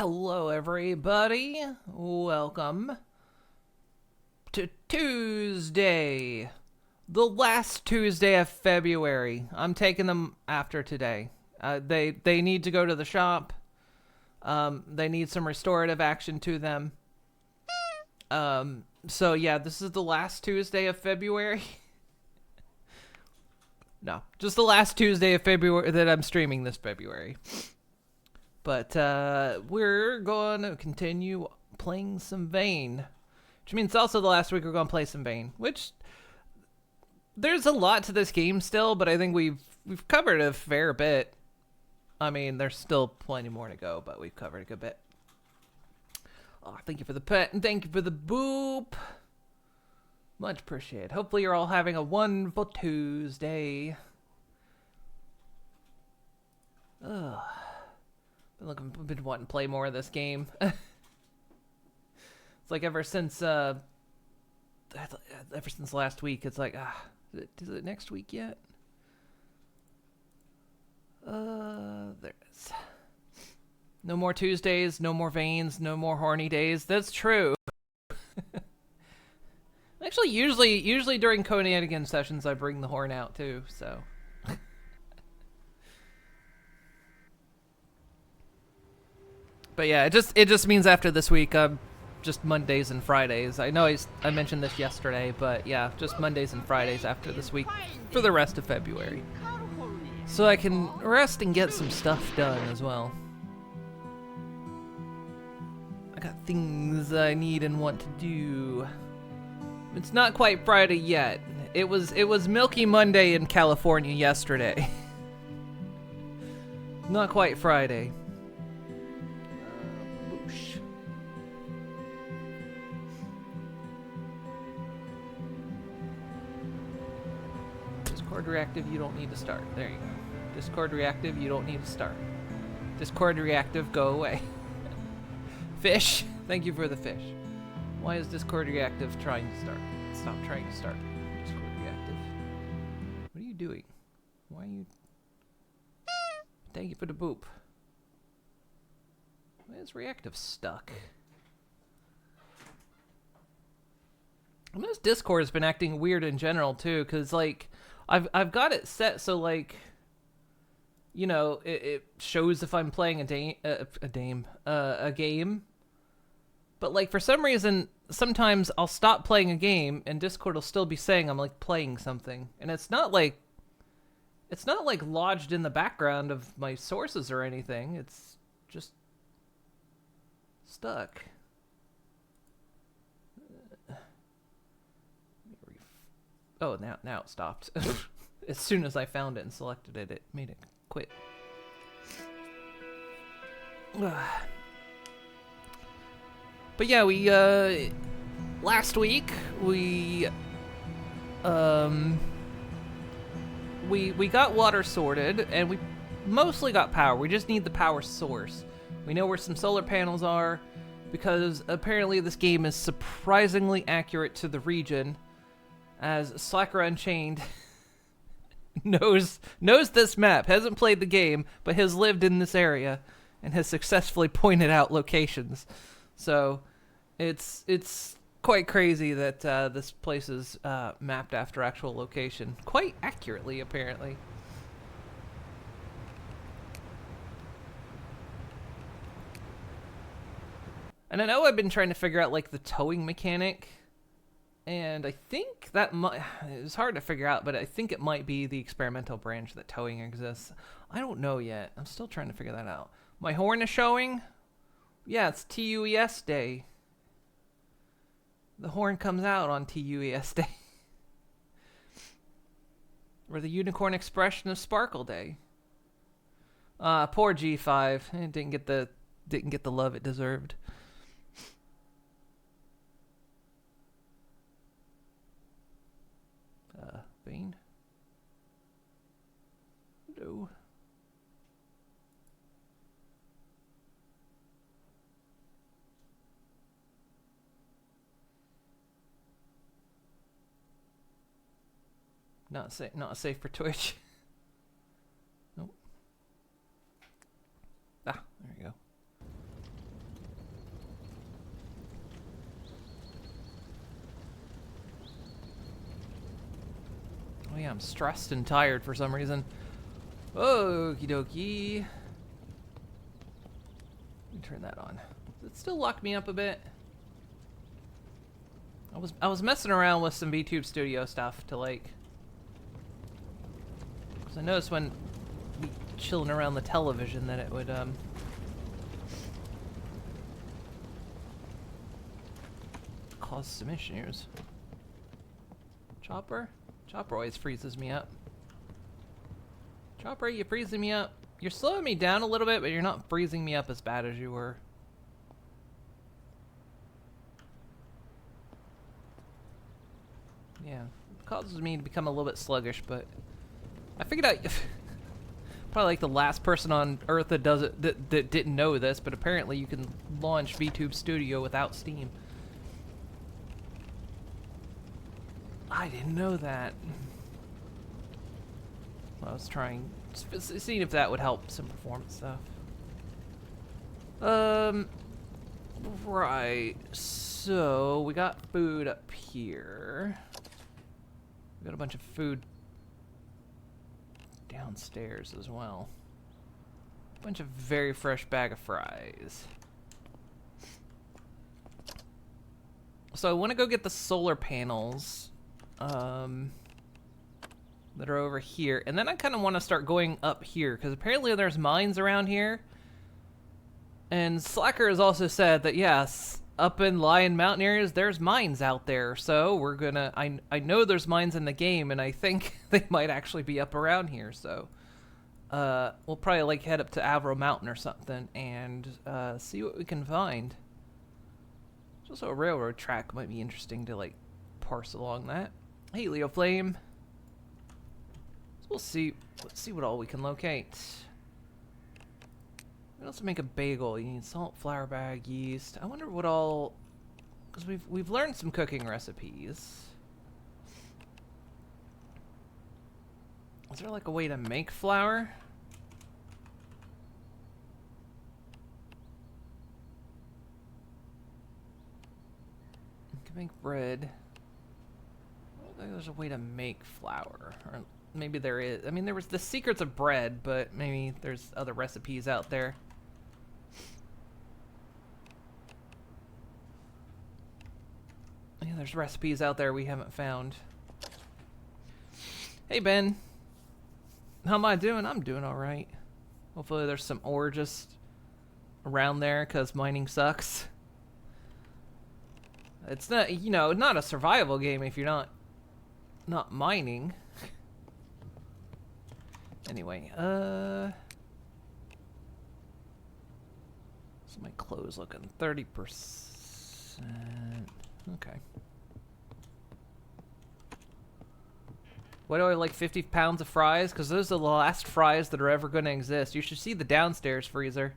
Hello, everybody. Welcome to Tuesday, the last Tuesday of February. I'm taking them after today. They need to go to the shop. They need some restorative action to them. So yeah, this is the last Tuesday of February. No, just the last Tuesday of February that I'm streaming this February. But we're going to continue playing some Vane. Which means also the last week we're going to play some Vane. Which, there's a lot to this game still, but I think we've covered a fair bit. I mean, there's still plenty more to go, but we've covered a good bit. Oh, thank you for the pet, and thank you for the boop. Much appreciated. Hopefully you're all having a wonderful Tuesday. Ugh. Been wanting to play more of this game. It's like ever since last week. It's like, is it next week yet? There it is. No more Tuesdays, no more Vanes, no more horny days. That's true. Actually, usually during Conanigan sessions, I bring the horn out too. So. But yeah, it just means after this week, just Mondays and Fridays. I know I mentioned this yesterday, but yeah, just Mondays and Fridays after this week for the rest of February. So I can rest and get some stuff done as well. I got things I need and want to do. It's not quite Friday yet. It was Milky Monday in California yesterday. Not quite Friday. Discord reactive, you don't need to start. There you go. Discord reactive, you don't need to start. Discord reactive, go away. Fish, thank you for the fish. Why is Discord reactive trying to start? Stop trying to start. Discord reactive. What are you doing? Why are you... Thank you for the boop. Why is reactive stuck? And this Discord has been acting weird in general too, because like I've got it set so like, you know, it shows if I'm playing a game. But like for some reason, sometimes I'll stop playing a game and Discord will still be saying I'm like playing something, and it's not like lodged in the background of my sources or anything. It's just stuck. Oh, now it stopped. As soon as I found it and selected it, it made it quit. But yeah, we last week we got water sorted and we mostly got power. We just need the power source. We know where some solar panels are because apparently this game is surprisingly accurate to the region, as Slacker Unchained knows this map, hasn't played the game, but has lived in this area and has successfully pointed out locations. So it's quite crazy that this place is mapped after actual location, quite accurately apparently. And I know I've been trying to figure out like the towing mechanic, and I think that it's hard to figure out, but I think it might be the experimental branch that towing exists. I don't know yet. I'm still trying to figure that out. My horn is showing. Yeah, it's TUES Day. The horn comes out on TUES Day. Or the Unicorn Expression of Sparkle Day. Poor G5. It didn't get the love it deserved. Vane? No. Not safe for Twitch. Nope. Ah, there you go. yeah, I'm stressed and tired for some reason. Okie dokie. Let me turn that on. Does it still lock me up a bit? I was messing around with some VTube Studio stuff to like, because I noticed when we chilling around the television that it would cause some issues. Chopper always freezes me up. Chopper, you freezing me up? You're slowing me down a little bit, but you're not freezing me up as bad as you were. Yeah, it causes me to become a little bit sluggish, but I figured out probably like the last person on Earth that does it that didn't know this, but apparently you can launch VTube Studio without Steam. I didn't know that. I was trying, seeing if that would help some performance stuff. Right. So we got food up here. We got a bunch of food downstairs as well. A bunch of very fresh bag of fries. So I want to go get the solar panels that are over here, and then I kind of want to start going up here because apparently there's mines around here. And Slacker has also said that yes, up in Lion Mountain areas, there's mines out there. So we're gonna, I know there's mines in the game, and I think they might actually be up around here. So we'll probably like head up to Avro Mountain or something and see what we can find. There's also a railroad track might be interesting to like parse along that. Hey, Leo Flame. So we'll see. Let's see what all we can locate. We can also make a bagel. You need salt, flour bag, yeast. I wonder what all, because we've learned some cooking recipes. Is there like a way to make flour? You can make bread. I don't think there's a way to make flour, or maybe there is. I mean, there was the secrets of bread, but maybe there's other recipes out there. Yeah, there's recipes out there we haven't found. Hey, Ben. How am I doing? I'm doing all right. Hopefully there's some ore just around there because mining sucks. It's not, you know, not a survival game if you're not mining. Anyway, so my clothes looking 30%. Okay. Why do I like 50 pounds of fries? Because those are the last fries that are ever going to exist. You should see the downstairs freezer.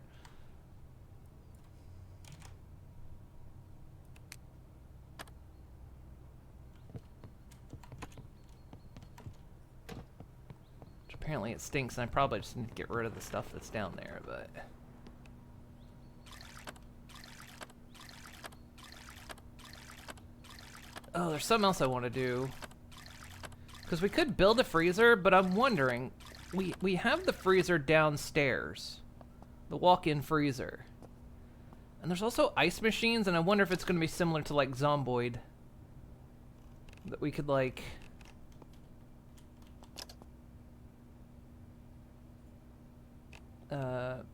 Which apparently it stinks, and I probably just need to get rid of the stuff that's down there, but... Oh, there's something else I want to do. Because we could build a freezer, but I'm wondering, we have the freezer downstairs. The walk-in freezer. And there's also ice machines, and I wonder if it's going to be similar to, like, Zomboid. That we could, like... cream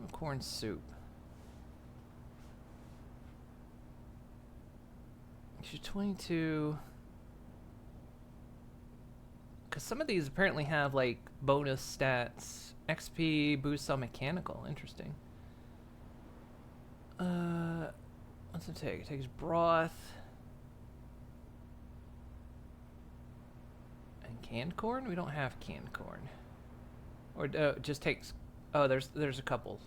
of corn soup. 22. Because some of these apparently have like bonus stats. XP boosts on mechanical. Interesting. What's it take? It takes broth and canned corn. We don't have canned corn. Or it just takes. Oh, there's a couple.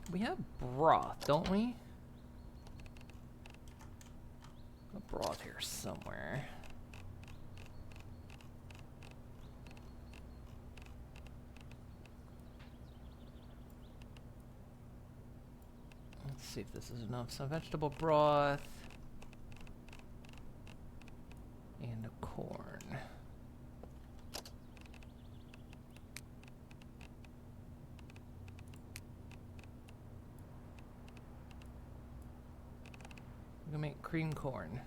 We have broth, don't we? Broth here somewhere. Let's see if this is enough. So vegetable broth. cream corn.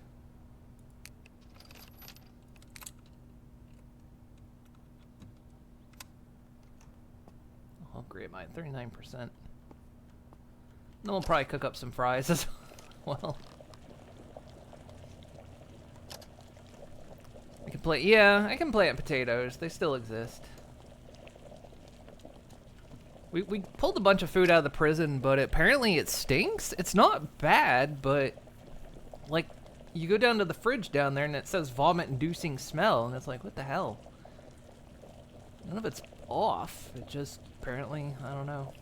Oh, great, mine 39%. Then we'll probably cook up some fries as well. I can play. Yeah, I can plant potatoes. They still exist. We pulled a bunch of food out of the prison, but apparently it stinks. It's not bad, but like you go down to the fridge down there and it says vomit-inducing smell, and it's like, what the hell? None of it's off. It just apparently, I don't know.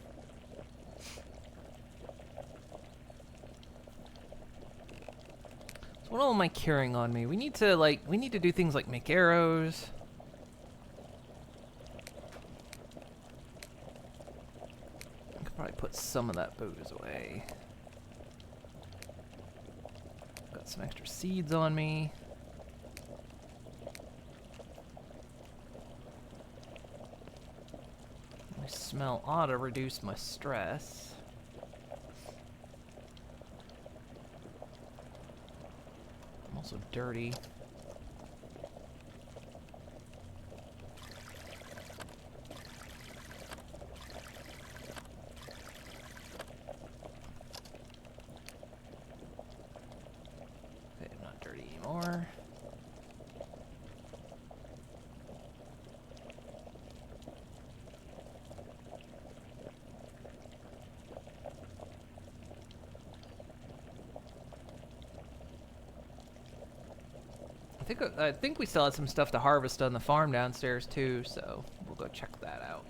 So what all am I carrying on me? We need to do things like make arrows. I could probably put some of that booze away. Got some extra seeds on me. My smell ought to reduce my stress. I'm also dirty. Okay, I'm not dirty anymore. I think we still had some stuff to harvest on the farm downstairs too, so we'll go check that out.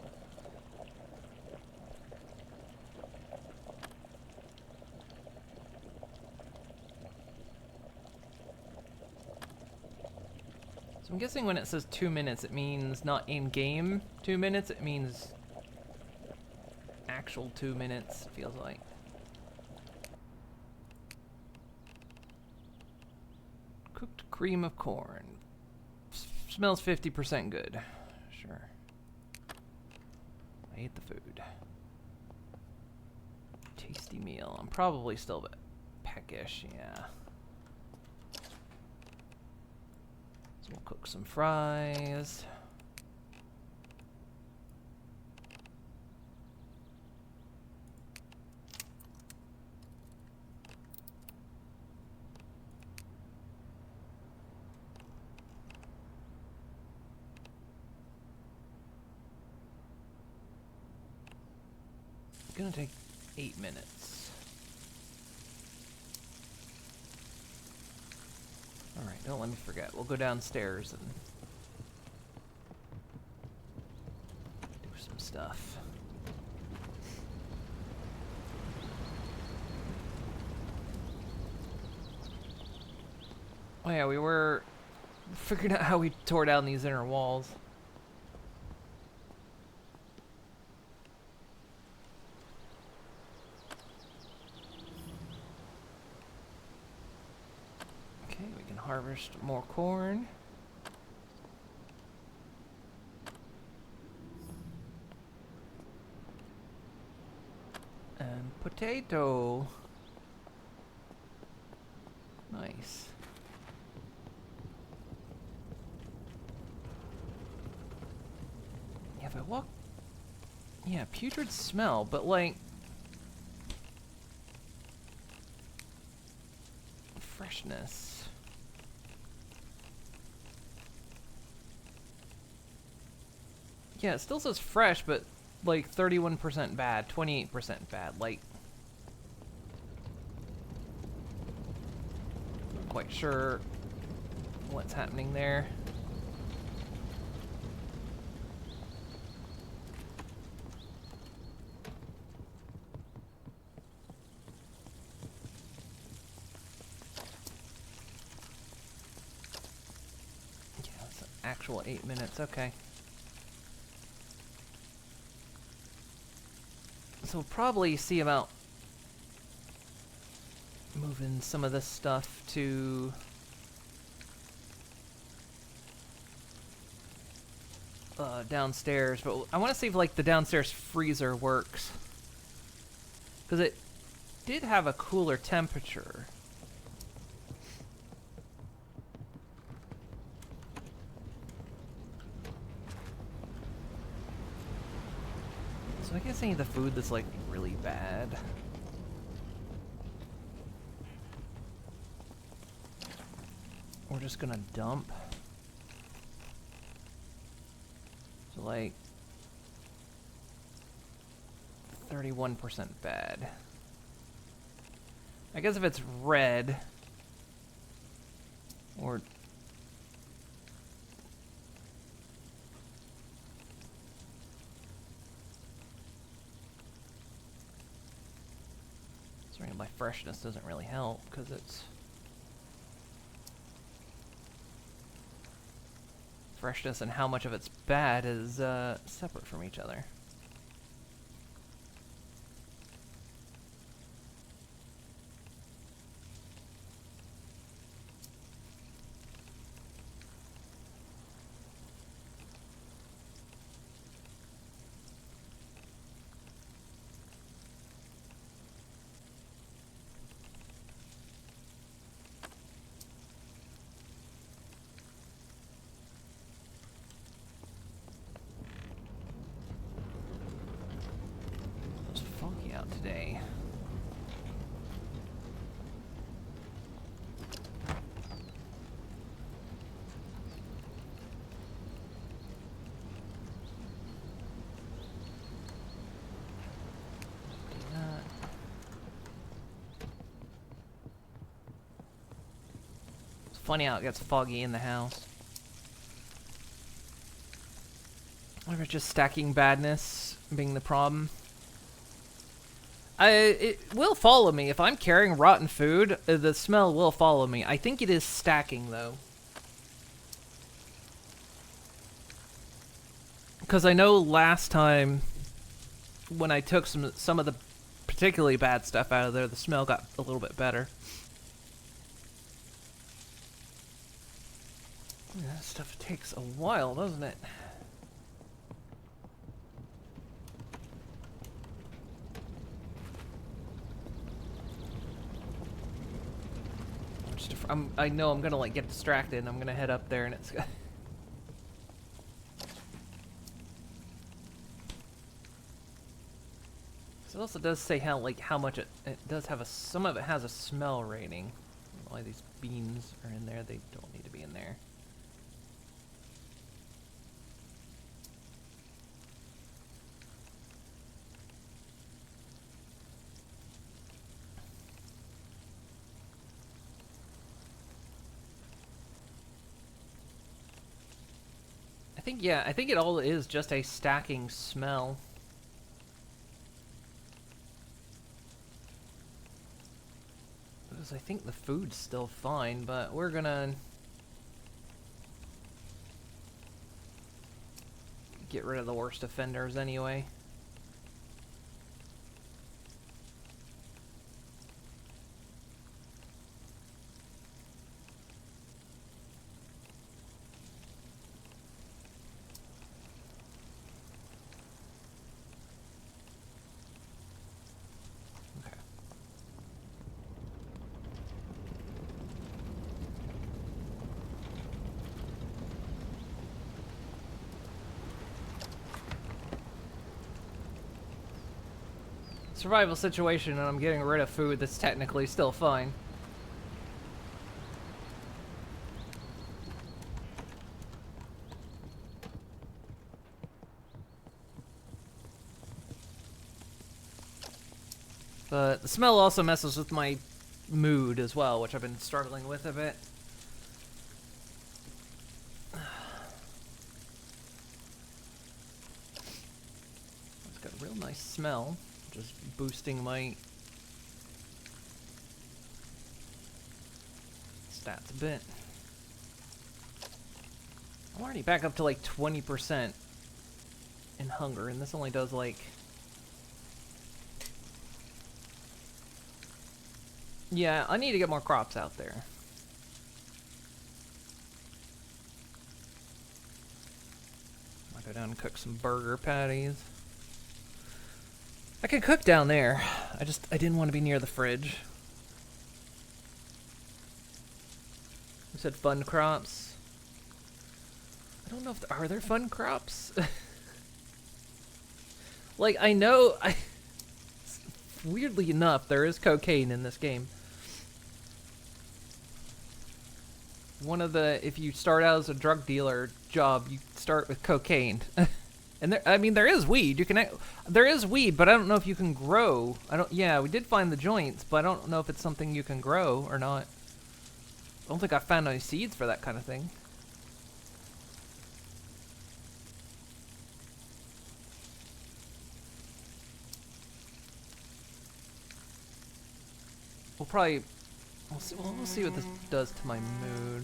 So I'm guessing when it says 2 minutes, it means not in-game 2 minutes, it means actual 2 minutes, it feels like. Cooked cream of corn. Smells 50% good. Sure. I ate the food. Tasty meal. I'm probably still a bit peckish, yeah. So we'll cook some fries. Gonna take 8 minutes. Alright, don't let me forget. We'll go downstairs and do some stuff. Oh yeah, we were figuring out how we tore down these inner walls. Harvest more corn. And potato. Nice. Yeah, if I walk... Yeah, putrid smell, but like... freshness. Yeah, it still says fresh, but like 31% bad, 28% bad. Like, not quite sure what's happening there. Yeah, it's an actual 8 minutes. Okay. So we'll probably see about moving some of this stuff to downstairs, but I want to see if like the downstairs freezer works, because it did have a cooler temperature. So I guess I need the food that's like really bad. We're just gonna dump. So like 31% bad. I guess if it's red or sorry, my freshness doesn't really help because it's freshness and how much of it's bad is separate from each other. It's foggy out today. It's funny how it gets foggy in the house. I wonder if it's just stacking badness being the problem. It will follow me. If I'm carrying rotten food, the smell will follow me. I think it is stacking, though. Because I know last time, when I took some of the particularly bad stuff out of there, the smell got a little bit better. That stuff takes a while, doesn't it? I know I'm gonna like get distracted and I'm gonna head up there and it's So it also does say how much it does have some of it has a smell rating. Why these beans are in there, they don't need to be in there. I think it all is just a stacking smell. Because I think the food's still fine, but we're gonna get rid of the worst offenders anyway. Survival situation and I'm getting rid of food that's technically still fine. But the smell also messes with my mood as well, which I've been struggling with a bit. It's got a real nice smell. Just boosting my stats a bit. I'm already back up to like 20% in hunger, and this only does like... Yeah, I need to get more crops out there. I'll go down and cook some burger patties. I could cook down there. I didn't want to be near the fridge. You said fun crops. I don't know if are there fun crops. Like, I know, weirdly enough, there is cocaine in this game. One of the, if you start out as a drug dealer job, you start with cocaine. And there, I mean, there is weed. There is weed, but I don't know if you can grow. Yeah, we did find the joints, but I don't know if it's something you can grow or not. I don't think I found any seeds for that kind of thing. We'll see what this does to my mood.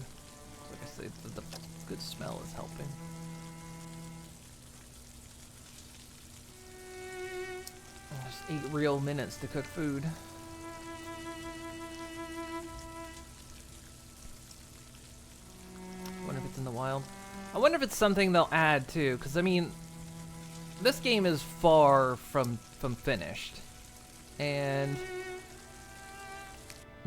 Like I say, the good smell is helping. Just 8 real minutes to cook food. Wonder if it's in the wild. I wonder if it's something they'll add too, because I mean, this game is far from finished, and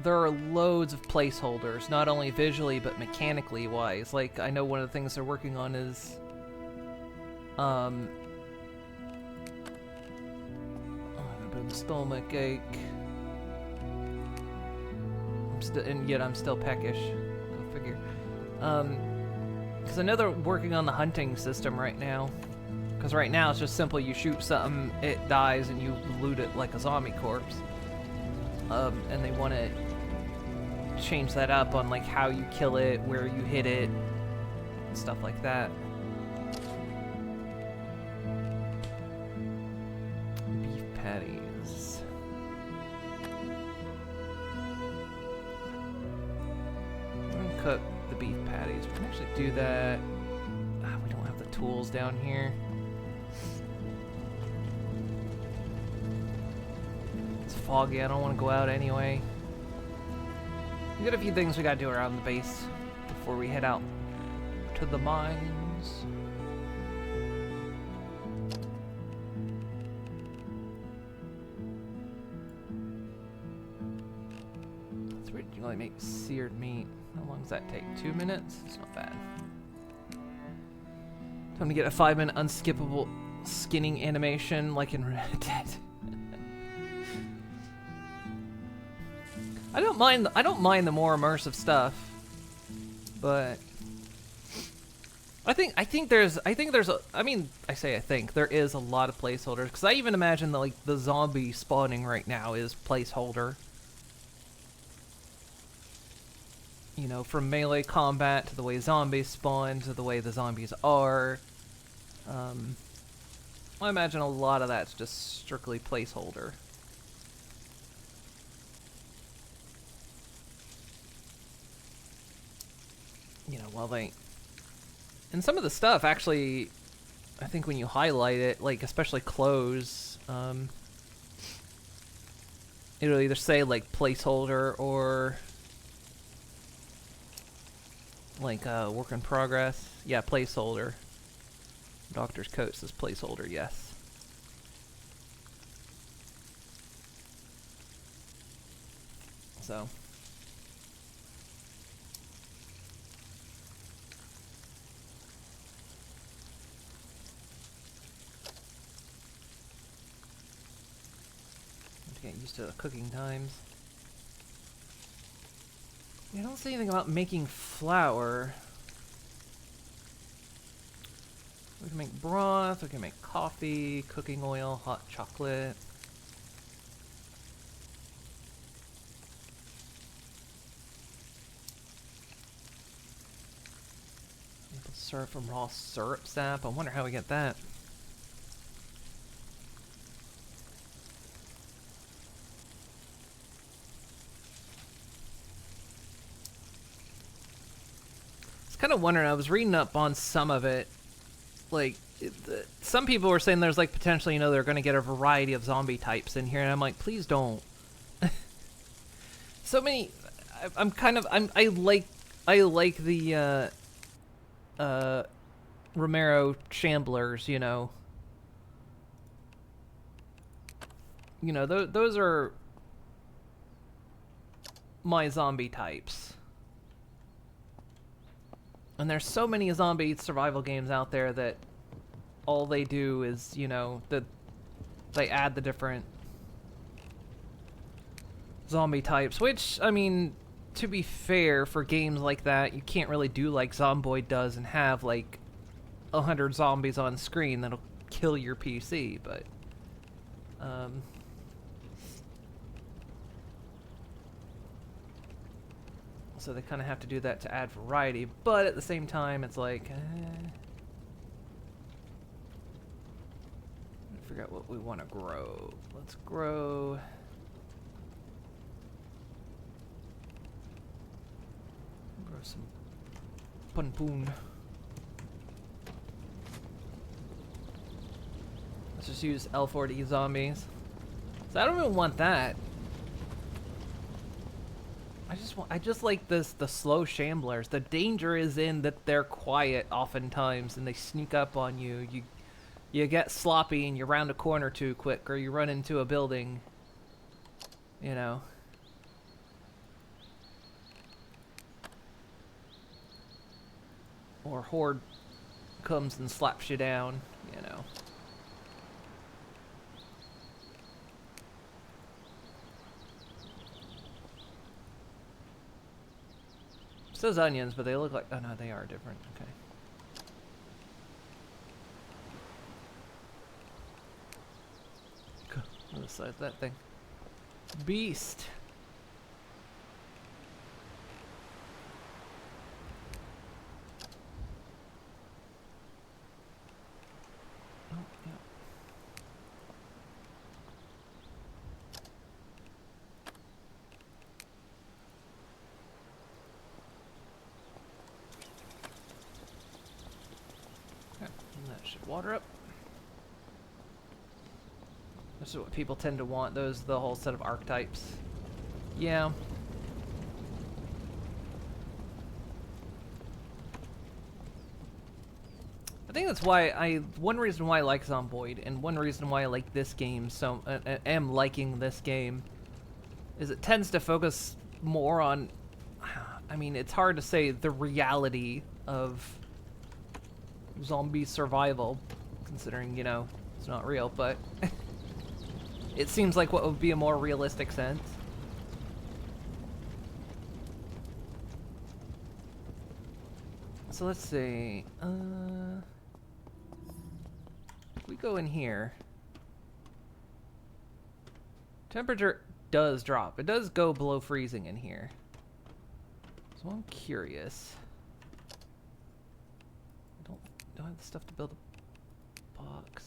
there are loads of placeholders, not only visually but mechanically wise. Like, I know one of the things they're working on is oh, a bit of a stomach ache. And yet I'm still peckish. Go figure. Because I know they're working on the hunting system right now. Because right now it's just simple, you shoot something, it dies, and you loot it like a zombie corpse. And they want to change that up on like how you kill it, where you hit it, and stuff like that. Beef patties. I'm gonna cook the beef patties. We can actually do that. We don't have the tools down here. It's foggy, I don't want to go out anyway. We got a few things we gotta do around the base before we head out to the mines. Let's originally make seared meat. How long does that take? 2 minutes? It's not bad. Time to get a 5-minute unskippable skinning animation like in Red Dead. I don't mind the more immersive stuff, but I think there is a lot of placeholders, because I even imagine that like the zombie spawning right now is placeholder. You know, from melee combat to the way zombies spawn to the way the zombies are. I imagine a lot of that's just strictly placeholder. You know, while they... And some of the stuff, actually, I think when you highlight it, like, especially clothes, it'll either say, like, placeholder or, like, work in progress. Yeah, placeholder. Doctor's coat says placeholder, yes. So... get used to the cooking times. I don't say anything about making flour. We can make broth, we can make coffee, cooking oil, hot chocolate. Maple syrup from raw syrup sap. I wonder how we get that. Kind of wondering, I was reading up on some of it, like some people were saying there's like potentially, you know, they're going to get a variety of zombie types in here, and I'm like, please don't. So many. I like the Romero Shamblers, you know. Those are my zombie types. And there's so many zombie survival games out there that all they do is, you know, they add the different zombie types, which, I mean, to be fair, for games like that, you can't really do like Zomboid does and have like 100 zombies on screen that'll kill your PC, but so they kind of have to do that to add variety, but at the same time it's like I forgot what we want to grow. Let's grow some punpoon. Let's just use L40 zombies. So I don't even want that. I just like the slow shamblers. The danger is in that they're quiet oftentimes and they sneak up on you. You get sloppy and you round a corner too quick, or you run into a building. You know. Or Horde comes and slaps you down, you know. It says onions, but they look like... Oh, no, they are different. Okay. Other side of that thing. Beast. Oh, yeah. Okay, and that should water up. This is what people tend to want, the whole set of archetypes. Yeah. I think that's why one reason why I like Zomboid, and one reason why I like this game so, am liking this game, is it tends to focus more on, I mean, it's hard to say the reality of zombie survival, considering, you know, it's not real, but it seems like what would be a more realistic sense. So let's see, if we go in here, temperature does drop. It does go below freezing in here. So I'm curious. Don't have the stuff to build a box.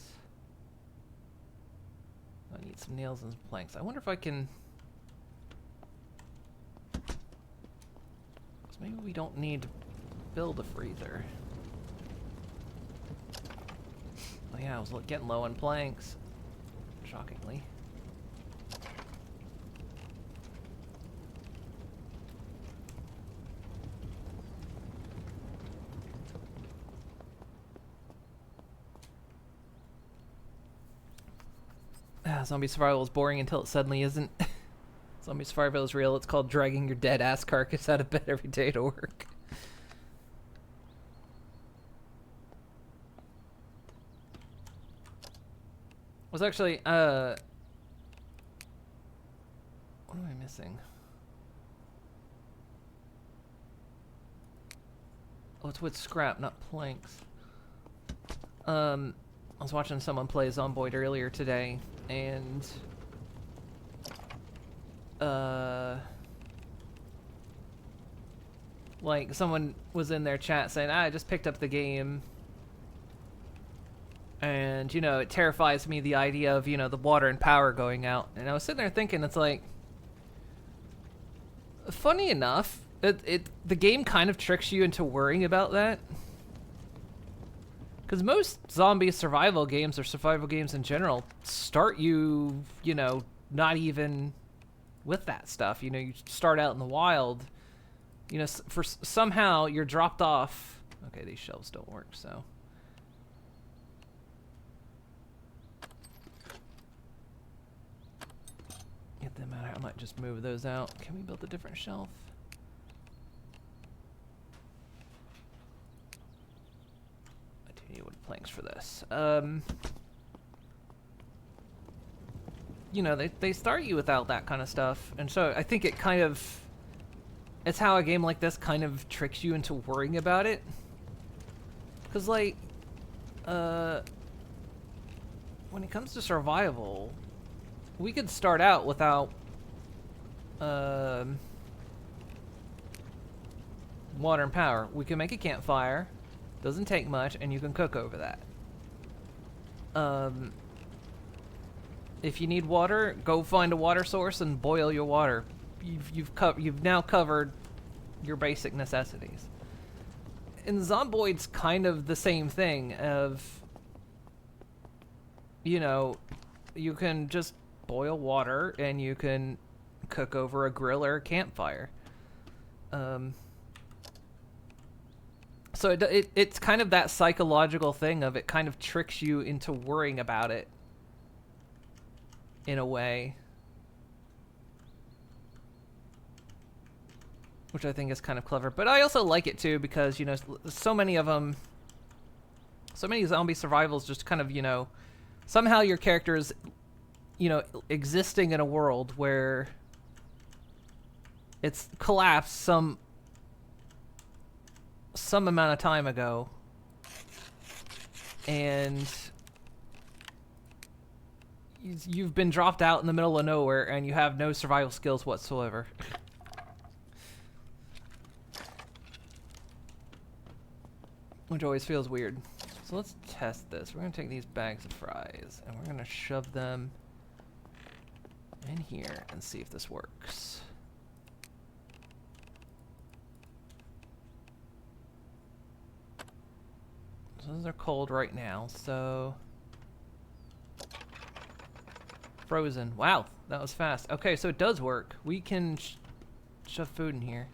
I need some nails and some planks. I wonder if I can... So maybe we don't need to build a freezer. Oh yeah, I was getting low on planks. Shockingly. Zombie survival is boring until it suddenly isn't. Zombie survival is real. It's called dragging your dead ass carcass out of bed every day to work. Was actually, what am I missing? Oh, it's with scrap, not planks. I was watching someone play Zomboid earlier today, and like someone was in their chat saying, I just picked up the game, and you know, it terrifies me, the idea of, you know, the water and power going out. And I was sitting there thinking, it's like, funny enough, the game kind of tricks you into worrying about that. Because most zombie survival games, or survival games in general, start you, you know, not even with that stuff. You know, you start out in the wild, you know, for somehow you're dropped off. Okay, these shelves don't work, so. Get them out. I might just move those out. Can we build a different shelf? I do need wood planks for this. they start you without that kind of stuff, and so I think it's how a game like this kind of tricks you into worrying about it. Because, like, when it comes to survival, we could start out without, water and power. We can make a campfire. Doesn't take much, and you can cook over that. If you need water, go find a water source and boil your water. You've now covered your basic necessities. And Zomboid's kind of the same thing of, you can just boil water and you can cook over a grill or a campfire. So it's kind of that psychological thing of it kind of tricks you into worrying about it in a way. Which I think is kind of clever. But I also like it too because, so many of them, so many zombie survivals just kind of, somehow your character is, existing in a world where it's collapsed some amount of time ago, and you've been dropped out in the middle of nowhere and you have no survival skills whatsoever. Which always feels weird. So let's test this. We're going to take these bags of fries and we're going to shove them in here and see if this works. So those are cold right now, so... Frozen. Wow, that was fast. Okay, so it does work. We can shove food in here.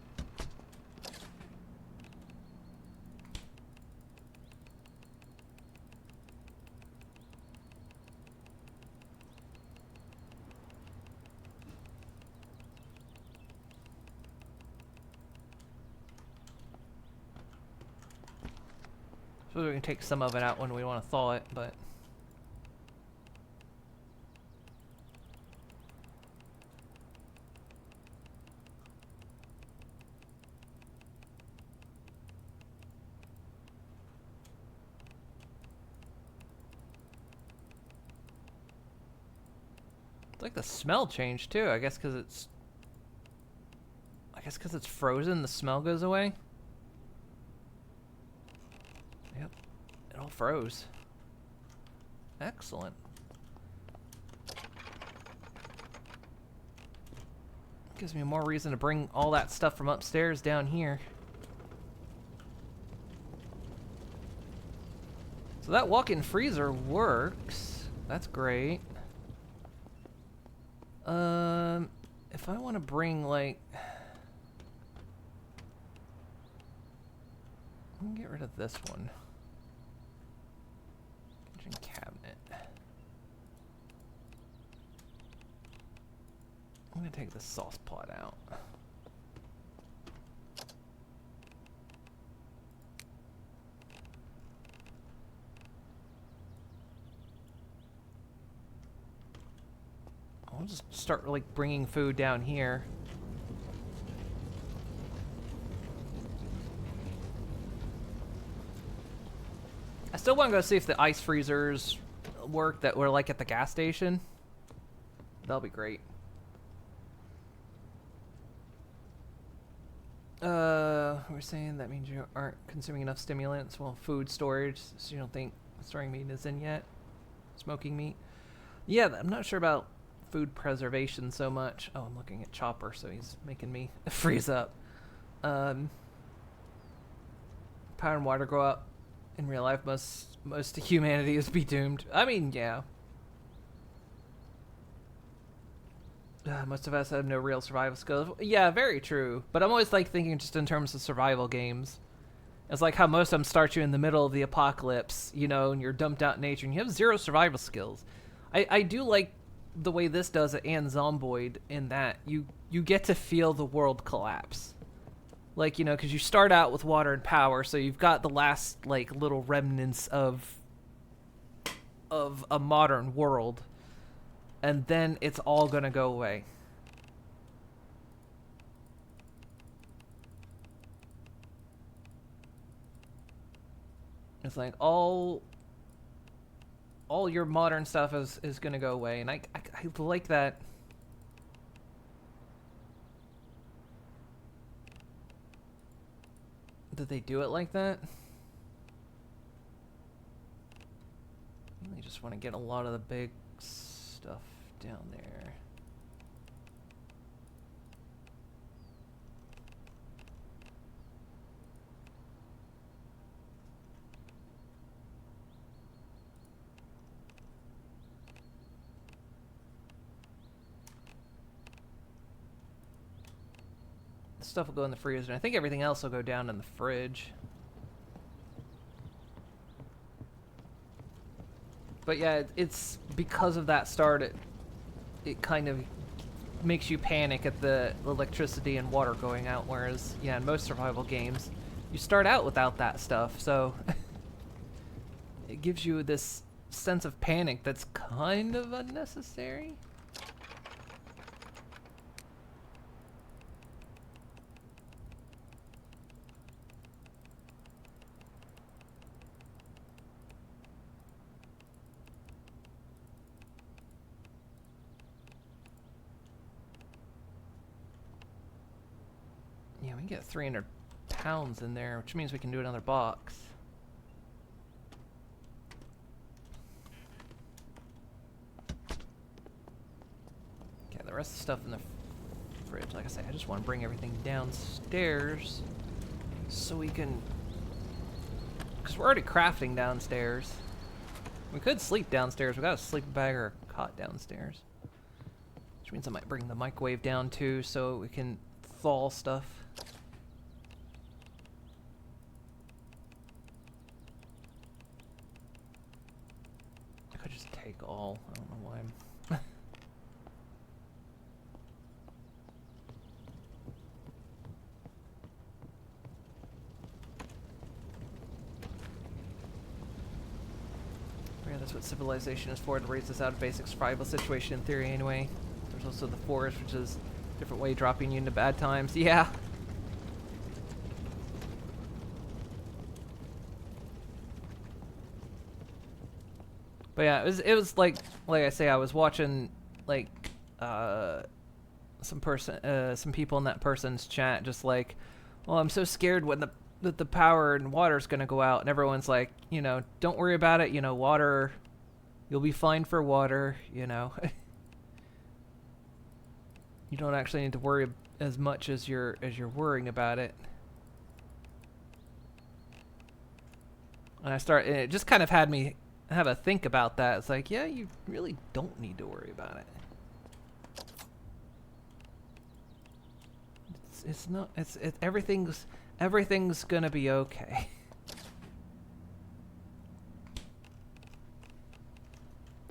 So we can take some of it out when we want to thaw it, but... It's like the smell changed too, I guess because it's frozen, the smell goes away. Yep, it all froze. Excellent. Gives me more reason to bring all that stuff from upstairs down here. So that walk-in freezer works. That's great. If I want to bring, like... I'm gonna get rid of this one. Kitchen cabinet. I'm gonna take the sauce pot out. I'll just start like bringing food down here. I still want to go see if the ice freezers work that were like at the gas station. That'll be great. We're saying that means you aren't consuming enough stimulants. Well, food storage, so you don't think storing meat is in yet. Smoking meat. Yeah, I'm not sure about food preservation so much. Oh, I'm looking at Chopper, so he's making me freeze up. Power and water go up. In real life, most of humanity is be doomed. I mean, yeah. Most of us have no real survival skills. Yeah, very true. But I'm always like thinking just in terms of survival games. It's like how most of them start you in the middle of the apocalypse, you know, and you're dumped out in nature and you have zero survival skills. I do like the way this does it and Zomboid in that you get to feel the world collapse. Like, you know, because you start out with water and power, so you've got the last, like, little remnants of a modern world. and then it's all gonna go away. It's like all your modern stuff is gonna go away, and I like that. Did they do it like that? I really just want to get a lot of the big stuff down there. Stuff will go in the freezer, and I think everything else will go down in the fridge. But yeah, it's because of that start, it kind of makes you panic at the electricity and water going out, whereas, yeah, in most survival games, you start out without that stuff, so it gives you this sense of panic that's kind of unnecessary. Yeah, we can get 300 pounds in there, which means we can do another box. Okay, the rest of the stuff in the fridge, like I say, I just want to bring everything downstairs so we can... Because we're already crafting downstairs. We could sleep downstairs. We got a sleeping bag or a cot downstairs. Which means I might bring the microwave down too so we can thaw stuff. I could just take all. I don't know why I'm... Yeah, that's what civilization is for, to raise us out of basic survival situation in theory anyway. There's also the forest, which is a different way of dropping you into bad times. Yeah. But yeah, it was like I say, I was watching like some people in that person's chat just like, well, I'm so scared when the power and water's gonna go out, and everyone's like, you know, don't worry about it, you know, water, you'll be fine for water, you know. You don't actually need to worry as much as you're worrying about it. And it just kind of had me have a think about that. It's like, yeah, you really don't need to worry about it. Everything's gonna be okay.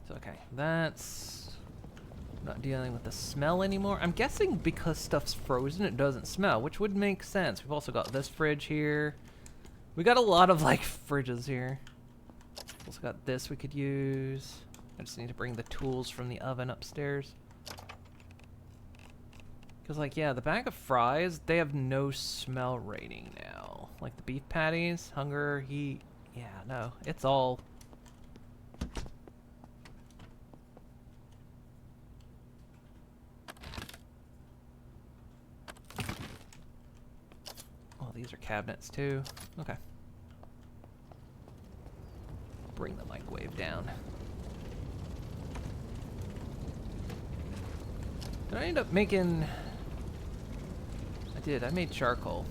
So okay, that's not dealing with the smell anymore. I'm guessing because stuff's frozen, it doesn't smell, which would make sense. We've also got this fridge here. We got a lot of like fridges here. Also got this we could use. I just need to bring the tools from the oven upstairs. Because, like, yeah, the bag of fries, they have no smell rating now. Like the beef patties, hunger, heat. Yeah, no, it's all... Oh, these are cabinets too. Okay. Bring the microwave down. Did I end up making... I did. I made charcoal.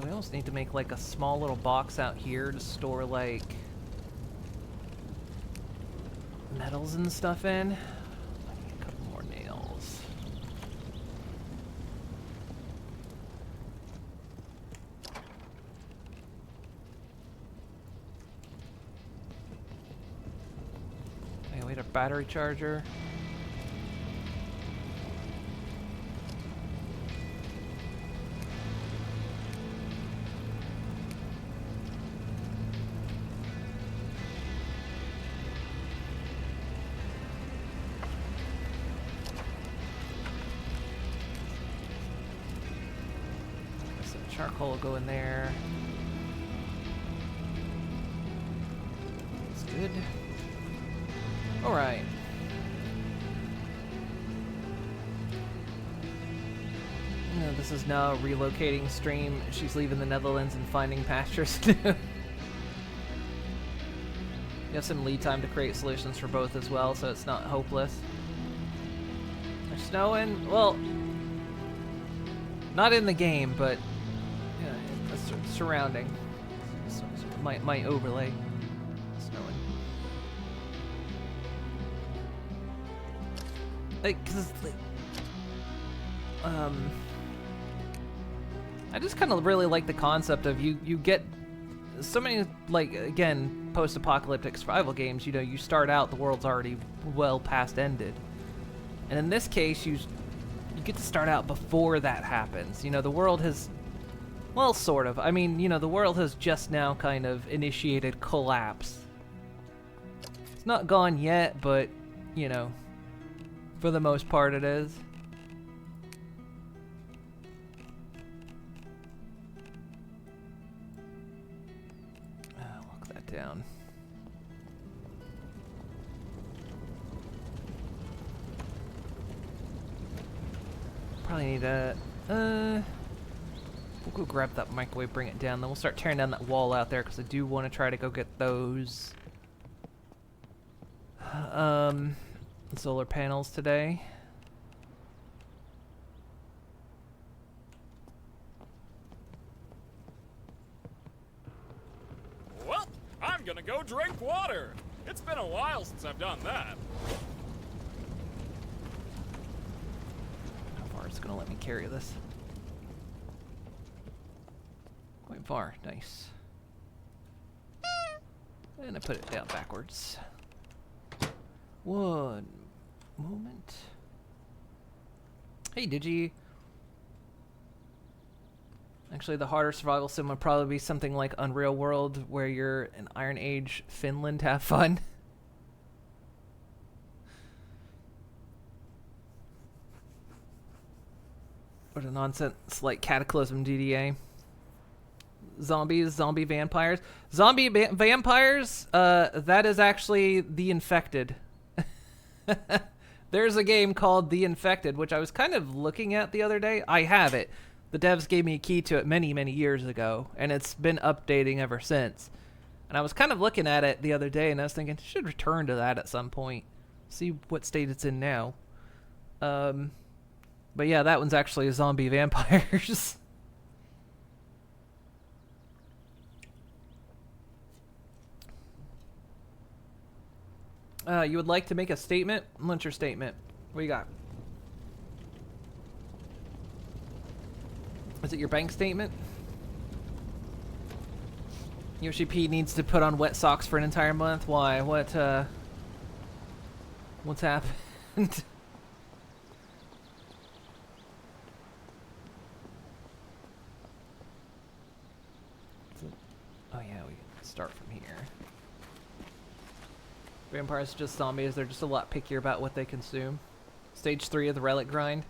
We almost need to make like a small little box out here to store like metals and stuff in. I need a couple more nails. Okay, wait, a battery charger. charcoal will go in there. That's good. Alright. This is now a relocating stream. She's leaving the Netherlands and finding pastures new. You have some lead time to create solutions for both as well, so it's not hopeless. There's snowing. Well, not in the game, but surrounding. So my overlay. Snowing. Like, cause I just kind of really like the concept of you get so many, like, again, post-apocalyptic survival games, you know, you start out, the world's already well past ended. And in this case, you get to start out before that happens. You know, the world has, well, sort of. I mean, you know, the world has just now kind of initiated collapse. It's not gone yet, but, you know, for the most part it is. Lock that down. Probably need a, we'll go grab that microwave, bring it down, then we'll start tearing down that wall out there, because I do want to try to go get those solar panels today. Well, I'm gonna go drink water. It's been a while since I've done that. How far is it gonna let me carry this? Quite far, nice. And I put it down backwards. One moment. Hey, Digi. Actually, the harder survival sim would probably be something like Unreal World, where you're in Iron Age Finland to have fun. What a nonsense, like Cataclysm DDA. Zombies, zombie vampires. Zombie vampires, that is actually The Infected. There's a game called The Infected, which I was kind of looking at the other day. I have it. The devs gave me a key to it many, many years ago, and it's been updating ever since. And I was kind of looking at it the other day, and I was thinking, I should return to that at some point. See what state it's in now. But yeah, that one's actually zombie vampires. You would like to make a statement? What's your statement? What do you got? Is it your bank statement? Yoshi P needs to put on wet socks for an entire month? Why? What's happened? Oh yeah, we can start from here. Vampires are just zombies, they're just a lot pickier about what they consume. Stage 3 of the relic grind.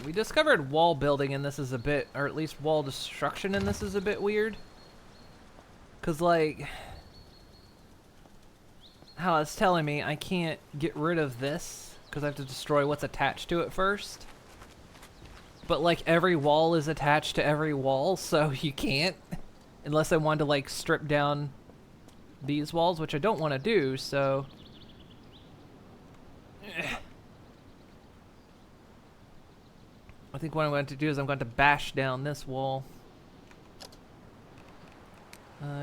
We discovered wall building in this is a bit, or at least wall destruction in this is a bit weird. Cause like, how it's telling me I can't get rid of this, cause I have to destroy what's attached to it first. But like every wall is attached to every wall, so you can't. Unless I wanted to like strip down these walls, which I don't want to do, so. I think what I'm going to do is I'm going to bash down this wall.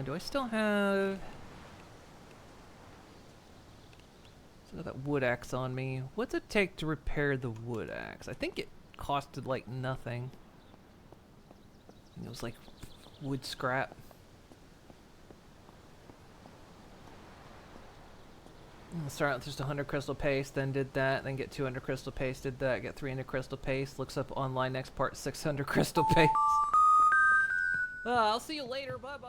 Do I still have... Still got that wood axe on me. What's it take to repair the wood axe? I think it costed like nothing. I think it was like wood scrap. I'll start out with just 100 crystal paste, then did that, then get 200 crystal paste, did that, get 300 crystal paste, looks up online, next part 600 crystal paste. I'll see you later, bye-bye.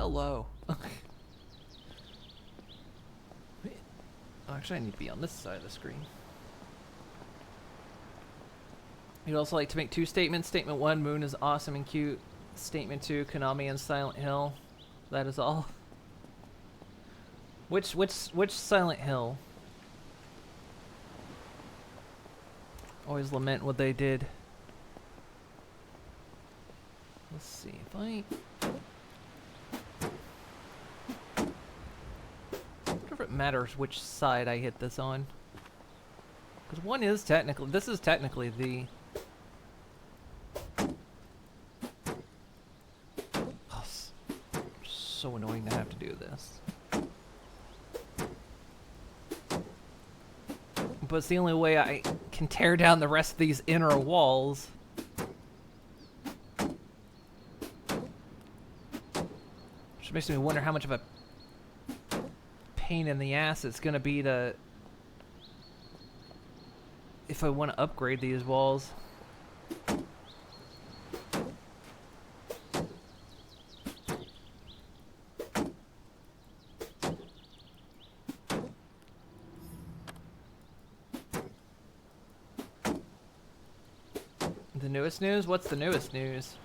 Hello. Actually, I need to be on this side of the screen. You'd also like to make 2 statements. Statement 1, Moon is awesome and cute. Statement 2, Konami and Silent Hill. That is all. Which Silent Hill? Always lament what they did. Let's see if I... I wonder if it matters which side I hit this on. Because one is technically... This is technically the... Oh, so annoying to have to do this. But it's the only way I can tear down the rest of these inner walls. Which makes me wonder how much of a pain in the ass it's gonna be to... if I want to upgrade these walls. The newest news? What's the newest news?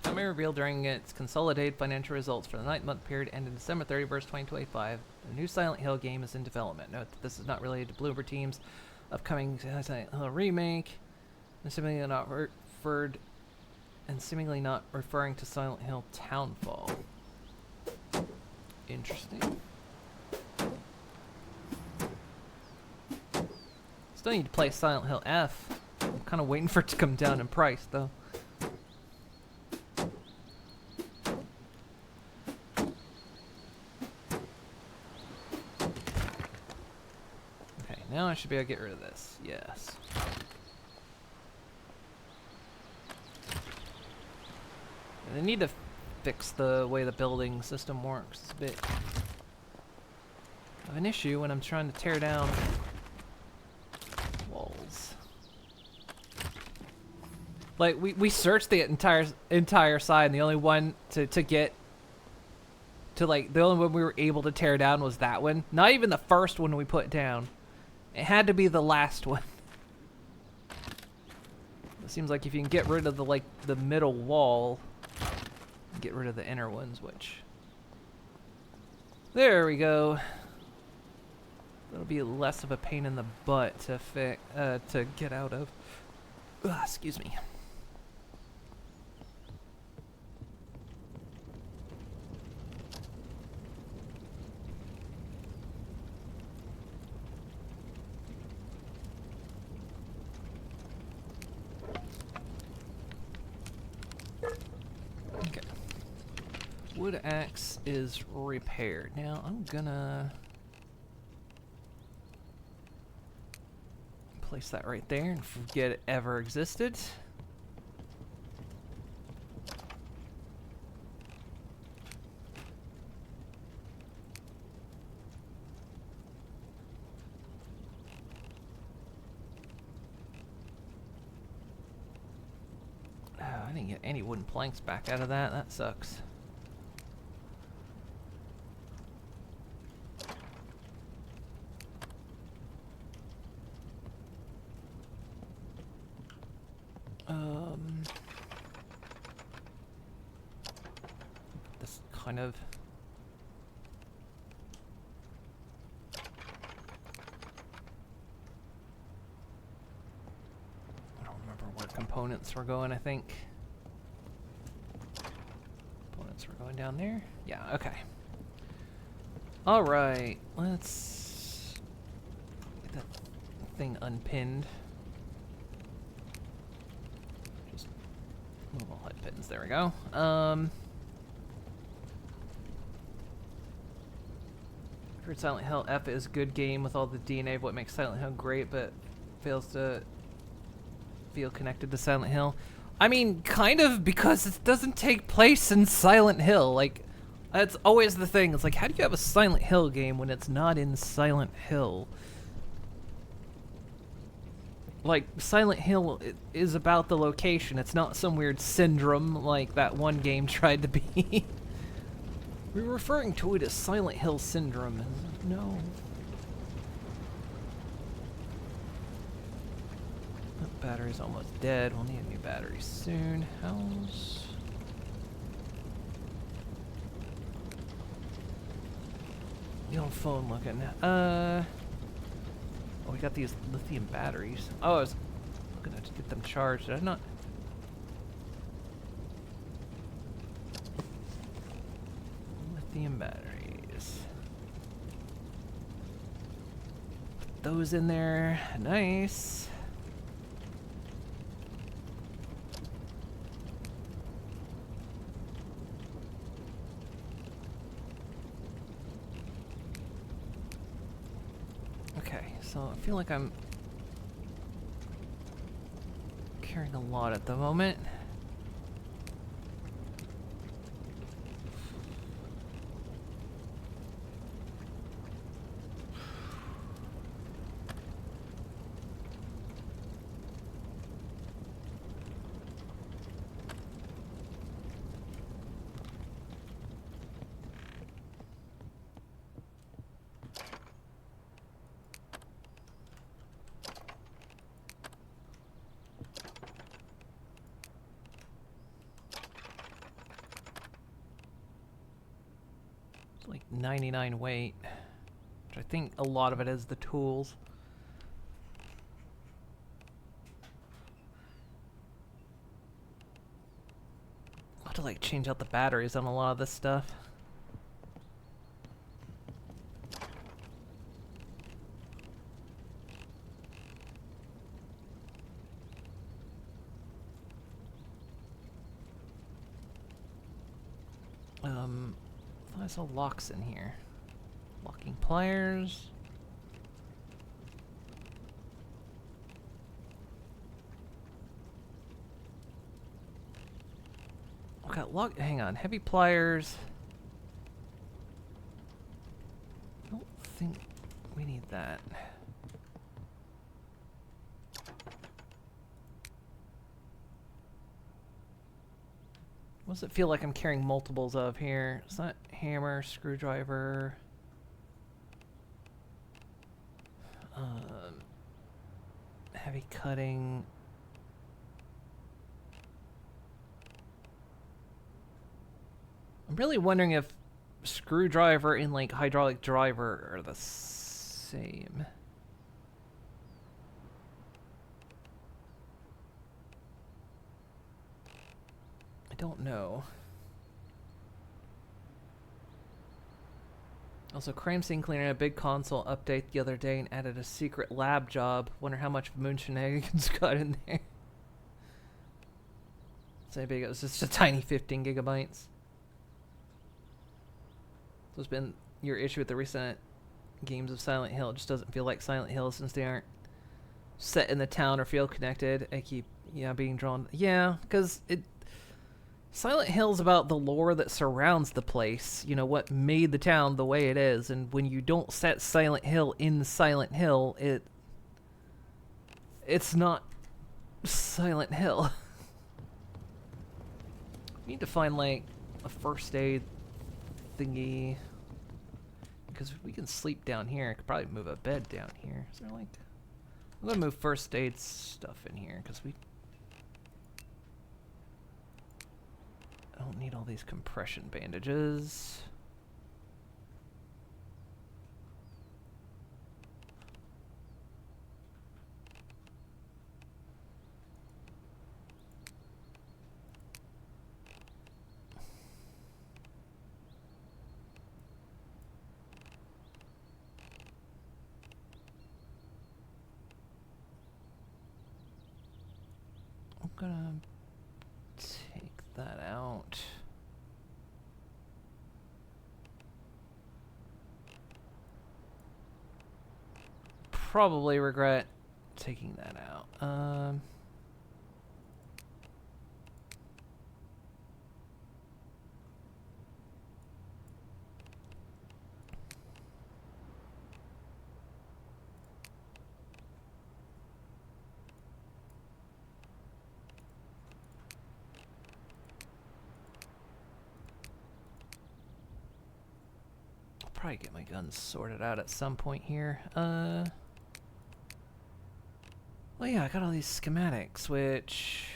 Konami revealed during its consolidated financial results for the 9-month period ending December 31st, 2025. A new Silent Hill game is in development. Note that this is not related to Bloober Team's upcoming Silent Hill remake. And seemingly not referring to Silent Hill Townfall. Interesting. Still need to play Silent Hill F. I'm kind of waiting for it to come down in price, though. Okay, now I should be able to get rid of this. Yes. They need to fix the way the building system works. It's a bit of an issue when I'm trying to tear down walls. Like we searched the entire side, and the only one to get to, like, the only one we were able to tear down was that one. Not even the first one we put down. It had to be the last one. It seems like if you can get rid of the middle wall, get rid of the inner ones, which... There we go. That'll be less of a pain in the butt to get out of. Ugh, excuse me. Wood axe is repaired. Now I'm gonna place that right there and forget it ever existed. Oh, I didn't get any wooden planks back out of that. That sucks. This kind of... I don't remember where components were going, I think. Components were going down there? Yeah, okay. Alright, let's get that thing unpinned. Just move all head pins, there we go. Heard Silent Hill F is a good game with all the DNA of what makes Silent Hill great, but fails to feel connected to Silent Hill. I mean, kind of, because it doesn't take place in Silent Hill. Like, That's always the thing. It's like, how do you have a Silent Hill game when it's not in Silent Hill? Like, Silent Hill is about the location. It's not some weird syndrome like that one game tried to be. We're referring to it as Silent Hill syndrome. No. That battery's almost dead. We'll need a new battery soon. How's... the old phone looking? Oh, we got these lithium batteries. Oh, I was gonna get them charged. Did I not? Lithium batteries. Put those in there. Nice. Okay, so I feel like I'm carrying a lot at the moment. Like 99 weight, which I think a lot of it is the tools. I'll have to like change out the batteries on a lot of this stuff. I saw locks in here. Locking pliers. Okay, hang on, heavy pliers. I don't think we need that. What does it feel like I'm carrying multiples of here? It's not hammer, screwdriver. Heavy cutting. I'm really wondering if screwdriver and like hydraulic driver are the same. I don't know. Also, Crime Scene Cleaner had a big console update the other day and added a secret lab job. Wonder how much Moon Shenanigans got in there. So big, it was just a tiny 15 gigabytes. So it's been your issue with the recent games of Silent Hill. It just doesn't feel like Silent Hill since they aren't set in the town or feel connected. I keep, being drawn. Yeah, because Silent Hill's about the lore that surrounds the place, what made the town the way it is, and when you don't set Silent Hill in Silent Hill, it's not Silent Hill. We need to find, like, a first aid thingy, because we can sleep down here. I could probably move a bed down here. Is there, like... I'm gonna move first aid stuff in here, because I don't need all these compression bandages. I'm gonna take that out. Probably regret taking that out. probably get my guns sorted out at some point here. Well, yeah, I got all these schematics, which...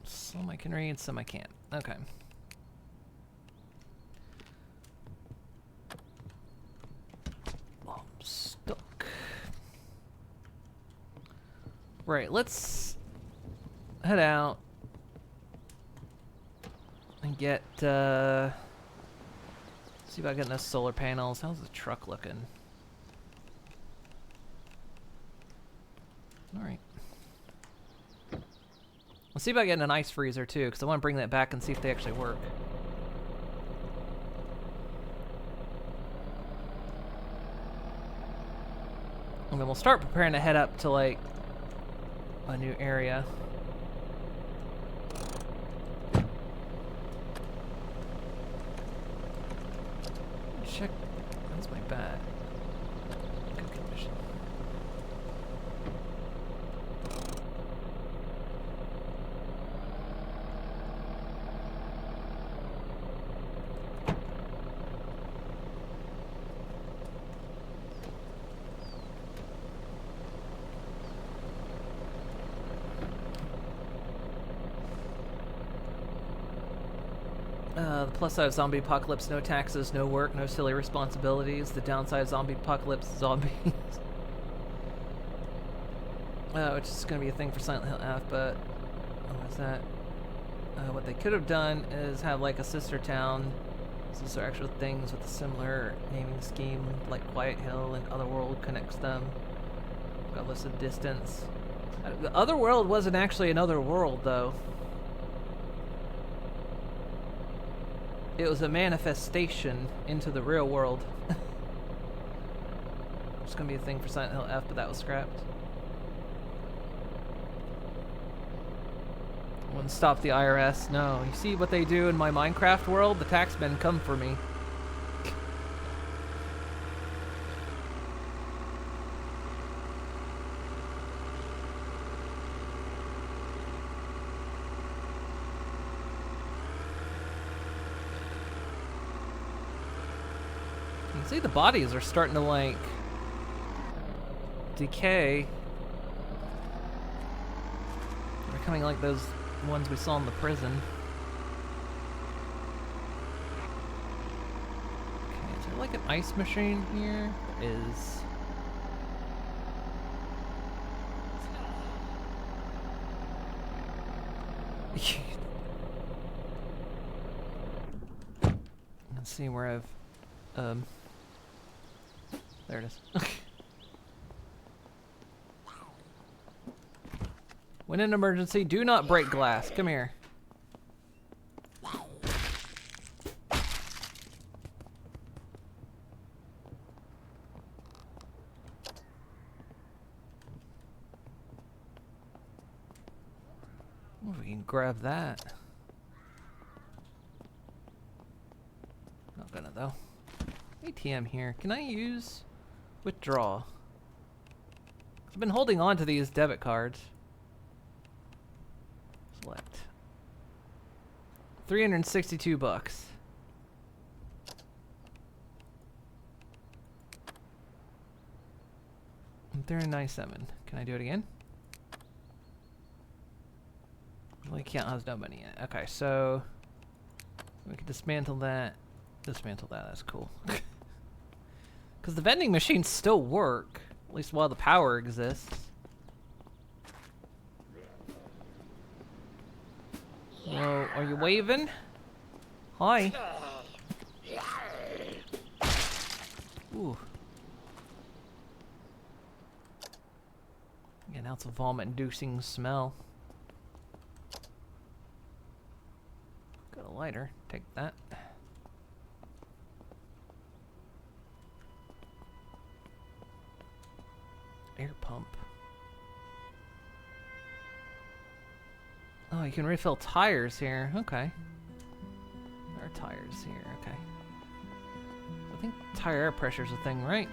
Some I can read, some I can't. Okay. I'm stuck. Right, let's head out and get, see if I get those solar panels. How's the truck looking? Alright. Let's see if I get an ice freezer too, because I want to bring that back and see if they actually work. And then we'll start preparing to head up to like a new area. Check. That's my bat. Good condition. The plus side of zombie apocalypse: no taxes, no work, no silly responsibilities. The downside of zombie apocalypse: zombies. Which is going to be a thing for Silent Hill F, but what is that? What they could have done is have like a sister town. These are actual things with a similar naming scheme, like Quiet Hill and Otherworld connects them. Regardless of distance. The Otherworld wasn't actually another world, though. It was a manifestation into the real world. It's gonna be a thing for Silent Hill F, but that was scrapped. Wouldn't stop the IRS. No, you see what they do in my Minecraft world? The taxmen come for me. You can see the bodies are starting to like decay. They're becoming like those ones we saw in the prison. Okay, is there like an ice machine here? There is. Let's see where I've there it is. When in emergency, do not break glass. Come here. Oh, we can grab that. Not gonna though. ATM here. Can I use withdraw? I've been holding on to these debit cards. Select. 362 bucks. $397. Can I do it again? Well, you can't have no money yet. Okay, so we can dismantle that. Dismantle that. That's cool. Because the vending machines still work, at least while the power exists. Whoa, are you waving? Hi. Ooh. Yeah, now it's a vomit-inducing smell. Got a lighter. Take that. Air pump. Oh, you can refill tires here. Okay. There are tires here. Okay. I think tire air pressure's a thing, right?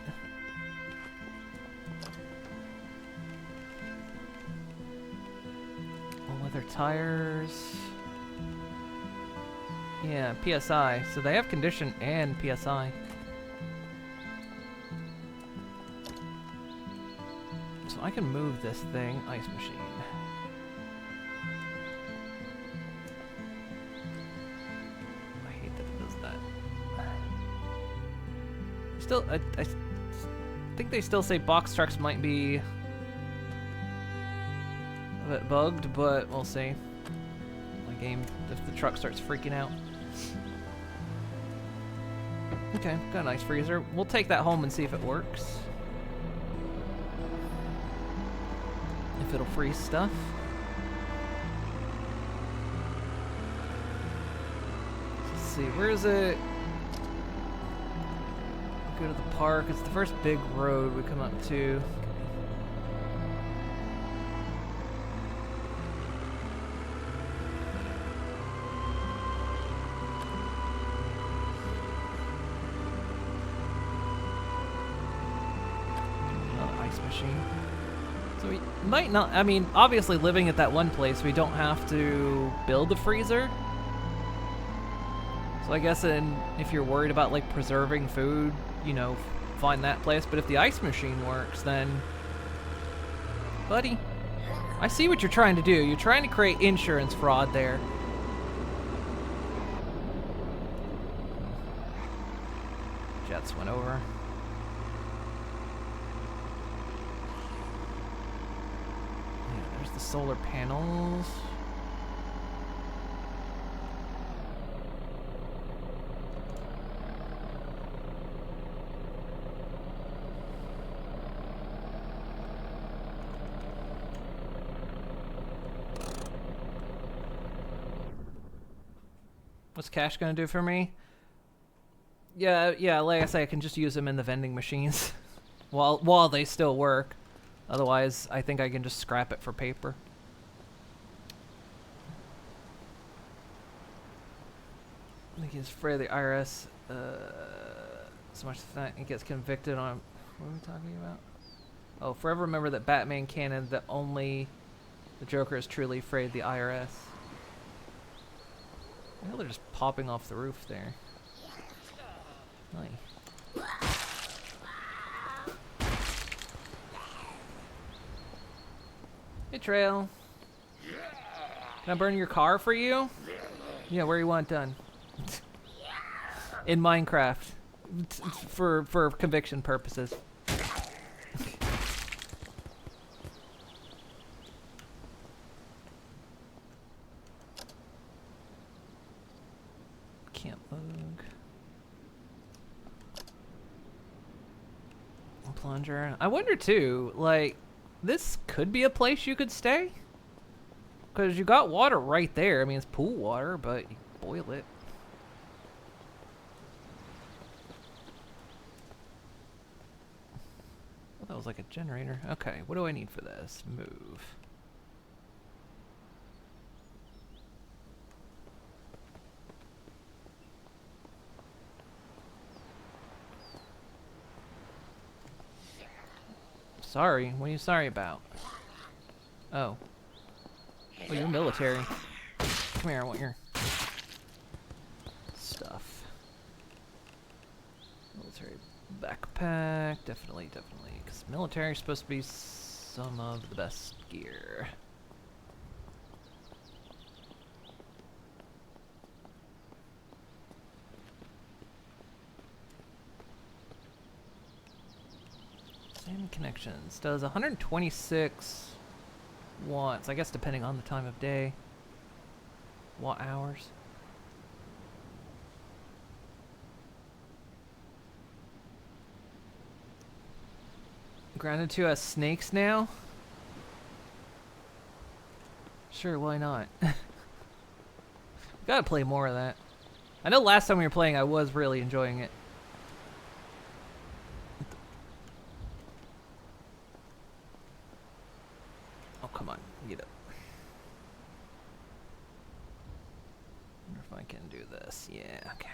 Their tires. Yeah, PSI. So they have condition and PSI. So I can move this thing. Ice machine. I hate that it does that. Still, I think they still say box trucks might be a bit bugged, but we'll see. My game, if the truck starts freaking out. Okay, got a nice freezer. We'll take that home and see if it works. If it'll freeze stuff. Let's see, where is it? Go to the park. It's the first big road we come up to. So we might not, I mean, obviously living at that one place, we don't have to build a freezer. So I guess if you're worried about like preserving food, you know, find that place. But if the ice machine works, then, buddy, I see what you're trying to do. You're trying to create insurance fraud there. Jets went over. The solar panels. What's cash gonna do for me? Yeah, like I say, I can just use them in the vending machines while they still work. Otherwise, I think I can just scrap it for paper. I think he's afraid of the IRS so much that he gets convicted on. What are we talking about? Oh, forever remember that Batman canon that only the Joker is truly afraid of the IRS. Well, they're just popping off the roof there. Nice. Hey, Trail. Can I burn your car for you? Yeah, where you want it done? In Minecraft. For conviction purposes. Can't bug. Plunger. I wonder too, like, this could be a place you could stay. Because you got water right there. I mean, it's pool water, but you boil it. Well, that was like a generator. Okay, what do I need for this? Move. Sorry. What are you sorry about? Oh. Oh, you're military. Come here, I want your stuff. Military backpack. Definitely. Because military is supposed to be some of the best gear. Same connections. Does 126 watts, I guess depending on the time of day. Watt hours. Grounded to us snakes now? Sure, why not? Gotta play more of that. I know last time we were playing I was really enjoying it. Oh, come on, get up. Wonder if I can do this. Yeah, okay.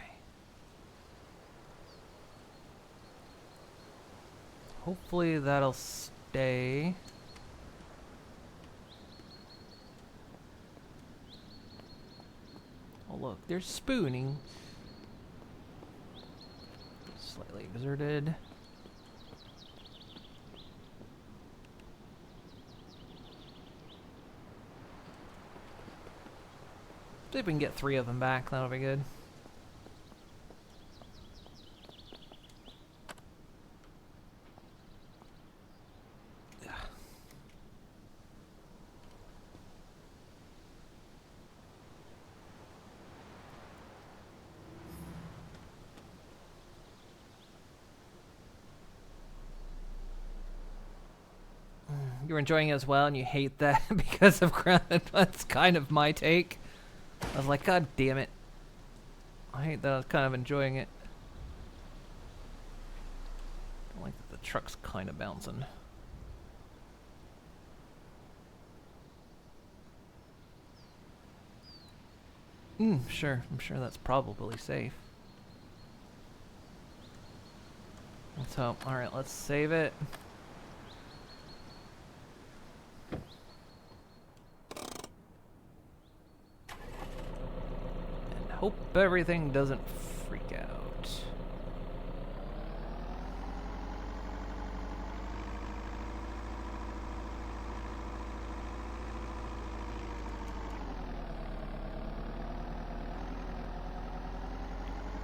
Hopefully that'll stay. look, there's spooning. Slightly exerted. See if we can get 3 of them back, that'll be good. You're enjoying it as well, and you hate that because of Grounded. That's kind of my take. I was like, God damn it. I hate that I was kind of enjoying it. I like that the truck's kind of bouncing. Sure. I'm sure that's probably safe. Let's hope. Alright, let's save it. Hope everything doesn't freak out.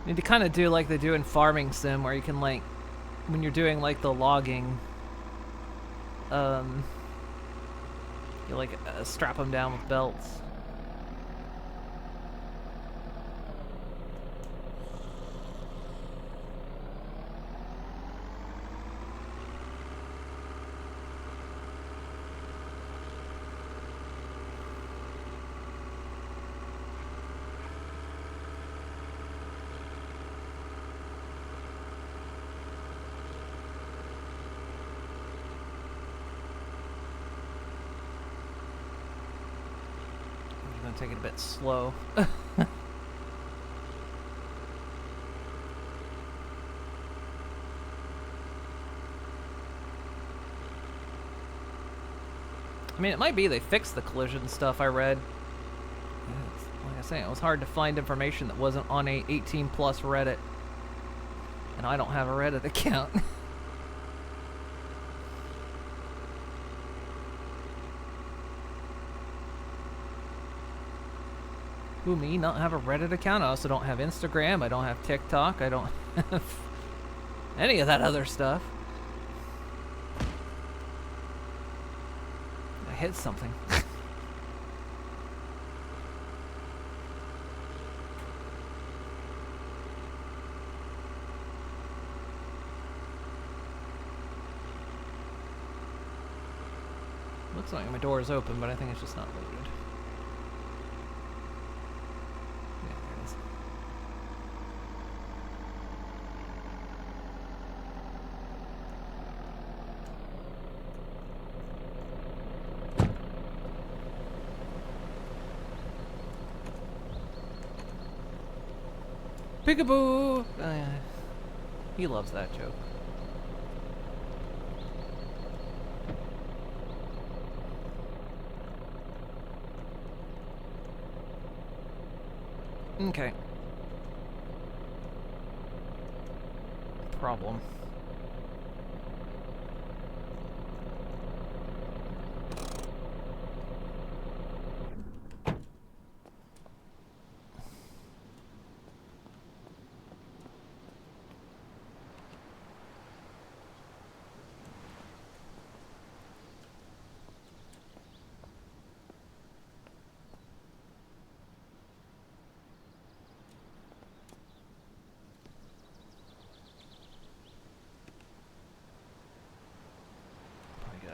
Need to kind of do like they do in Farming Sim, where you can like, when you're doing like the logging, you like strap them down with belts. Take it a bit slow. I mean, it might be they fixed the collision stuff I read. Like I say, it was hard to find information that wasn't on a 18+ Reddit. And I don't have a Reddit account. Who, me? Not have a Reddit account? I also don't have Instagram. I don't have TikTok. I don't have any of that other stuff. I hit something. Looks like my door is open, but I think it's just not loaded. Peekaboo! He loves that joke. Okay. Problem.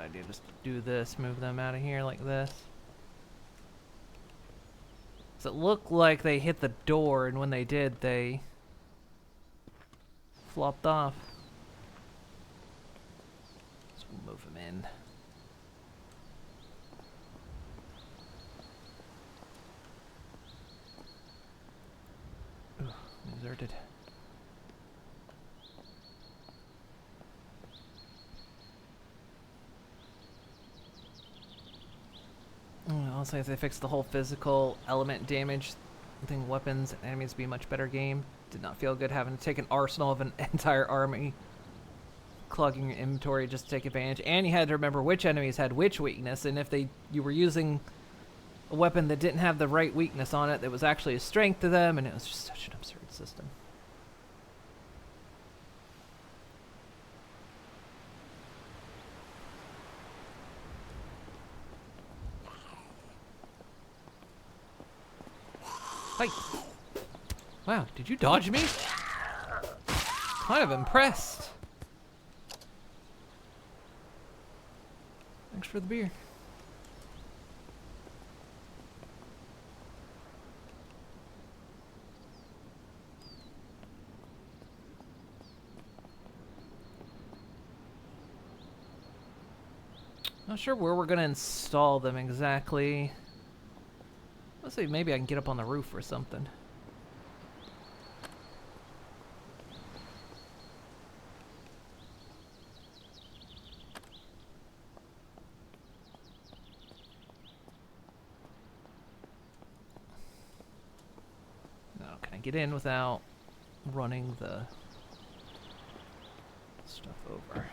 Idea just to do this, move them out of here like this. Does it look like they hit the door, and when they did, they flopped off? So we'll move them in. Ugh, deserted. I'll say if they fix the whole physical element damage think weapons and enemies be a much better game. Did not feel good having to take an arsenal of an entire army, clogging your inventory just to take advantage. And you had to remember which enemies had which weakness, and if you were using a weapon that didn't have the right weakness on it, that was actually a strength to them, and it was just such an absurd system. Fight! Wow, did you dodge me? Kind of impressed. Thanks for the beer. Not sure where we're gonna install them exactly. Let's see, maybe I can get up on the roof or something. No, can I get in without running the stuff over?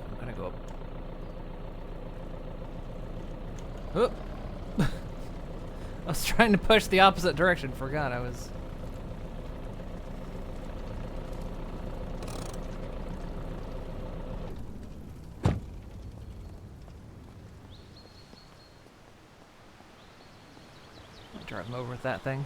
I'm gonna go up. Oh. I was trying to push the opposite direction. Forgot I was. I'll drive him over with that thing.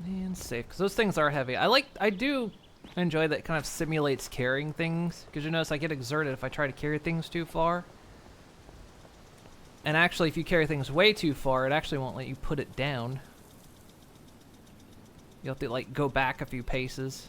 And safe, because those things are heavy. I do enjoy that it kind of simulates carrying things, because you notice I get exerted if I try to carry things too far. And actually, if you carry things way too far, it actually won't let you put it down. You'll have to, like, go back a few paces.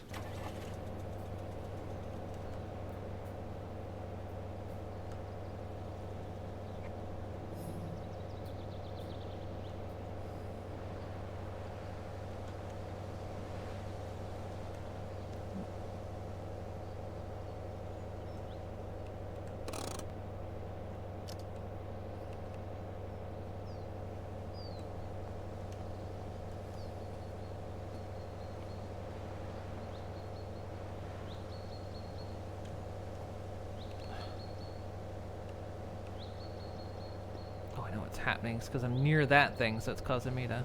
Happening because I'm near that thing, so it's causing me to.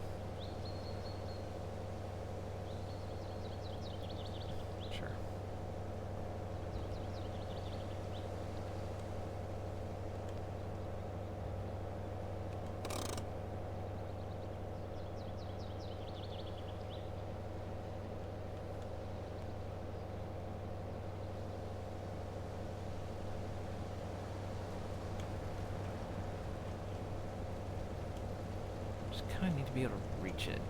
Sure. I need to be able to reach it.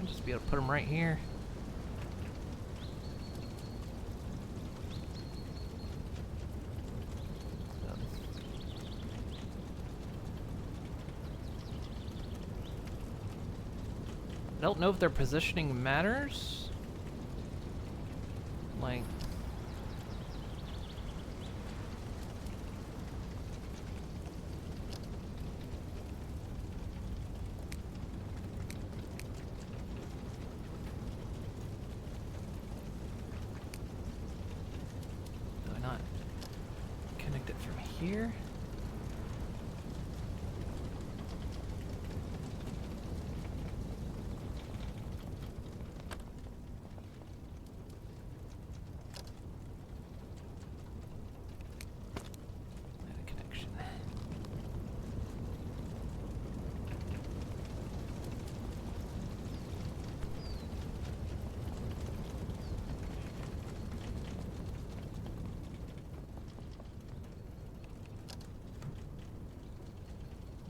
Just be able to put them right here. I don't know if their positioning matters. Like, connect it from here. And a connection.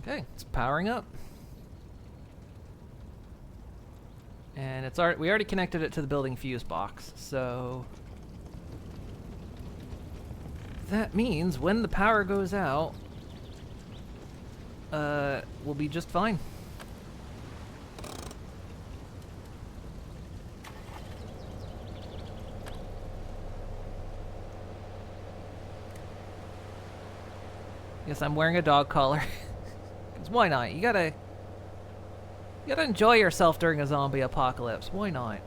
Okay, it's powering up. And it's we already connected it to the building fuse box, so that means when the power goes out, we'll be just fine. Yes, I'm wearing a dog collar. Why not? You gotta enjoy yourself during a zombie apocalypse. Why not?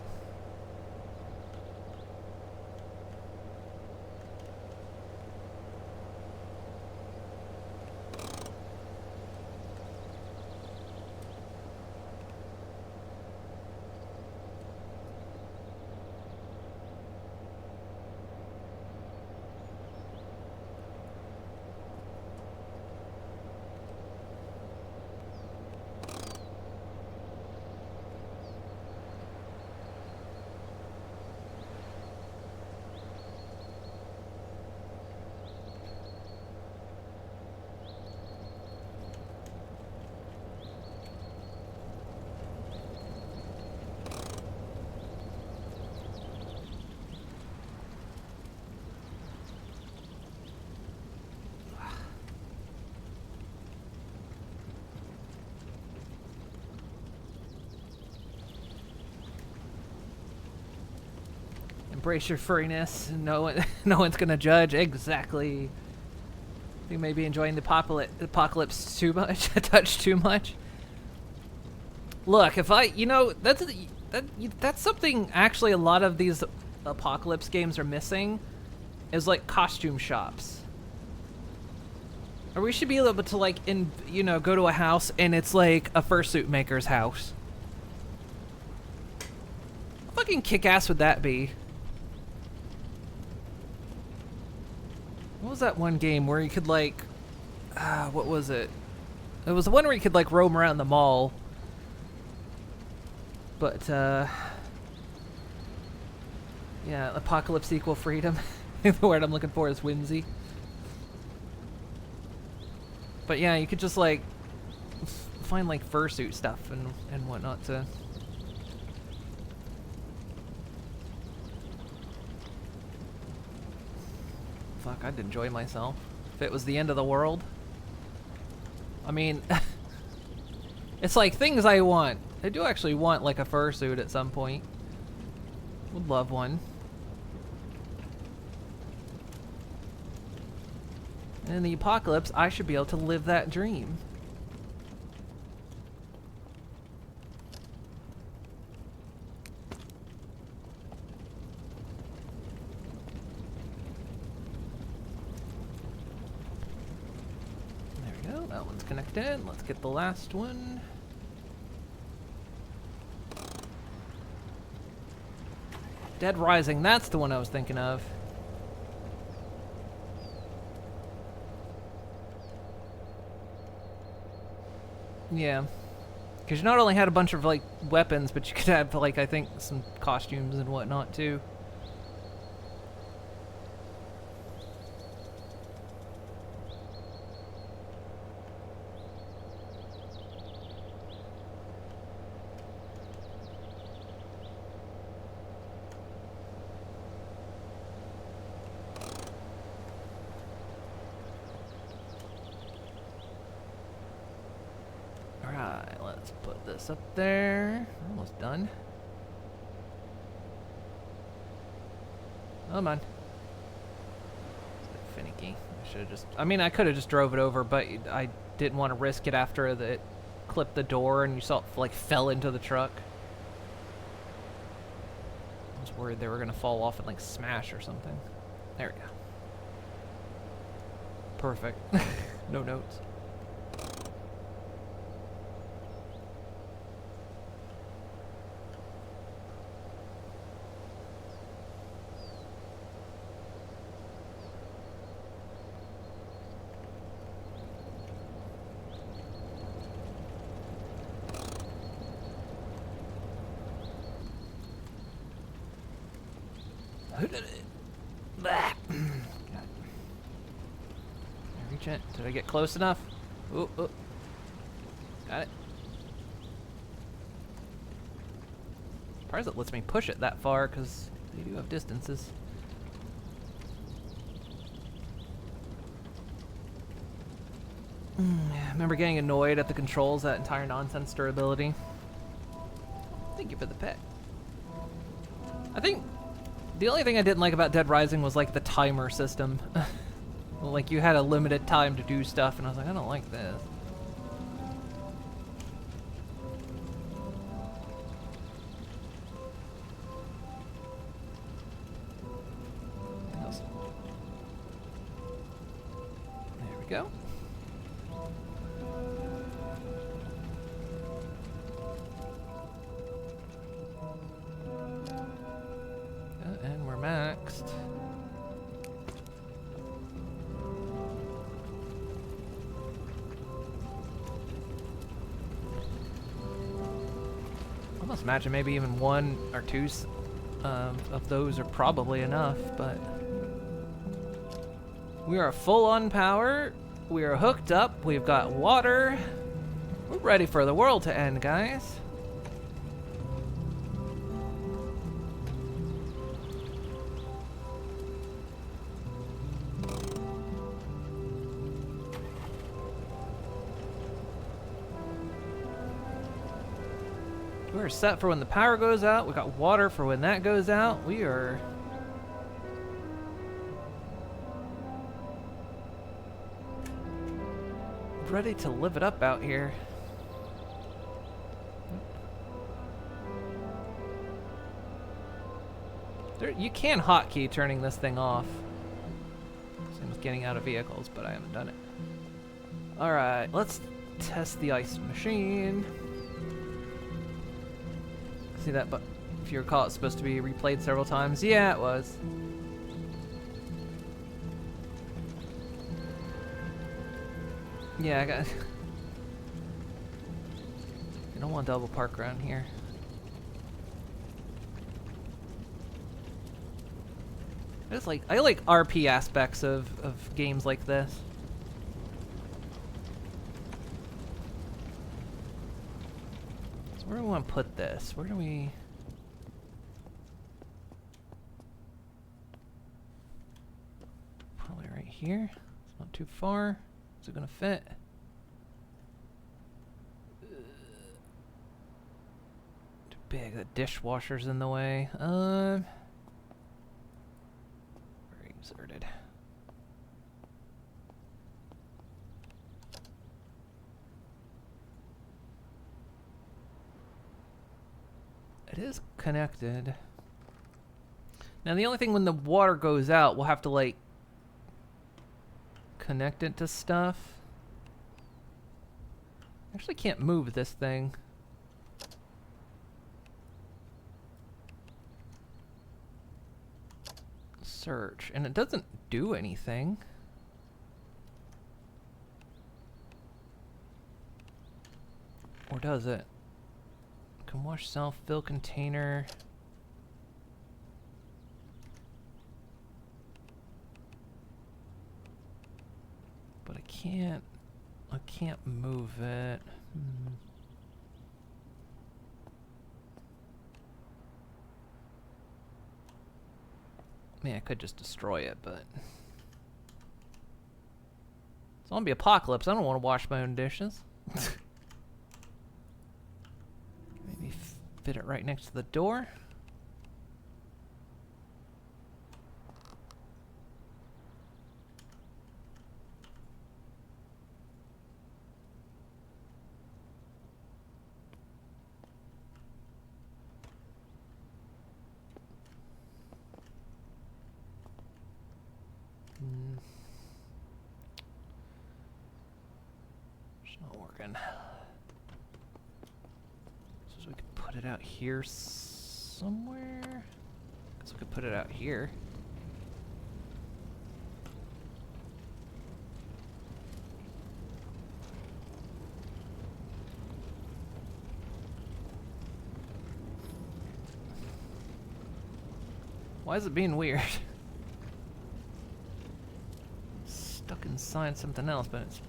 Embrace your furriness. No one's gonna judge. Exactly. You may be enjoying the apocalypse too much, a touch too much. Look, if that's something actually a lot of these apocalypse games are missing, is like costume shops. Or we should be able to like go to a house and it's like a fursuit maker's house. How fucking kick-ass would that be? What was that one game where you could like, what was it? It was the one where you could like roam around the mall. But, yeah, apocalypse equal freedom. The word I'm looking for is whimsy. But yeah, you could just like, find like fursuit stuff and whatnot to... Fuck, I'd enjoy myself if it was the end of the world. I mean, it's like things I want. I do actually want like a fursuit at some point. Would love one. And in the apocalypse, I should be able to live that dream. That one's connected. Let's get the last one. Dead Rising, that's the one I was thinking of. Yeah. Because you not only had a bunch of like weapons, but you could have like, I think, some costumes and whatnot too. This up there. Almost done. Oh man. It's a bit finicky. I should have just... I mean, I could have just drove it over, but I didn't want to risk it after it clipped the door and you saw it like fell into the truck. I was worried they were going to fall off and like smash or something. There we go. Perfect. No notes. Who did it? Blah. Reach it. Did I get close enough? Ooh, ooh. Got it. Surprised it lets me push it that far, because they do have distances. I remember getting annoyed at the controls, that entire nonsense durability. Thank you for the pet. I think the only thing I didn't like about Dead Rising was like the timer system. Like you had a limited time to do stuff, and I was like, I don't like this. There we go. And we're maxed. Almost imagine maybe even one or two of those are probably enough, but we are full on power. We are hooked up. We've got water. We're ready for the world to end, guys. We're set for when the power goes out. We got water for when that goes out. We are ready to live it up out here. You can hotkey turning this thing off. Same with getting out of vehicles, but I haven't done it. Alright, let's test the ice machine. See that, but if you recall, it's supposed to be replayed several times. Yeah, it was. Yeah, I got. You don't want double park around here. I like RP aspects of games like this. So where do we want to put this? Where do we? Probably right here. It's not too far. Is it gonna fit? Too big. The dishwasher's in the way. Very exerted. It is connected. Now the only thing, when the water goes out, we'll have to like connect it to stuff. Actually can't move this thing. Search, and it doesn't do anything. Or does it? Can wash self-fill container. But I can't move it. I mean, I could just destroy it, but zombie apocalypse. I don't want to wash my own dishes. Maybe fit it right next to the door. working. So we could put it out here somewhere. Guess we could put it out here. Why is it being weird? Stuck inside something else, but it's...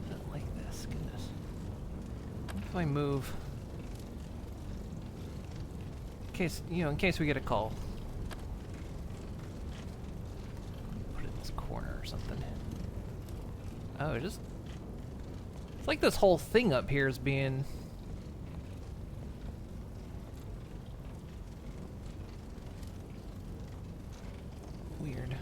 I don't like this, goodness. What if I move? Case, you know, in case we get a call. Put it in this corner or something. Oh, it just... It's like this whole thing up here is being... weird.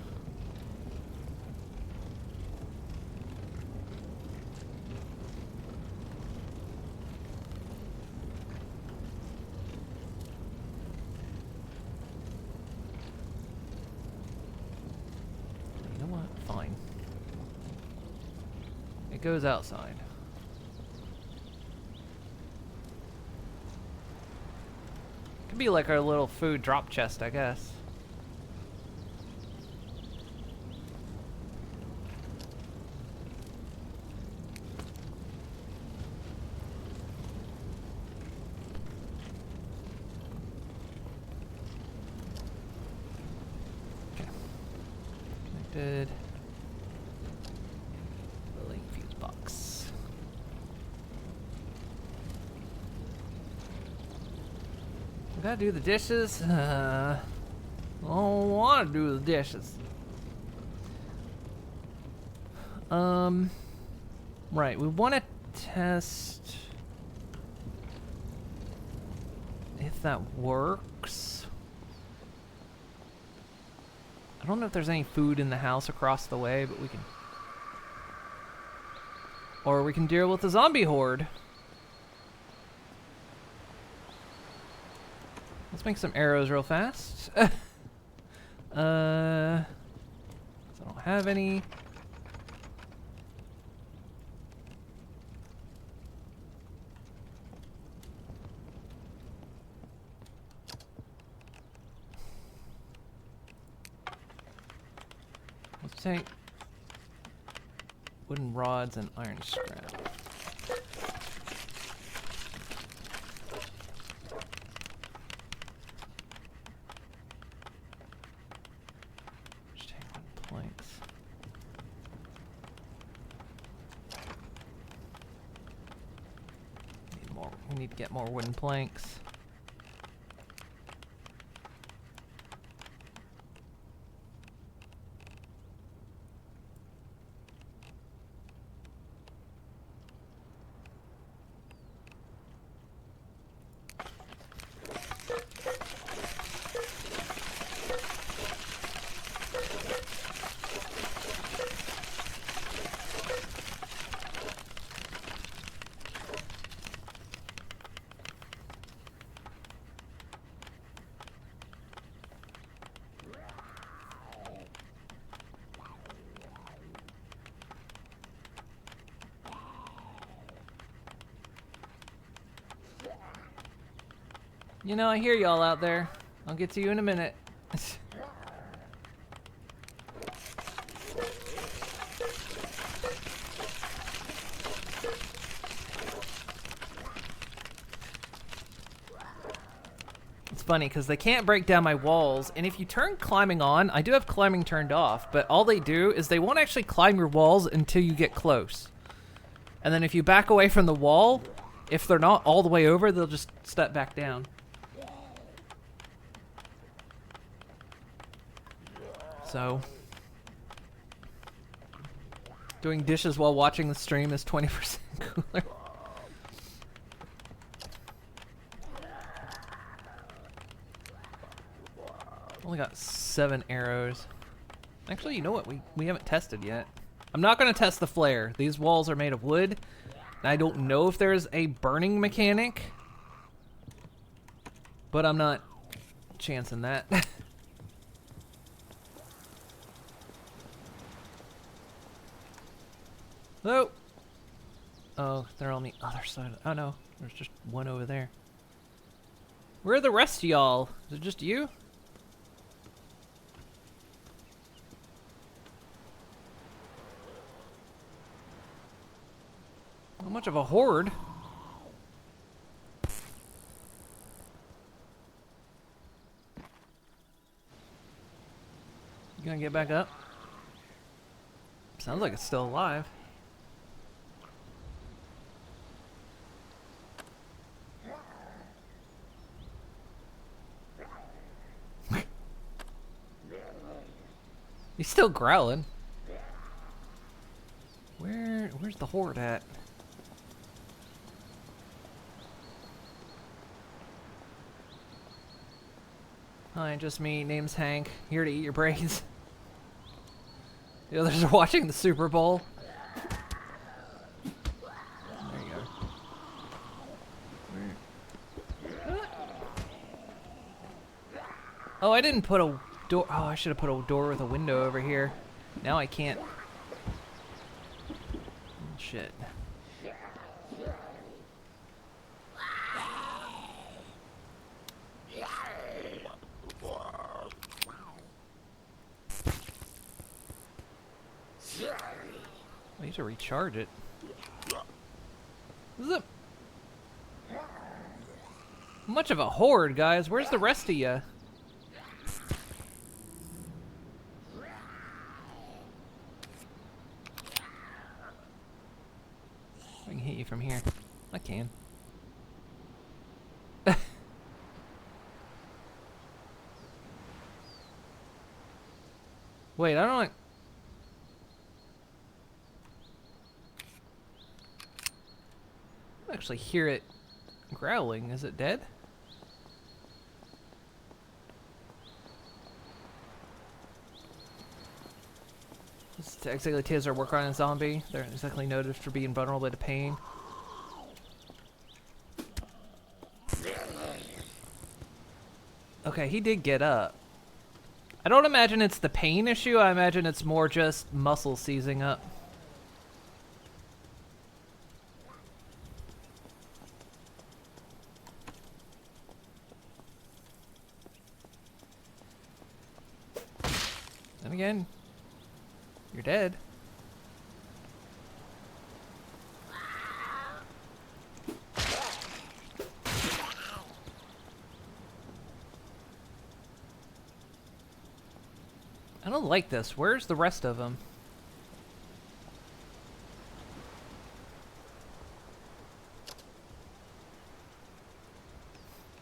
Fine. It goes outside. Could be like our little food drop chest, I guess. Okay. Connected. Fuse box. We gotta do the dishes. I don't want to do the dishes. Right. We want to test if that works. I don't know if there's any food in the house across the way, but we can. Or we can deal with the zombie horde. Let's make some arrows real fast. So I don't have any. Let's take wooden rods and iron scrap. Just take wooden planks. We need to get more wooden planks. You know, I hear y'all out there. I'll get to you in a minute. It's funny because they can't break down my walls, and if you turn climbing on, I do have climbing turned off, but all they do is they won't actually climb your walls until you get close. And then if you back away from the wall, if they're not all the way over, they'll just step back down. So, doing dishes while watching the stream is 20% cooler. Only got 7 arrows. Actually, you know what? We haven't tested yet. I'm not going to test the flare. These walls are made of wood. And I don't know if there's a burning mechanic. But I'm not chancing that. Hello? Oh, they're on the other side. Oh no, there's just one over there. Where are the rest of y'all? Is it just you? How much of a horde? You gonna get back up? Sounds like it's still alive. He's still growling. Where's the horde at? Hi, just me. Name's Hank. Here to eat your brains. The others are watching the Super Bowl. There you go. Where? Oh, I didn't put a door. Oh, I should have put a door with a window over here. Now I can't. Shit. I need to recharge it. This is much of a horde, guys. Where's the rest of ya? I can hit you from here. I can. Wait, I don't. I actually hear it growling. Is it dead? Executives are working on a zombie. They're exactly noted for being vulnerable to pain. Okay, he did get up. I don't imagine it's the pain issue. I imagine it's more just muscle seizing up. Then again, you're dead. I don't like this. Where's the rest of them?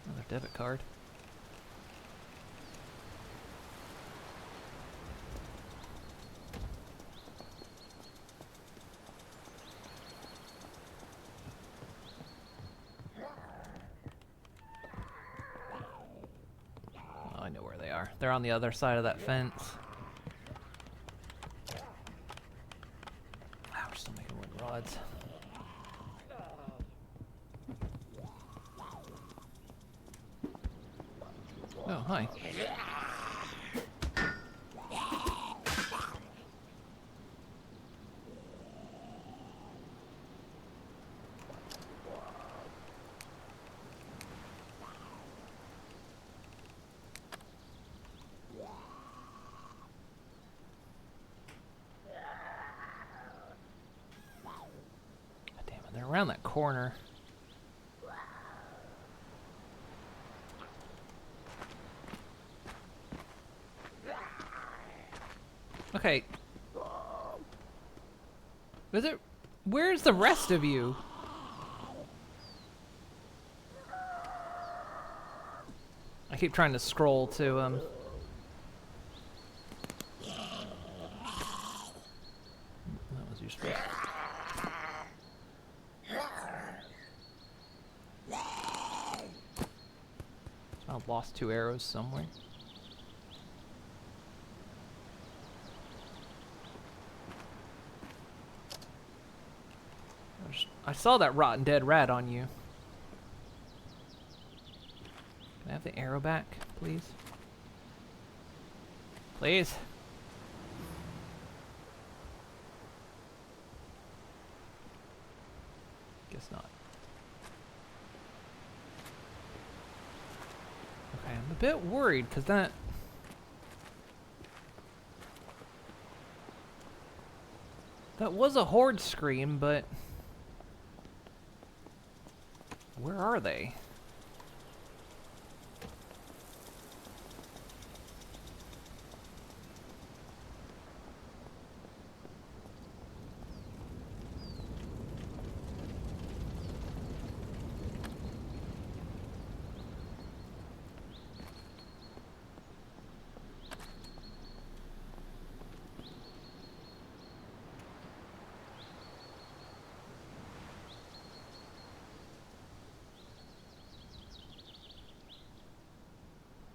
Another debit card. Oh, I know where they are. They're on the other side of that fence. Rods. Oh, hi. They're around that corner. Okay. Is it? Where's the rest of you? I keep trying to scroll to That was useful. I've lost 2 arrows somewhere. I saw that rotten dead rat on you. Can I have the arrow back, please? Please. Guess not. Okay, I'm a bit worried because that was a horde scream, but where are they?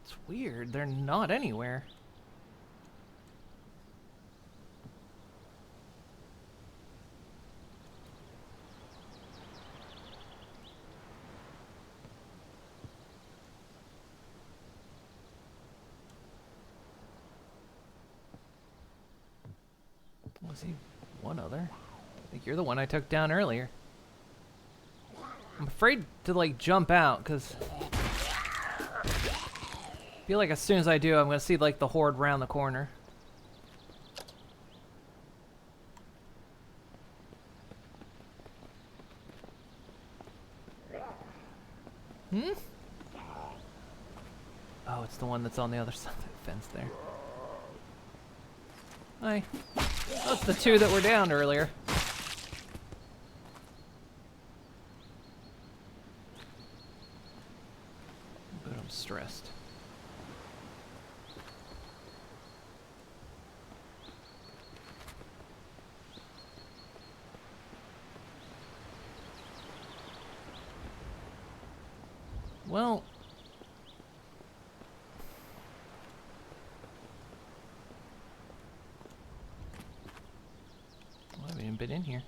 It's weird, they're not anywhere. Was he one other? I think you're the one I took down earlier. I'm afraid to like jump out because I feel like as soon as I do, I'm gonna see like the horde round the corner. Hmm? Oh, it's the one that's on the other side of the fence there. Hi. That's the two that were down earlier. But I'm stressed. Well, I haven't even been in here.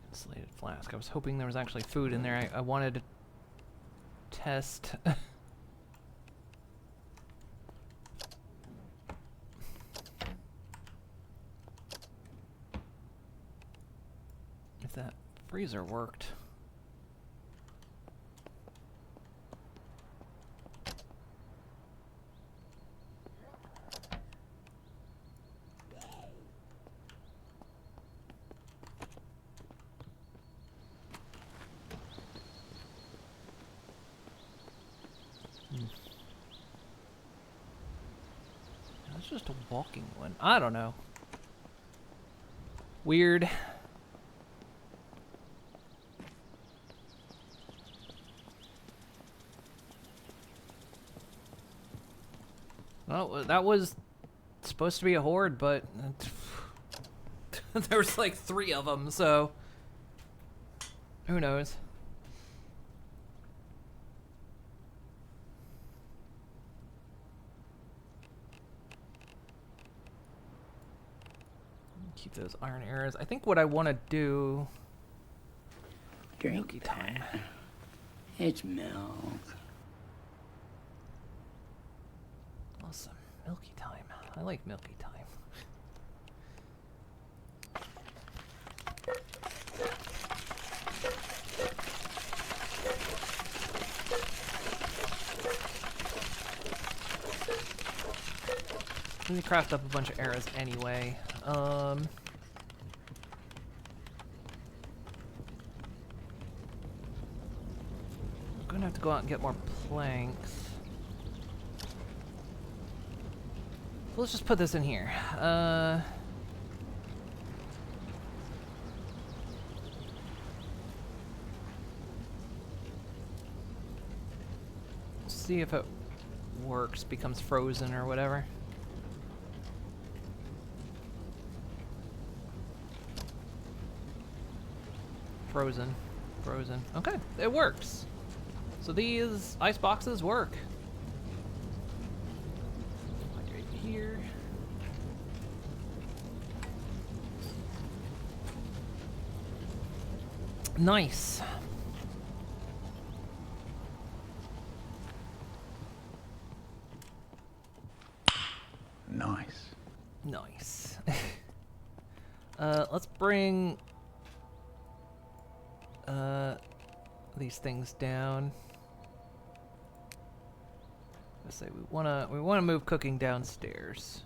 Insulated flask. I was hoping there was actually food in there. I wanted to test. If that freezer worked. That's just a walking one. I don't know. Weird. Well, that was supposed to be a horde, but there was like 3 of them, so who knows? Keep those iron arrows. I think what I want to do. Drink Milky time. It's milk. Awesome. Milky time. I like milky time. Let me craft up a bunch of arrows anyway. I'm gonna have to go out and get more planks. Let's just put this in here. See if it works, becomes frozen or whatever. Frozen. Frozen. Okay, it works. So these ice boxes work. Like right here. Nice. Nice. Nice. Let's bring these things down. Let's say we wanna move cooking downstairs.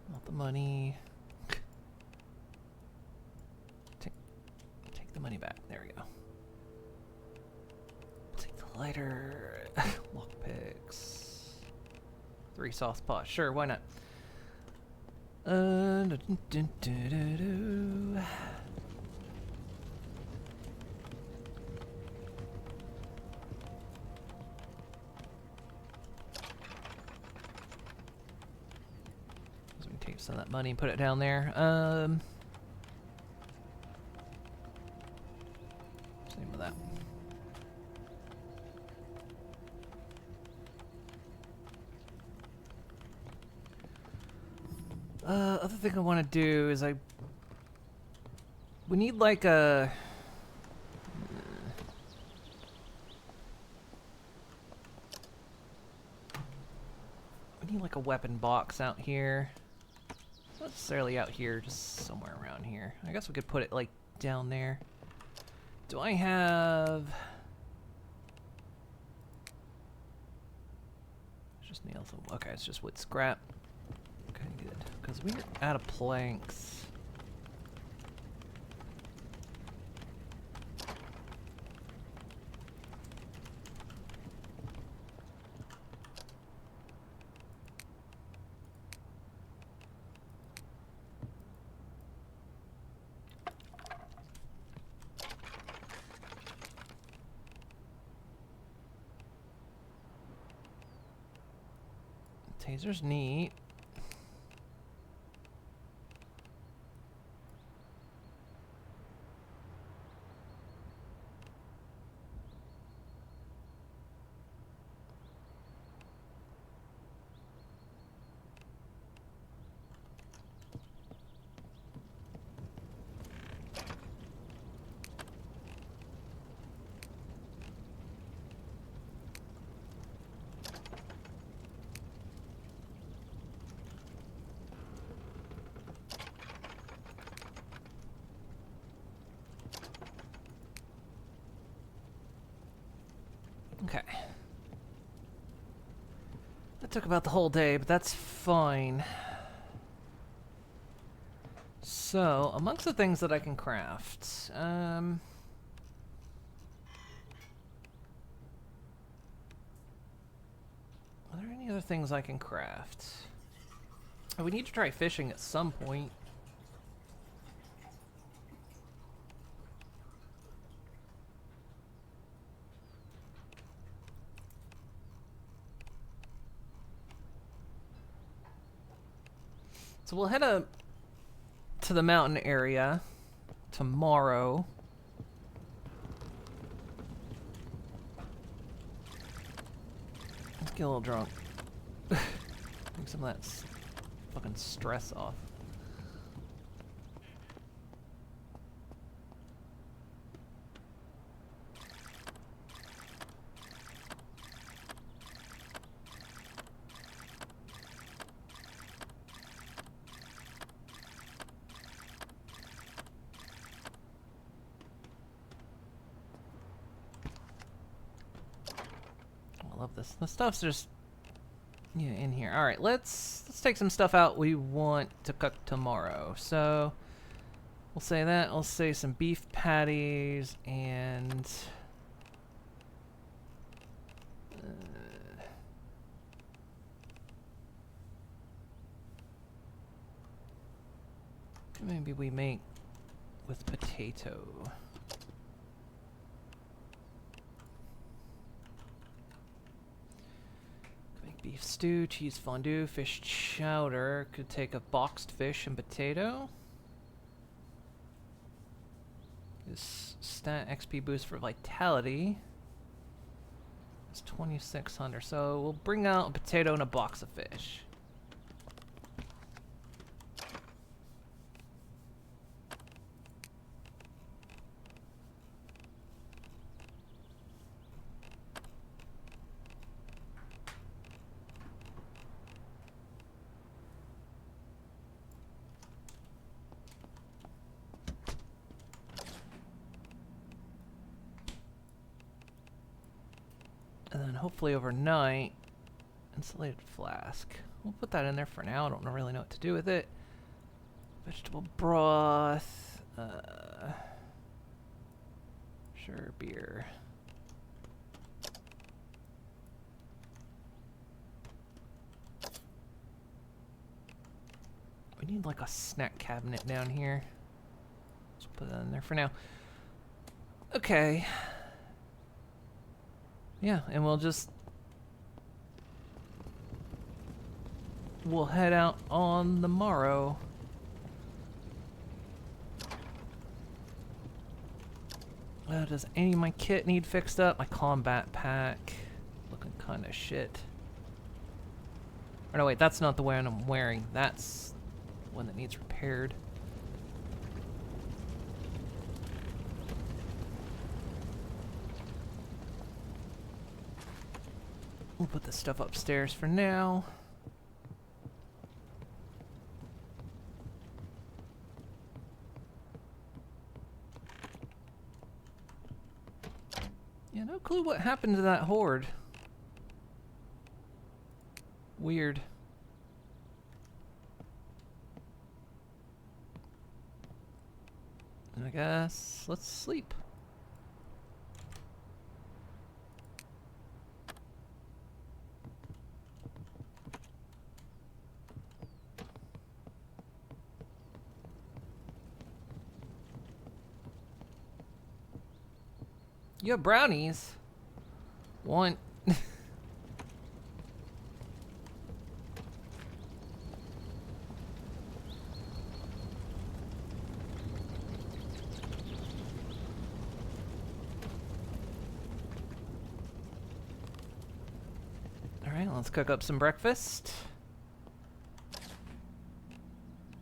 Not the money. Take the money back. There we go. Take the lighter. Lockpicks. 3 sauce pots. Sure, why not? Dun, dun, dun, dun, dun. So we take some of that money and put it down there. Same with that. Other thing I want to do is we need like a weapon box out here. Not necessarily out here, just somewhere around here. I guess we could put it like down there. Do I have? It's just nails. Okay, it's just wood scrap. Okay, good. Because we're out of planks. Taser's neat. Okay. That took about the whole day, but that's fine. So, amongst the things that I can craft, are there any other things I can craft? Oh, we need to try fishing at some point. So we'll head up to the mountain area tomorrow. Let's get a little drunk. Take some of that fucking stress off. I love this. This stuff's just Yeah, in here. All right, let's take some stuff out we want to cook tomorrow. So we'll say that. I'll say some beef patties and maybe we make with potato. Make beef stew, cheese fondue, fish chowder. Could take a boxed fish and potato. This stat XP boost for vitality. It's 2600. So we'll bring out a potato and a box of fish. And then hopefully overnight, insulated flask. We'll put that in there for now. I don't really know what to do with it. Vegetable broth. Sure, beer. We need like a snack cabinet down here. Let's put that in there for now. Okay. Yeah, and we'll head out on the morrow. Does any of my kit need fixed up? My combat pack looking kind of shit. Or no, wait, that's not the one I'm wearing. That's the one that needs repaired. We'll put this stuff upstairs for now. Yeah, no clue what happened to that horde. Weird. And I guess let's sleep. You have brownies. One. Alright, let's cook up some breakfast.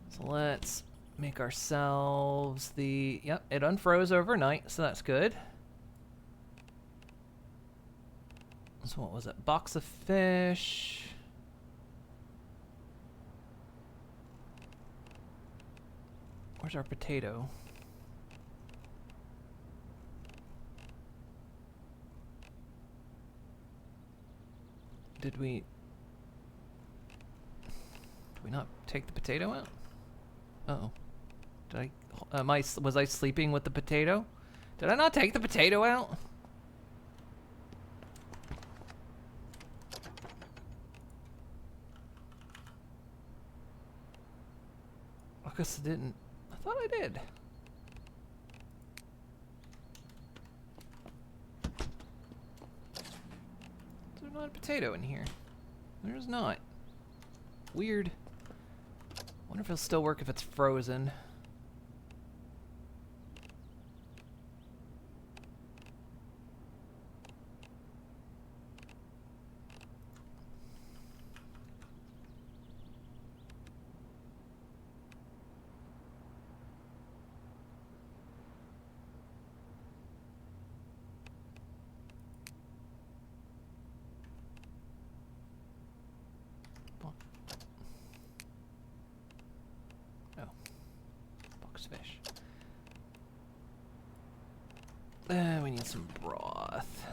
So let's make ourselves the... Yep, it unfroze overnight, so that's good. So what was it? Box of fish. Where's our potato? Did we not take the potato out? Uh-oh. Did I was I sleeping with the potato? Did I not take the potato out? I guess I didn't. I thought I did. There's not a potato in here. There's not. Weird. Wonder if it'll still work if it's frozen. Fish. We need some broth.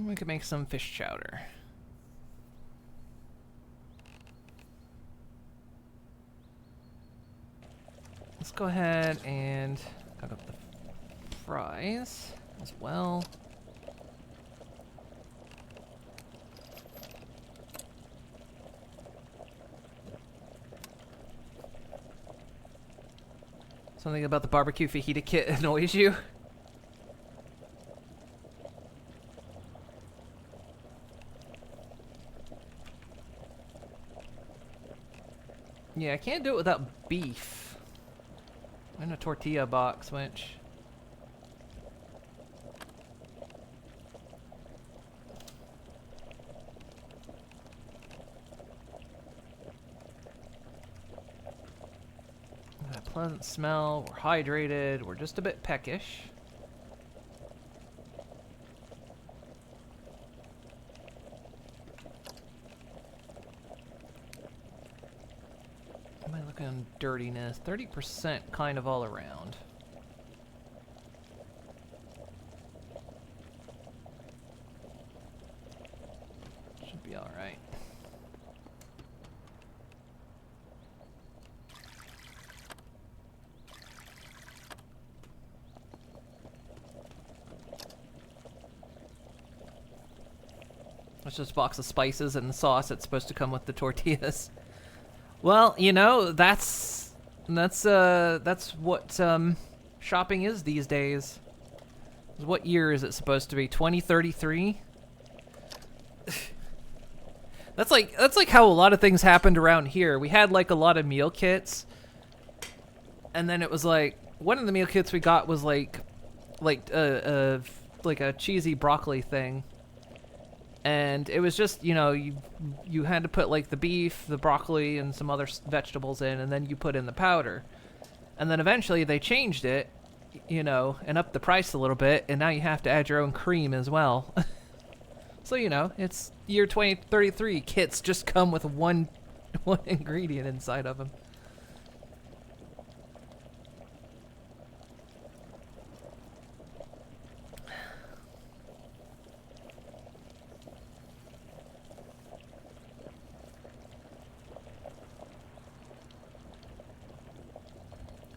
We could make some fish chowder. Let's go ahead and cook up the fries as well. Something about the barbecue fajita kit annoys you? Yeah, I can't do it without beef. And a tortilla box, which... got a pleasant smell, we're hydrated, we're just a bit peckish. Am I looking on dirtiness? 30% kind of all around. Should be alright. It's just a box of spices and the sauce that's supposed to come with the tortillas. Well, you know, that's what shopping is these days. What year is it supposed to be? 2033? That's like how a lot of things happened around here. We had like a lot of meal kits, and then it was like one of the meal kits we got was like a cheesy broccoli thing. And it was just, you know, you had to put like the beef, the broccoli, and some other vegetables in, and then you put in the powder. And then eventually they changed it, you know, and upped the price a little bit, and now you have to add your own cream as well. So, you know, it's year 2033. Kits just come with one ingredient inside of them.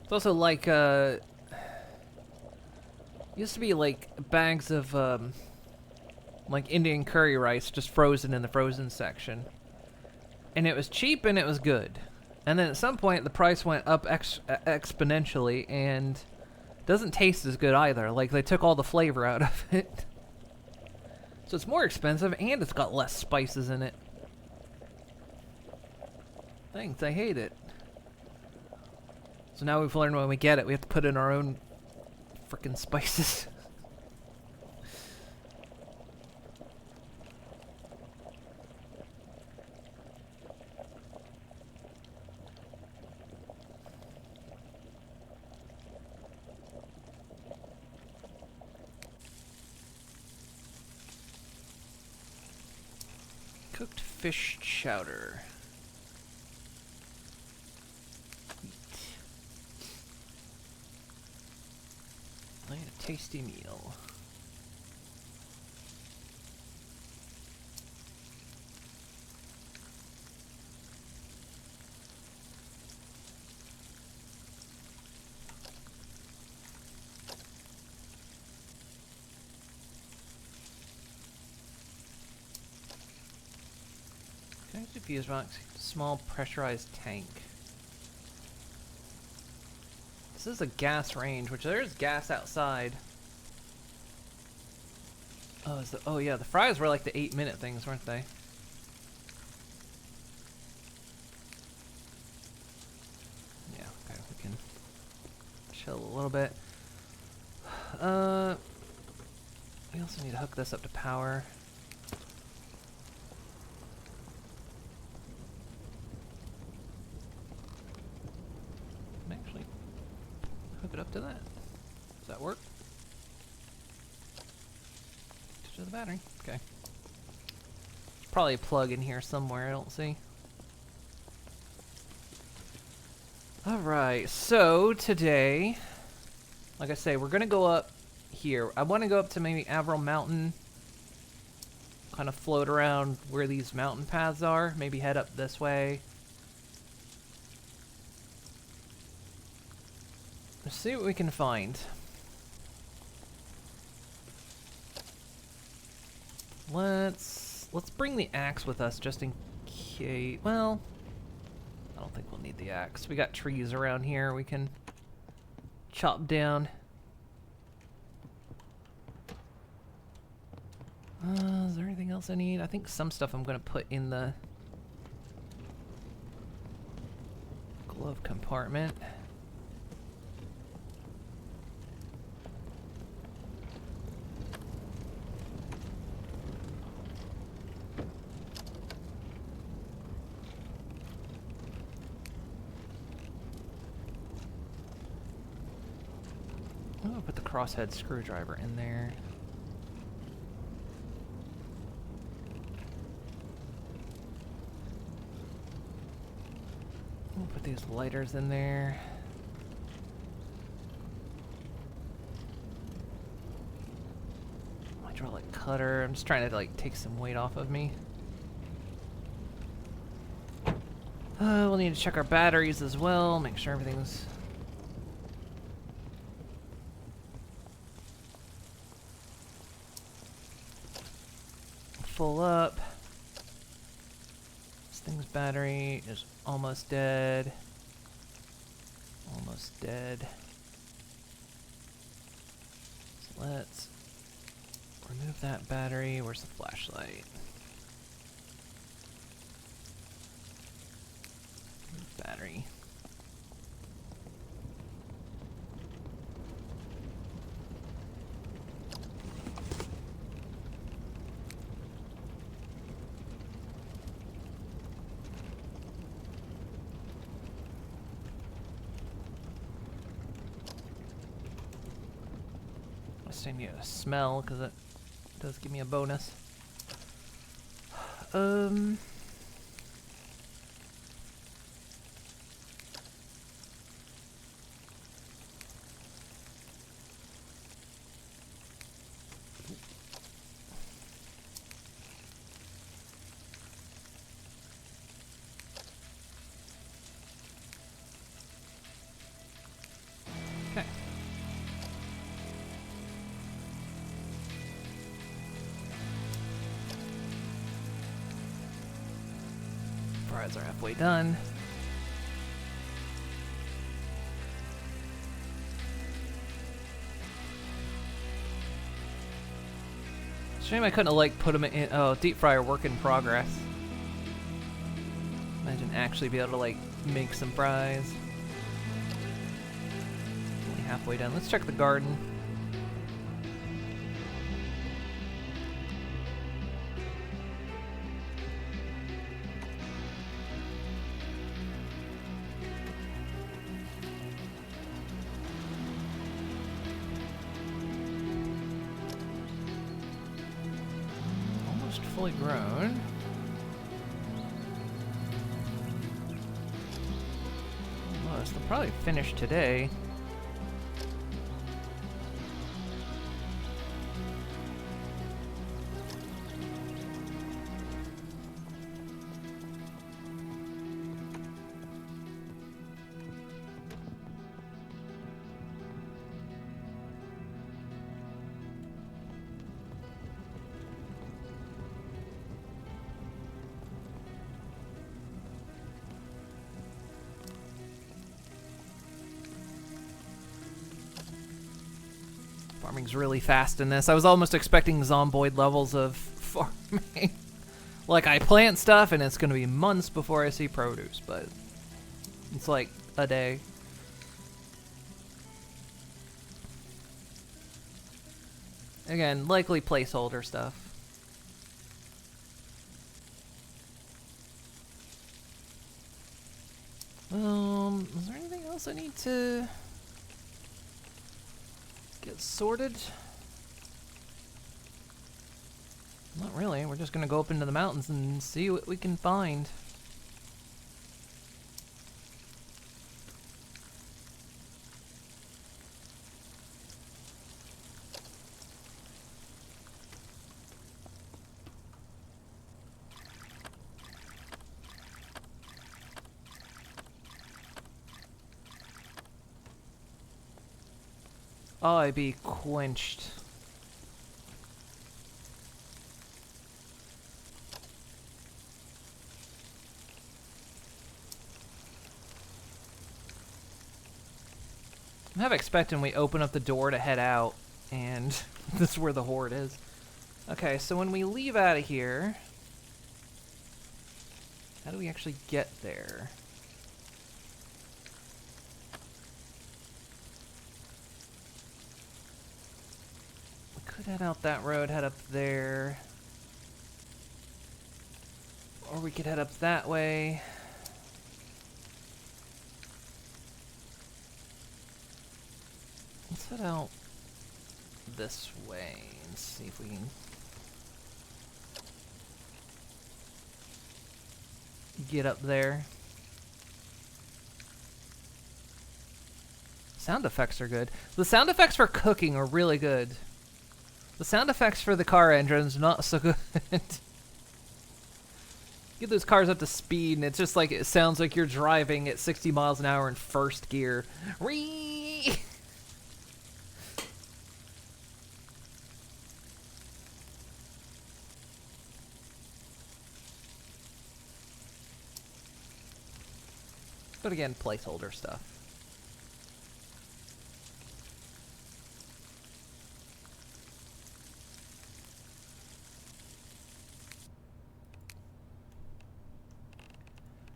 It's also like, used to be like bags of, like Indian curry rice just frozen in the frozen section. And it was cheap and it was good. And then at some point the price went up exponentially and doesn't taste as good either. Like they took all the flavor out of it. So it's more expensive and it's got less spices in it. Thanks, I hate it. So now we've learned when we get it, we have to put in our own frickin' spices. Cooked fish chowder. A tasty meal. Connect to fuse box, small pressurized tank. This is a gas range, which there is gas outside. Oh, oh yeah, the fries were like the 8-minute things, weren't they? Yeah, okay, we can chill a little bit. We also need to hook this up to power. Actually, hook it up to that. Does that work? To the battery. Okay. Probably a plug in here somewhere, I don't see. Alright, so today, like I say, we're gonna go up here. I want to go up to maybe Averill Mountain kind of float around where these mountain paths are. Maybe head up this way. Let's see what we can find. Let's bring the axe with us just in case. Well, I don't think we'll need the axe. We got trees around here we can chop down. Is there anything else I need? I think some stuff I'm gonna put in the glove compartment. I'll put the crosshead screwdriver in there. We'll put these lighters in there. Hydraulic cutter. I'm just trying to like take some weight off of me. We'll need to check our batteries as well. Make sure everything's full up. This thing's battery is almost dead. Almost dead. So let's remove that battery. Where's the flashlight? Remove battery. I need a smell because it does give me a bonus. Okay. Fries are halfway done. Shame I couldn't have like put them in. Oh, deep fryer work in progress. Imagine actually be able to like make some fries. Only halfway done. Let's check the garden. Fully grown. Almost. They'll probably finish today. Farming's really fast in this. I was almost expecting zomboid levels of farming. Like, I plant stuff and it's gonna be months before I see produce, but it's like a day. Again, likely placeholder stuff. Is there anything else I need to get sorted? Not really. We're just gonna go up into the mountains and see what we can find. I be quenched. I'm half expecting we open up the door to head out, and this is where the horde is. Okay, so when we leave out of here, how do we actually get there? We could head out that road, head up there. Or we could head up that way. Let's head out this way and see if we can get up there. Sound effects are good. The sound effects for cooking are really good. The sound effects for the car engines not so good. Get those cars up to speed and it's just like it sounds like you're driving at 60 miles an hour in first gear. Whee! But again, placeholder stuff.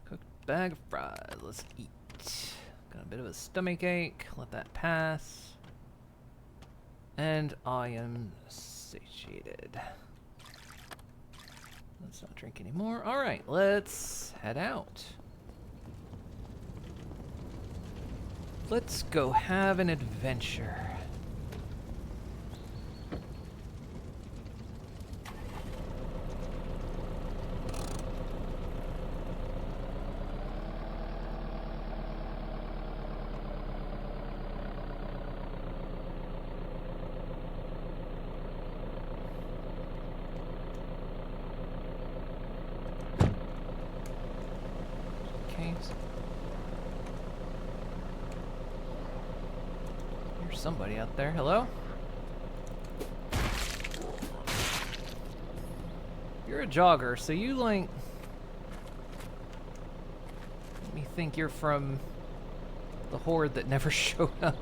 Cooked bag of fries. Let's eat. Got a bit of a stomach ache. Let that pass. And I am satiated. Let's not drink anymore. Alright, let's head out. Let's go have an adventure. Okay. There's somebody out there. Hello? You're a jogger, so you like... Let me think you're from the horde that never showed up.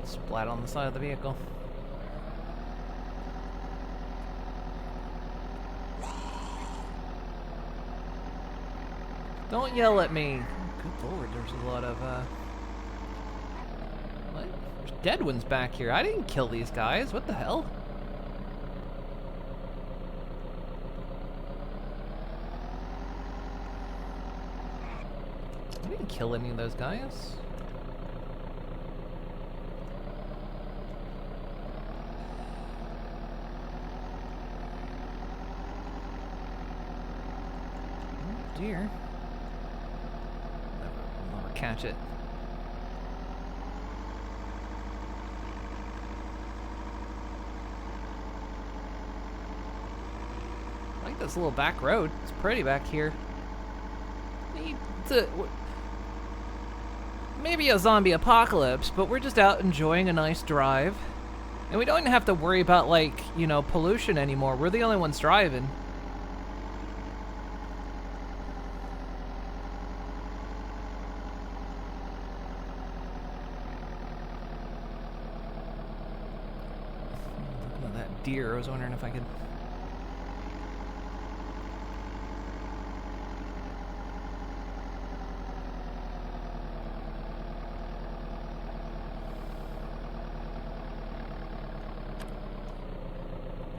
Splat on the side of the vehicle. Don't yell at me. Good lord, there's a lot of what? There's dead ones back here. I didn't kill these guys. What the hell? I didn't kill any of those guys. Oh dear. I'll never catch it. I like this little back road. It's pretty back here. Maybe a zombie apocalypse, but we're just out enjoying a nice drive. And we don't even have to worry about, like, you know, pollution anymore. We're the only ones driving. Looking at that deer, I was wondering if I could...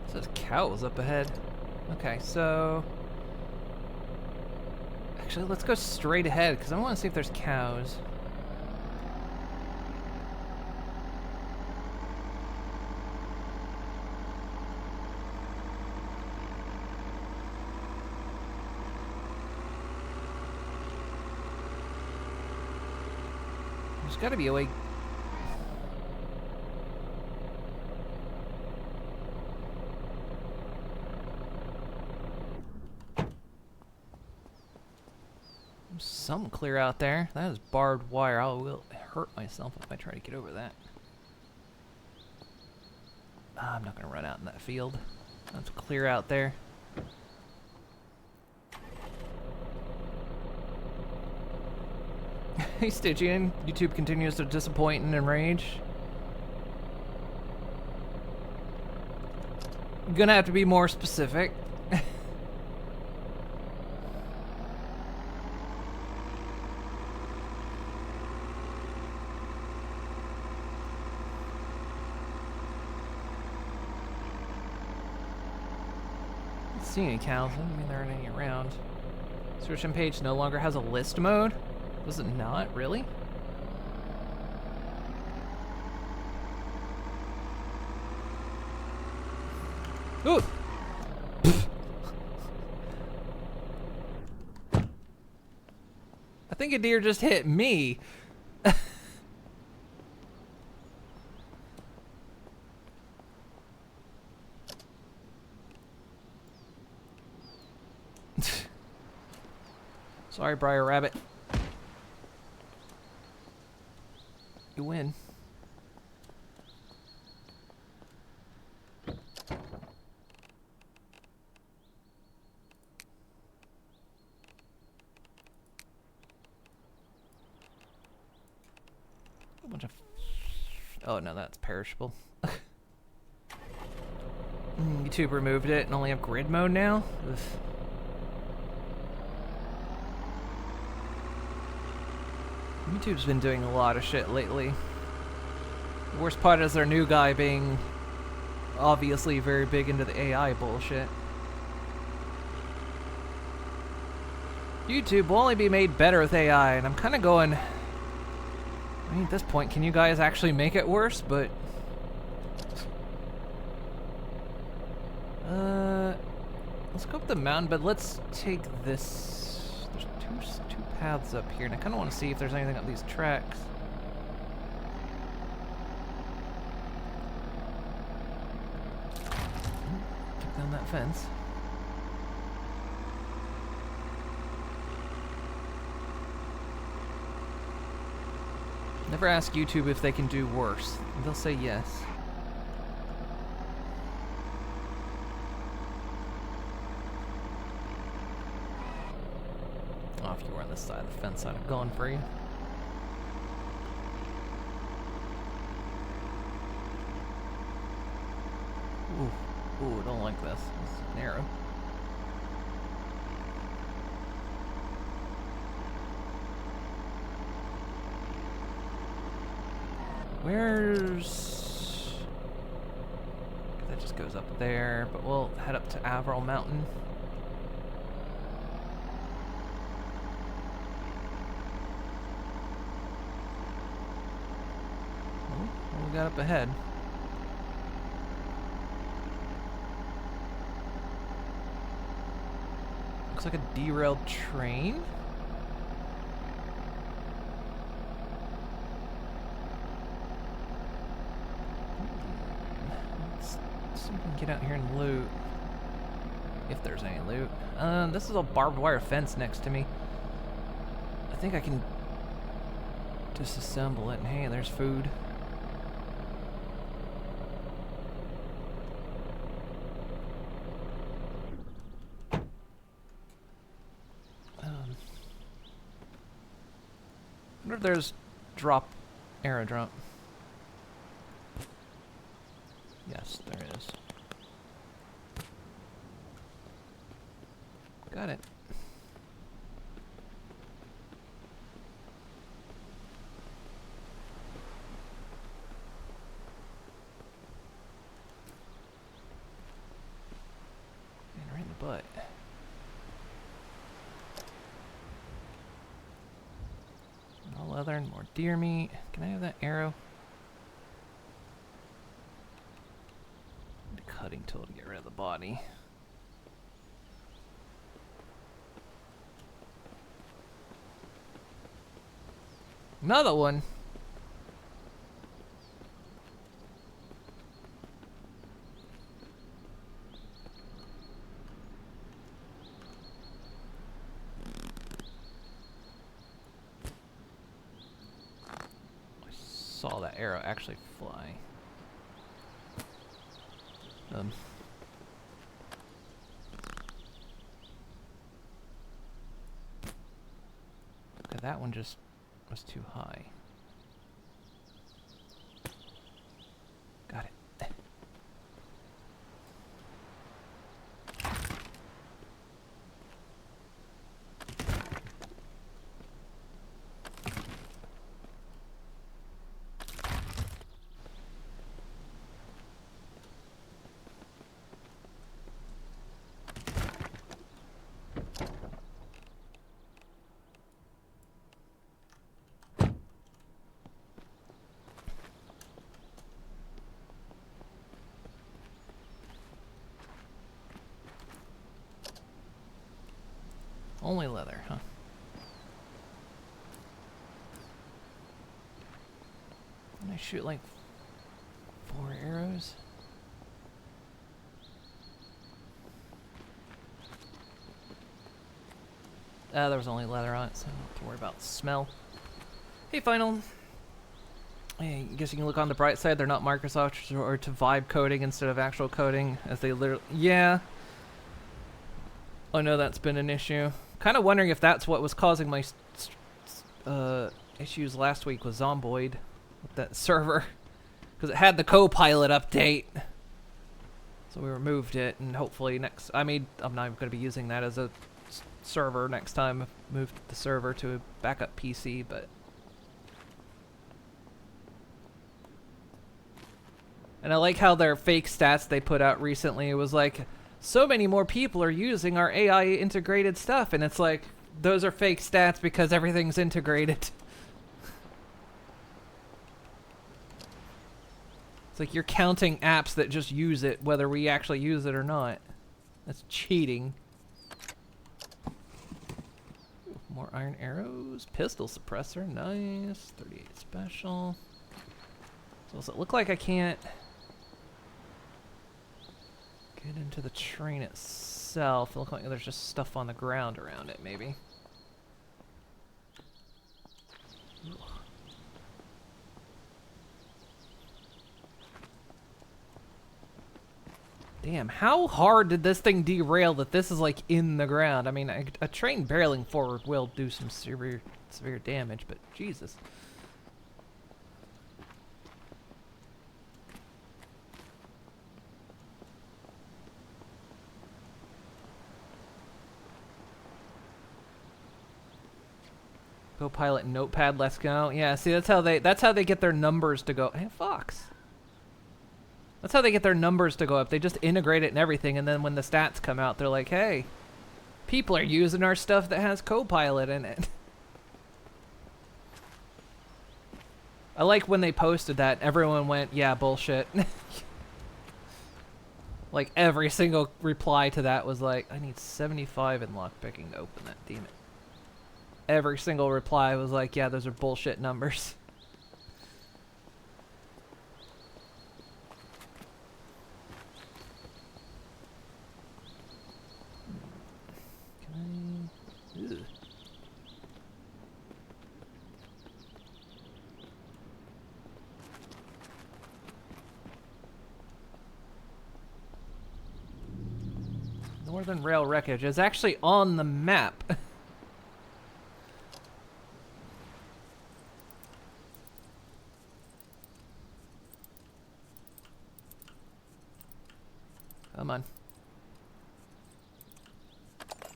It says cows up ahead. Okay, so... Actually, let's go straight ahead, because I want to see if there's cows. There's gotta be a way. There's some clear out there. That is barbed wire. I will hurt myself if I try to get over that. I'm not gonna run out in that field. That's clear out there. Hey Stygian, YouTube continues to disappoint and enrage. You're gonna have to be more specific. See any cows? I mean, there aren't any around. Search and page no longer has a list mode? Does it not? Really? Ooh! I think a deer just hit me. Sorry, Briar Rabbit. You win. A bunch of... Oh no, that's perishable. YouTube removed it and only have grid mode now? Ugh. YouTube's been doing a lot of shit lately. The worst part is their new guy being obviously very big into the AI bullshit. YouTube will only be made better with AI, and I'm kind of going... I mean, at this point, can you guys actually make it worse? But... let's go up the mountain, but let's take this... There's two paths up here, and I kind of want to see if there's anything on these tracks. Took down that fence. Never ask YouTube if they can do worse. They'll say yes. Oh, if you were on this side of the fence, I'd have gone for you. Ooh, don't like this. This is narrow. Where's... That just goes up there, but we'll head up to Averil Mountain. What we got up ahead? Looks like a derailed train. Let's see if we can get out here and loot. If there's any loot. This is a barbed wire fence next to me. I think I can disassemble it, and hey, there's food. I wonder if there's arrow drop. Yes, there is. Got it. And right in the butt. All leather and more deer meat. Can I have that arrow? Need a cutting tool to get rid of the body. Another one. saw that arrow actually fly. Okay, that one just was too high. Got it. Only leather, huh? And I shoot like 4 arrows. There was only leather on it, so I don't have to worry about smell. Hey, Final. Hey, I guess you can look on the bright side. They're not Microsoft or to vibe coding instead of actual coding, as they literally. Yeah. I know that's been an issue. Kind of wondering if that's what was causing my issues last week with Zomboid with that server, because it had the Copilot update. So we removed it, and hopefully next. I mean, I'm not going to be using that as a server next time. I've moved the server to a backup PC, but. And I like how their fake stats they put out recently. It was like, so many more people are using our AI integrated stuff, and it's like, those are fake stats because everything's integrated. It's like you're counting apps that just use it, whether we actually use it or not. That's cheating. More iron arrows. Pistol suppressor. Nice. 38 special. So does it look like I can't get into the train itself? It looks like there's just stuff on the ground around it, maybe. Ugh. Damn, how hard did this thing derail that this is like in the ground? I mean, a train barreling forward will do some severe damage, but Jesus. Copilot Notepad, let's go. Yeah, see, that's how they get their numbers to go. Hey, Fox. That's how they get their numbers to go up. They just integrate it and everything, and then when the stats come out, they're like, hey, people are using our stuff that has Copilot in it. I like when they posted that, everyone went, yeah, bullshit. Like, every single reply to that was like, I need 75 in lockpicking to open that, damn it. Every single reply was like, yeah, those are bullshit numbers. Can I? Ugh. Northern Rail wreckage is actually on the map. Come on.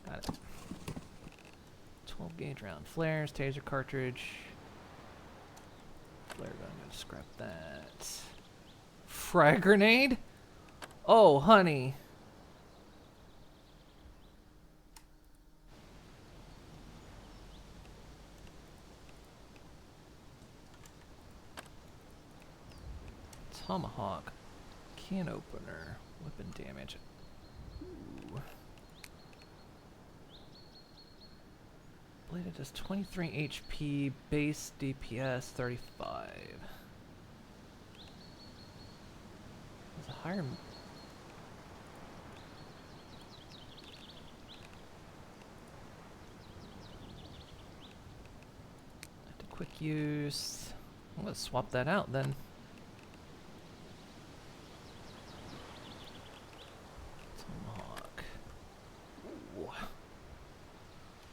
Got it. 12 gauge round flares, taser cartridge. Flare gun, I'm gonna scrap that. Frag grenade? Oh, honey. Tomahawk. Can opener. Weapon damage. Ooh. Bladed does 23 HP, base DPS 35. There's a higher. Quick use. I'm gonna swap that out then. Tomahawk. Ooh.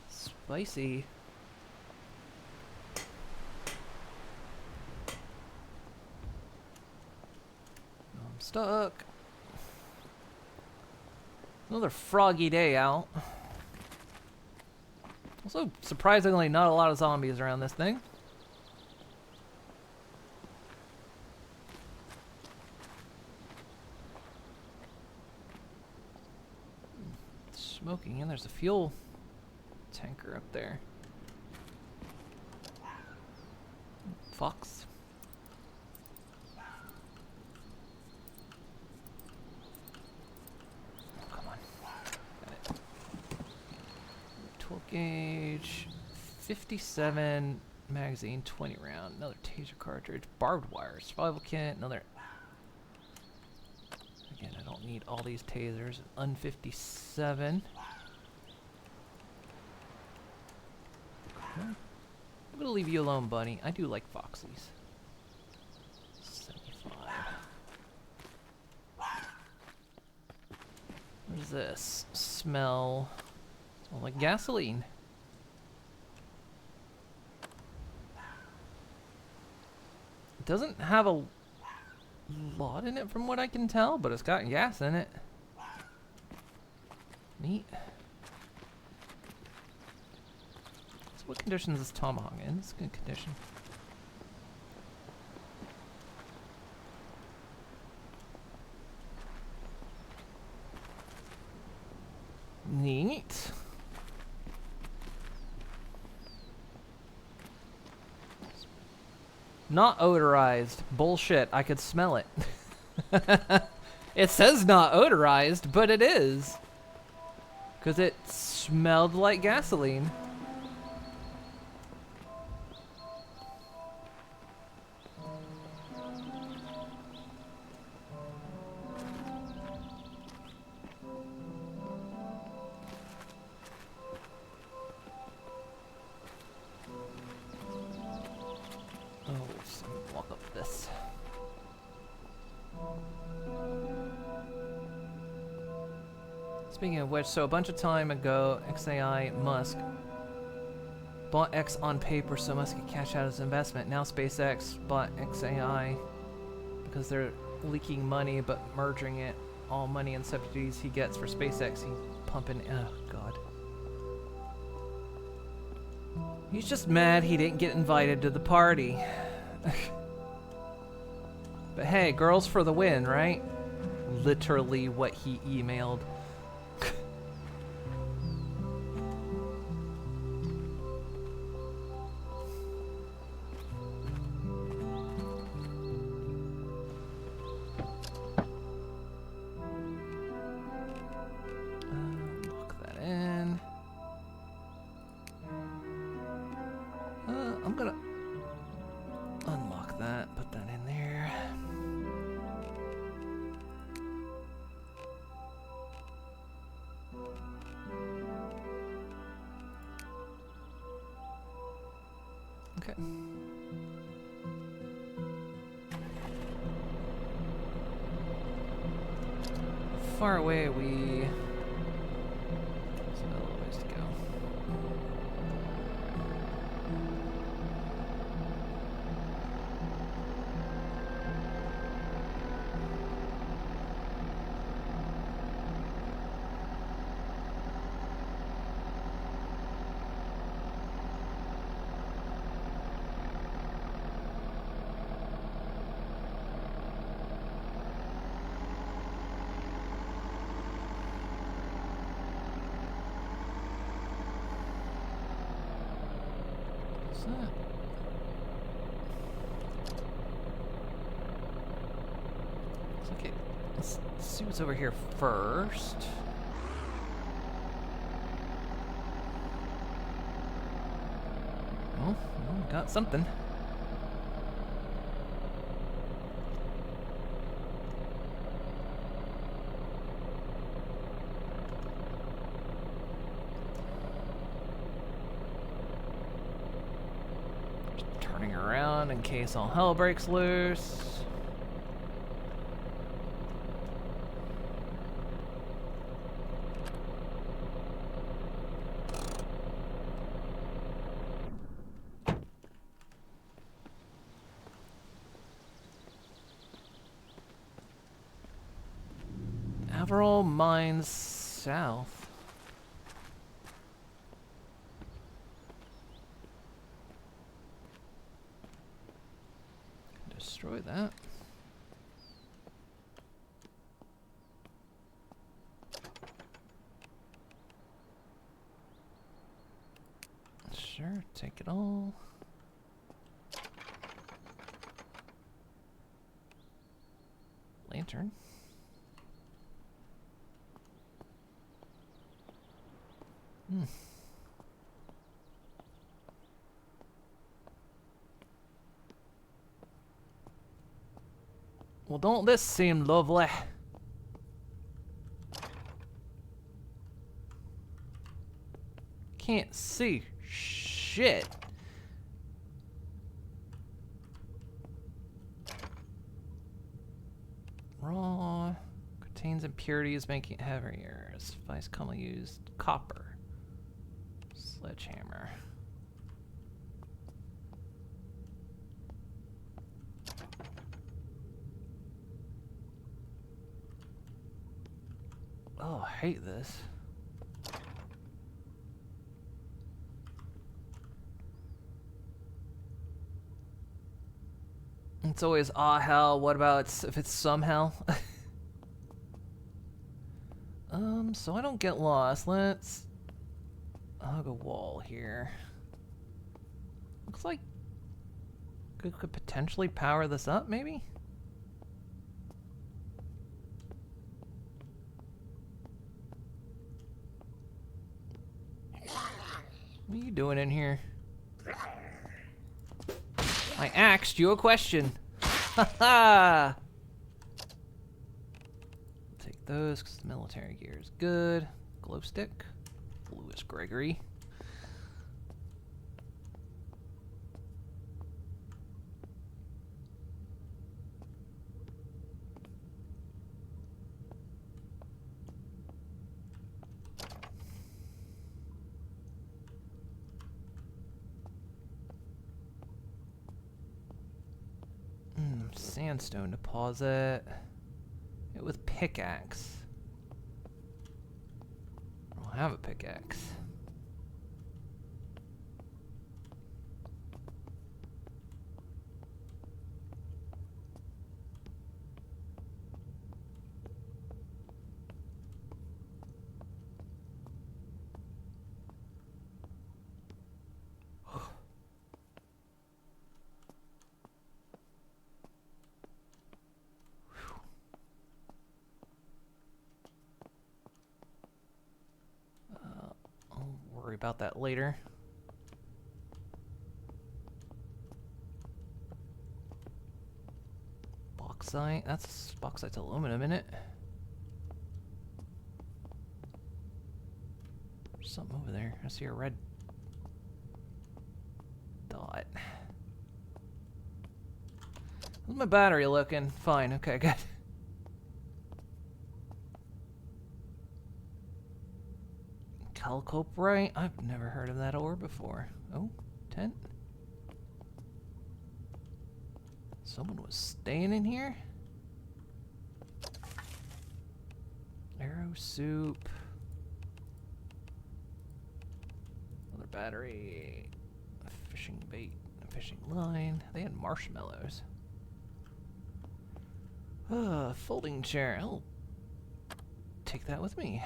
Spicy. I'm stuck. Another froggy day out. Also, surprisingly, not a lot of zombies around this thing. Smoking, and there's a fuel tanker up there. Fox. Come on. Got it. 12 gauge, 57 magazine, 20 round, another taser cartridge, barbed wire, survival kit, another. Again, I don't need all these tasers. Un-57. I'm gonna leave you alone, buddy. I do like foxies. 75. What is this? Smell like gasoline. It doesn't have a lot in it from what I can tell, but it's got gas in it. Neat. So what condition is this tomahawk in? It's good condition. Neat. Not odorized. Bullshit. I could smell it. It says not odorized, but it is. Because it smelled like gasoline. Walk up this. Speaking of which, so a bunch of time ago, XAI Musk bought X on paper so Musk could cash out his investment. Now SpaceX bought XAI because they're leaking money but merging it. All money and subsidies he gets for SpaceX, he's pumping. Oh, God. He's just mad he didn't get invited to the party. But hey, girls for the win, right? Literally what he emailed. Lock that in. I'm gonna unlock that, put that in there. Okay. Far away we. There's a little ways to go. What's that? Okay, let's see what's over here first. Oh, got something. Turning around in case all hell breaks loose. Averil Mines South. Destroy that. Sure, take it all. Lantern. Well, don't this seem lovely? Can't see shit. Raw contains impurities, making it heavier. Spice commonly used copper. Sledgehammer. Oh, I hate this. It's always hell. What about if it's some hell? So I don't get lost. Let's hug a wall here. Looks like we could potentially power this up, maybe? What are you doing in here? I asked you a question. Haha! Take those because the military gear is good. Glow stick. Lewis Gregory. Sandstone deposit. It with pickaxe. I don't have a pickaxe. Worry about that later. Bauxite. That's bauxite's aluminum in it. There's something over there. I see a red dot. How's my battery looking? Fine. Okay, good. Chalcoprite? I've never heard of that ore before. Oh, tent. Someone was staying in here? Arrow soup. Another battery. A fishing bait. A fishing line. They had marshmallows. Folding chair. I'll take that with me.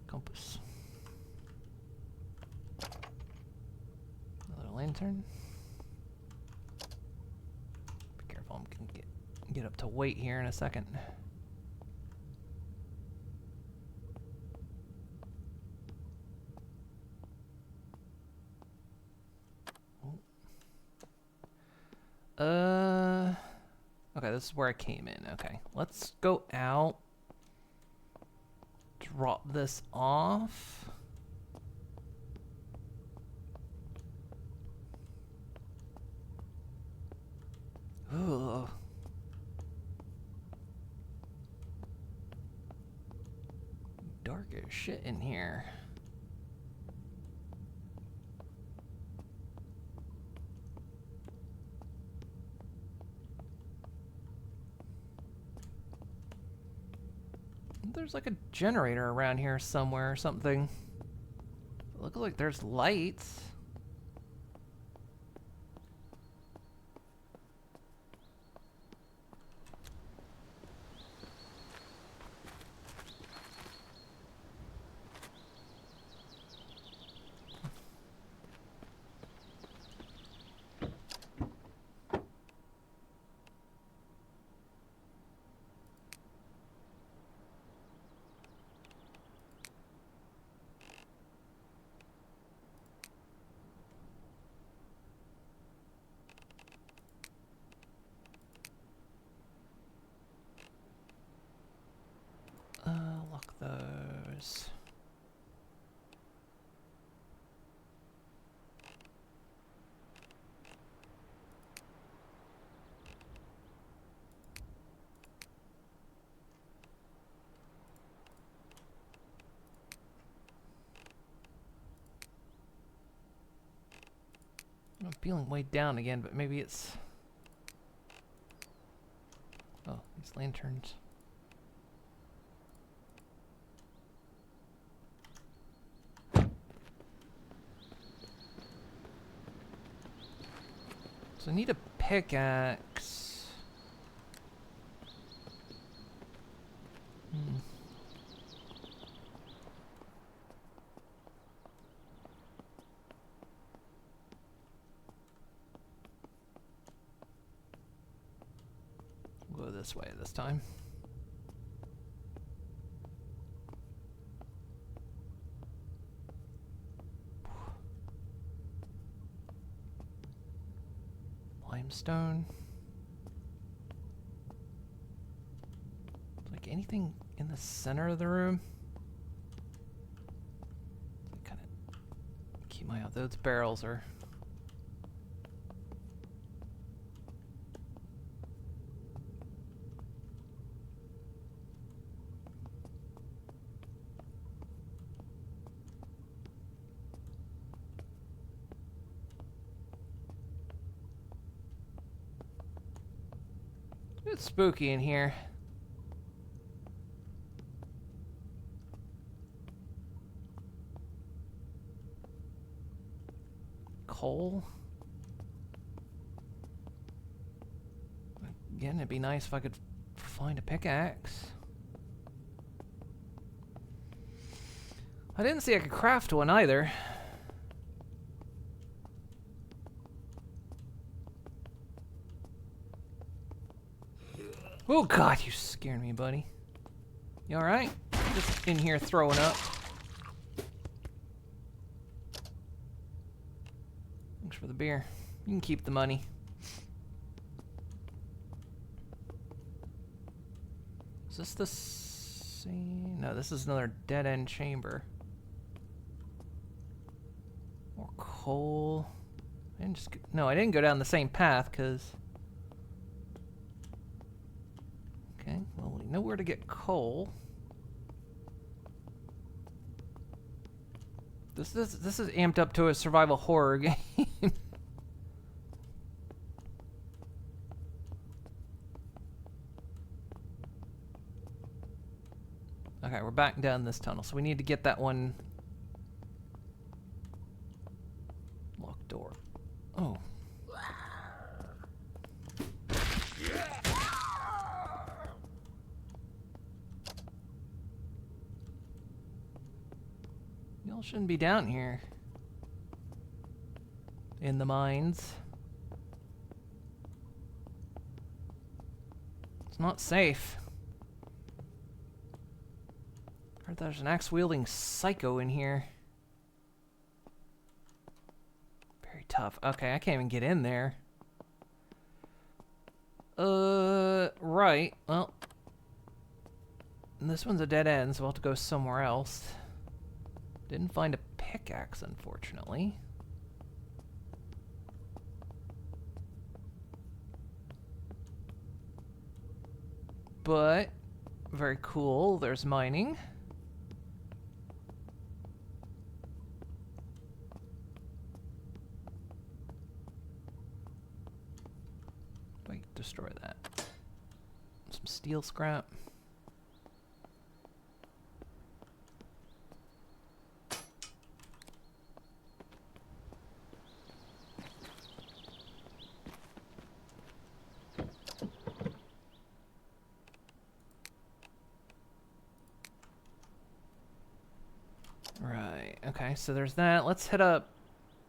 Compass. Another lantern. Be careful, I'm gonna get up to weight here in a second. Okay, this is where I came in. Okay, let's go out. Drop this off. Ugh. Dark as shit in here. There's like a generator around here somewhere or something. Looks like there's lights. Lock those. I'm feeling weighed down again, but maybe it's... Oh, these lanterns. So I need a pickaxe. We'll go this way this time. Limestone. Like anything in the center of the room? Kind of keep my eye out. Those barrels are... It's spooky in here. Coal? Again, it'd be nice if I could find a pickaxe. I didn't see I could craft one either. Oh god, you scared me, buddy. You alright? Just in here throwing up. Thanks for the beer. You can keep the money. Is this the same? No, this is another dead-end chamber. More coal. I didn't just... No, I didn't go down the same path, because... Okay, well, we know where to get coal. This is amped up to a survival horror game. Okay, we're back down this tunnel, so we need to get that one locked door. Oh. Y'all shouldn't be down here. In the mines. It's not safe. Heard there's an axe-wielding psycho in here. Very tough. Okay, I can't even get in there. right. Well, this one's a dead end, so we'll have to go somewhere else. Didn't find a pickaxe, unfortunately. But, very cool. There's mining. Wait, destroy that. Some steel scrap. Right, okay, so there's that. Let's head up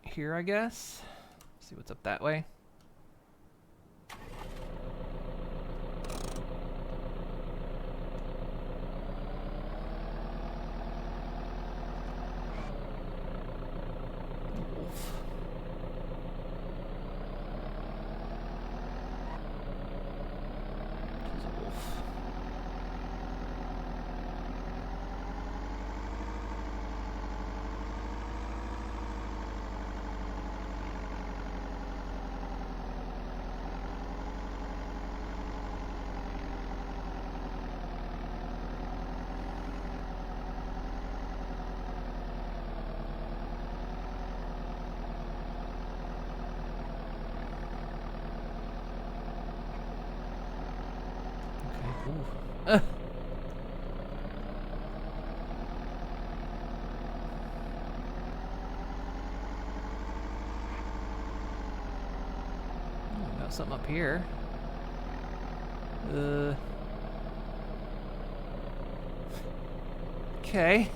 here, I guess. See what's up that way. Wolf. There's a wolf. Okay, ooh. Oh, got something up here. Okay.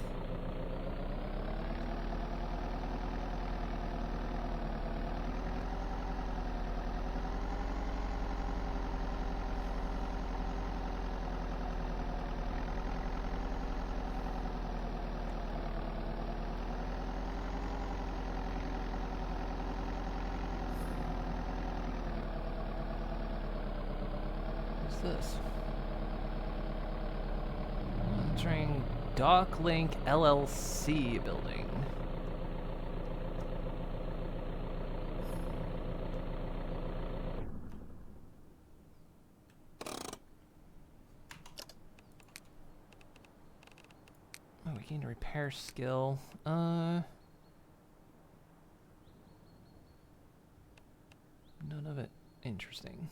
What's this? Entering Docklink LLC building. Oh, we gained a repair skill. None of it interesting.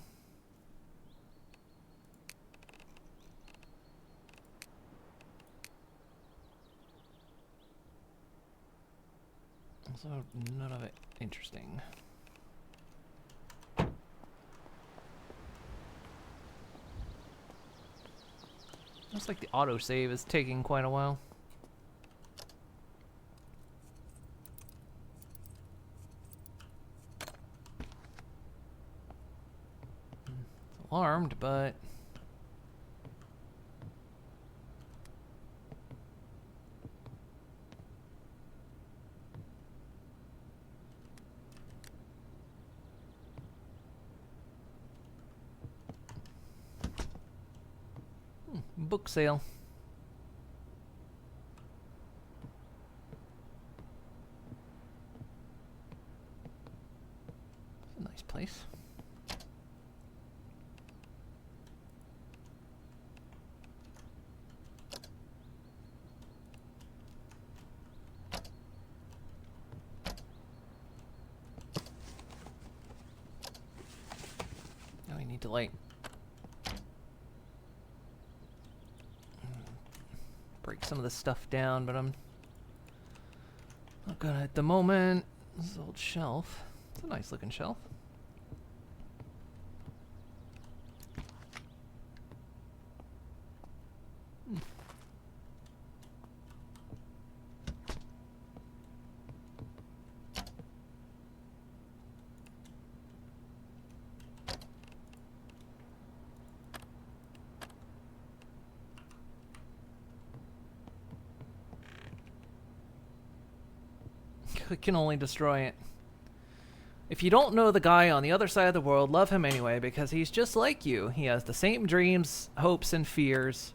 Also, none of it interesting. Looks like the autosave is taking quite a while. It's alarmed, but book sale. It's a nice place. Now we need to like break some of this stuff down, but I'm not gonna at the moment. This is an old shelf. It's a nice looking shelf. I can only destroy it. If you don't know the guy on the other side of the world, love him anyway because he's just like you. He has the same dreams, hopes, and fears.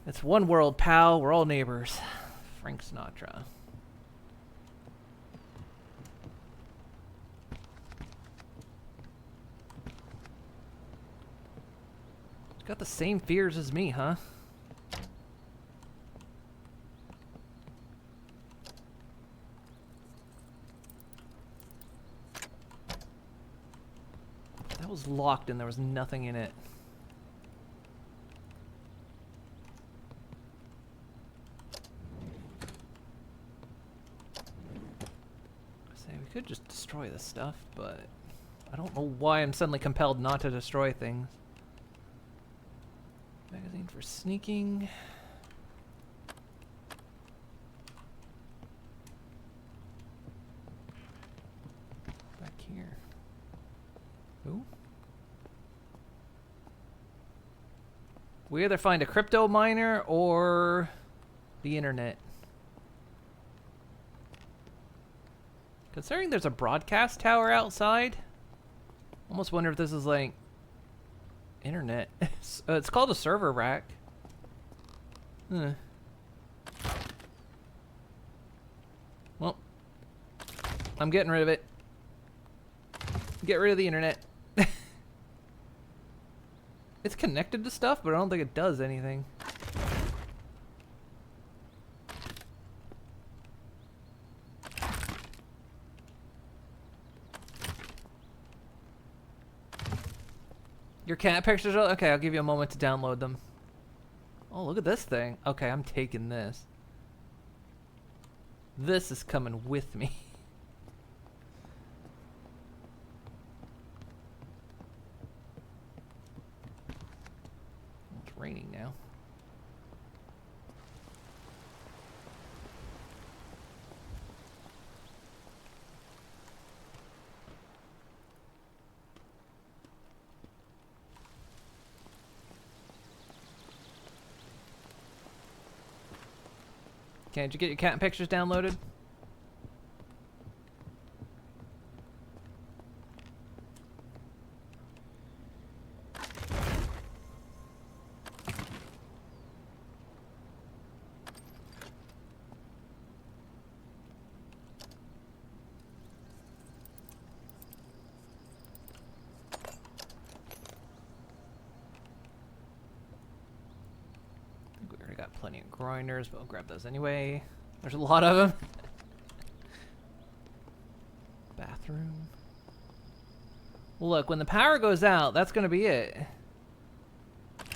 It's one world, pal. We're all neighbors. Frank Sinatra. Got the same fears as me, huh? That was locked and there was nothing in it. Say we could just destroy this stuff, but I don't know why I'm suddenly compelled not to destroy things. Magazine for sneaking. Back here. Ooh. We either find a crypto miner or the internet. Considering there's a broadcast tower outside, almost wonder if this is like internet. It's called a server rack. Huh. Well, I'm getting rid of it. Get rid of the internet. It's connected to stuff, but I don't think it does anything. Your cat pictures are okay. I'll give you a moment to download them. Oh, look at this thing. Okay, I'm taking this. This is coming with me. It's raining now. Okay, did you get your cat pictures downloaded? I think we already got plenty of grinders, but I'll grab those anyway. There's a lot of them. Bathroom. Well, look, when the power goes out, that's going to be it. I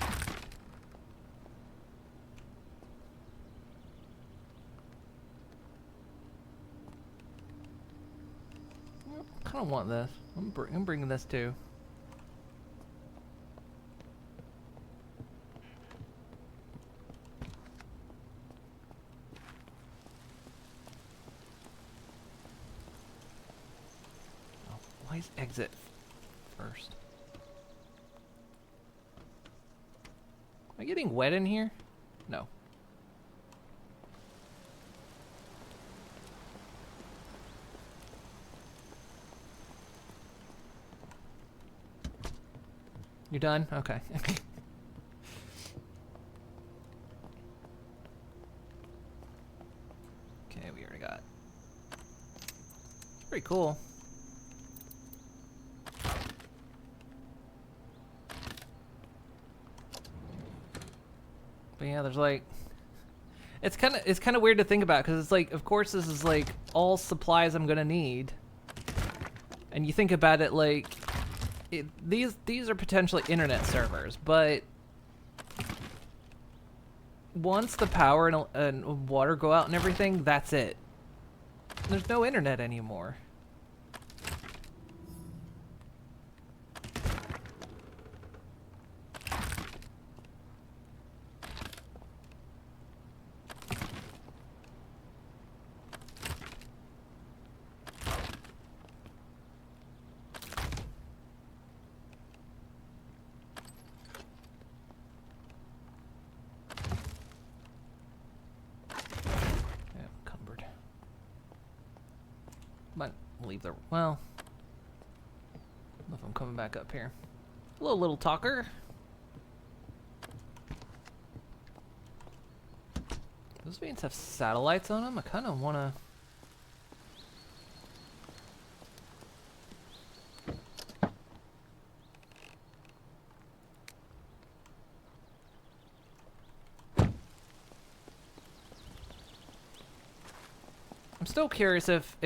kind of want this. I'm bringing this too. Why is exit first? Am I getting wet in here? No. You done? Okay. Okay, we already got. Pretty cool. But yeah, there's like, it's kind of weird to think about because it's like, of course, this is like all supplies I'm gonna need, and you think about it like, these are potentially internet servers, but once the power and water go out and everything, that's it. There's no internet anymore. leave the... Well... I don't know if I'm coming back up here. Hello, little talker. Those veins have satellites on them? I kind of want to... I'm still curious if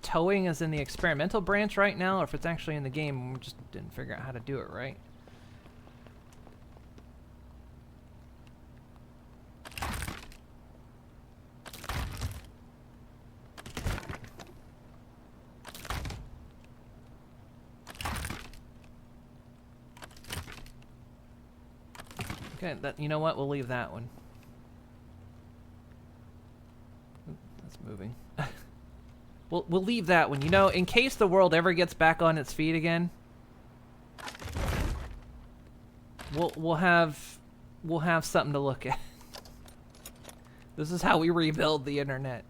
towing is in the experimental branch right now, or if it's actually in the game and we just didn't figure out how to do it right. Okay, you know what? We'll leave that one. Oop, that's moving. We'll leave that one. You know, in case the world ever gets back on its feet again, we'll have something to look at. This is how we rebuild the internet.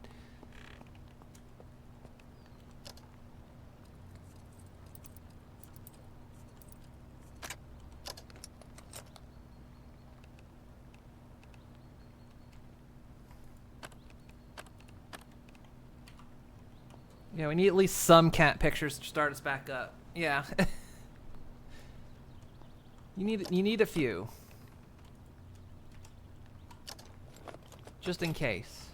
Yeah, we need at least some cat pictures to start us back up. Yeah. You need a few. Just in case.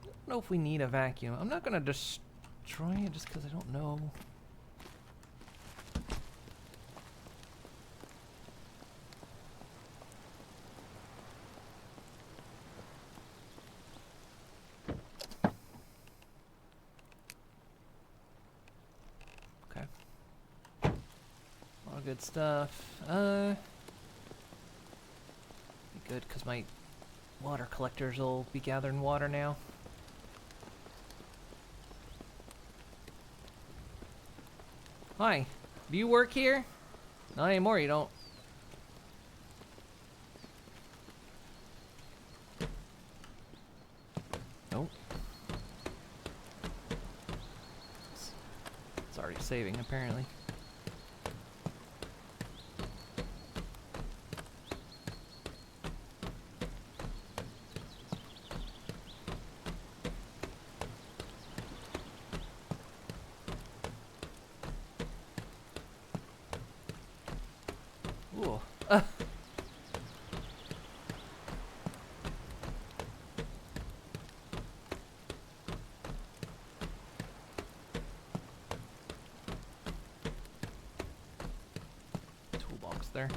I don't know if we need a vacuum. I'm not gonna destroy it just because I don't know. Good stuff. Be good because my water collectors will be gathering water now. Hi, do you work here? Not anymore, you don't. Nope. It's already saving apparently. Ooh. Toolbox there.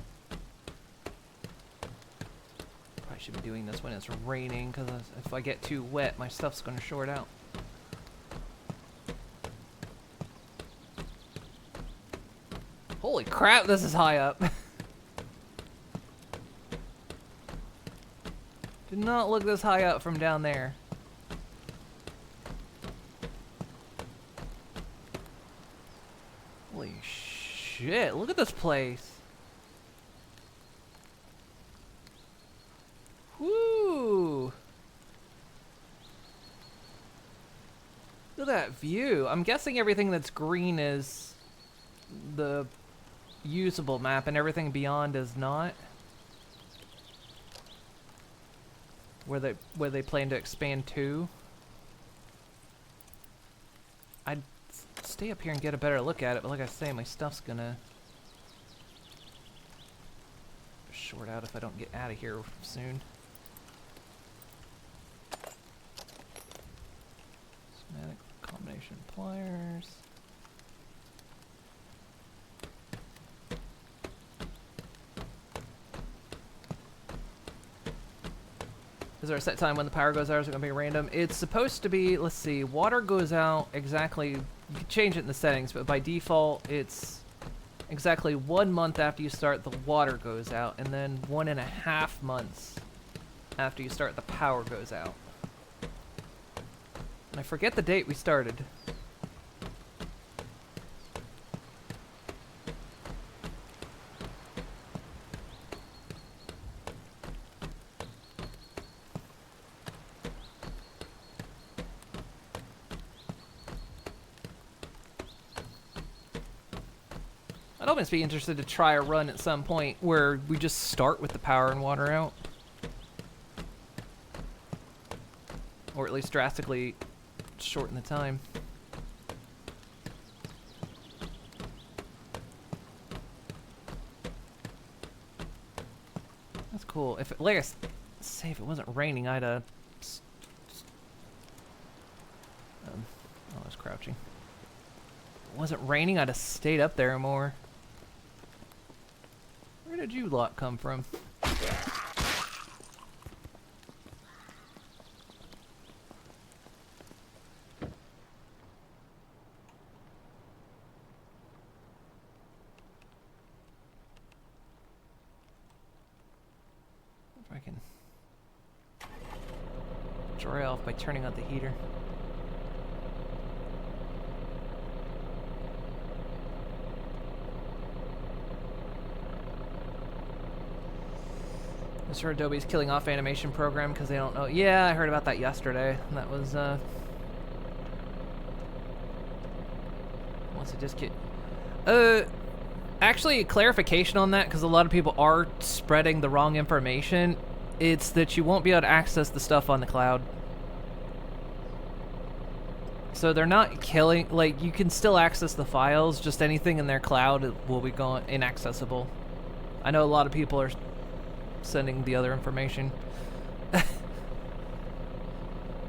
Probably should be doing this when it's raining, because if I get too wet, my stuff's going to short out. Holy crap, this is high up. Did not look this high up from down there. Holy shit, look at this place. Woo! Look at that view. I'm guessing everything that's green is the usable map and everything beyond is not. Where they plan to expand to. I'd stay up here and get a better look at it, but like I say, my stuff's gonna short out if I don't get out of here soon. Schematic combination pliers. Is there a set time when the power goes out, or is it going to be random? It's supposed to be, let's see, water goes out exactly, you can change it in the settings, but by default, it's exactly 1 month after you start, the water goes out, and then 1.5 months after you start, the power goes out. And I forget the date we started. I'd almost be interested to try a run at some point where we just start with the power and water out. Or at least drastically shorten the time. That's cool. If it, like I say, if it wasn't raining, I'd I was crouching. If it wasn't raining, I'd have stayed up there more. Where did you lot come from? If I can dry off by turning out the heater. I heard Adobe's killing off animation program because they don't know. Yeah, I heard about that yesterday. That was once it just get actually clarification on that, because a lot of people are spreading the wrong information. It's that you won't be able to access the stuff on the cloud. So they're not killing, like, you can still access the files, just anything in their cloud will be gone inaccessible. I know a lot of people are sending the other information.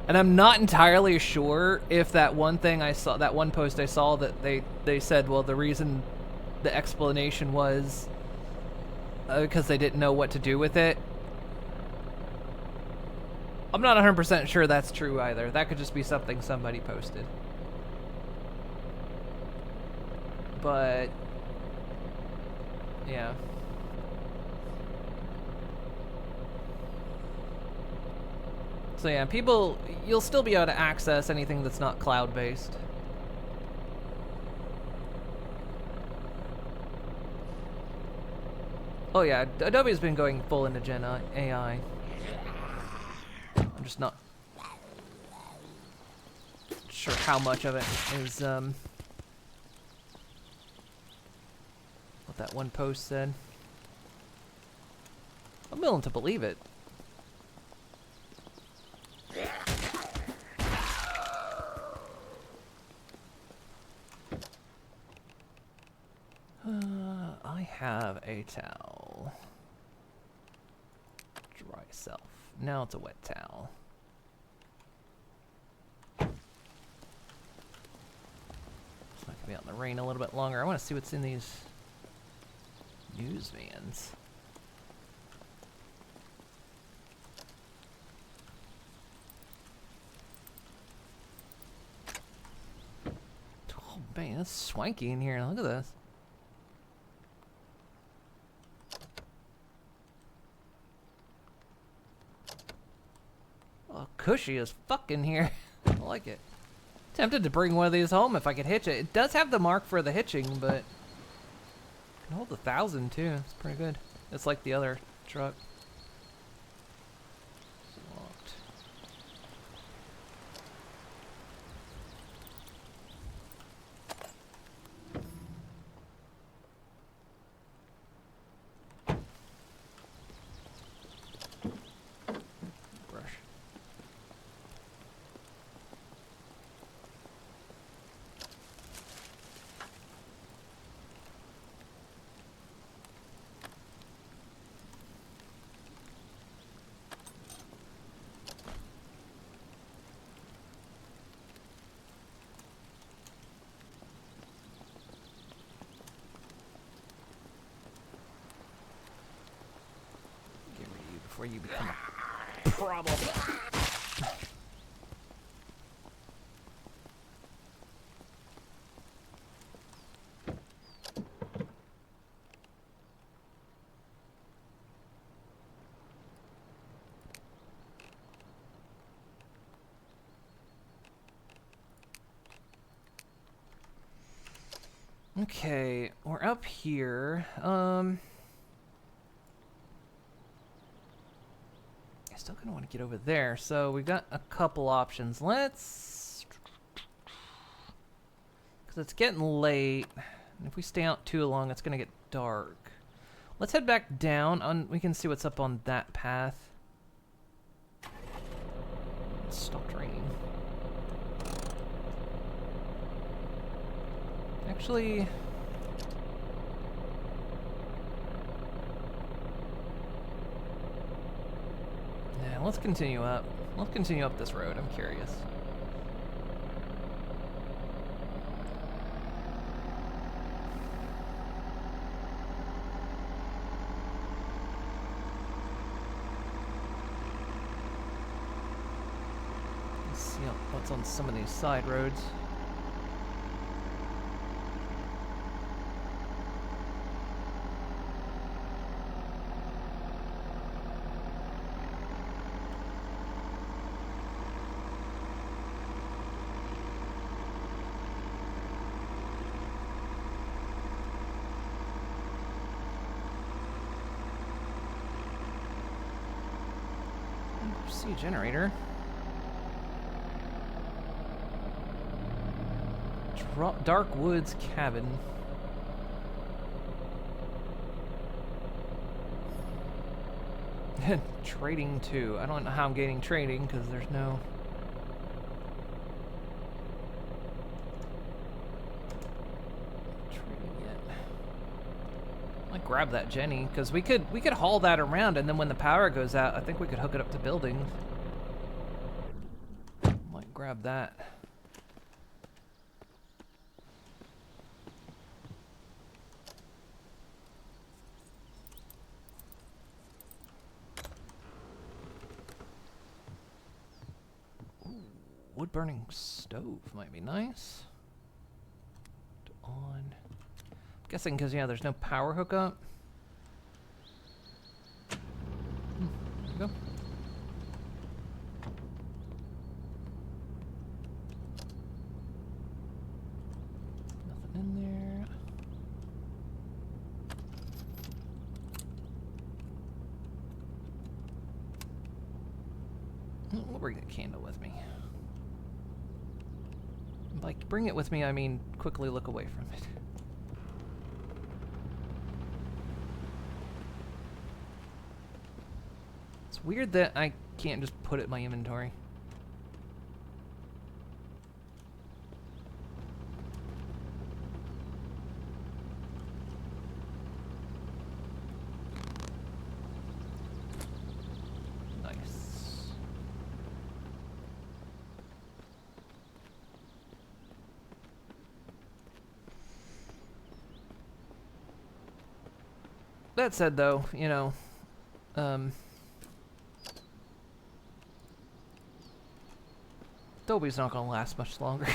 And I'm not entirely sure if that one thing I saw, that one post I saw, that they said, well, the reason, the explanation was because they didn't know what to do with it. I'm not 100% sure that's true either. That could just be something somebody posted. But yeah. So yeah, people, you'll still be able to access anything that's not cloud-based. Oh yeah, Adobe's been going full into Gen AI. I'm just not sure how much of it is what that one post said. I'm willing to believe it. I have a towel. Dry self. Now it's a wet towel. It's not gonna be out in the rain a little bit longer. I want to see what's in these newsvans. Oh man, that's swanky in here. Look at this. Oh, cushy as fuck in here. I like it. Tempted to bring one of these home if I could hitch it. It does have the mark for the hitching, but it can hold 1,000 too. It's pretty good. It's like the other truck. Locked. Brush. Get rid of you before you become a problem. Okay, we're up here. I still kind of want to get over there. So we've got a couple options. Let's, because it's getting late. And if we stay out too long, it's gonna get dark. Let's head back down. We can see what's up on that path. It stopped raining. Actually... yeah, let's continue up. Let's continue up this road. I'm curious. Let's see what's on some of these side roads. See a generator. Dark Woods Cabin. Trading too. I don't know how I'm getting trading because there's no... trading yet. I might grab that Jenny because we could haul that around, and then when the power goes out, I think we could hook it up to buildings. Might grab that. Wood burning stove might be nice. On. Guessing because, yeah, there's no power hookup. There we go. Nothing in there. We'll bring the candle with me. Like, bring it with me, I mean, quickly look away from it. It's weird that I can't just put it in my inventory. Nice. That said, though, you know, Dobie's not gonna last much longer.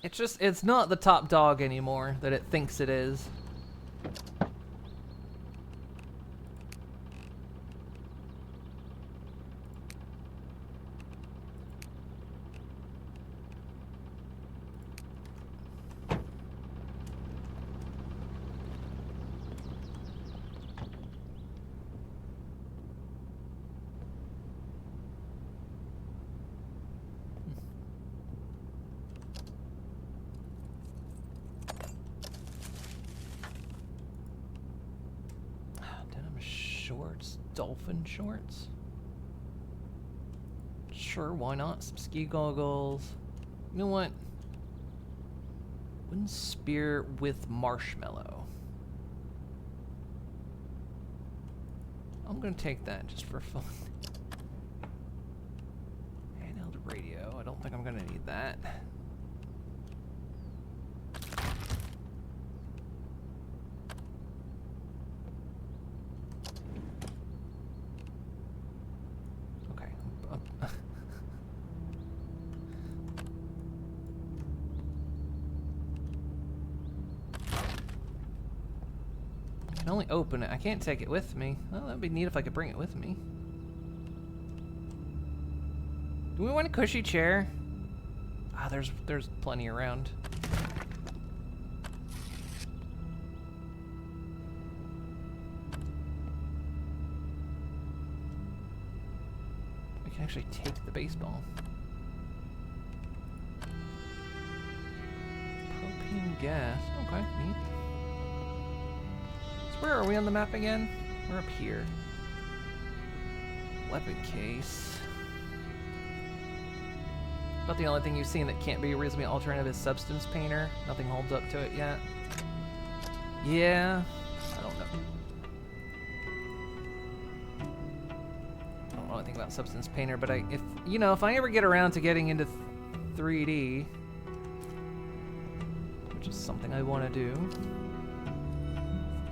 It's not the top dog anymore that it thinks it is. Shorts, dolphin shorts. Sure, why not? Some ski goggles. You know what? Wooden spear with marshmallow. I'm gonna take that just for fun. Handheld radio. I don't think I'm gonna need that. I can only open it. I can't take it with me. Well, that'd be neat if I could bring it with me. Do we want a cushy chair? Ah, there's plenty around. We can actually take the baseball. guess. Okay, neat. So where are we on the map again? We're up here. Weapon case. About the only thing you've seen that can't be a reasonably alternative is Substance Painter. Nothing holds up to it yet. Yeah, I don't know. I don't know anything about Substance Painter, but if I ever get around to getting into 3D, which is something I want to do,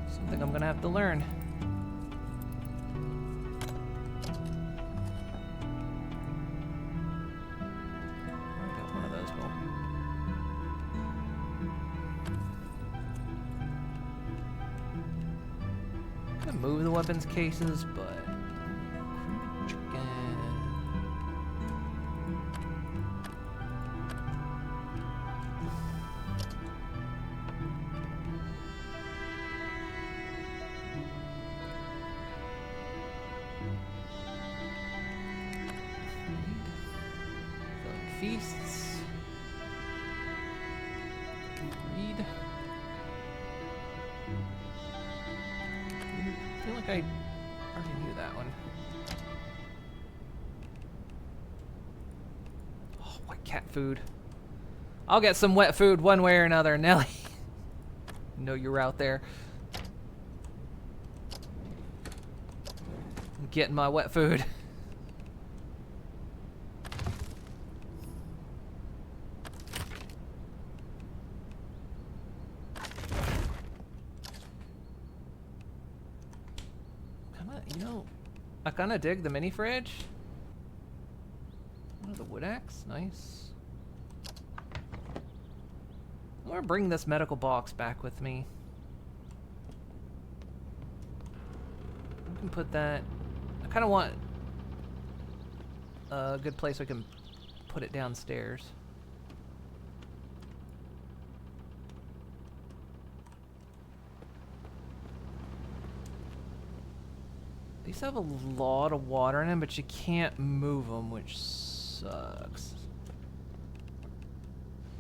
something I'm gonna have to learn. Move the weapons cases, but chicken. Filling feasts. Read. I feel like I already knew that one. Oh, white cat food. I'll get some wet food one way or another, Nelly. Know you're out there. I'm getting my wet food. I kind of dig the mini fridge. Oh, the wood axe, nice. I'm gonna bring this medical box back with me. I can put that. I kind of want a good place I can put it downstairs. These have a lot of water in them, but you can't move them, which sucks.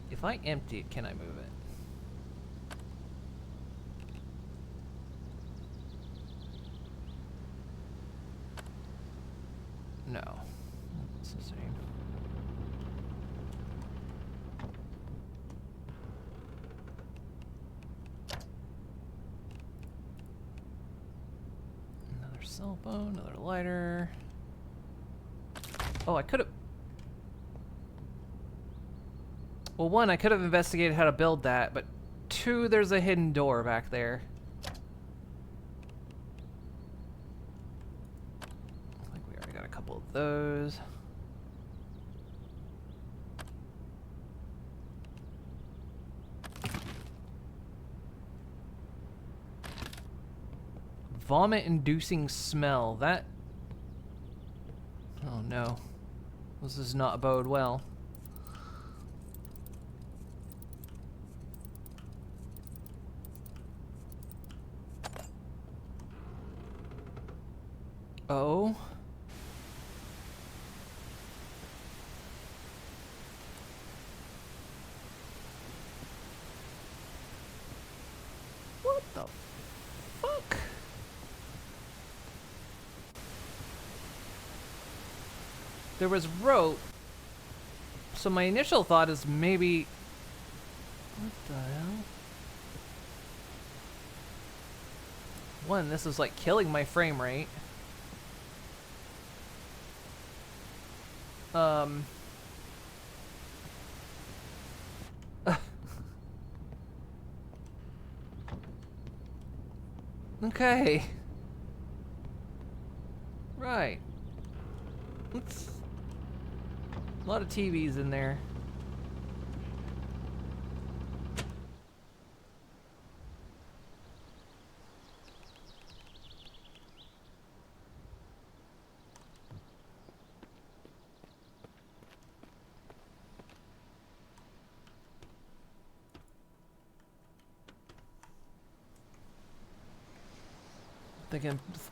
If I empty it, can I move it? No. It's the same. Cell phone, another lighter. Oh, I could have. Well, one, I could have investigated how to build that, but two, there's a hidden door back there. I think we already got a couple of those. Vomit-inducing smell. That... Oh no. This does not bode well. Oh. What the fuck? There was rope, so my initial thought is maybe... What the hell? One, this is like killing my frame rate. Okay. Right. Let's... A lot of TVs in there.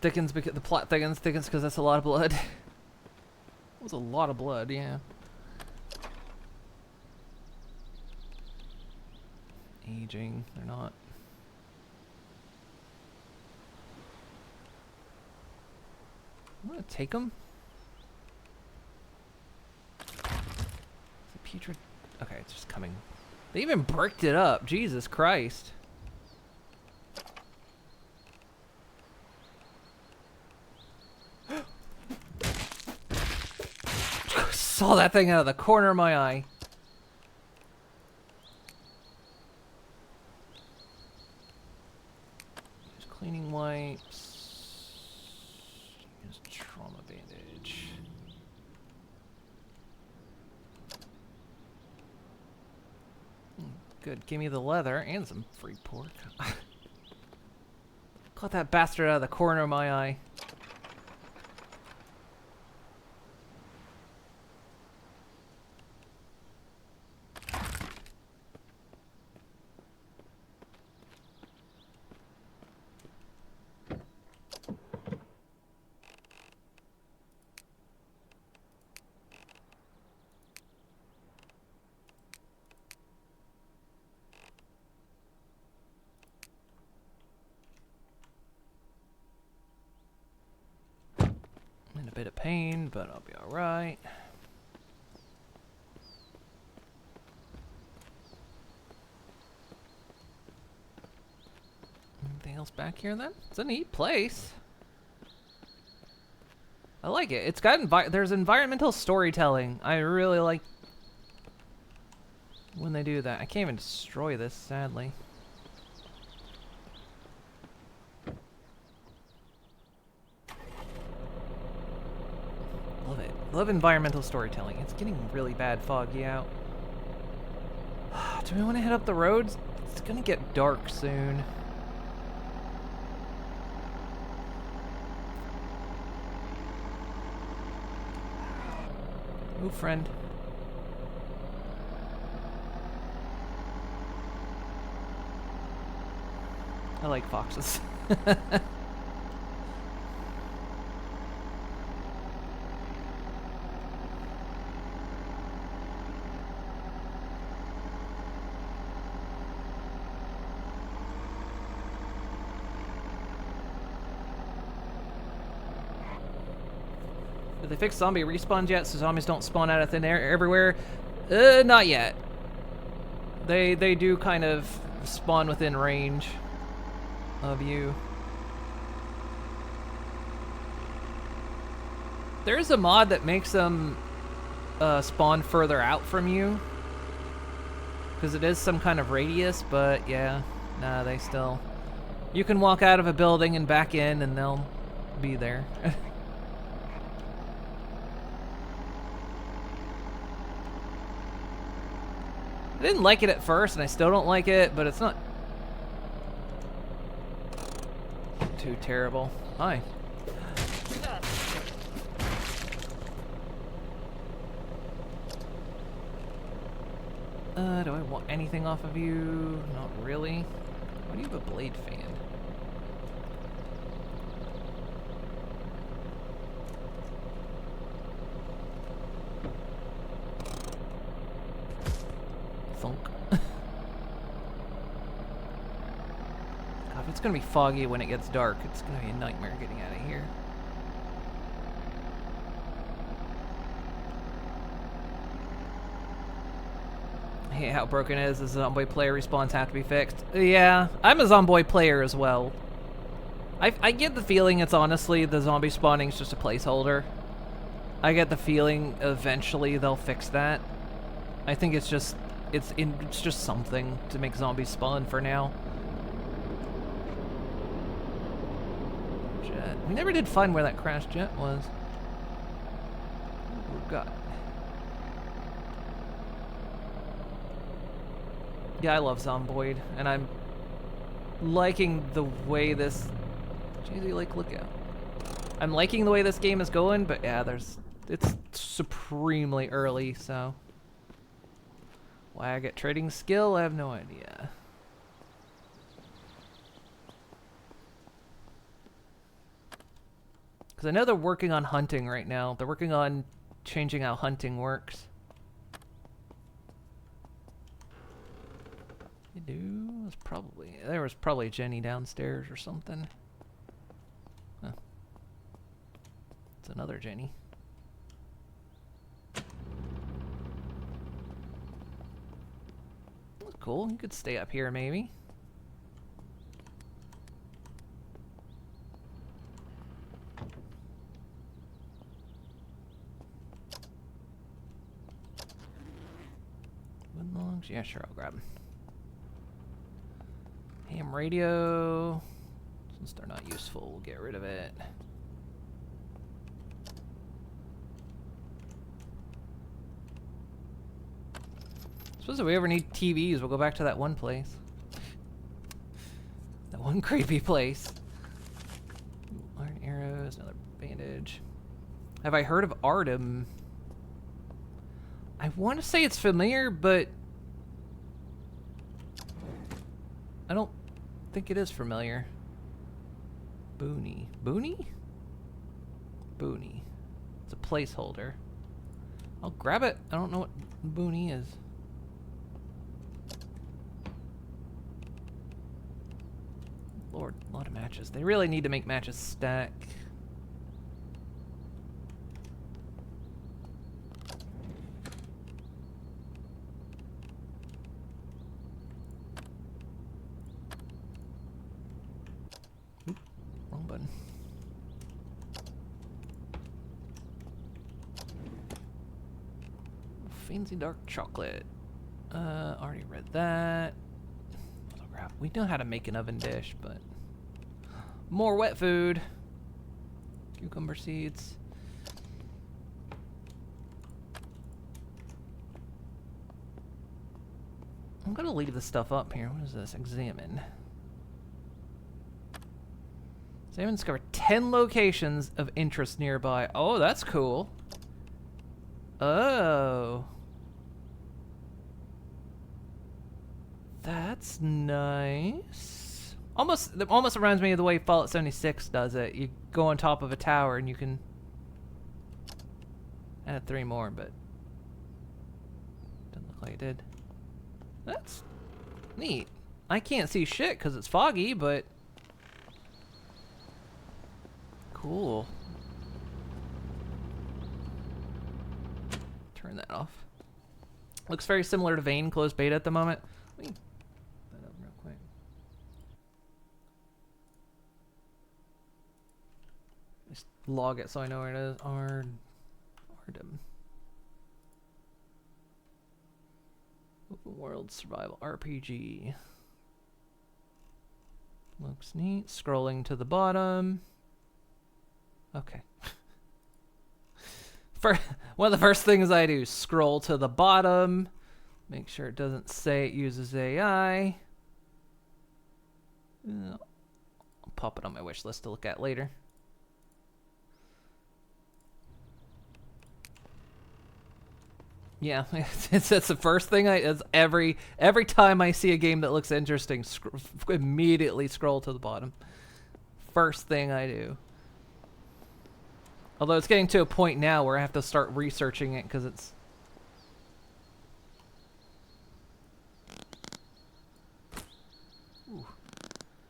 Thickens because the plot thickens because that's a lot of blood. It was a lot of blood, yeah. aging. They're not. I'm gonna take them. Putrid. Okay, it's just coming. They even bricked it up. Jesus Christ. Saw that thing out of the corner of my eye. Use cleaning wipes. Use trauma bandage. Good. Give me the leather and some free pork. Caught that bastard out of the corner of my eye. In a bit of pain, but I'll be alright. Anything else back here then? It's a neat place. I like it. It's got there's environmental storytelling. I really like when they do that. I can't even destroy this, sadly. Love it. Love environmental storytelling. It's getting really bad foggy out. Do we want to head up the roads? It's gonna get dark soon. Ooh, friend. I like foxes. Did they fix zombie respawns yet so zombies don't spawn out of thin air everywhere? Not yet. They do kind of spawn within range of you. There's a mod that makes them spawn further out from you. Because it is some kind of radius, but yeah. Nah, they still... You can walk out of a building and back in and they'll be there. I didn't like it at first, and I still don't like it, but it's not too terrible. Hi. Do I want anything off of you? Not really. Why do you have a blade fan? Thunk. God, if it's gonna be foggy when it gets dark, it's gonna be a nightmare getting out of here. I hate how broken it is. The Zomboid player respawns have to be fixed. Yeah, I'm a Zomboid player as well. I get the feeling it's honestly the zombie spawning is just a placeholder. I get the feeling eventually they'll fix that. I think it's just it's just something to make zombies spawn for now. Jet. We never did find where that crashed jet was. Oh god. Yeah, I love Zomboid, and I'm liking the way this... Jeez, like, look out. I'm liking the way this game is going, but yeah, it's supremely early, so... Why I get trading skill, I have no idea. Because I know they're working on hunting right now. They're working on changing how hunting works. There was probably Jenny downstairs or something. Huh. It's another Jenny. That's cool. You could stay up here maybe. Wood logs? Yeah, sure, I'll grab them. Ham radio. Since they're not useful, we'll get rid of it. Suppose if we ever need TVs, we'll go back to that one place. That one creepy place. Ooh, iron arrows, another bandage. Have I heard of Artem? I want to say it's familiar, but I don't think it is familiar. Booney. Booney? Booney. It's a placeholder. I'll grab it. I don't know what Booney is. Lord, a lot of matches. They really need to make matches stack. Oop, wrong button. Fancy dark chocolate. Already read that. We know how to make an oven dish, but more wet food. Cucumber seeds. I'm gonna leave this stuff up here. What is this? Examine. Examine, discover 10 locations of interest nearby. Oh, that's cool. Oh. That's nice. Almost reminds me of the way Fallout 76 does it. You go on top of a tower and you can add 3 more, but doesn't look like it did. That's neat. I can't see shit because it's foggy, but cool. Turn that off. Looks very similar to Vane closed beta at the moment. Let me put that up real quick. Just log it so I know where it is. Artem. Open world survival RPG. Looks neat. Scrolling to the bottom. Okay. One of the first things I do, scroll to the bottom. Make sure it doesn't say it uses AI. I'll pop it on my wish list to look at later. Yeah, that's the first thing it's every time I see a game that looks interesting, immediately scroll to the bottom. First thing I do. Although it's getting to a point now where I have to start researching it because it's... Ooh,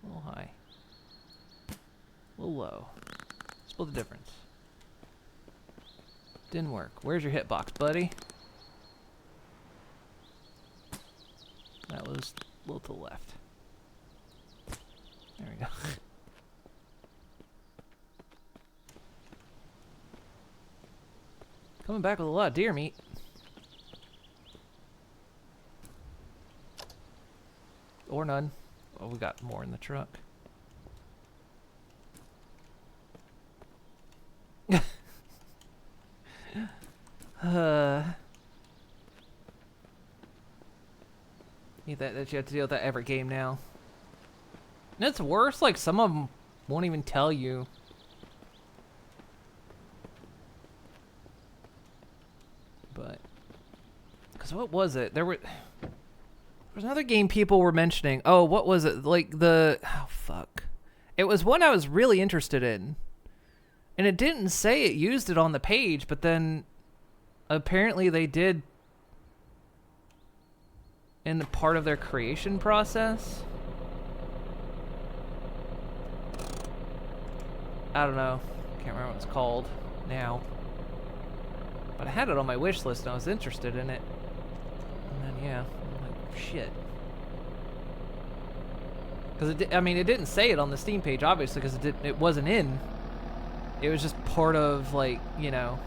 a little high. A little low. Split the difference. Didn't work. Where's your hitbox, buddy? That was a little to the left. There we go. Coming back with a lot of deer meat. Or none. Oh, we got more in the truck. That you have to deal with that every game now. And it's worse, like some of them won't even tell you. But, because what was it? There was another game people were mentioning. Oh, what was it? Like oh fuck. It was one I was really interested in. And it didn't say it used it on the page, but then apparently they did. in the part of their creation process. I don't know. Can't remember what it's called now. But I had it on my wish list and I was interested in it. And then, yeah, I'm like, shit. Because I mean, it didn't say it on the Steam page, obviously, because it wasn't in. It was just part of, like, you know,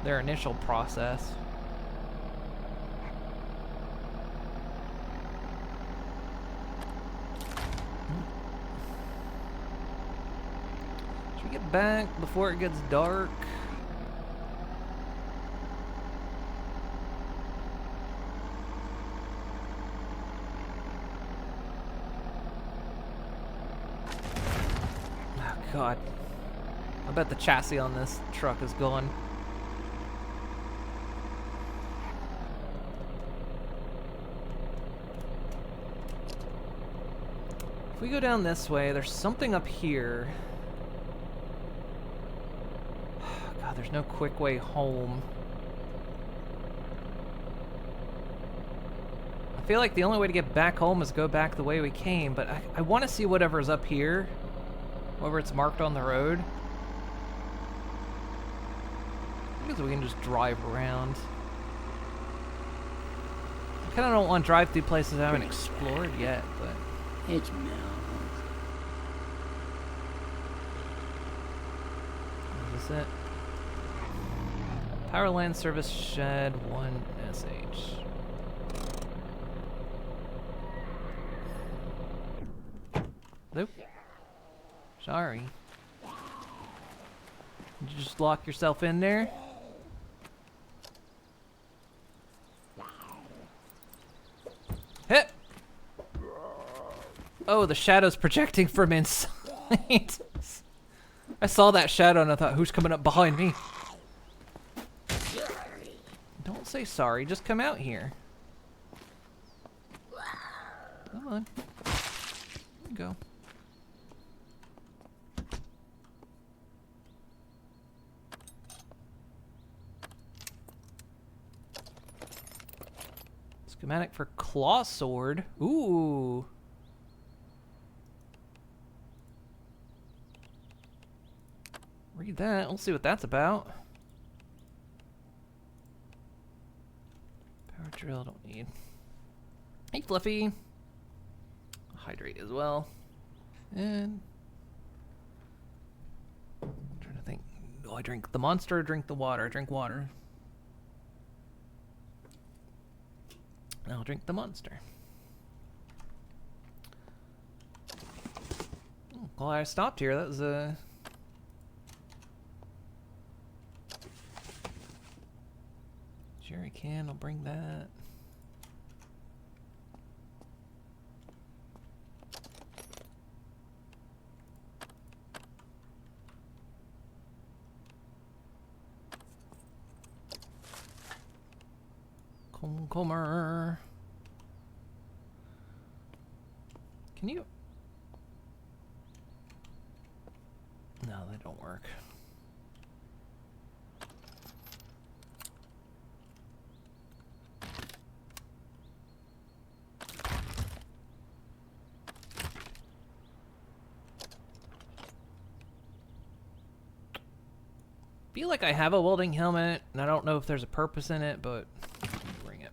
their initial process. Should we get back before it gets dark? Oh, God. I bet the chassis on this truck is gone. If we go down this way, there's something up here. God, there's no quick way home. I feel like the only way to get back home is go back the way we came, but I want to see whatever's up here. Whatever it's marked on the road. Because we can just drive around. I kind of don't want to drive through places I haven't explored yet, but... It's Mel. Is this it? Powerland Service Shed 1 SH. Nope. Sorry. Did you just lock yourself in there? Hit! Oh, the shadow's projecting from inside. I saw that shadow and I thought, who's coming up behind me? Don't say sorry, just come out here. Come on. There you go. Schematic for claw sword. Ooh. Read that. We'll see what that's about. Power drill, don't need. Hey, Fluffy. Hydrate as well. And I'm trying to think. Do I drink the monster or drink the water? Drink water. I'll drink the monster. Oh, well, I stopped here. That was a... Jerry can, I'll bring that. Comer. Can you? No, they don't work. Feel like I have a welding helmet, and I don't know if there's a purpose in it, but bring it.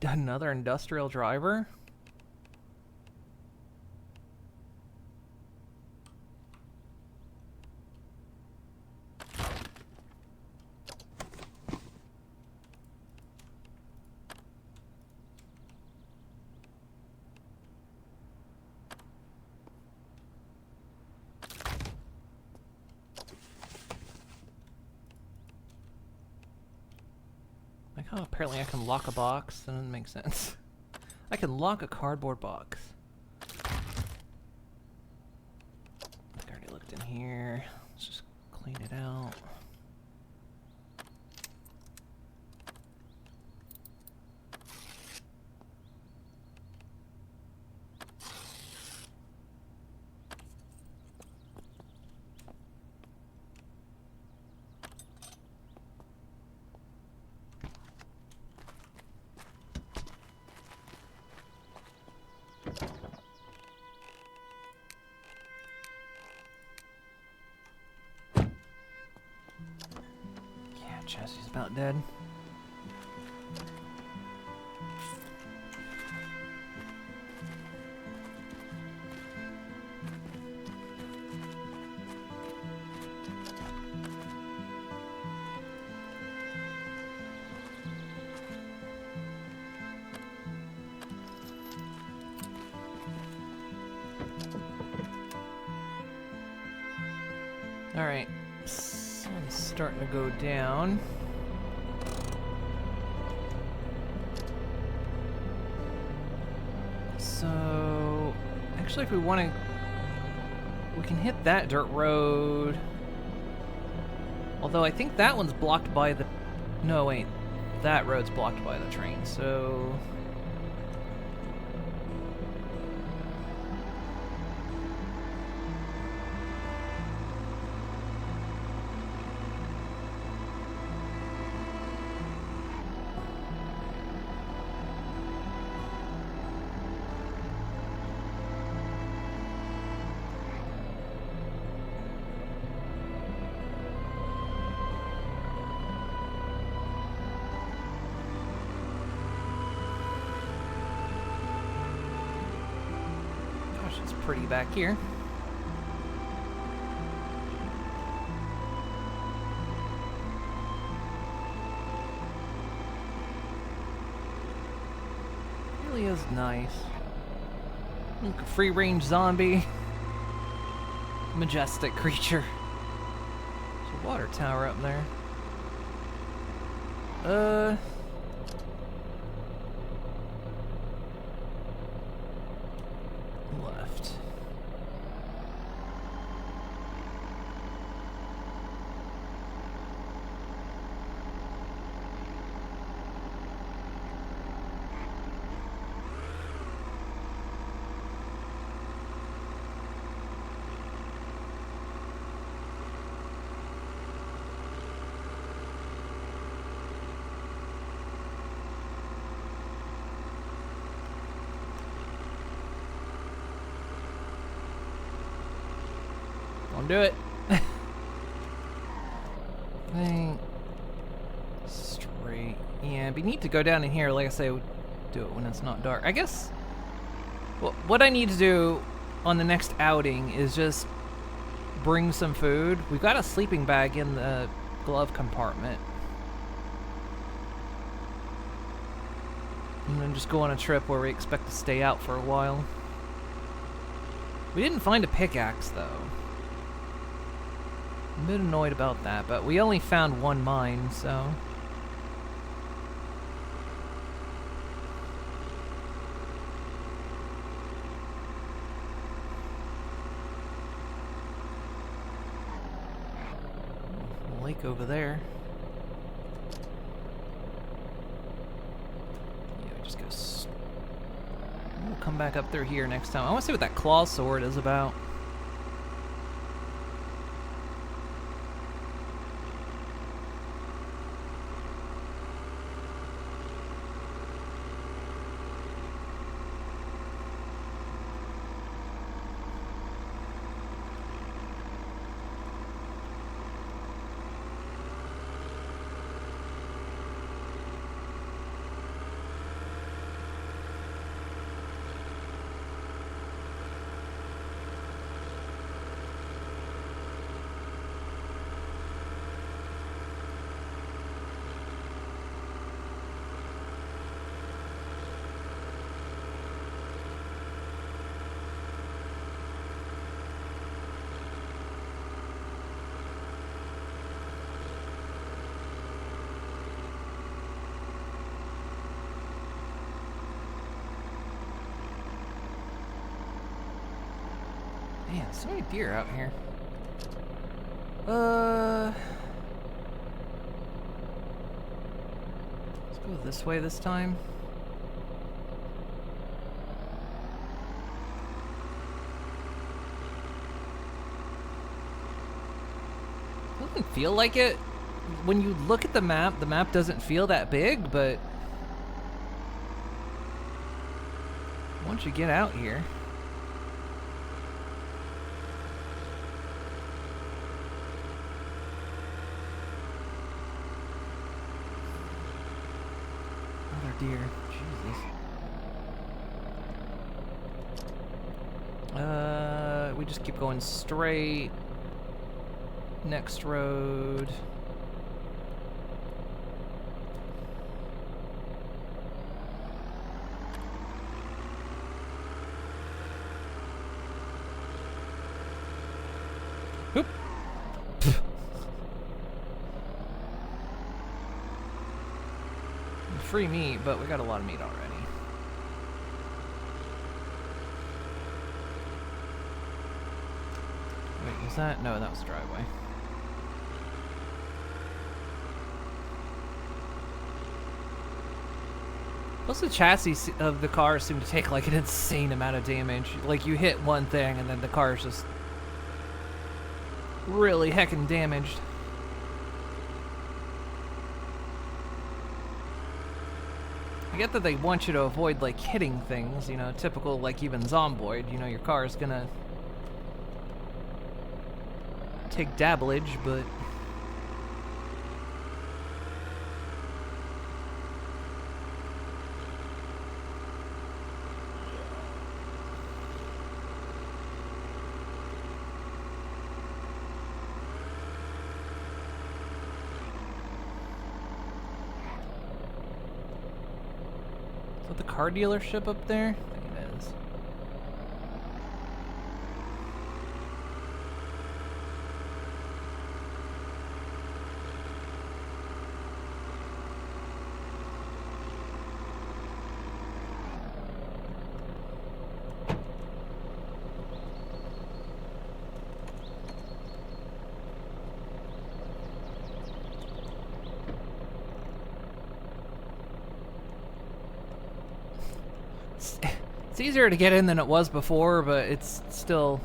Another industrial driver? Like, oh, apparently I can lock a box. That doesn't make sense. I can lock a cardboard box. I already looked in here. Let's just clean it out. Chelsea's about dead. Alright, sun's starting to go down. So, actually if we want to, we can hit that dirt road. Although I think that one's blocked by the, no wait, that road's blocked by the train, so... It's pretty back here. Really is nice. Look, a free-range zombie. Majestic creature. There's a water tower up there. Left. Don't do it. Think straight. Yeah, we need to go down in here. Like I say, we'll do it when it's not dark. I guess what I need to do on the next outing is just bring some food. We've got a sleeping bag in the glove compartment. And then just go on a trip where we expect to stay out for a while. We didn't find a pickaxe, though. I'm a bit annoyed about that, but we only found one mine, so... Lake over there. Yeah, we just go... We'll come back up through here next time. I want to see what that claw sword is about. Man, so many deer out here. Let's go this way this time. Doesn't feel like it. When you look at the map doesn't feel that big, but once you get out here. deer. Jesus. We just keep going straight. Next road. Oop. Free meat, but we got a lot of meat already. Wait, was that? No, that was the driveway. Plus the chassis of the car seem to take like an insane amount of damage. Like you hit one thing and then the car is just really heckin' damaged. I get that they want you to avoid like hitting things, you know, typical like even Zomboid, you know, your car is gonna take dabblage, but is that the car dealership up there? I think it is. It's easier to get in than it was before, but it's still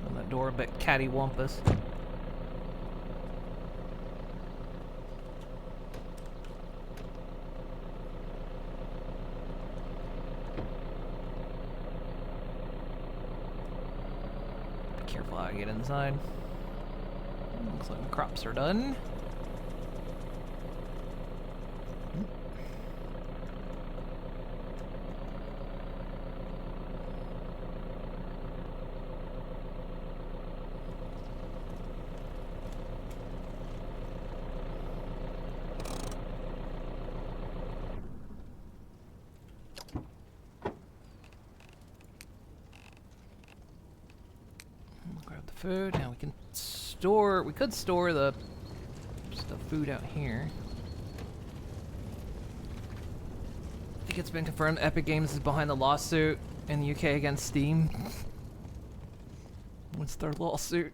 on that door a bit cattywampus. Be careful how I get inside. Looks like the crops are done. Grab the food. Now we can store. We could store the food out here. I think it's been confirmed Epic Games is behind the lawsuit in the UK against Steam. What's their lawsuit?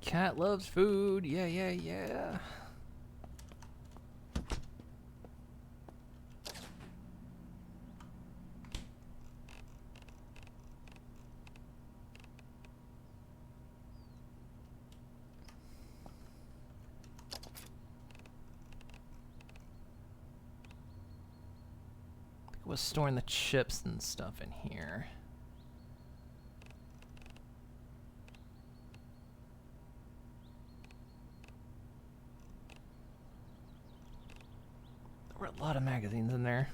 Cat loves food. Yeah, yeah, yeah. I was storing the chips and stuff in here. There were a lot of magazines in there.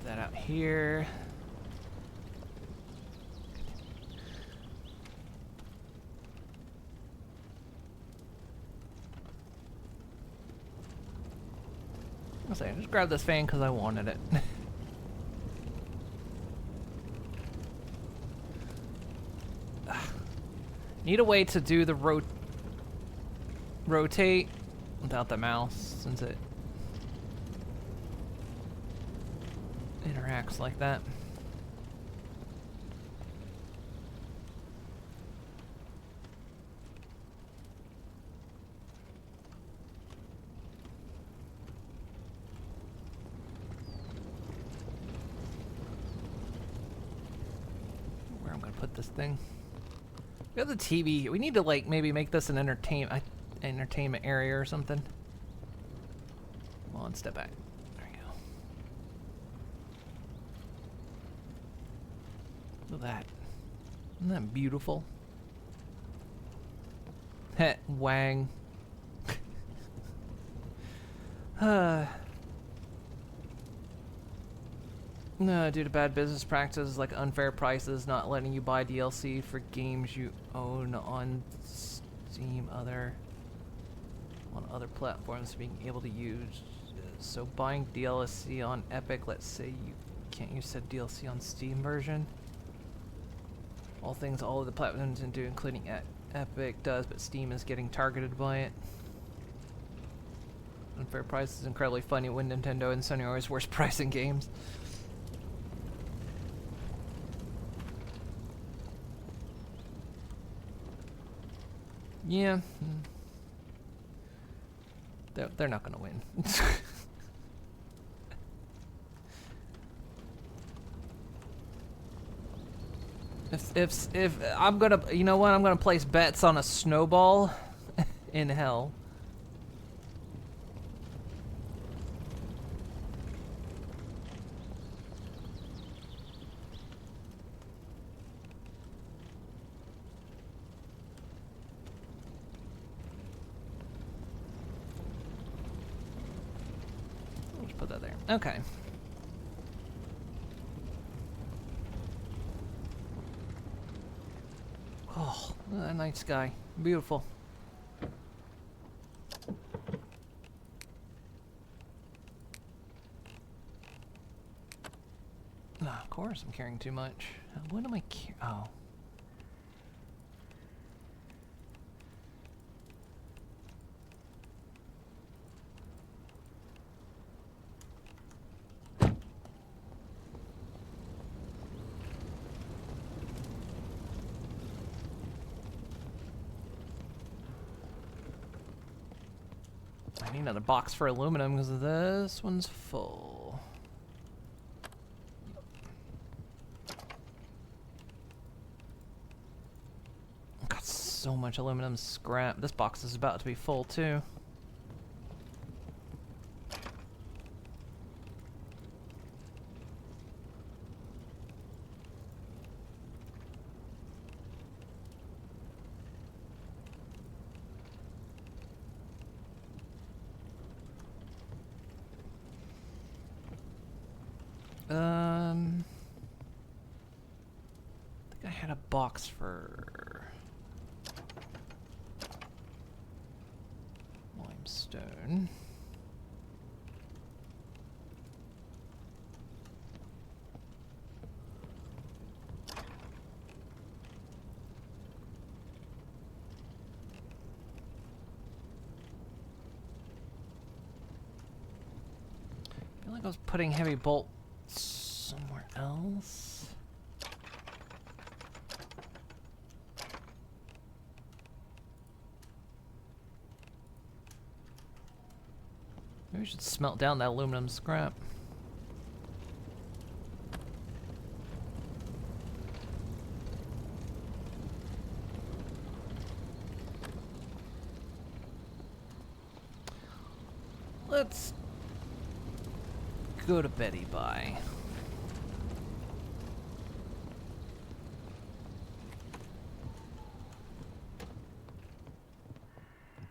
that out here. I'll say, just grab this fan because I wanted it. Need a way to do the rotate without the mouse, since it interacts like that. Where I'm gonna put this thing? We have the TV. We need to like maybe make this an entertainment area or something. Come on, step back. There you go. Look at that. Isn't that beautiful? Heh, wang. No, due to bad business practices like unfair prices, not letting you buy DLC for games you own on Steam, on other platforms being able to use. So buying DLC on Epic, let's say you can't use said DLC on Steam version. All of the platforms do, including Epic does, but Steam is getting targeted by it. Unfair prices is incredibly funny when Nintendo and Sony are always worst pricing games. Yeah. They're not gonna win. if I'm gonna, you know what, I'm gonna place bets on a snowball in hell. Put that there. Okay. Oh, a night sky. Beautiful. Of course I'm carrying too much. What am I carrying? Oh. I need another box for aluminum because this one's full. Got so much aluminum scrap. This box is about to be full too. I think I had a box for limestone. I feel like I was putting heavy bolts somewhere else. Maybe we should smelt down that aluminum scrap. Let's go to Betty Bye.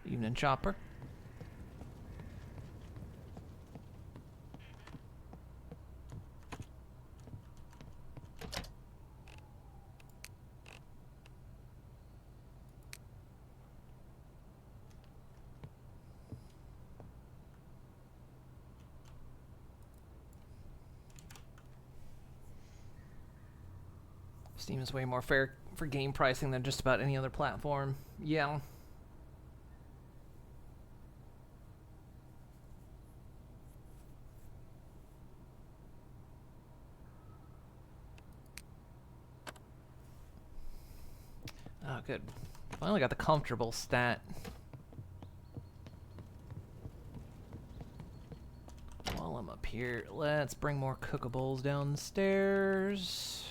Evening, Chopper. Steam is way more fair for game pricing than just about any other platform. Yeah. Oh, good. Finally got the comfortable stat. While I'm up here, let's bring more cookables downstairs.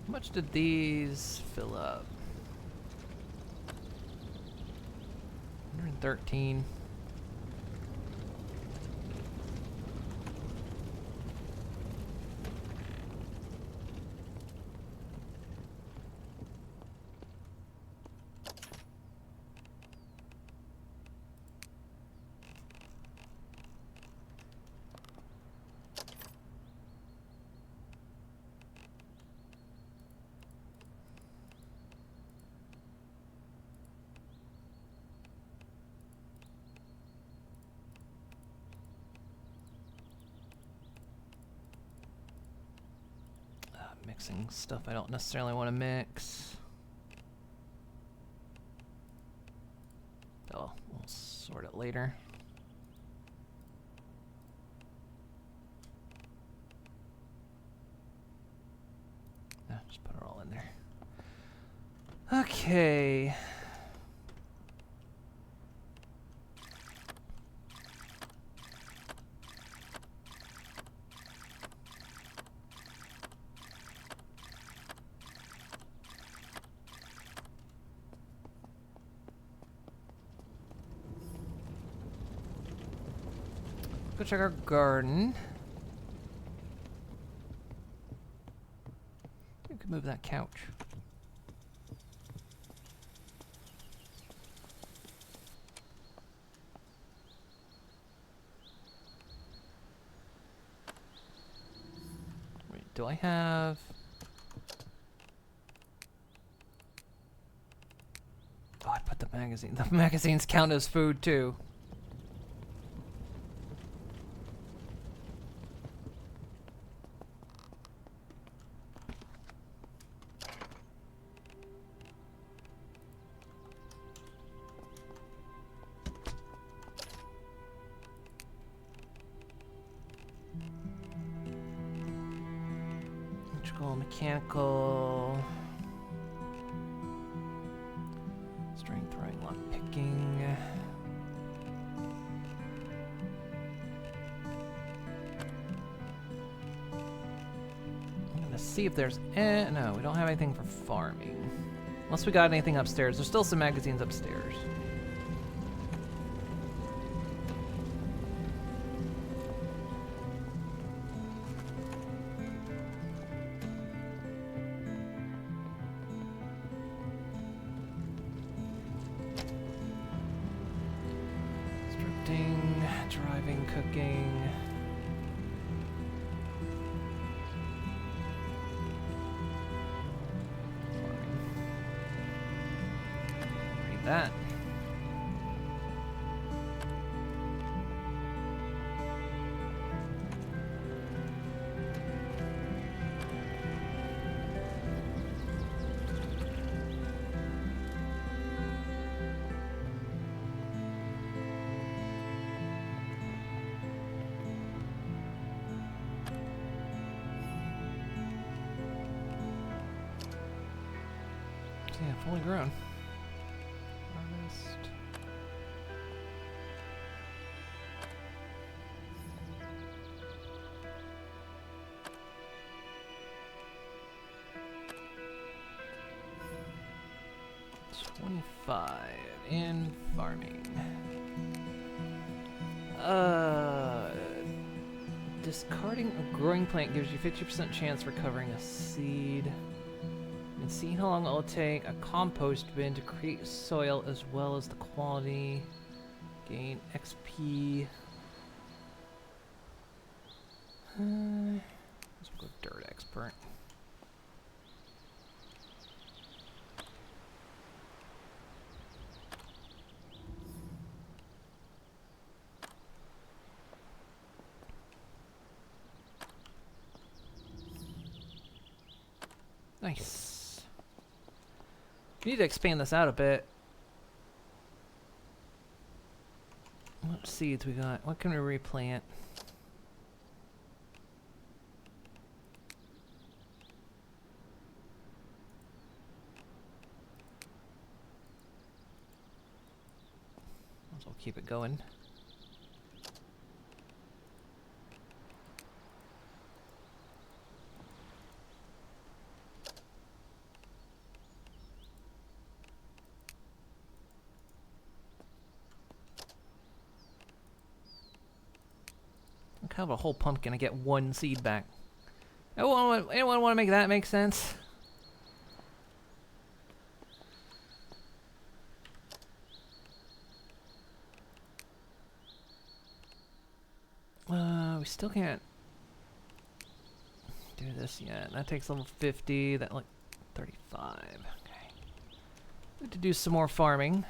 How much did these fill up? 113. Mixing stuff I don't necessarily want to mix. Oh, we'll sort it later. Just put it all in there. Okay. Go check our garden. You could move that couch. Wait, do I have... Oh, I put the magazine. The magazines count as food too. Mechanical, strength, right, lock picking. I'm gonna see if there's no, we don't have anything for farming. Unless we got anything upstairs. There's still some magazines upstairs. Driving, cooking. Read that. Yeah, fully grown. Harvest. $25 in farming. Discarding a growing plant gives you 50% chance recovering a seed. And see how long it will take a compost bin to create soil as well as the quality. Gain XP. Let's go dirt expert. Nice. We need to expand this out a bit. What seeds we got? What can we replant? Might as well keep it going. Kind of a whole pumpkin, I get one seed back. Anyone want to make that make sense? We still can't do this yet. That takes level 50, that like 35. Okay. Need to do some more farming.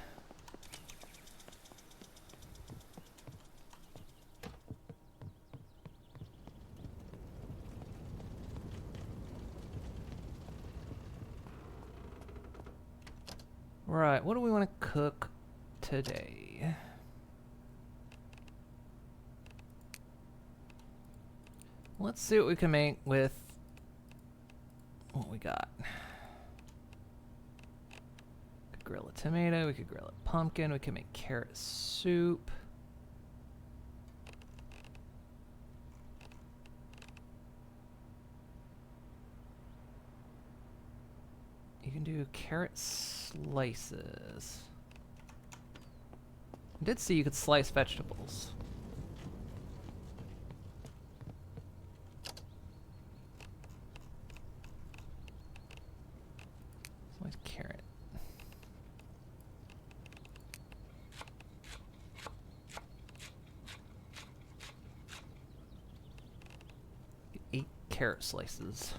Right, what do we want to cook today? Let's see what we can make with what we got. Could grill a tomato, we could grill a pumpkin, we can make carrot soup. You can do carrot slices. I did see you could slice vegetables. Slice carrot. Get 8 carrot slices.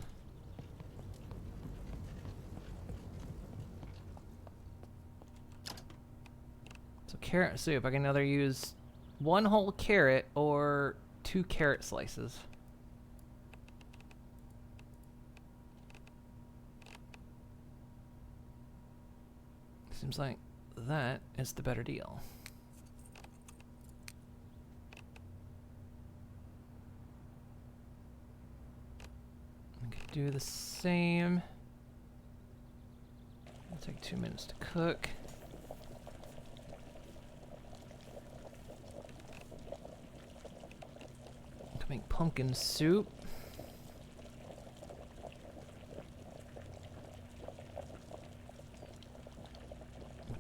Carrot soup. I can either use 1 whole carrot or 2 carrot slices. Seems like that is the better deal. I could do the same. It'll take 2 minutes to cook. Make pumpkin soup.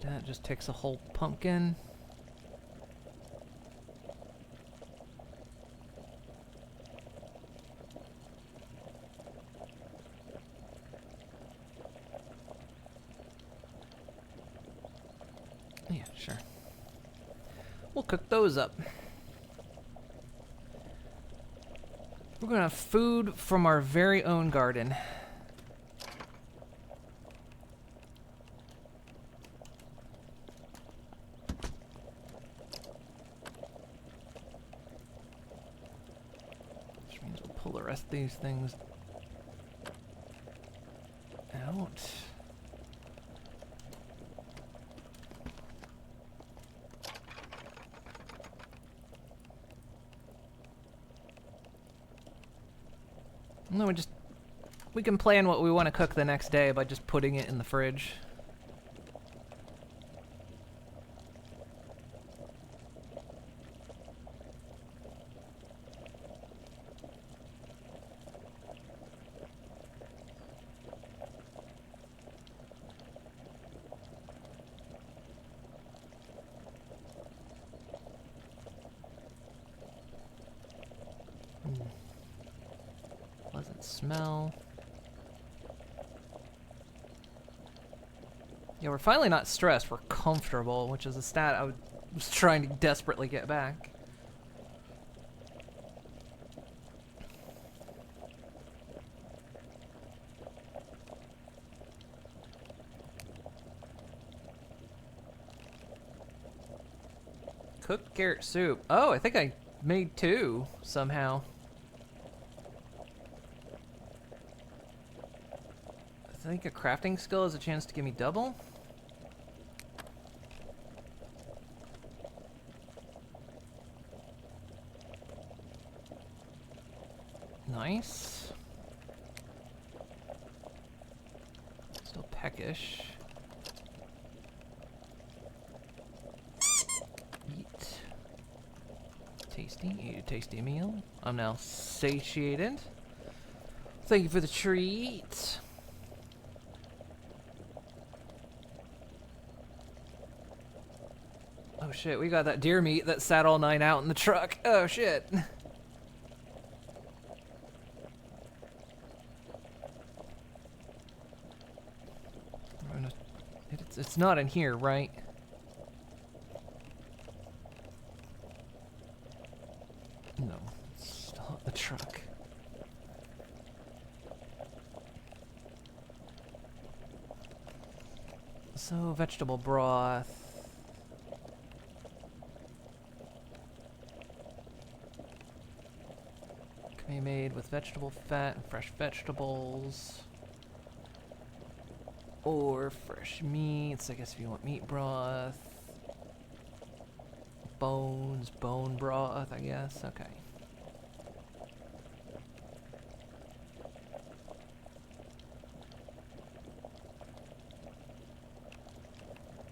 That just takes a whole pumpkin. Yeah, sure. We'll cook those up. We're gonna have food from our very own garden. Which means we'll pull the rest of these things out. No, we can plan what we want to cook the next day by just putting it in the fridge. smell. Yeah, we're finally not stressed. We're comfortable, which is a stat I was trying to desperately get back. Cooked carrot soup. Oh, I think I made 2 somehow. I think a crafting skill has a chance to give me double. Nice. Still peckish. Eat. Tasty. Eat a tasty meal. I'm now satiated. Thank you for the treat. Oh shit, we got that deer meat that sat all night out in the truck. Oh shit. It's not in here, right? No, it's still in the truck. So, vegetable broth. Can be made with vegetable fat and fresh vegetables. Or fresh meats, I guess if you want meat broth. Bones, bone broth, I guess. Okay.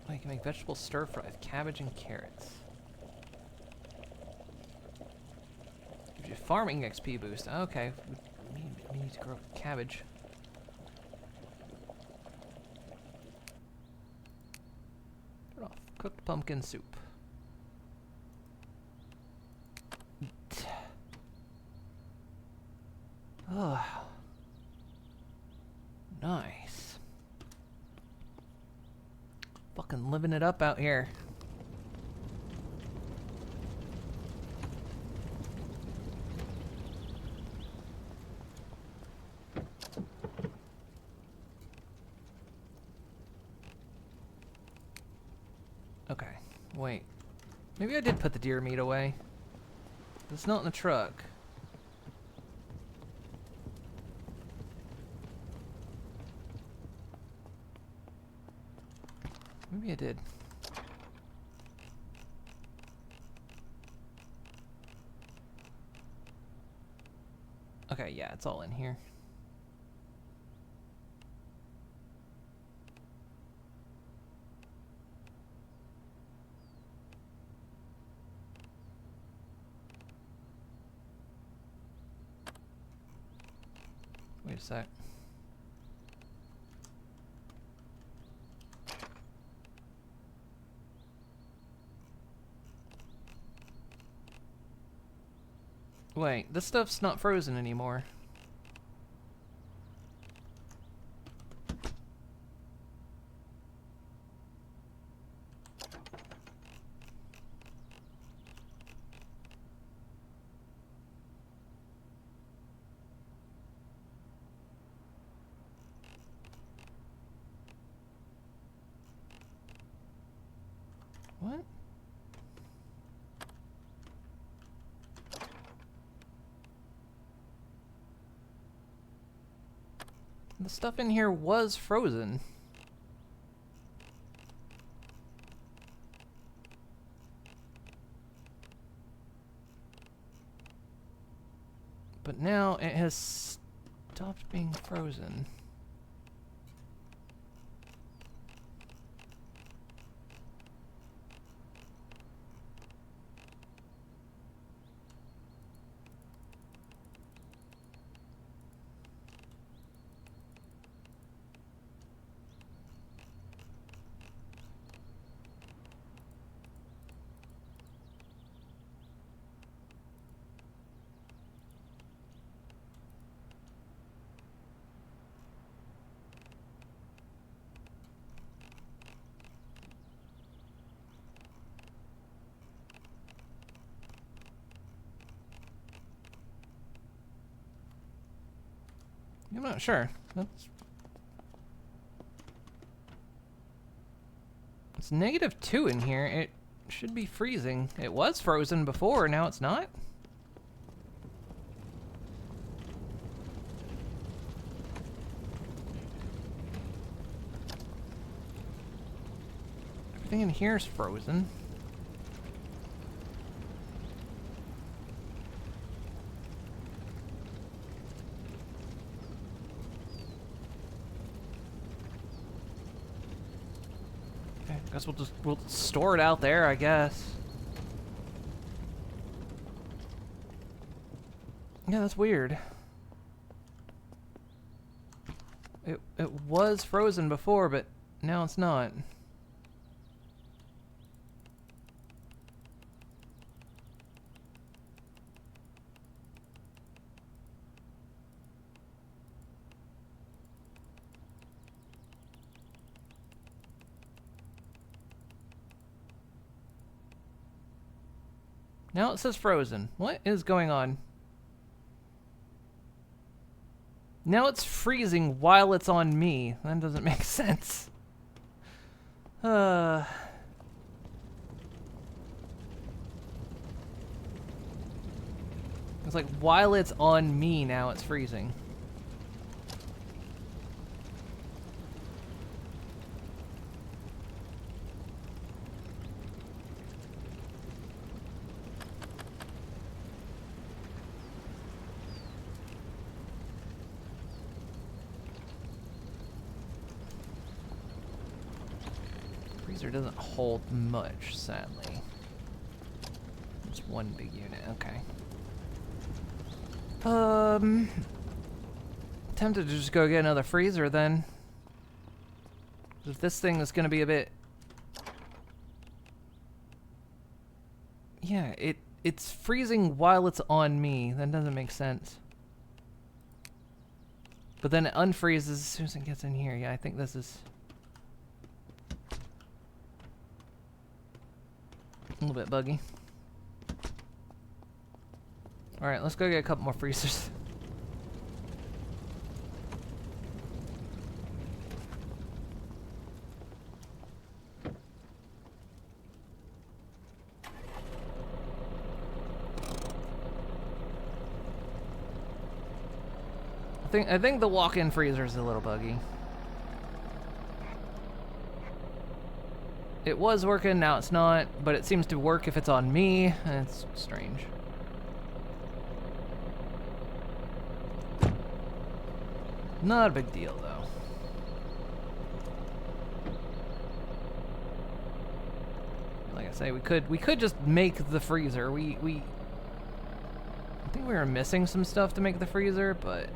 Oh, you can make vegetable stir fry with cabbage and carrots. Gives you farming XP boost. Okay, we need to grow cabbage. Turn off. Cooked pumpkin soup. Eat. Oh. Nice. Fucking living it up out here. Okay, wait. Maybe I did put the deer meat away. It's not in the truck. Maybe I did. Okay, yeah, it's all in here. Wait a sec. Wait, this stuff's not frozen anymore. What? The stuff in here was frozen. But now it has stopped being frozen. I'm not sure. It's -2 in here. It should be freezing. It was frozen before, now it's not. Everything in here is frozen. I guess we'll store it out there, I guess. Yeah, that's weird. It was frozen before, but now it's not. Now it says frozen. What is going on? Now it's freezing while it's on me. That doesn't make sense. It's like while it's on me now it's freezing. Freezer doesn't hold much, sadly. Just one big unit, okay. Tempted to just go get another freezer then. If this thing is gonna be a bit... Yeah, it's freezing while it's on me. That doesn't make sense. But then it unfreezes as soon as it gets in here. Yeah, I think this is... a little bit buggy. Alright, let's go get a couple more freezers. I think the walk-in freezer is a little buggy. It was working, now it's not, but it seems to work if it's on me, and it's strange. Not a big deal, though. Like I say, we could just make the freezer. I think we were missing some stuff to make the freezer, but...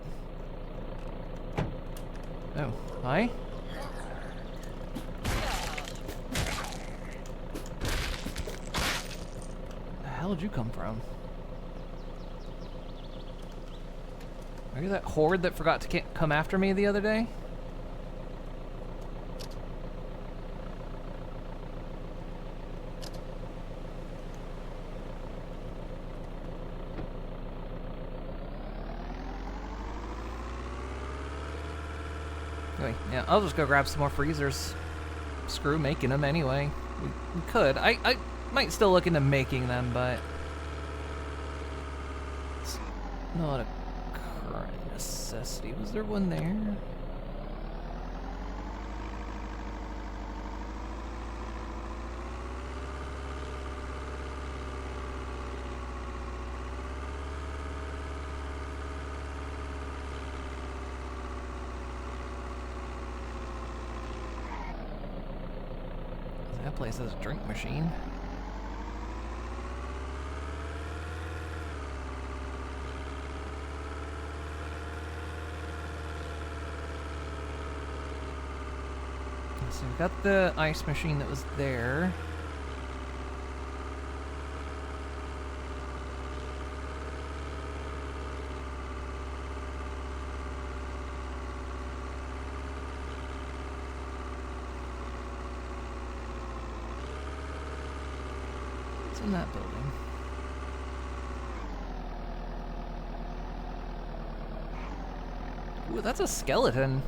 Oh, hi? Where did you come from? Are you that horde that forgot to come after me the other day? Anyway, yeah, I'll just go grab some more freezers. Screw making them anyway. We could. I might still look into making them, but it's not a current necessity. Was there one there? That place has a drink machine. So we've got the ice machine that was there. What's in that building? Ooh, that's a skeleton.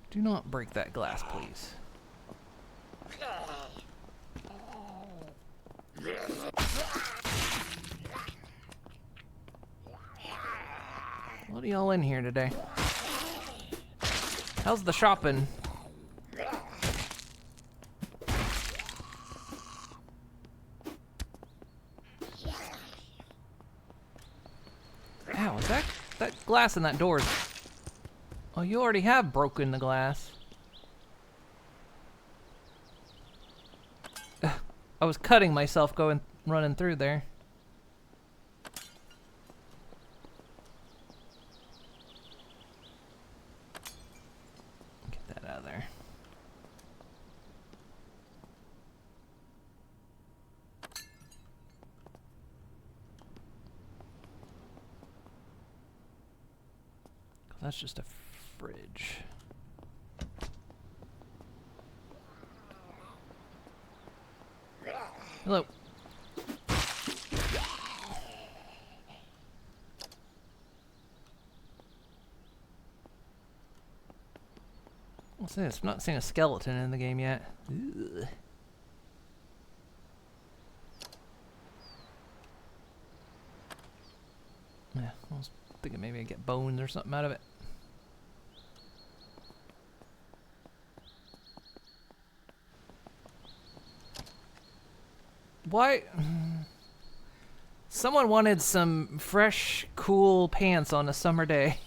Do not break that glass, please. What are y'all in here today? How's the shopping? Ow, is that glass in that door? Oh, you already have broken the glass. I was cutting myself running through there. Get that out of there. That's just a fridge. Hello. What's this? I'm not seeing a skeleton in the game yet. Ugh. Yeah, I was thinking maybe I'd get bones or something out of it. Why? Someone wanted some fresh, cool pants on a summer day.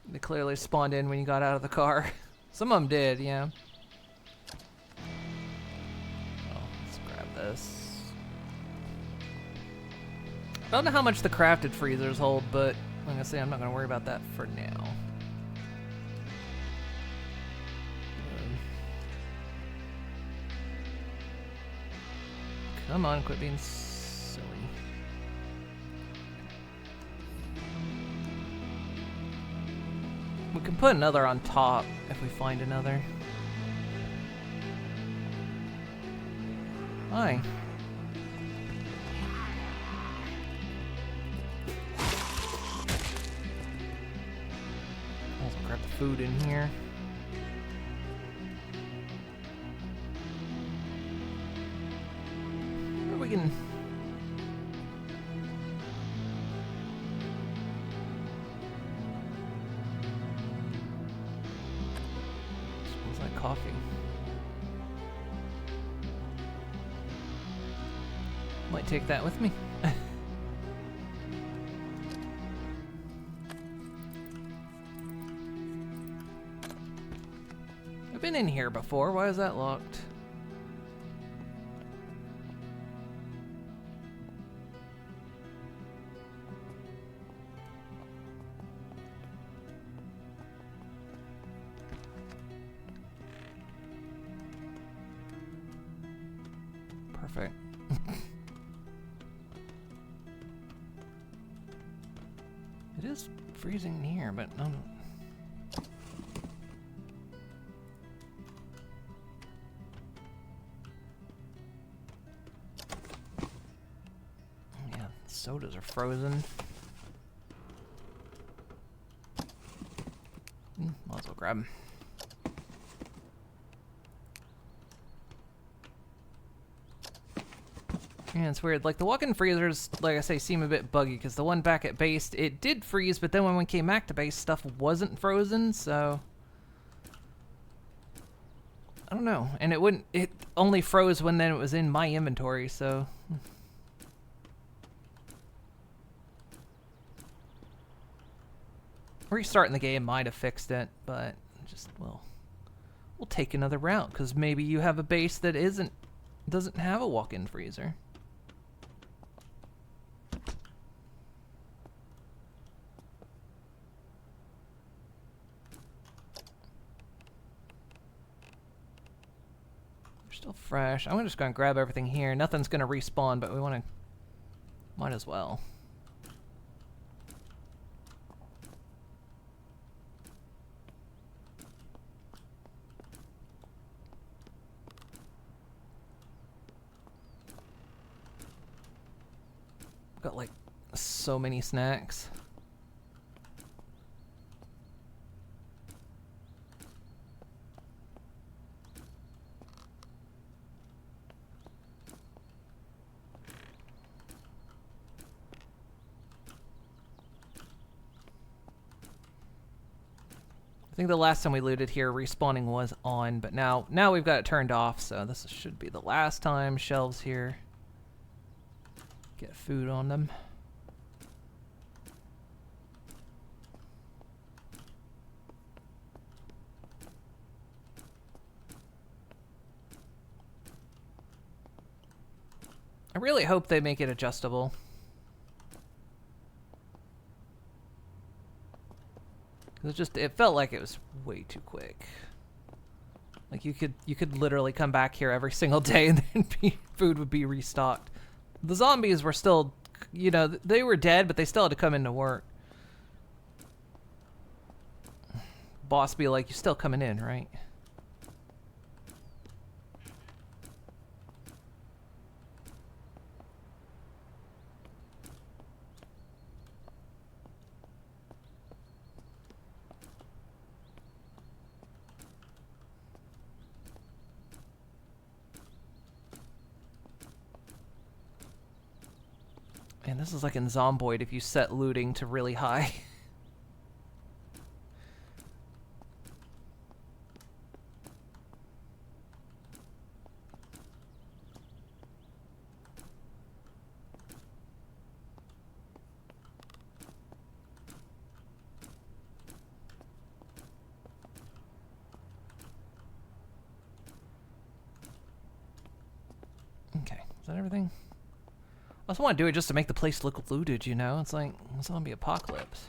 They clearly spawned in when you got out of the car. Some of them did, yeah. Oh, let's grab this. I don't know how much the crafted freezers hold, but like I say, I'm not going to worry about that for now. Come on, quit being silly. We can put another on top if we find another. Hi. Also grab the food in here. We can. Smells like coffee. Might take that with me. I've been in here before. Why is that locked? Perfect. It is freezing in here, but no. Yeah, sodas are frozen. Might as well grab them. Yeah, it's weird. Like, the walk-in freezers, like I say, seem a bit buggy, because the one back at base, it did freeze, but then when we came back to base, stuff wasn't frozen, so... I don't know. And it only froze when then it was in my inventory, so... Restarting the game might have fixed it, but just, well... We'll take another route, because maybe you have a base that doesn't have a walk-in freezer. Still fresh. I'm just gonna grab everything here. Nothing's gonna respawn, but we wanna... Might as well. Got like so many snacks. I think the last time we looted here, respawning was on, but now we've got it turned off, so this should be the last time. Shelves here. Get food on them. I really hope they make it adjustable. It felt like it was way too quick. Like you could literally come back here every single day and then food would be restocked. The zombies were still, you know, they were dead, but they still had to come into work. Boss be like, "You still coming in, right?" And this is like in Zomboid if you set looting to really high. Okay, is that everything? I just want to do it just to make the place look looted, you know? It's like a zombie apocalypse.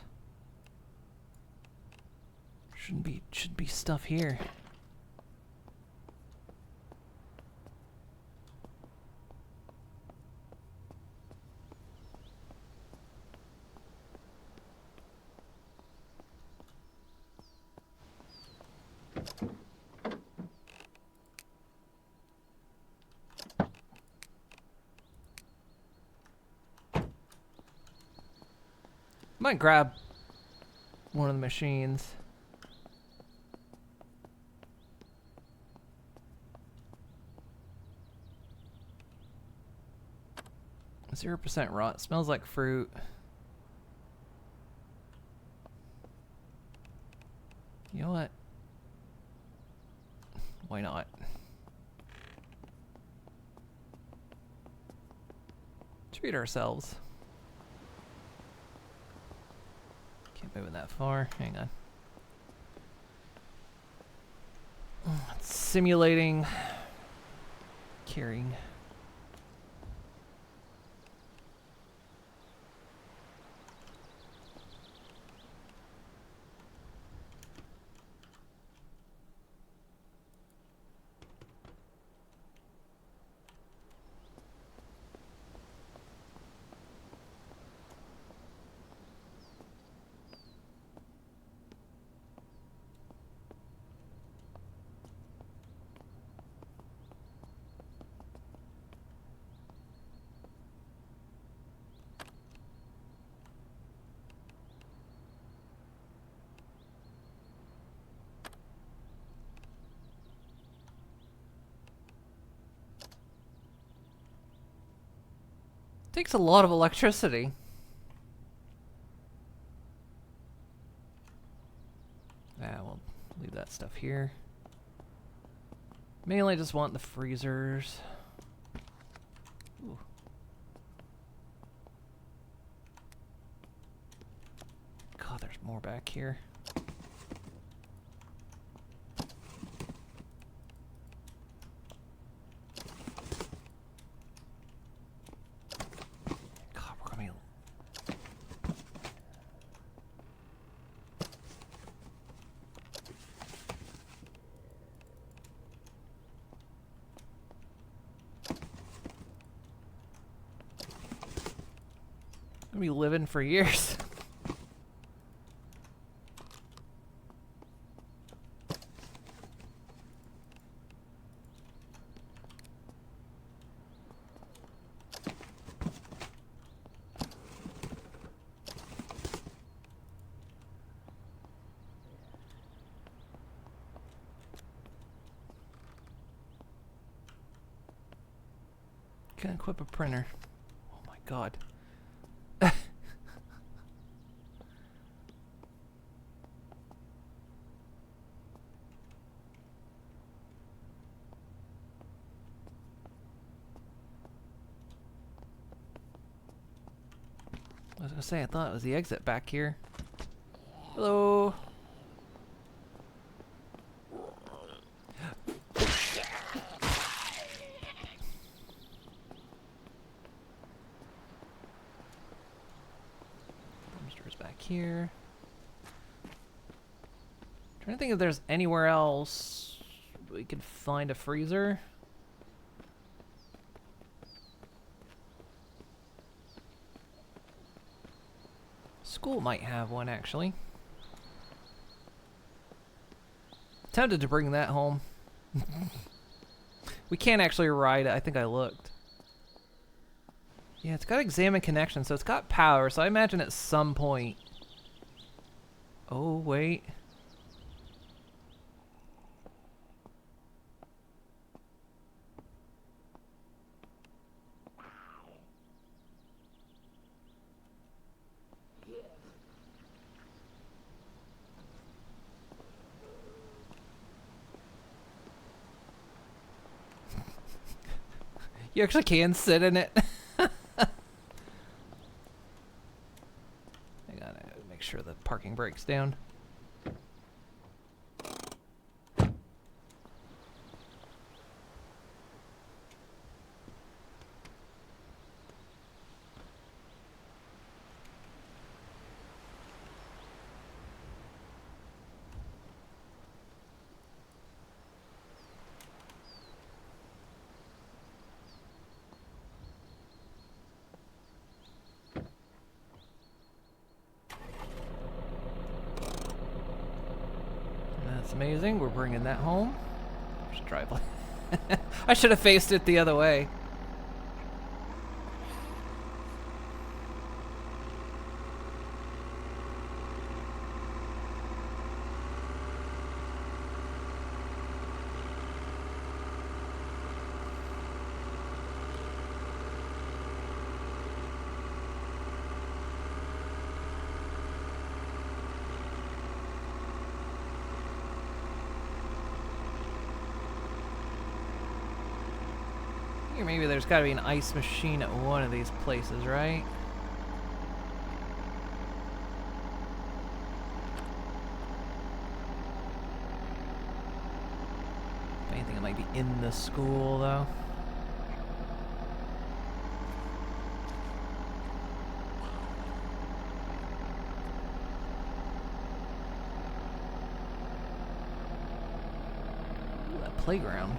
Should be stuff here. Might grab one of the machines. 0% rot. Smells like fruit. You know what? Why not? Treat ourselves. Can't move it that far. Hang on. It's simulating carrying. Takes a lot of electricity. We'll leave that stuff here. Mainly just want the freezers. Ooh. God, there's more back here. Be living for years. Can equip a printer. Oh my god. I was gonna say, I thought it was the exit back here. Hello. Dumpster's back here. Trying to think if there's anywhere else we could find a freezer. School might have one, actually. Tempted to bring that home. We can't actually ride it. I think I looked. Yeah, it's got examine connection, so it's got power, so I imagine at some point... Oh, wait. You actually can sit in it. I gotta make sure the parking brake's down. That's amazing. We're bringing that home. Just drive like I should have faced it the other way. Or maybe there's got to be an ice machine at one of these places, right? If anything, it might be in the school, though. Ooh, that playground.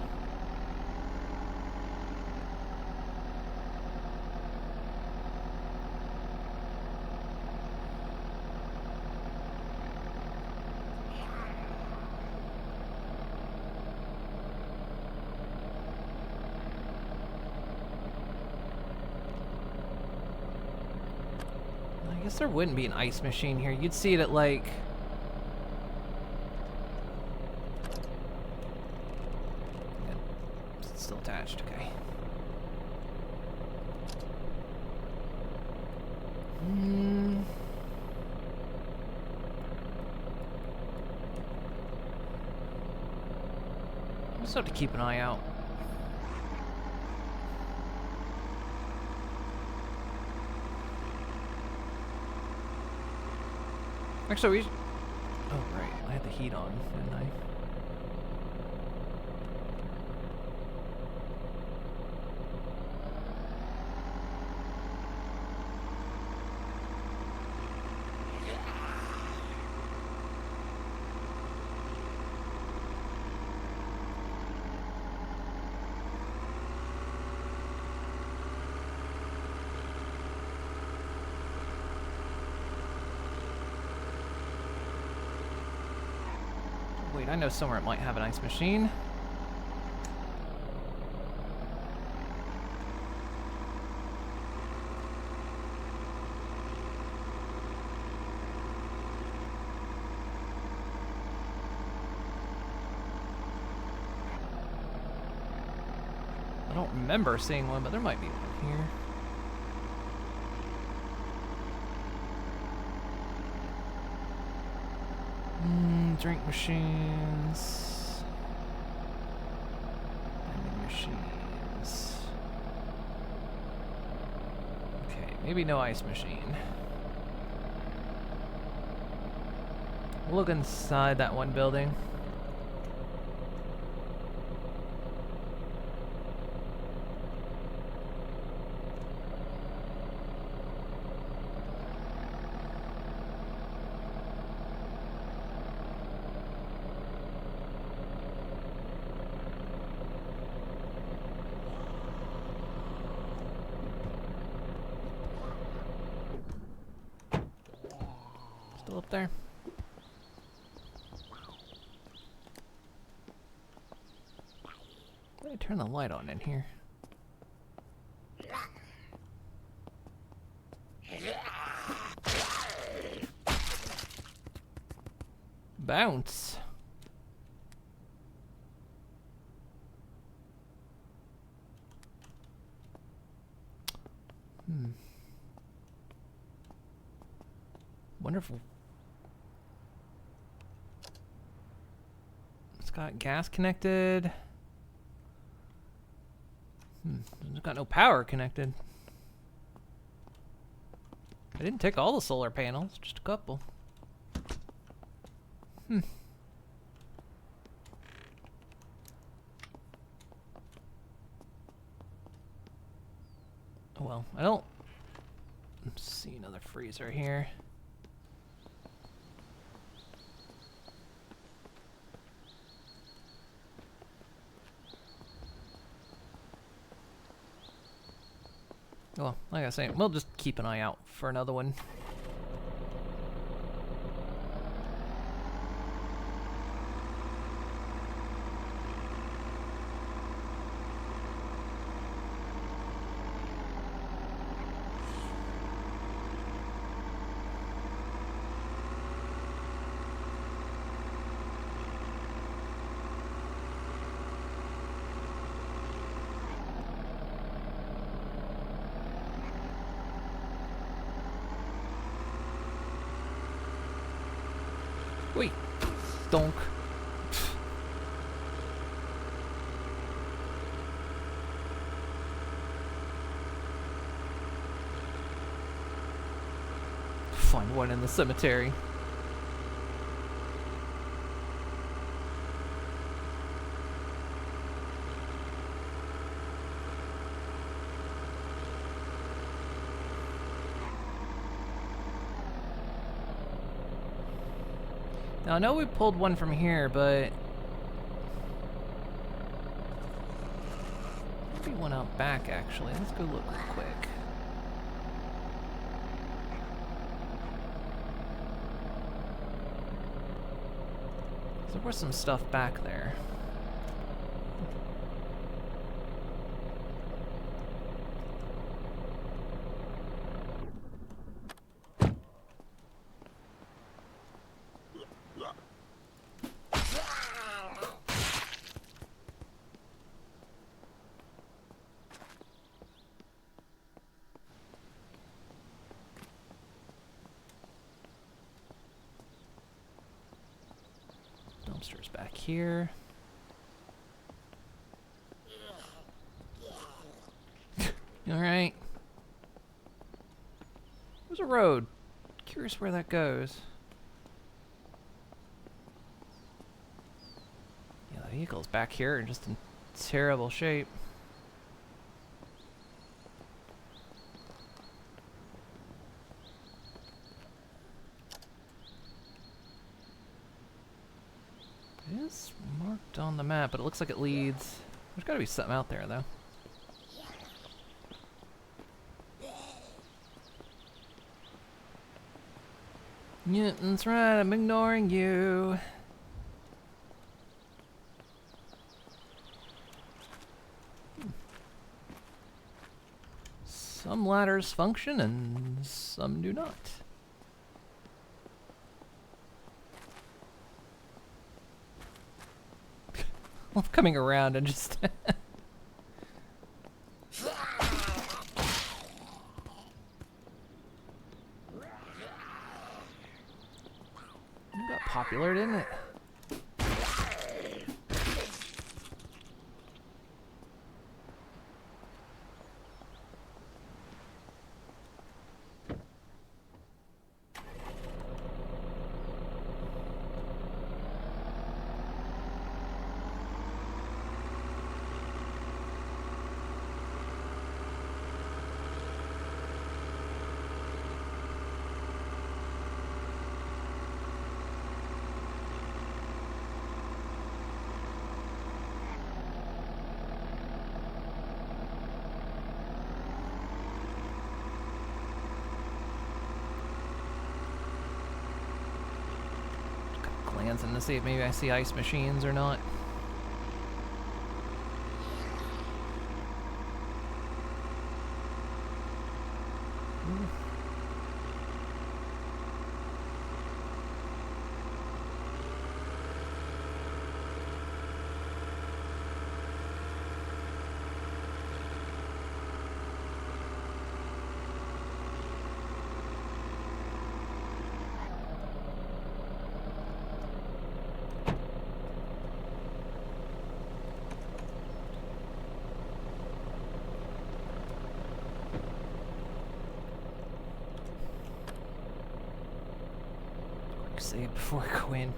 I guess there wouldn't be an ice machine here. You'd see it at like... It's still attached, okay. I just have to keep an eye out. Actually, we... Oh, right. I had the heat on, didn't I? Wait, I know somewhere it might have an ice machine. I don't remember seeing one, but there might be one here. Drink machines. Vending machines. Okay, maybe no ice machine. We'll look inside that one building. Still up there? Let me turn the light on in here. Bounce. Wonderful. It's got gas connected. It's got no power connected. I didn't take all the solar panels, just a couple. Oh well, I don't see another freezer here. Well, like I was saying, we'll just keep an eye out for another one. Wait, donk. Find one in the cemetery. Now I know we pulled one from here, but maybe one out back actually. Let's go look real quick. There was some stuff back there. Dumpsters back here. Alright. There's a road. Curious where that goes. Yeah, the vehicle's back here and just in terrible shape. It is marked on the map, but it looks like it leads. There's gotta be something out there, though. Yeah, that's right, I'm ignoring you. Some ladders function and some do not. Love coming around and just popular, didn't it? Glancing to see if maybe I see ice machines or not. Save before I go in.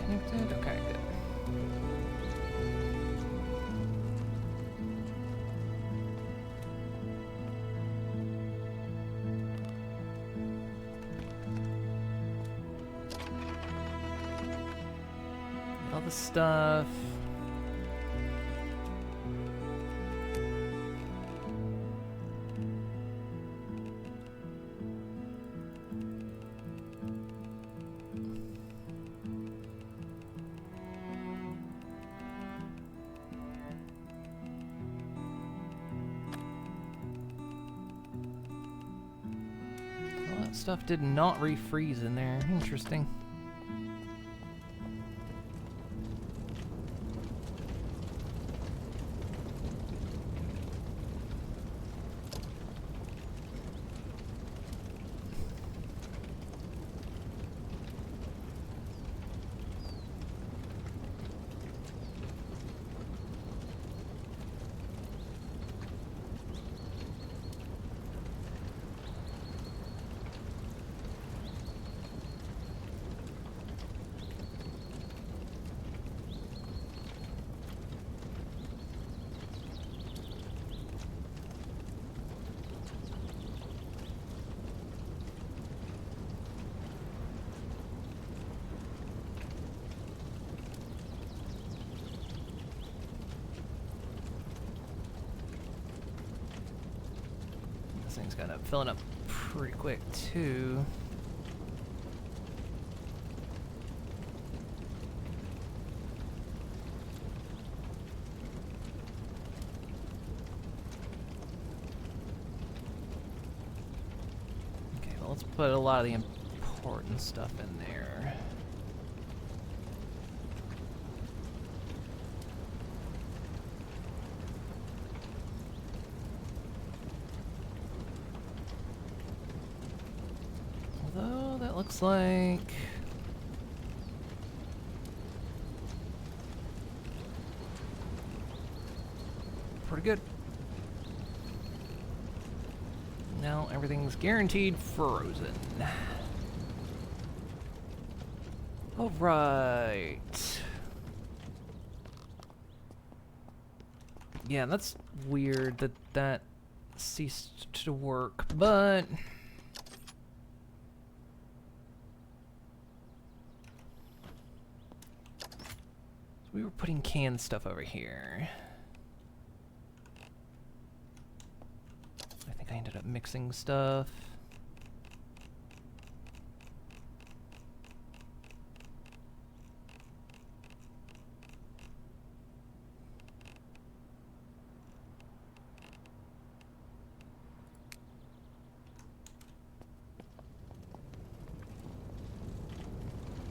Connected? Okay, good. All the stuff. All that stuff did not refreeze in there. Interesting. This thing's kind of filling up pretty quick too. Okay, well, let's put a lot of the important stuff in there. looks like. Pretty good. Now everything's guaranteed frozen. All right. Yeah, that's weird that that ceased to work, but we were putting canned stuff over here. I think I ended up mixing stuff.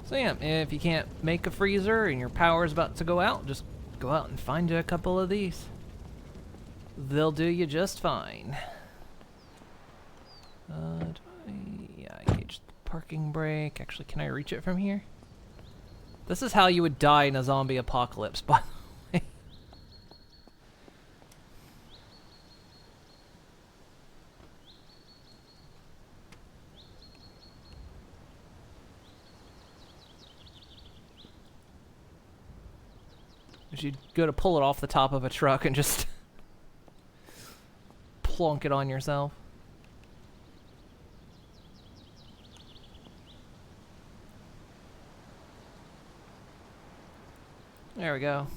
So yeah, if you can't make a freezer and your power is about to go out, just go out and find you a couple of these. They'll do you just fine. Yeah, engage the parking brake. Actually, can I reach it from here? This is how you would die in a zombie apocalypse, by the way. You'd go to pull it off the top of a truck and just plonk it on yourself. There we go.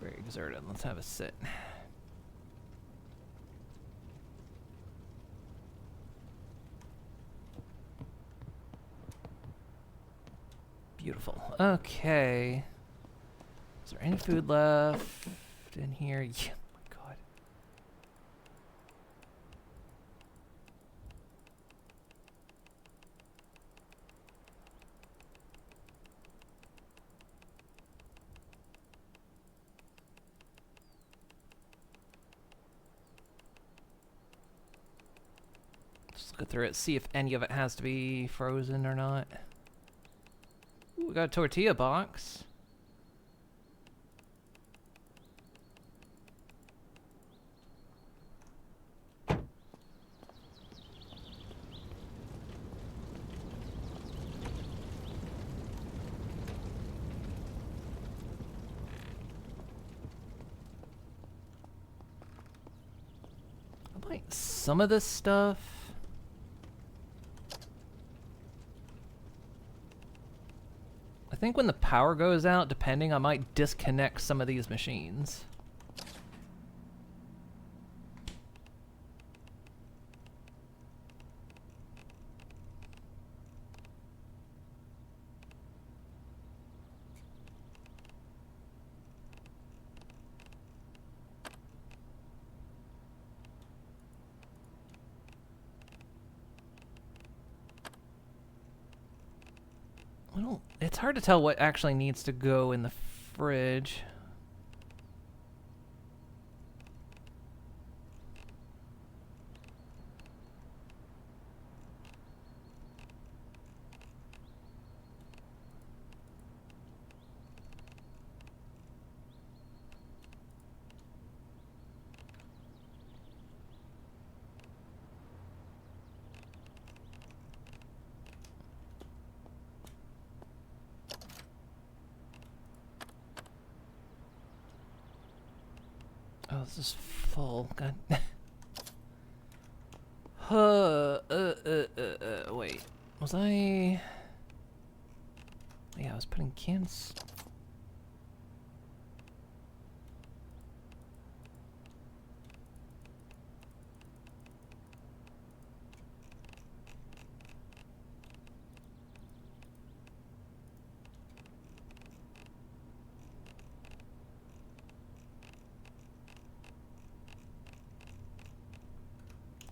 Very exerted. Let's have a sit. Beautiful. Okay. Is there any food left in here? Yeah. Oh my God. Just look through it, see if any of it has to be frozen or not. Ooh, we got a tortilla box. I might some of this stuff. I think when the power goes out, depending, I might disconnect some of these machines. Well, it's hard to tell what actually needs to go in the fridge. Oh, this is full. God. Wait. Was I... Yeah, I was putting cans...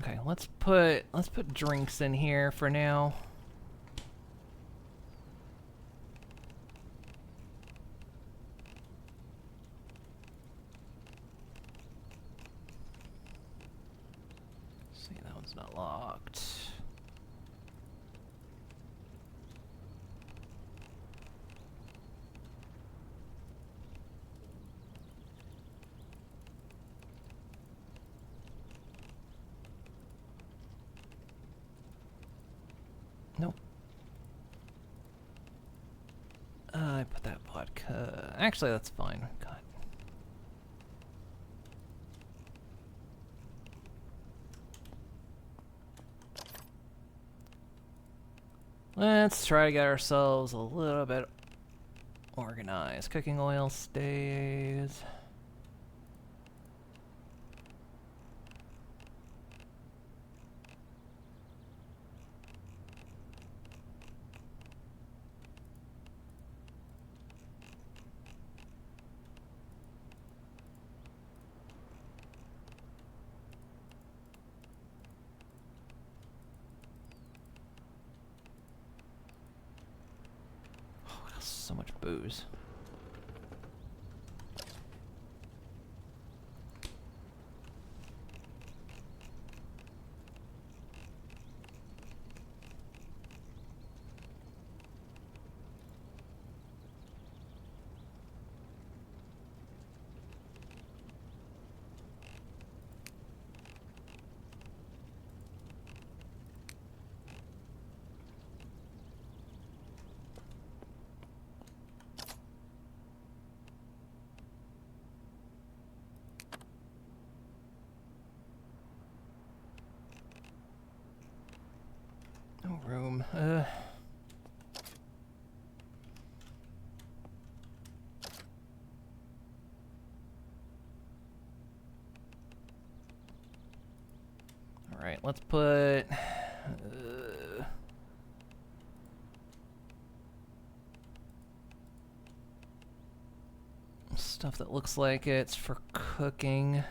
Okay, let's put drinks in here for now. See, that one's not locked. Not that vodka. Actually, that's fine. God. Let's try to get ourselves a little bit organized. Cooking oil stays. So much booze. No room. All right, let's put. Stuff that looks like it's for cooking.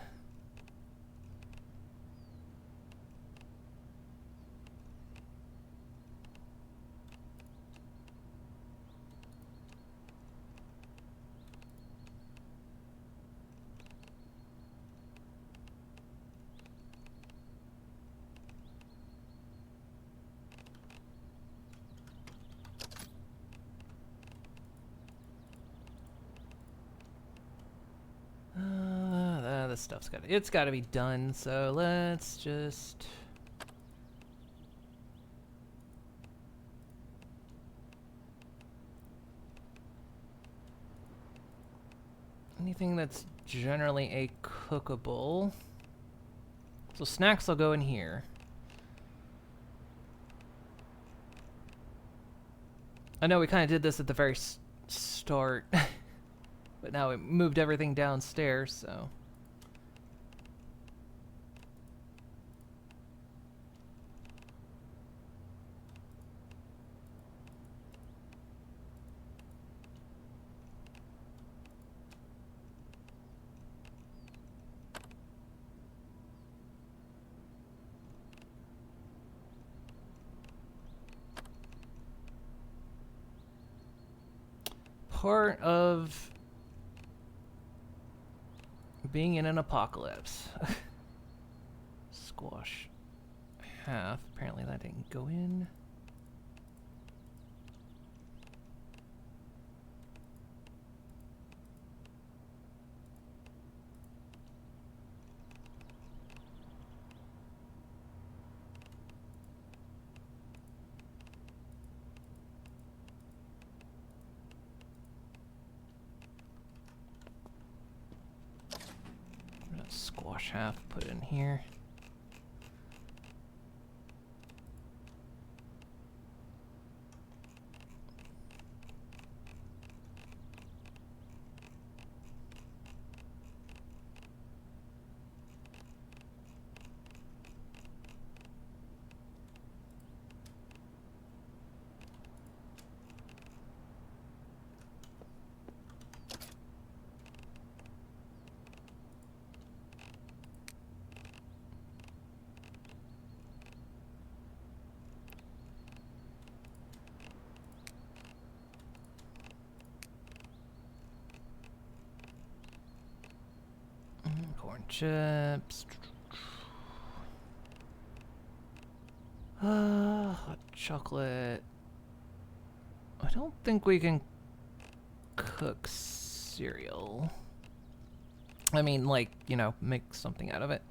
This stuff's it's got to be done, so let's just anything that's generally a cookable. So snacks will go in here. I know we kind of did this at the very start, but now we moved everything downstairs, so. Part of being in an apocalypse. Squash half. Apparently that didn't go in. Squash half, put it in here. Corn chips. Hot chocolate. I don't think we can cook cereal. I mean, like, you know, make something out of it.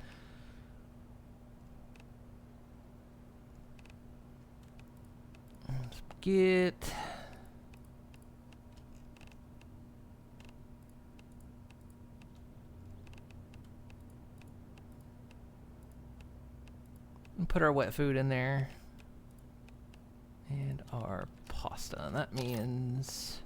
Get put our wet food in there. And our pasta. And that means...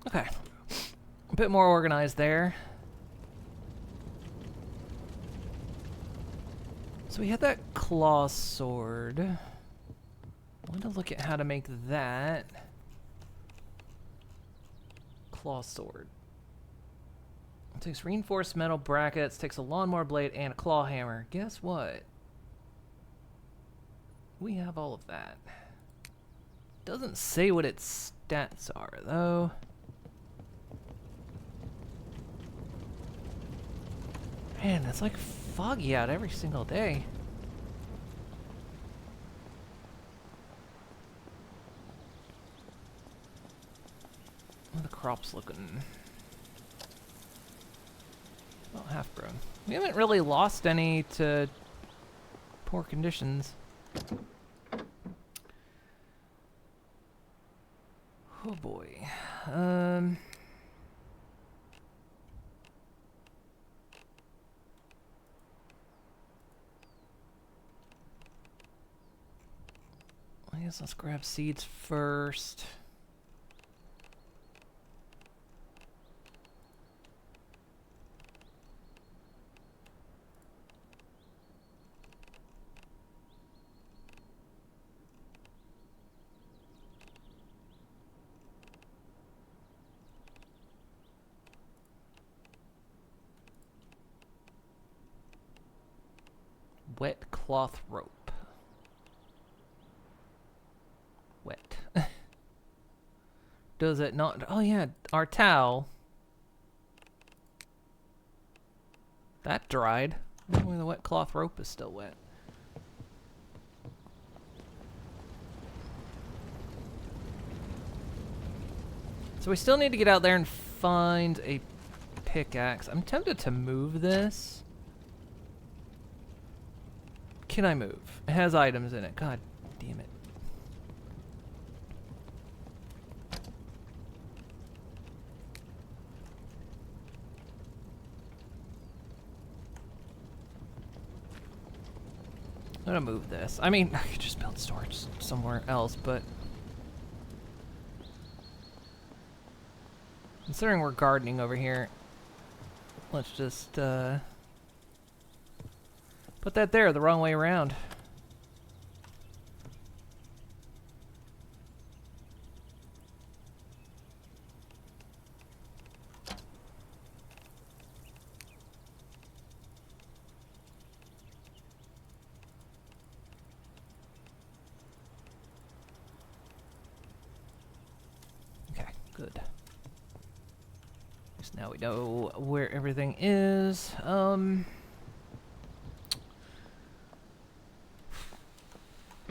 Okay. A bit more organized there. So we had that claw sword. I want to look at how to make that. Claw sword. It takes reinforced metal brackets, takes a lawnmower blade, and a claw hammer. Guess what? We have all of that. Doesn't say what its stats are, though. Man, it's like foggy out every single day. Well, the crop's looking about half grown. We haven't really lost any to poor conditions. Oh boy. I guess let's grab seeds first. Wet cloth rope. Wet. Does it not? Oh yeah, our towel. That dried. Only the wet cloth rope is still wet. So we still need to get out there and find a pickaxe. I'm tempted to move this. Can I move? It has items in it. God damn it. I'm gonna move this. I mean, I could just build storage somewhere else, but considering we're gardening over here, let's just put that there the wrong way around. Good. So now we know where everything is.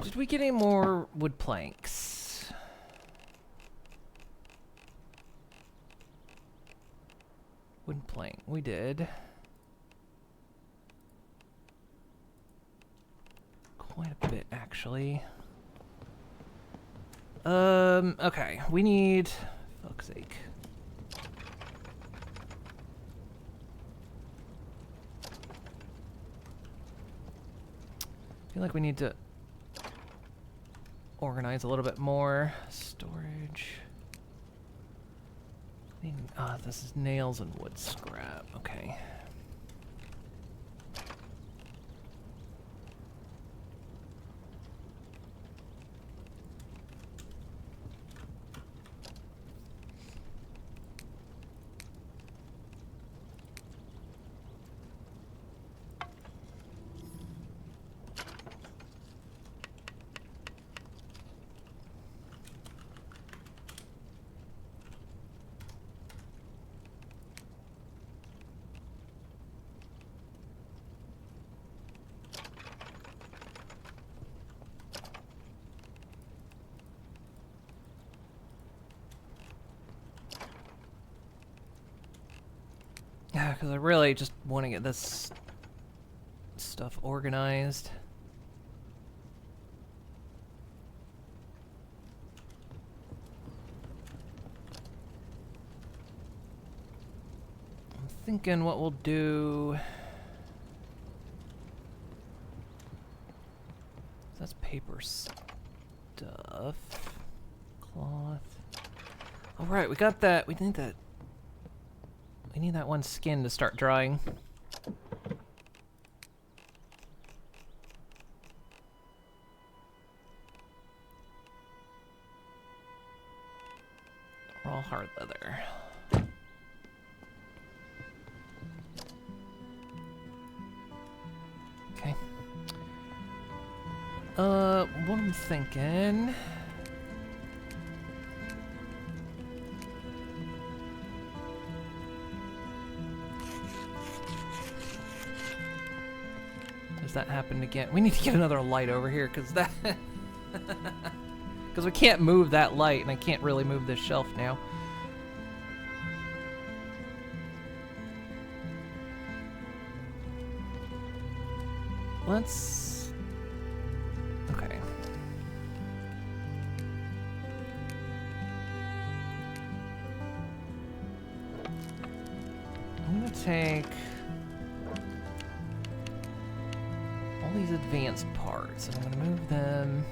Did we get any more wood planks? Wooden plank. We did. Quite a bit, actually. Okay. We need... fuck's sake. I feel like we need to organize a little bit more. Storage. This is nails and wood scrap. Okay. Yeah, because I really just want to get this stuff organized. I'm thinking what we'll do. That's paper stuff. Cloth. All right, we got that. We need that. We need that one skin to start drying. Raw hard leather. Okay. What I'm thinking. Has that happened again? We need to get another light over here, because that... Because we can't move that light, and I can't really move this shelf now. Let's... Okay. I'm gonna take all these advanced parts, and I'm gonna move them.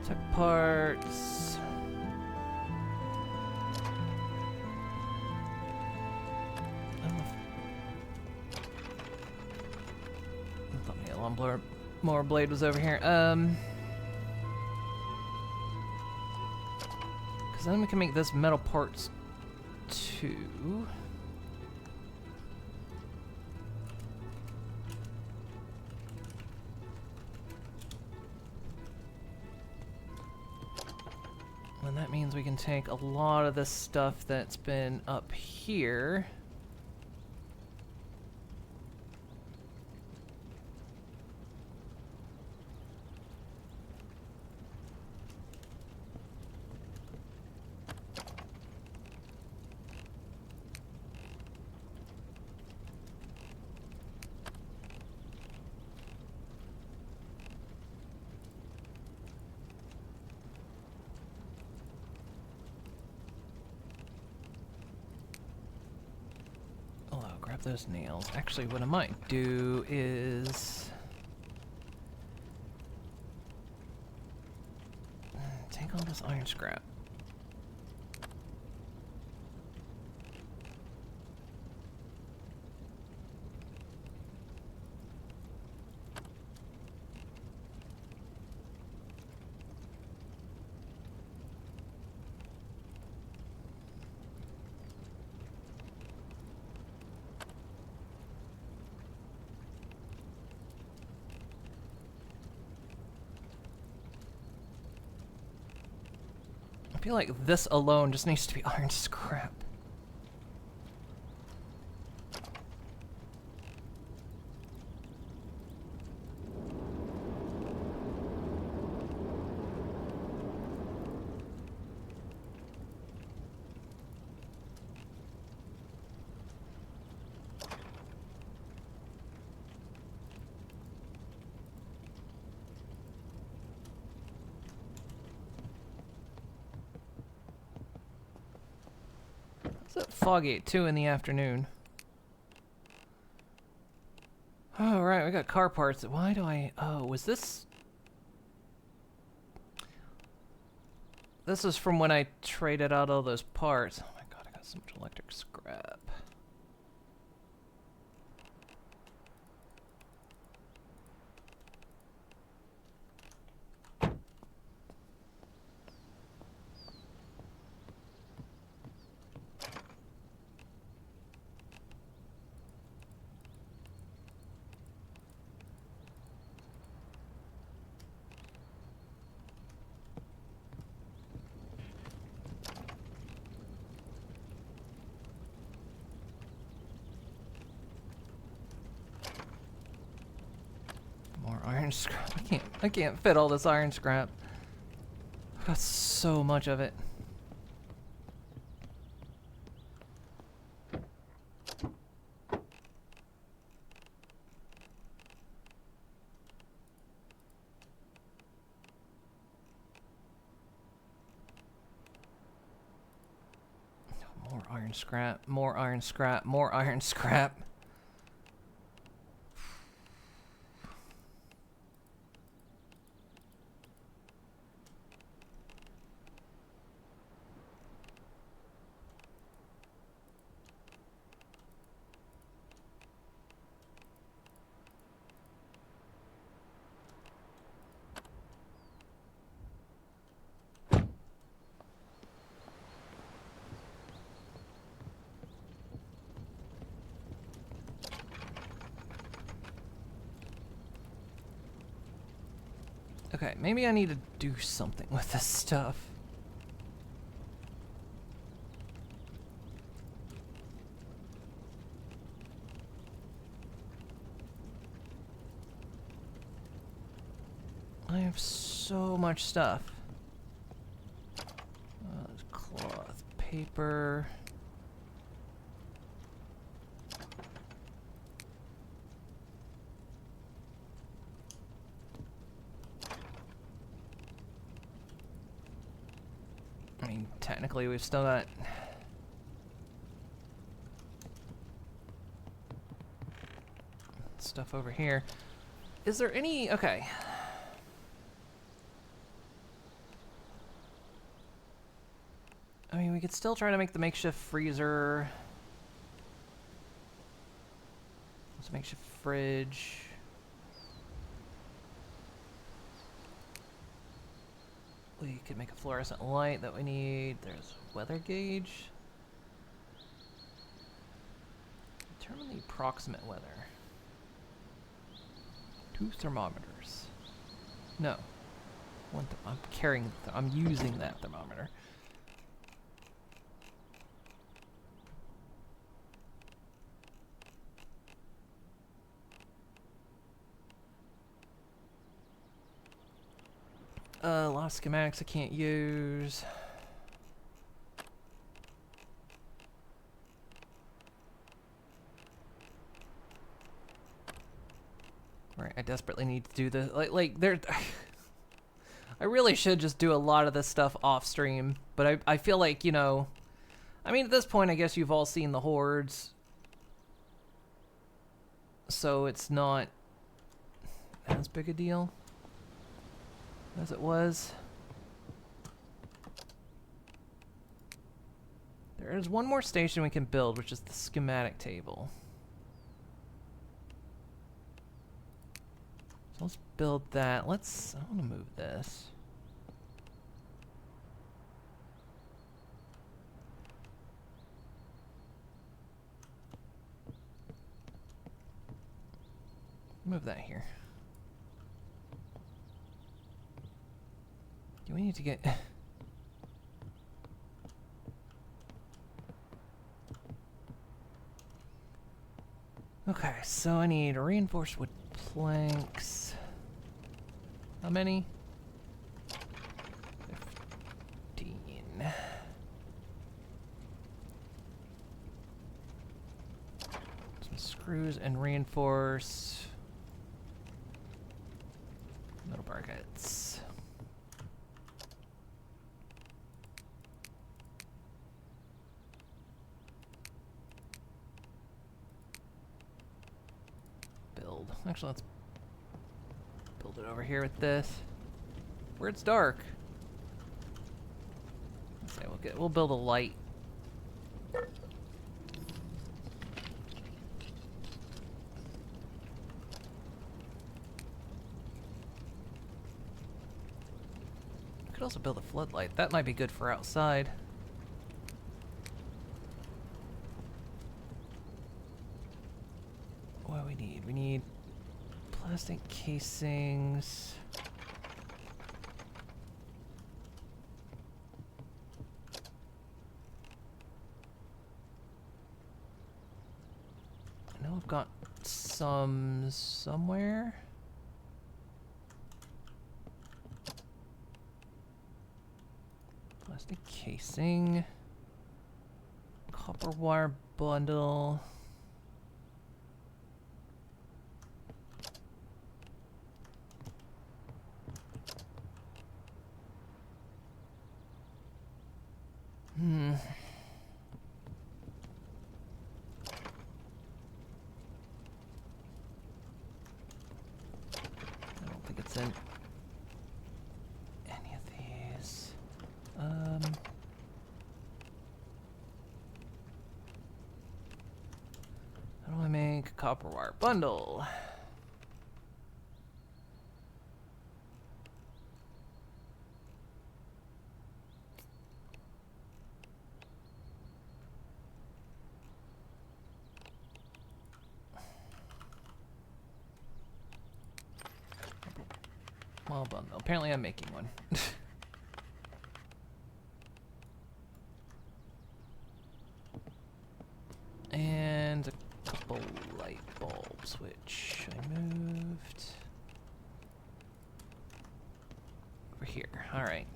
Tech parts. I thought the lawnmower blade was over here. Because then we can make this metal parts too. And that means we can take a lot of this stuff that's been up here. Grab those nails. Actually, what I might do is take all this iron scrap. I feel like this alone just needs to be iron scrap. It's at foggy at 2 in the afternoon. Oh, right, we got car parts. Why do I... Oh, was this... This is from when I traded out all those parts. Oh my god, I got so much electric scrap. iron scrap. I can't fit all this iron scrap. I've got so much of it. More iron scrap, more iron scrap, more iron scrap. Okay, maybe I need to do something with this stuff. I have so much stuff. Cloth, paper. I mean, technically we've still got stuff over here. Is there any... Okay. I mean, we could still try to make the makeshift freezer. Let's makeshift fridge. We could make a fluorescent light that we need. There's weather gauge. Determine the approximate weather. 2 thermometers. No. I'm carrying. I'm using that thermometer. A lot of schematics I can't use. Right, I desperately need to do this. Like there. I really should just do a lot of this stuff off stream, but I feel like, you know, I mean, at this point, I guess you've all seen the hordes, so it's not as big a deal as it was. There is one more station we can build, which is the schematic table. So let's build that. I want to move this. Move that here. Do we need to get... Okay, so I need reinforced wood planks. How many? 15. Some screws and reinforce metal brackets. Actually, let's build it over here with this. Where it's dark. Let's say we'll build a light. Could also build a floodlight. That might be good for outside. What do we need? We need plastic casings. I know I've got some somewhere. Plastic casing. Copper wire bundle. I don't think it's in any of these. How do I make a copper wire bundle? Well, bundle. Apparently I'm making one. And a couple light bulbs, which I moved over here. All right.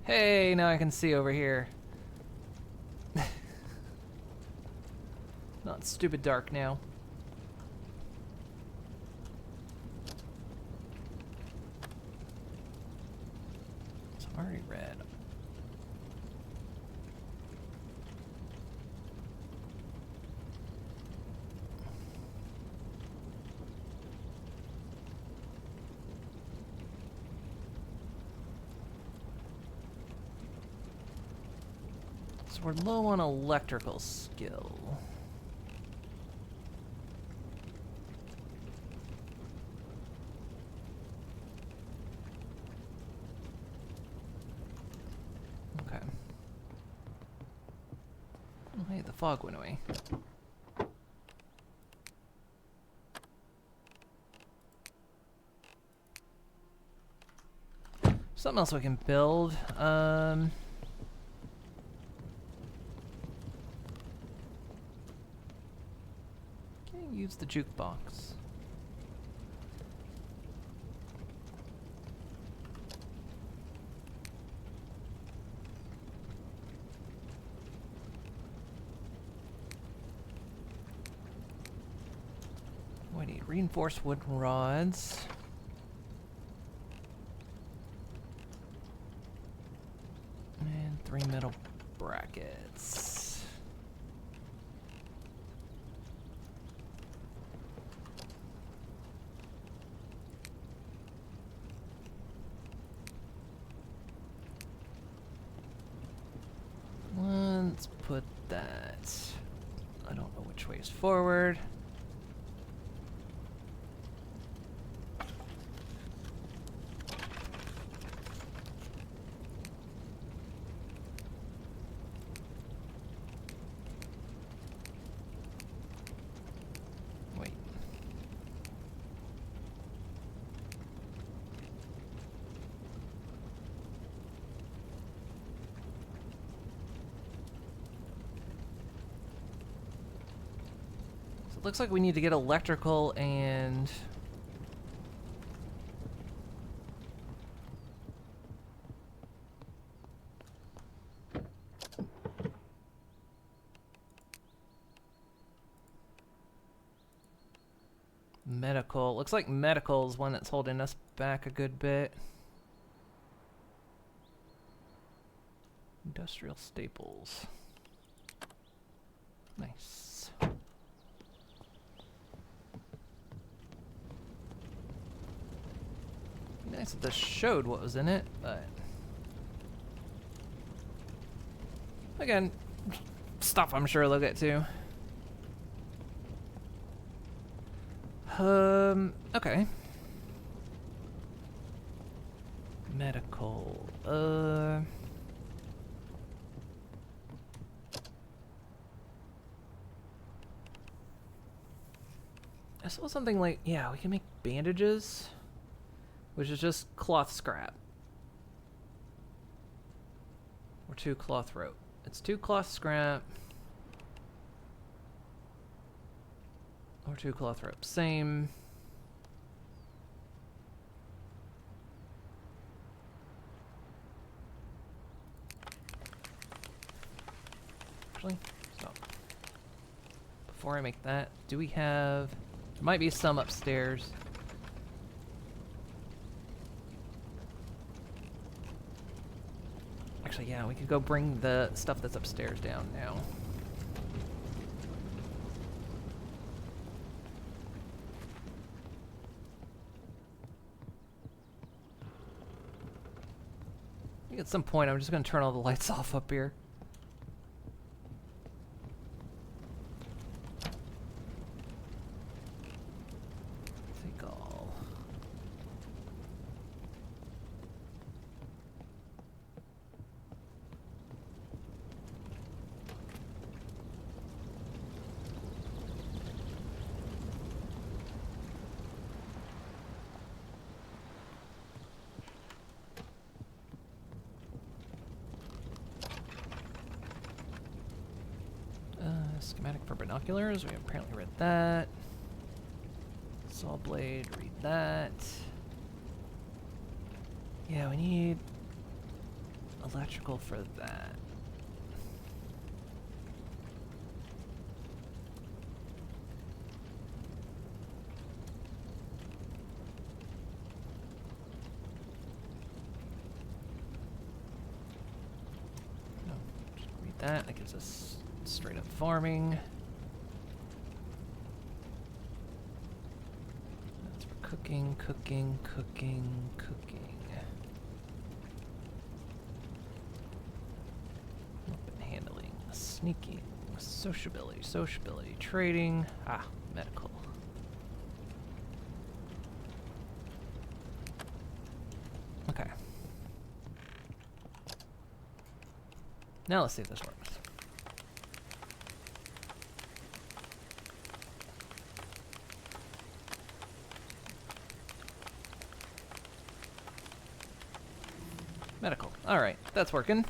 Hey, now I can see over here. Not stupid dark now. It's already red. So we're low on electrical skill. Okay. Oh, hey, the fog went away. Something else we can build. Use the jukebox. We need reinforced wooden rods. And 3 metal brackets. Let's put that. I don't know which way is forward. Wait. Looks like we need to get electrical and medical. Looks like medical is one that's holding us back a good bit. Industrial staples. Nice. Nice if this showed what was in it, but again, stuff I'm sure they'll get to. Okay. Medical. I saw something like, yeah, we can make bandages, which is just cloth scrap. Or 2 cloth rope. It's 2 cloth scrap. Or 2 cloth rope. Same. Actually, stop. Before I make that, do we have... There might be some upstairs. Actually, yeah, we could go bring the stuff that's upstairs down now. I think at some point I'm just going to turn all the lights off up here. Take all. Schematic for binoculars, we apparently read that. Saw blade, read that. Yeah, we need electrical for that. No, just read that. That gives us straight up farming. That's for cooking, cooking, cooking, cooking. Weapon handling, sneaking, sociability, sociability, trading. Ah, medical. Okay. Now let's see if this works. Medical. Alright, that's working.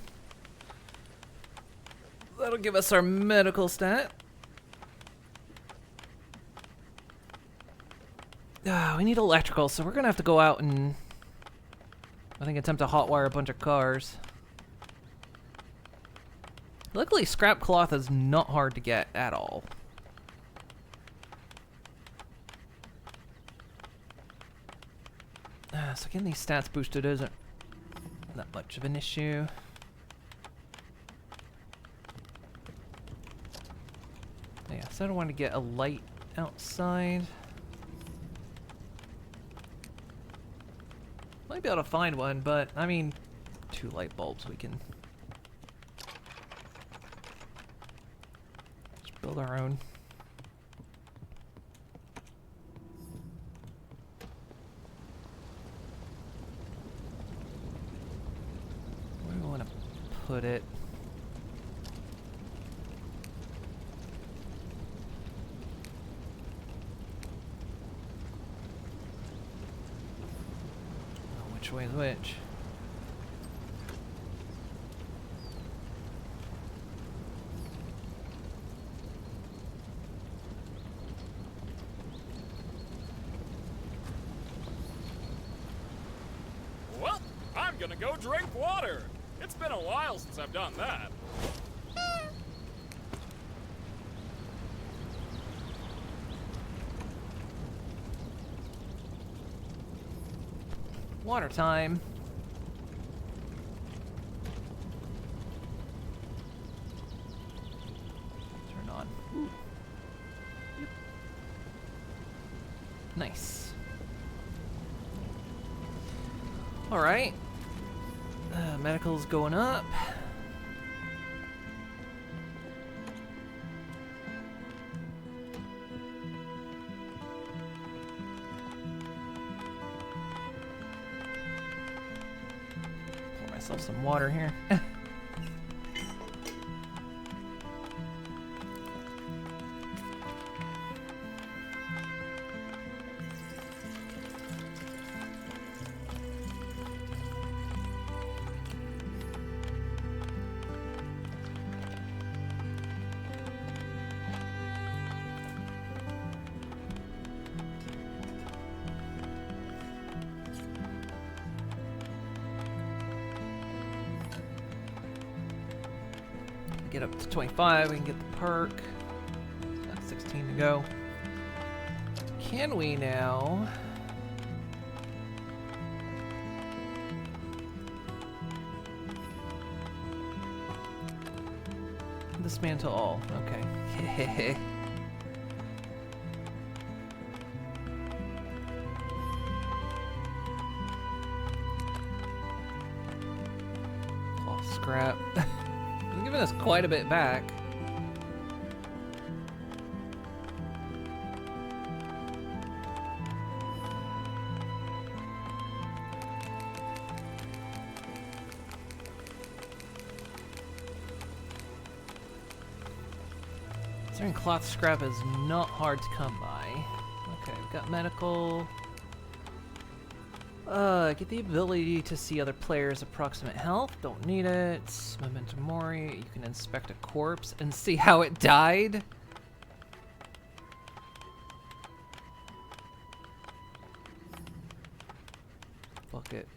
That'll give us our medical stat. We need electrical, so we're gonna have to go out and I think attempt to hotwire a bunch of cars. Luckily, scrap cloth is not hard to get at all. So getting these stats boosted isn't not much of an issue. Yeah, so I don't want to get a light outside. Might be able to find one, but I mean, 2 light bulbs we can just build our own. Put it. Oh, which way is which? Well, I'm gonna go drink water. It's been a while since I've done that. Water time. Turn on. Ooh. Yep. Nice. All right. Medical's going up. Pour myself some water here. get up to 25, we can get the perk. Got 16 to go. Can we now? Dismantle all. Okay. Oh, scrap. It's giving us quite a bit back. Considering cloth scrap is not hard to come by. Okay, we've got medical. Get the ability to see other players' approximate health. Don't need it. Memento Mori. You can inspect a corpse and see how it died. Fuck it.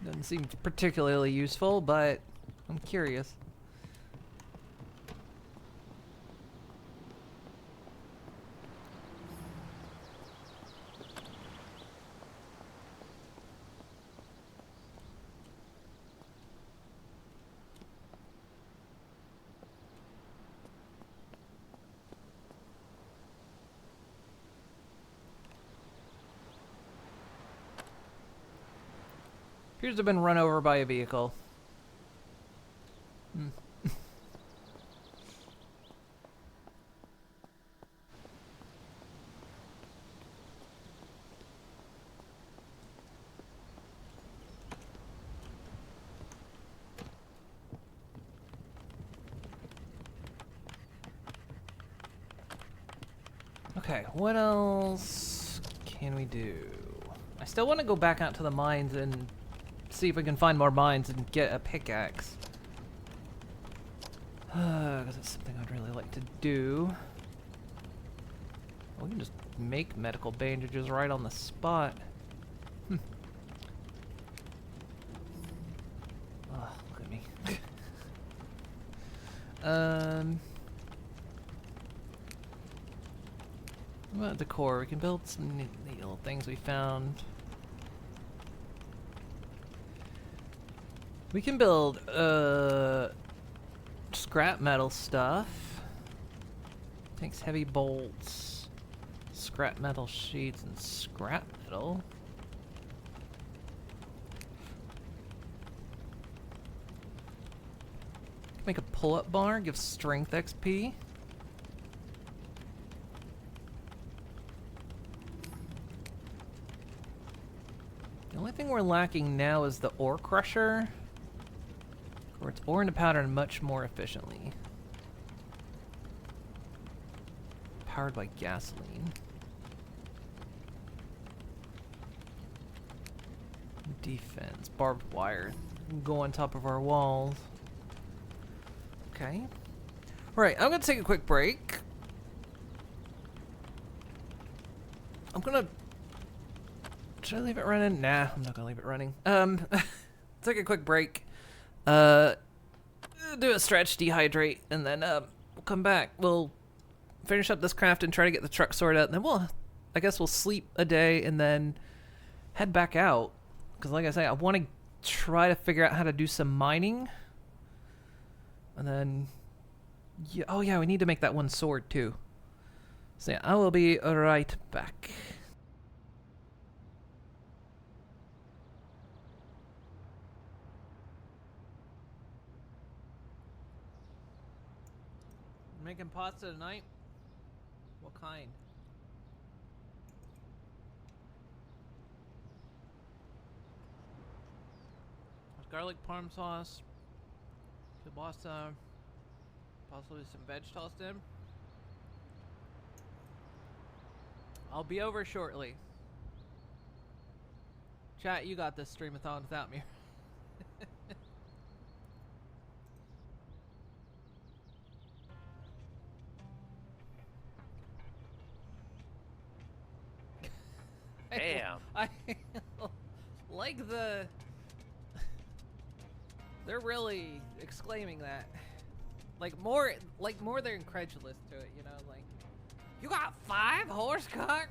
Doesn't seem particularly useful, but I'm curious. Appears to have been run over by a vehicle. Okay, what else can we do? I still want to go back out to the mines and see if we can find more mines and get a pickaxe. Because it's something I'd really like to do. We can just make medical bandages right on the spot. Oh, look at me. What about decor? We can build some neat little things we found. We can build scrap metal stuff. Takes heavy bolts, scrap metal sheets, and scrap metal. Make a pull-up bar, give strength XP. The only thing we're lacking now is the ore crusher. Or it's ore into powder much more efficiently. Powered by gasoline. Defense, barbed wire. Go on top of our walls. Okay. Alright, I'm gonna take a quick break. I'm gonna... Should I leave it running? Nah, I'm not gonna leave it running. Take a quick break. Do a stretch, dehydrate, and then we'll come back. We'll finish up this craft and try to get the truck sorted out, and then I guess we'll sleep a day and then head back out. Because like I say, I want to try to figure out how to do some mining. And then, yeah, oh yeah, we need to make that one sword too. So yeah, I will be right back. Making pasta tonight? What kind? There's garlic parm sauce, kielbasa, possibly some veg tossed in. I'll be over shortly. Chat, you got this streamathon without me. Damn. I like the They're really exclaiming that. More they're incredulous to it, you know, like, you got 5 horse cock?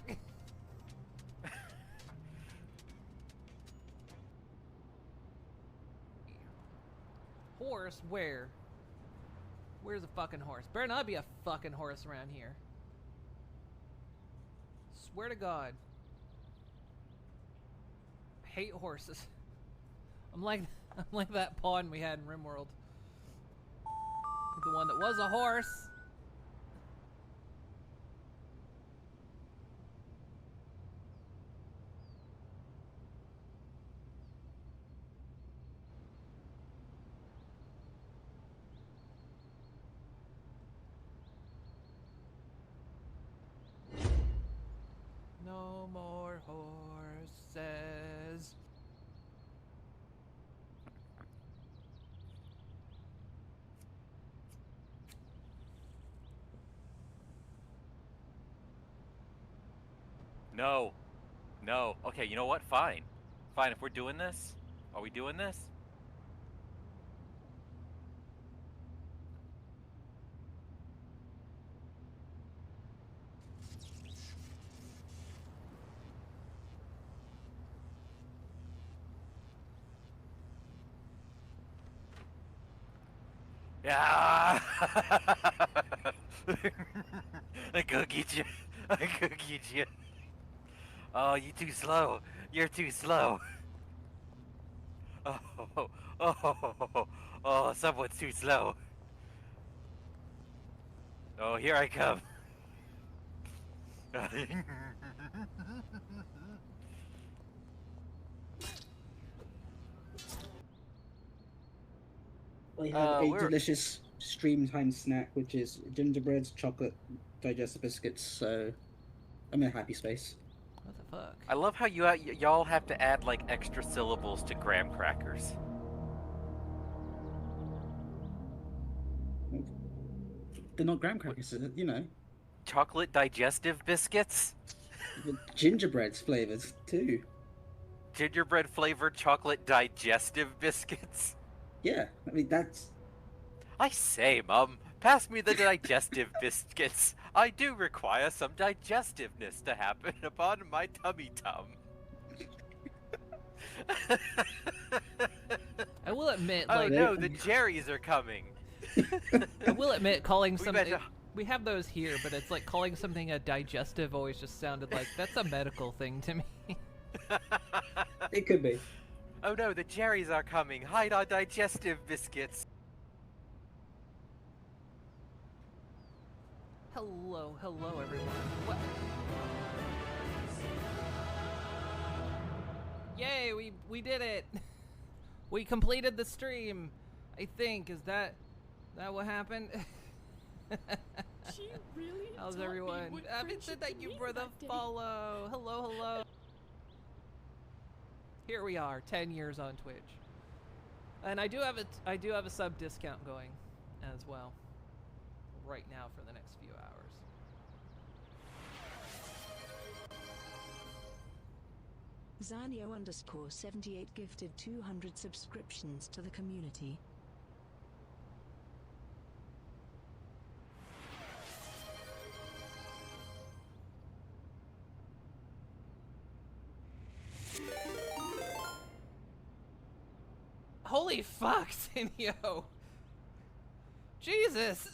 Horse? Where? Where's a fucking horse? Better not be a fucking horse around here. Swear to God. I hate horses. I'm like that pawn we had in RimWorld. The one that was a horse. No more horses. No. No. Okay, you know what? Fine. Fine, if we're doing this, are we doing this? Yeah. I go get you. I go get you. Oh, you too slow. You're too slow. Oh, someone's too slow. Oh, here I come. I have a we're- delicious stream time snack, which is gingerbreads, chocolate, digestive biscuits. So I'm in a happy space. What the fuck? I love how y'all have to add like extra syllables to graham crackers. They're not graham crackers, you know. Chocolate digestive biscuits? The gingerbread's flavored too. Gingerbread flavored chocolate digestive biscuits? Yeah, I mean that's. I say, Mum, pass me the digestive biscuits. I do require some digestiveness to happen upon my tummy tum. I will admit, Oh like, no, the Jerry's are coming. I will admit, calling We something. better- We have those here, but it's like calling something a digestive always just sounded like that's a medical thing to me. It could be. Oh no, the Jerry's are coming. Hide our digestive biscuits. Hello, hello, everyone. What? Yay, we did it. We completed the stream. I think is that what happened? She really How's taught me everyone? what Abby friendship said thank you means for the that day. follow. Hello, hello. Here we are, 10 years on Twitch, and I do have a sub discount going as well right now for the next few hours. Zanio_78 gifted 200 subscriptions to the community. Holy fuck, Sinyo! Jesus!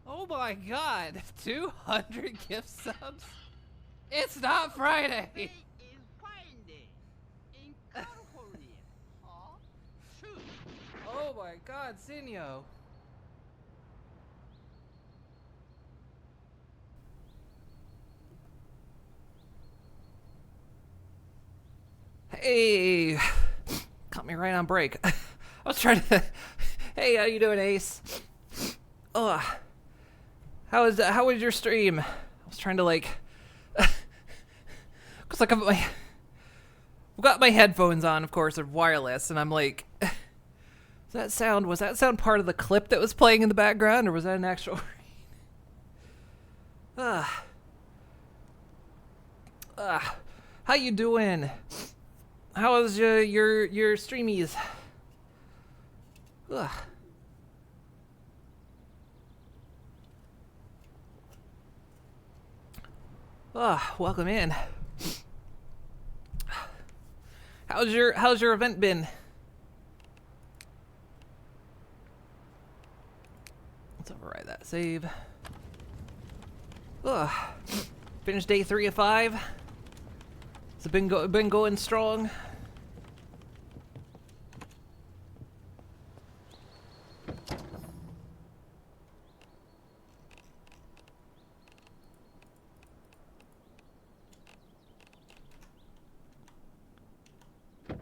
Oh my god! 200 gift subs? It's not Friday! Today is Friday in California. Huh? Shoot. Oh my god, Sinyo! Hey! Caught me right on break. I was trying to... Hey, how you doing, Ace? Oh, how was your stream? I was trying to like... Cause like I've got my headphones on, of course, they're wireless, and I'm like... was that sound part of the clip that was playing in the background, or was that an actual... Ah. Ah. How you doing? How was your streamies? Ugh. Ah, welcome in. How's your event been? Let's override that save. Ugh. Finished day 3 of 5. Has it been going strong?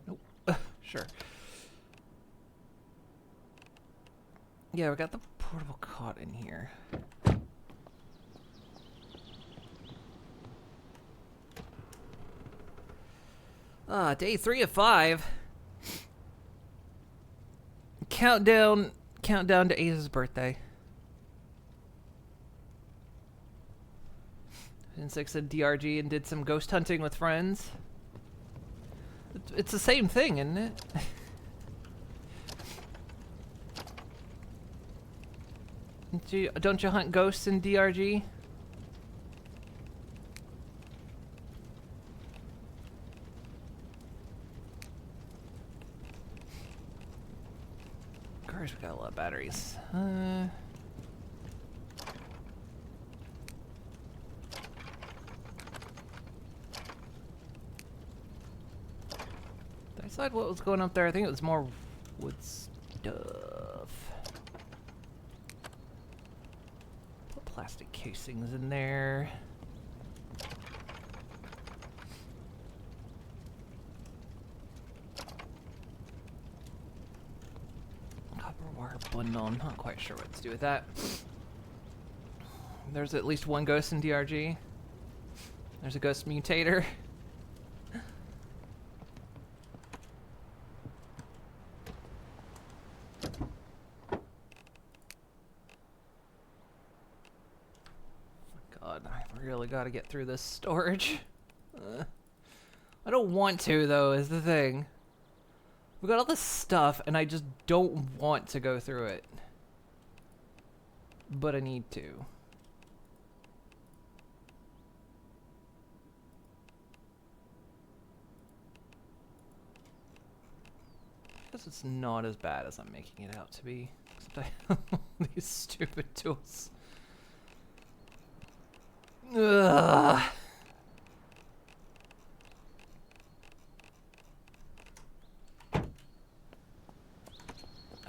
Nope. Sure. Yeah, we got the portable cot in here. Day 3 of 5. Countdown to Ace's birthday. And 6 at DRG and did some ghost hunting with friends. It's the same thing, isn't it? Don't you hunt ghosts in DRG? Of course, we got a lot of batteries. Did I decide what was going up there? I think it was more wood stuff. Put plastic casings in there. Copper wire bundle. I'm not quite sure what to do with that. There's at least one ghost in DRG. There's a ghost mutator. God, I really gotta get through this storage. I don't want to, though, is the thing. We got all this stuff, and I just don't want to go through it. But I need to. I guess it's not as bad as I'm making it out to be. Except I have all these stupid tools. Ugh.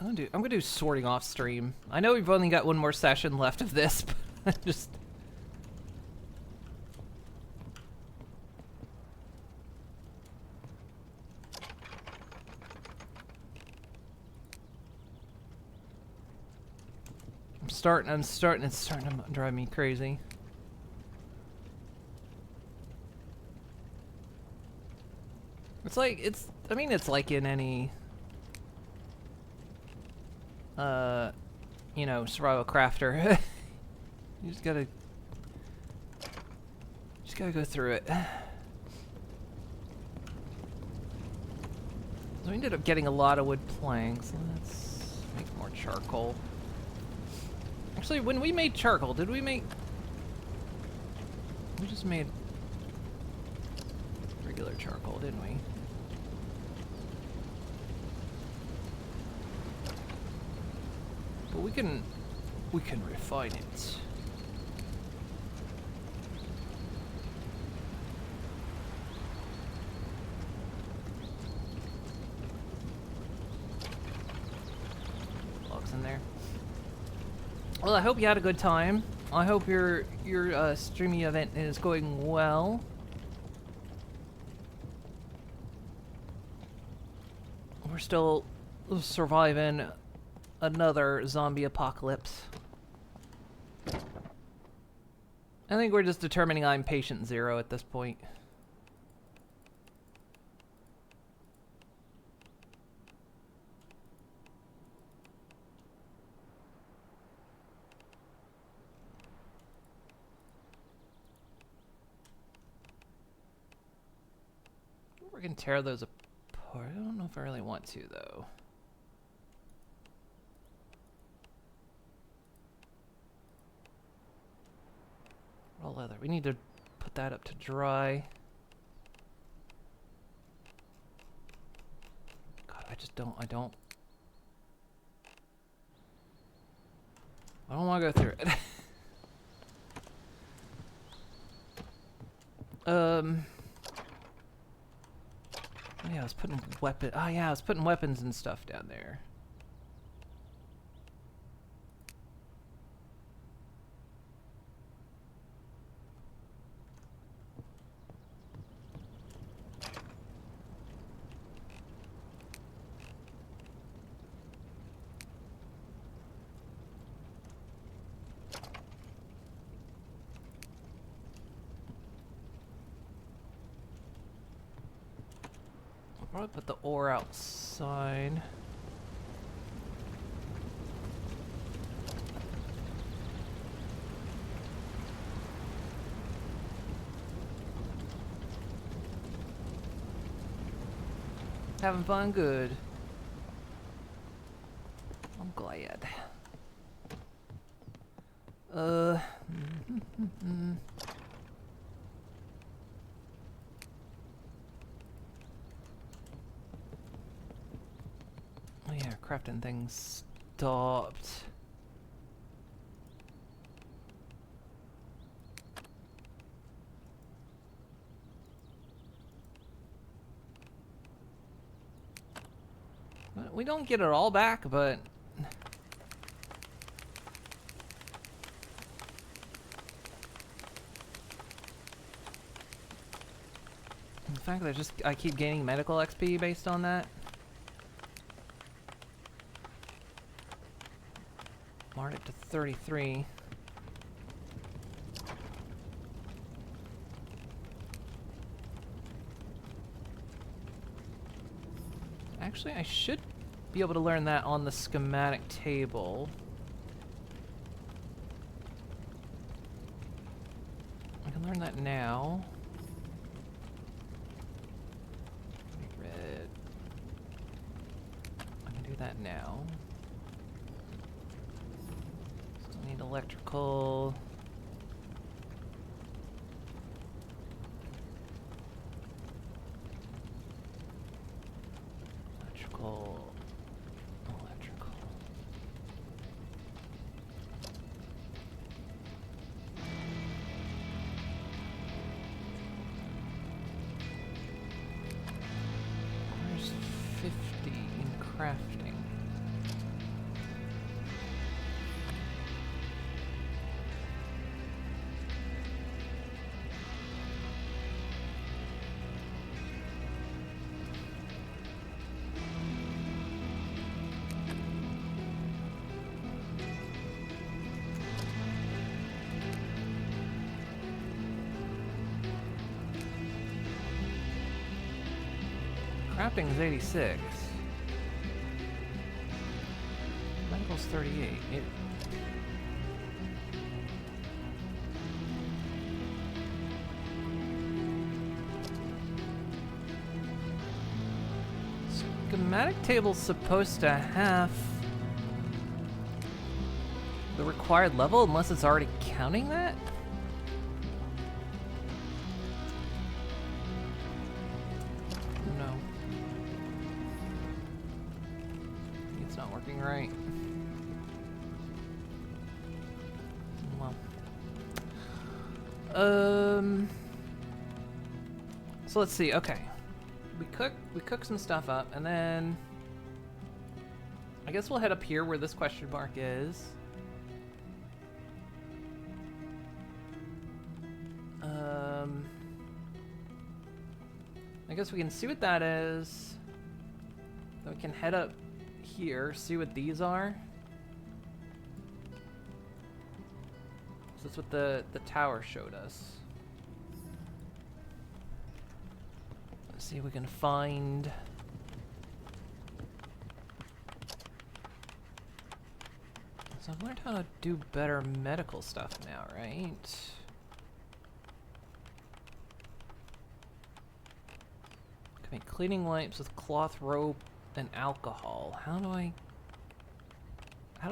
I'm gonna do sorting off stream. I know we've only got one more session left of this, but I just. It's starting to drive me crazy. I mean, it's like in any, you know, survival crafter. You just gotta go through it. So we ended up getting a lot of wood planks. Let's make more charcoal. Actually, when we made charcoal, did we make... We just made regular charcoal, didn't we? But we can refine it. Logs in there. Well, I hope you had a good time. I hope your streaming event is going well. We're still surviving another zombie apocalypse. I think we're just determining I'm patient 0 at this point. We can tear those apart. I don't know if I really want to, though. Raw leather. We need to put that up to dry. God, I don't want to go through it. Yeah, I was putting I was putting weapons and stuff down there. I'll probably put the ore outside. Having fun? Good. I'm glad. Oh yeah, crafting things stopped. We don't get it all back, but the fact that I keep gaining medical XP based on that. Marked it to 33. Actually, I should be able to learn that on the schematic table. I can learn that now. Red. I can do that now. Still need electrical. Electrical. There's 50 in crafting. Crafting is 86. Medical's 38. Schematic table's supposed to have the required level unless it's already counting that? Right. Well. So let's see. Okay. We cook some stuff up, and then I guess we'll head up here where this question mark is. I guess we can see what that is. Then we can head up here, see what these are. So that's what the tower showed us. Let's see if we can find. So I've learned how to do better medical stuff now, right? Make cleaning wipes with cloth rope and alcohol. How do I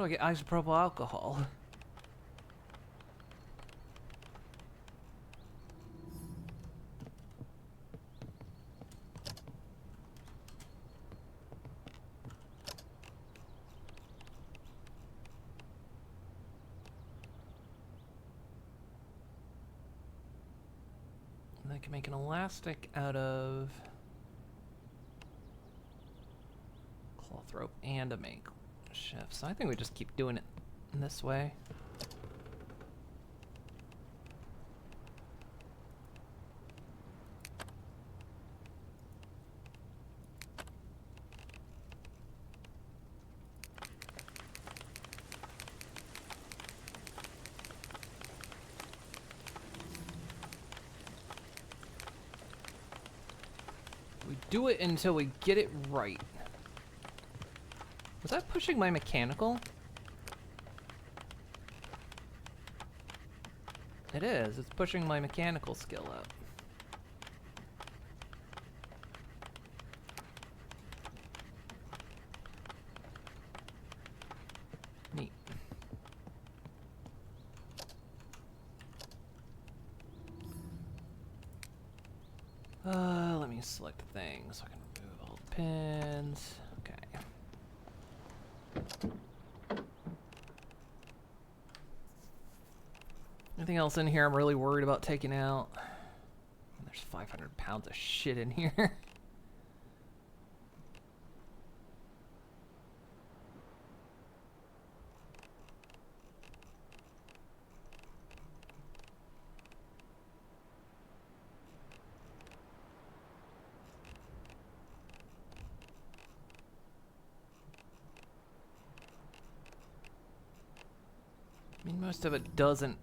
get isopropyl alcohol? I can make an elastic out of cloth rope and a makeshift. So I think we just keep doing it in this way. We do it until we get it right. Was that pushing my mechanical? It is. It's pushing my mechanical skill up. Neat. Let me select the thing so I can remove all the pins. Okay. Anything else in here I'm really worried about taking out? There's 500 pounds of shit in here. I mean, most of it doesn't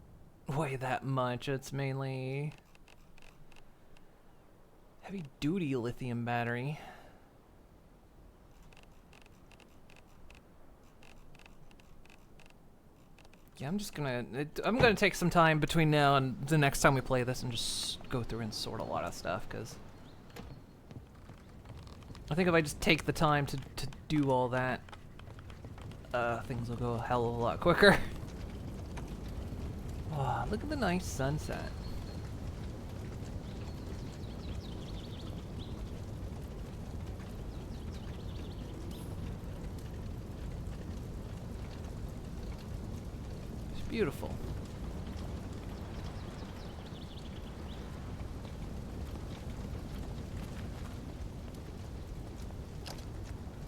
weigh that much. It's mainly heavy duty lithium battery. Yeah, I'm gonna take some time between now and the next time we play this and just go through and sort a lot of stuff, because I think if I just take the time to do all that, things will go a hell of a lot quicker. Wow, look at the nice sunset. It's beautiful.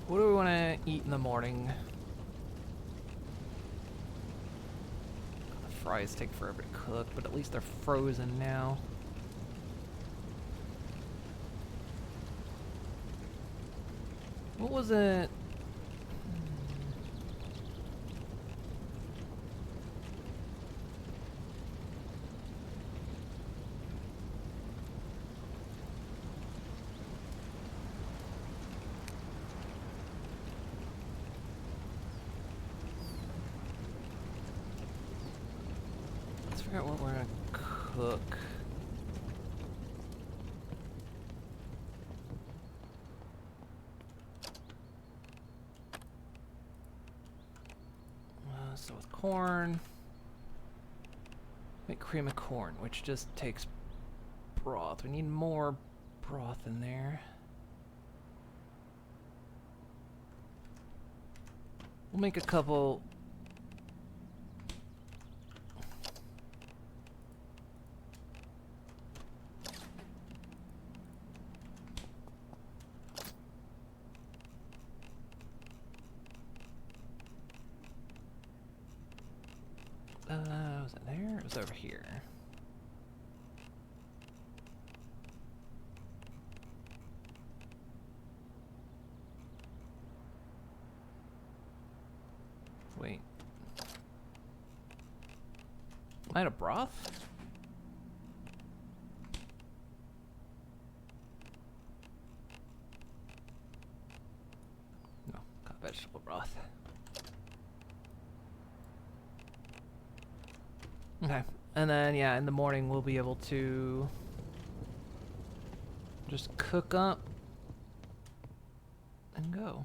What do we want to eat in the morning? Fries take forever to cook, but at least they're frozen now. What was it? Figure out what we're gonna cook. So with corn, make cream of corn, which just takes broth. We need more broth in there. We'll make a couple. Was it there? It was over here. Wait. Am I out of broth? No, got vegetable broth. Okay, and then yeah, in the morning we'll be able to just cook up and go.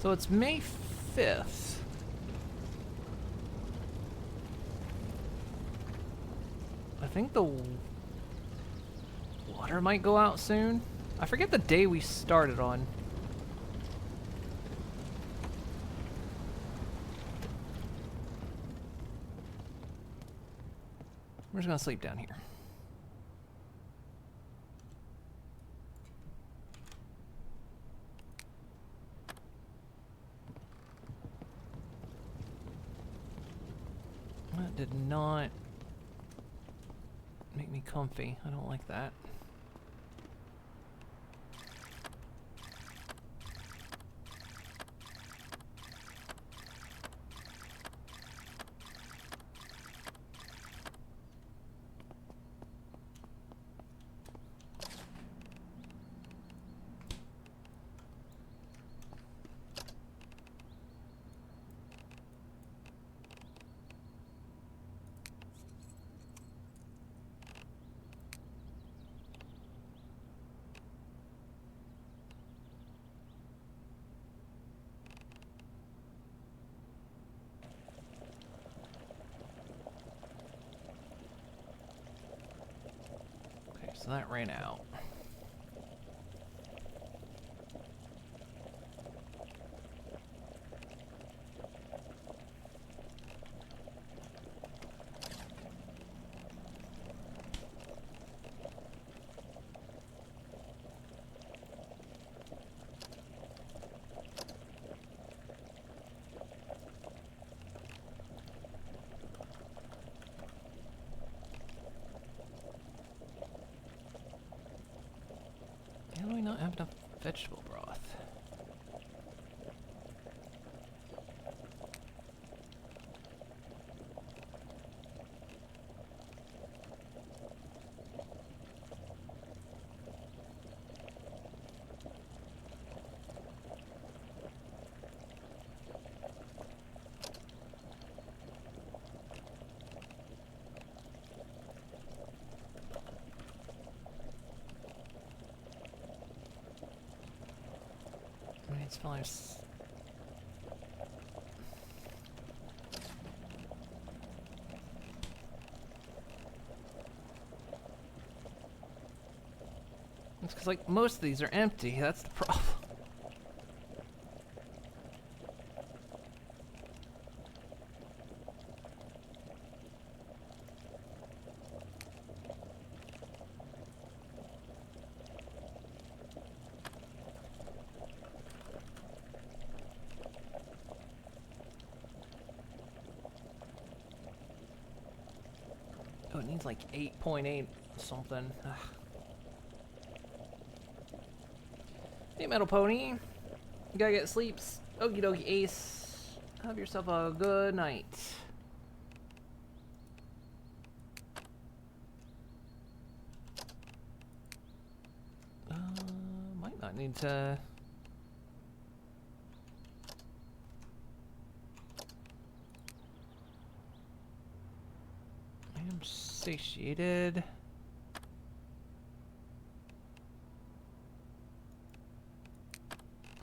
So it's May 5th. I think the water might go out soon. I forget the day we started on. We're just gonna sleep down here. That did not make me comfy. I don't like that. Okay, so that ran out. How do I not have enough vegetable broth? I mean, it's fine. It's because, like, most of these are empty. That's the problem. Oh, it needs like 8.8 something. Ugh. Hey, Metal Pony. You gotta get sleeps. Okie dokie, Ace. Have yourself a good night. Might not need to. I am satiated.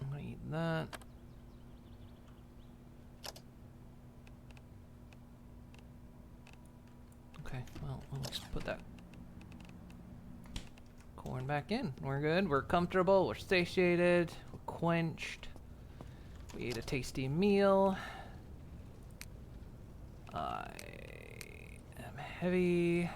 I'm gonna eat that. Okay, well, let's put that corn back in. We're good. We're comfortable. We're satiated. We're quenched. We ate a tasty meal. I am heavy.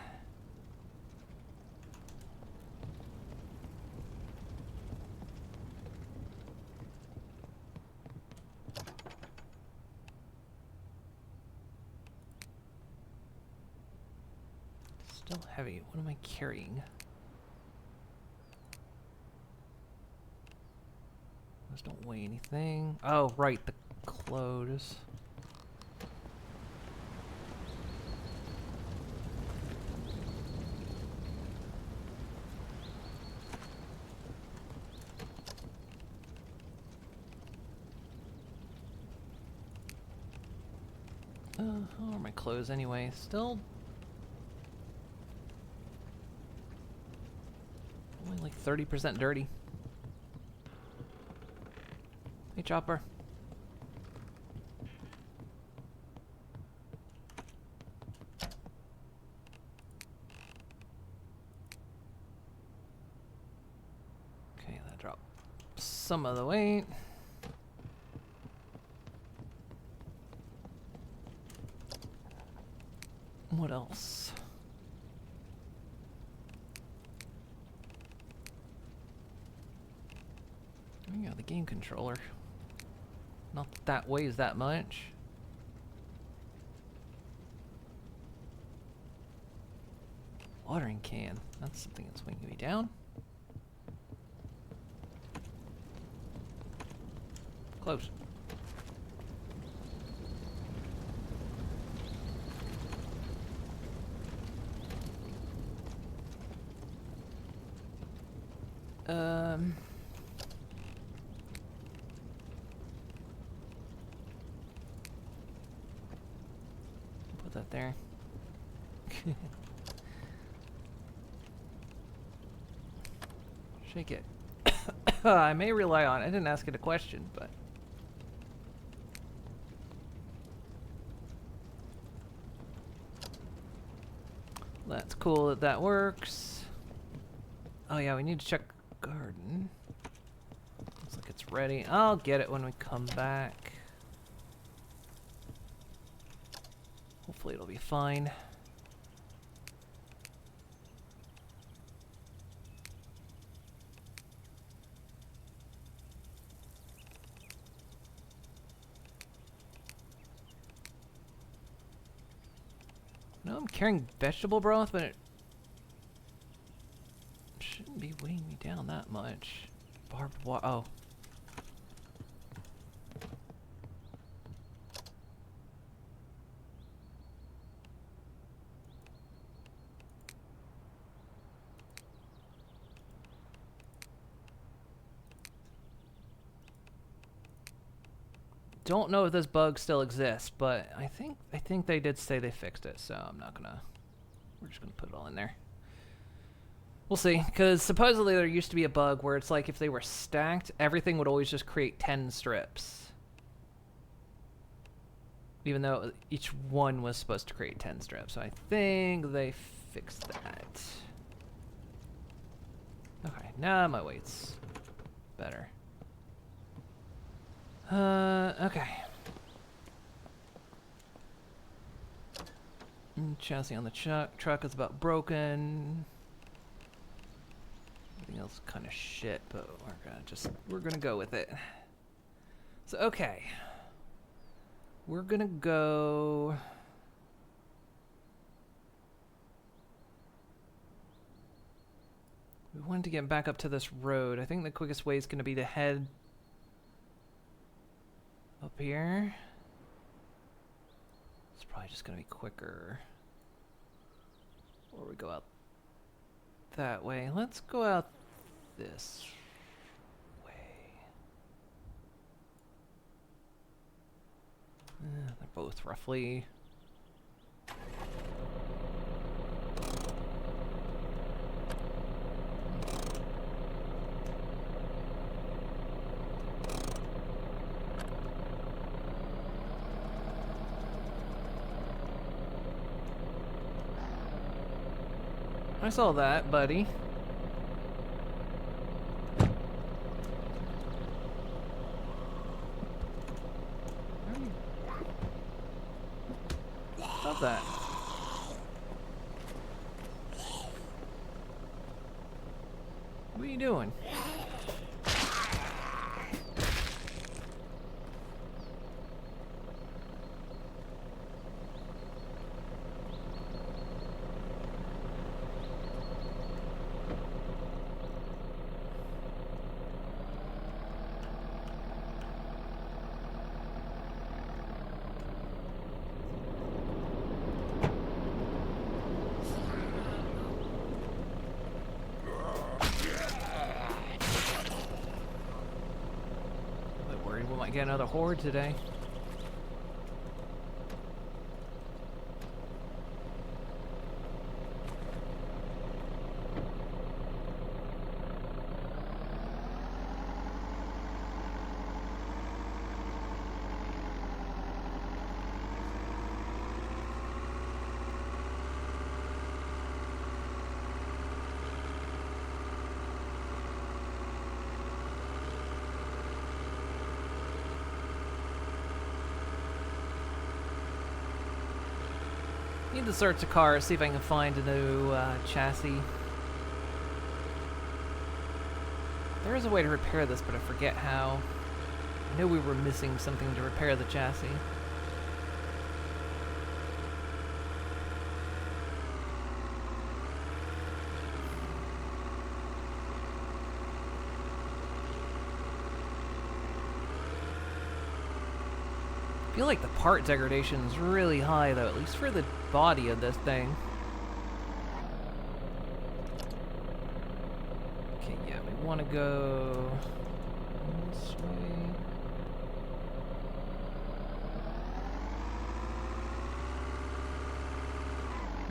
Still heavy. What am I carrying? Those don't weigh anything. Oh, right, the clothes. How are my clothes anyway? Still 30% dirty. Hey, Chopper. Okay, that dropped some of the weight. What else? Oh yeah, the game controller. Not that that weighs that much. Watering can. That's something that's weighing me down. Close. Put that there. Shake it. I may rely on it. I didn't ask it a question, but that's cool that that works. Oh yeah, we need to check garden. Looks like it's ready. I'll get it when we come back. Hopefully it'll be fine. No, I'm carrying vegetable broth, but it shouldn't be weighing me down that much. Barbed wire. Oh. Don't know if this bug still exists, but I think they did say they fixed it, so I'm not gonna. We're just gonna put it all in there. We'll see, because supposedly there used to be a bug where it's like if they were stacked, everything would always just create 10 strips. Even though each one was supposed to create 10 strips. So I think they fixed that. Okay, now my weight's better. Okay. Chassis on the truck is about broken. Everything else kind of shit, but we're gonna go with it. So okay, we're gonna go. We wanted to get back up to this road. I think the quickest way is gonna be to head up here. It's probably just gonna be quicker. Or we go out that way. Let's go out this way. They're both roughly. I saw that, buddy. Stop that. What are you doing? Might get another horde today. Need to search the car, see if I can find a new chassis. There is a way to repair this, but I forget how. I knew we were missing something to repair the chassis. I feel like the part degradation is really high, though, at least for the body of this thing. Okay, yeah, we want to go this way.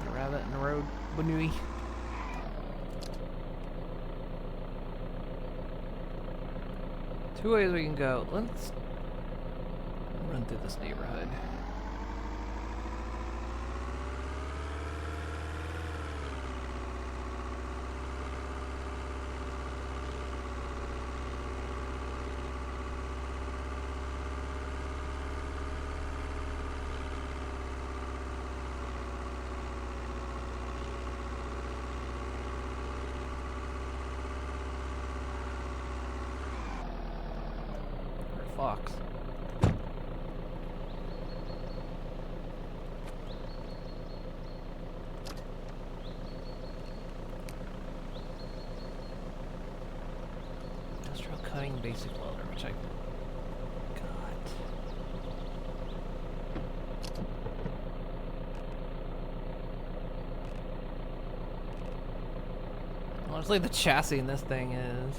A rabbit in the road, Banui. Two ways we can go. Let's run through this neighborhood. Fox. Industrial cutting basic welder, which I got. Honestly, the chassis in this thing is.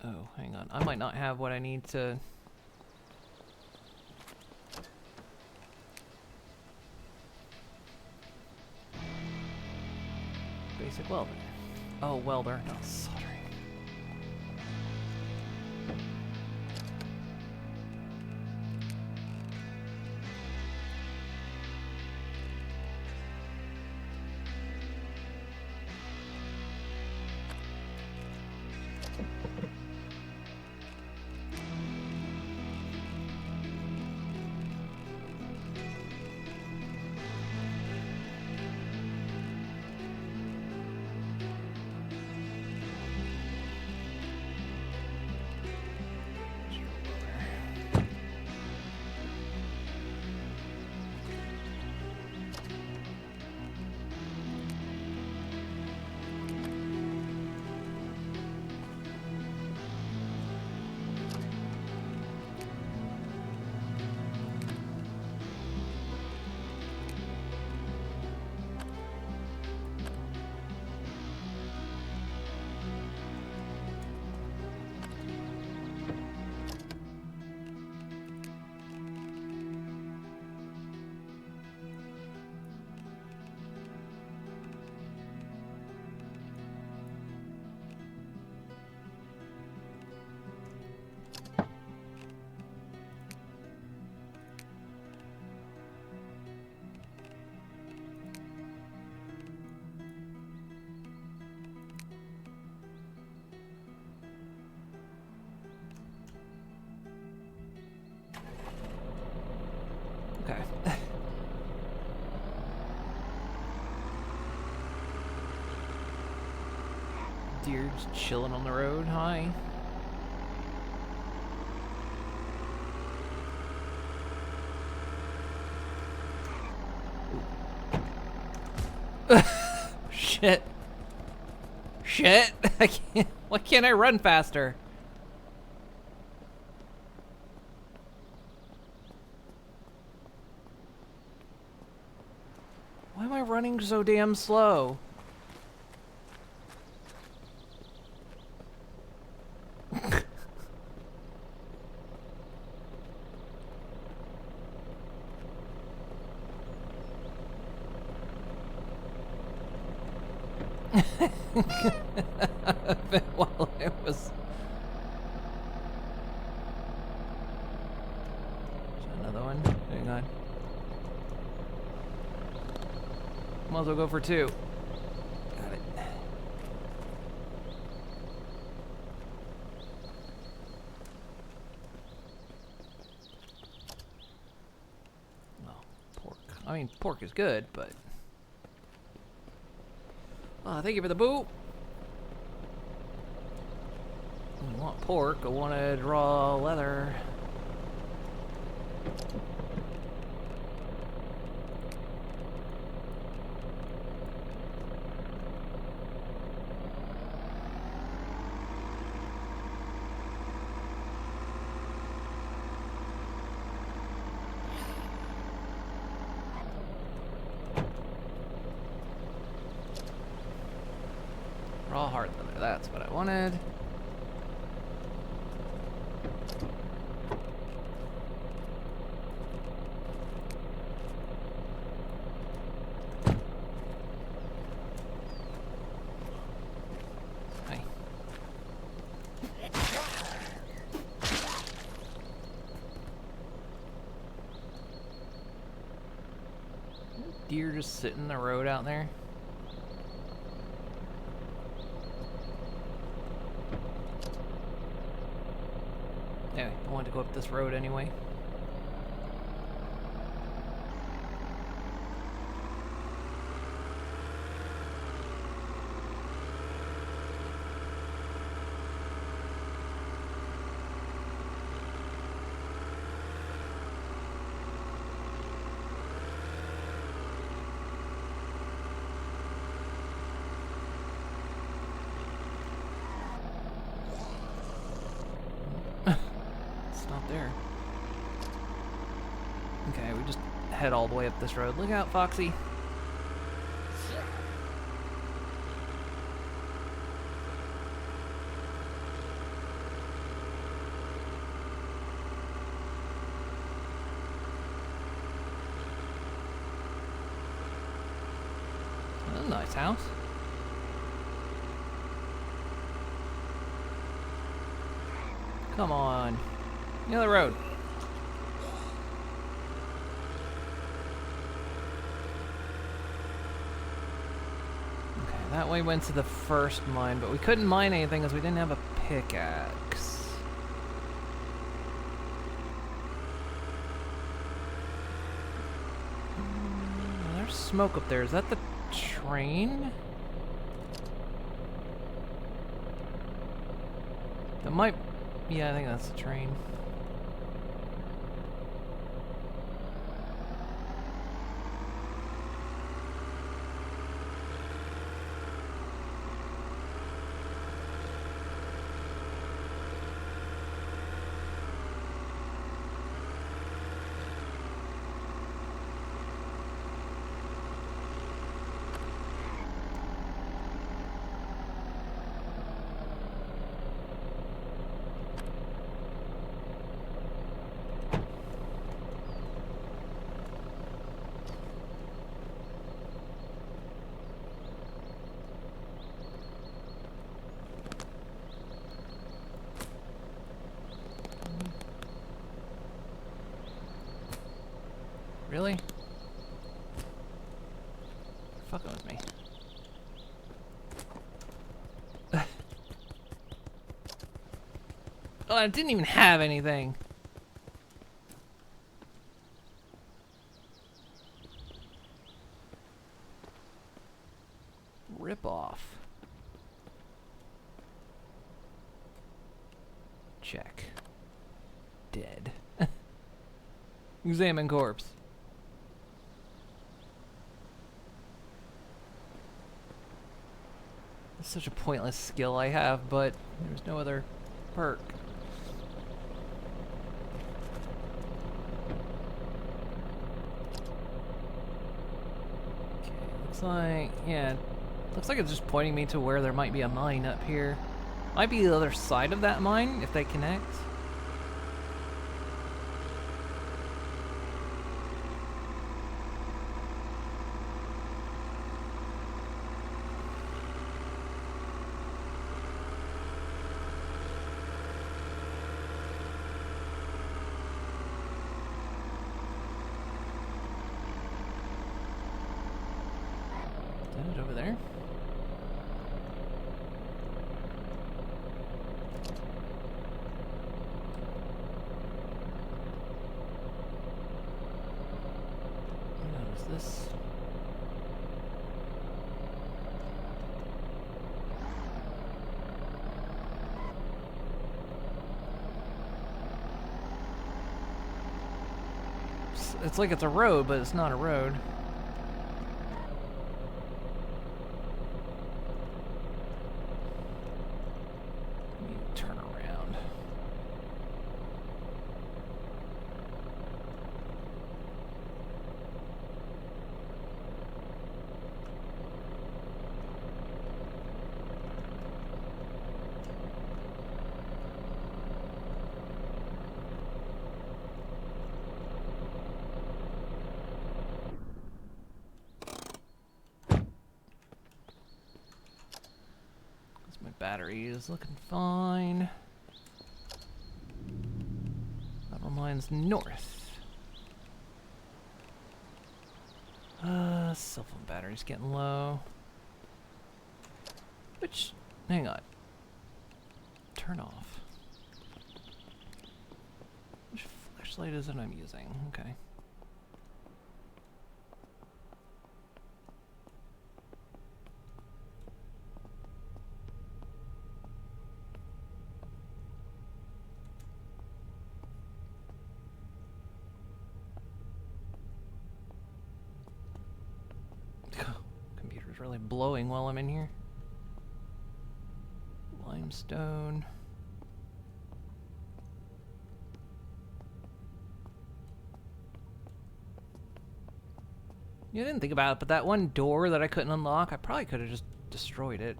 Oh, hang on. I might not have what I need to... Basic welder. Oh, welder, not soldering. Okay. Deer just chilling on the road. Hi. Shit. Shit. I can't. Why can't I run faster? Why am I running so damn slow? While I was... another one. Hang on. Might as well go for 2. Got it. Well, pork. I mean, pork is good, but... thank you for the boot. I want pork. I wanted raw leather. Raw hard leather. That's what I wanted. Deer just sitting in the road out there. Anyway, I wanted to go up this road anyway. There. Okay, we just head all the way up this road. Look out, Foxy. That's a nice house. Come on. The other road. Okay, that way went to the first mine, but we couldn't mine anything because we didn't have a pickaxe. There's smoke up there. Is that the train? That might... Yeah, I think that's the train. Really? You're fucking with me. Oh, I didn't even have anything. Rip off. Check. Dead. Examine corpse. It's such a pointless skill I have, but there's no other perk. Okay, looks like, yeah, looks like it's just pointing me to where there might be a mine up here. Might be the other side of that mine, if they connect. this? It's like it's a road, but it's not a road. Let me turn around. My battery is looking fine. That mine's north. Cell phone battery's getting low. Which, hang on. Turn off. Which flashlight is it I'm using? Okay. Computer's really blowing while I'm in here. Limestone. You didn't think about it, but that one door that I couldn't unlock, I probably could have just destroyed it.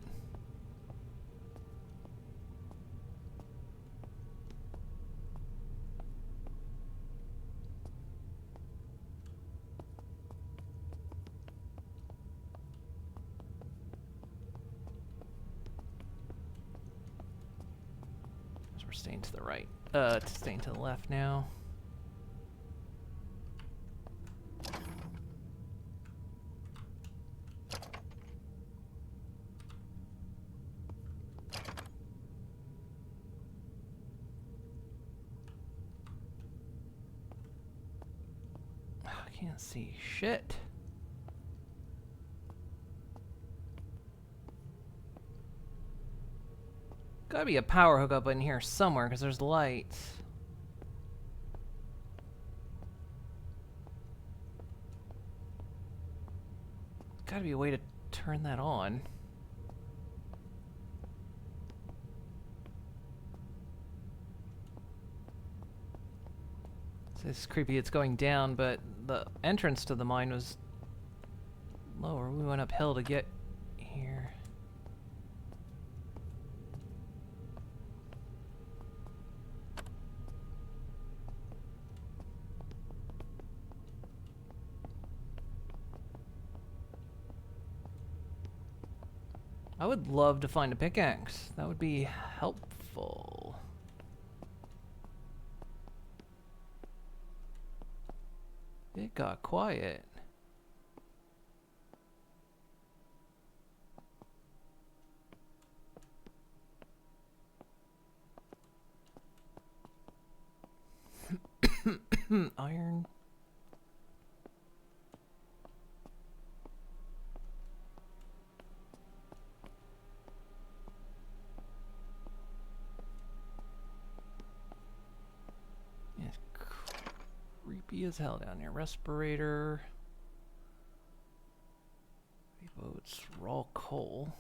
We're staying to the right. Staying to the left now. I can't see shit. Gotta be a power hookup in here somewhere because there's lights. Gotta be a way to turn that on. So it's creepy, it's going down, but the entrance to the mine was lower. We went uphill to get here. I would love to find a pickaxe. That would be helpful. It got quiet. Iron. It's creepy as hell down here. Respirator. Oh, it's raw coal.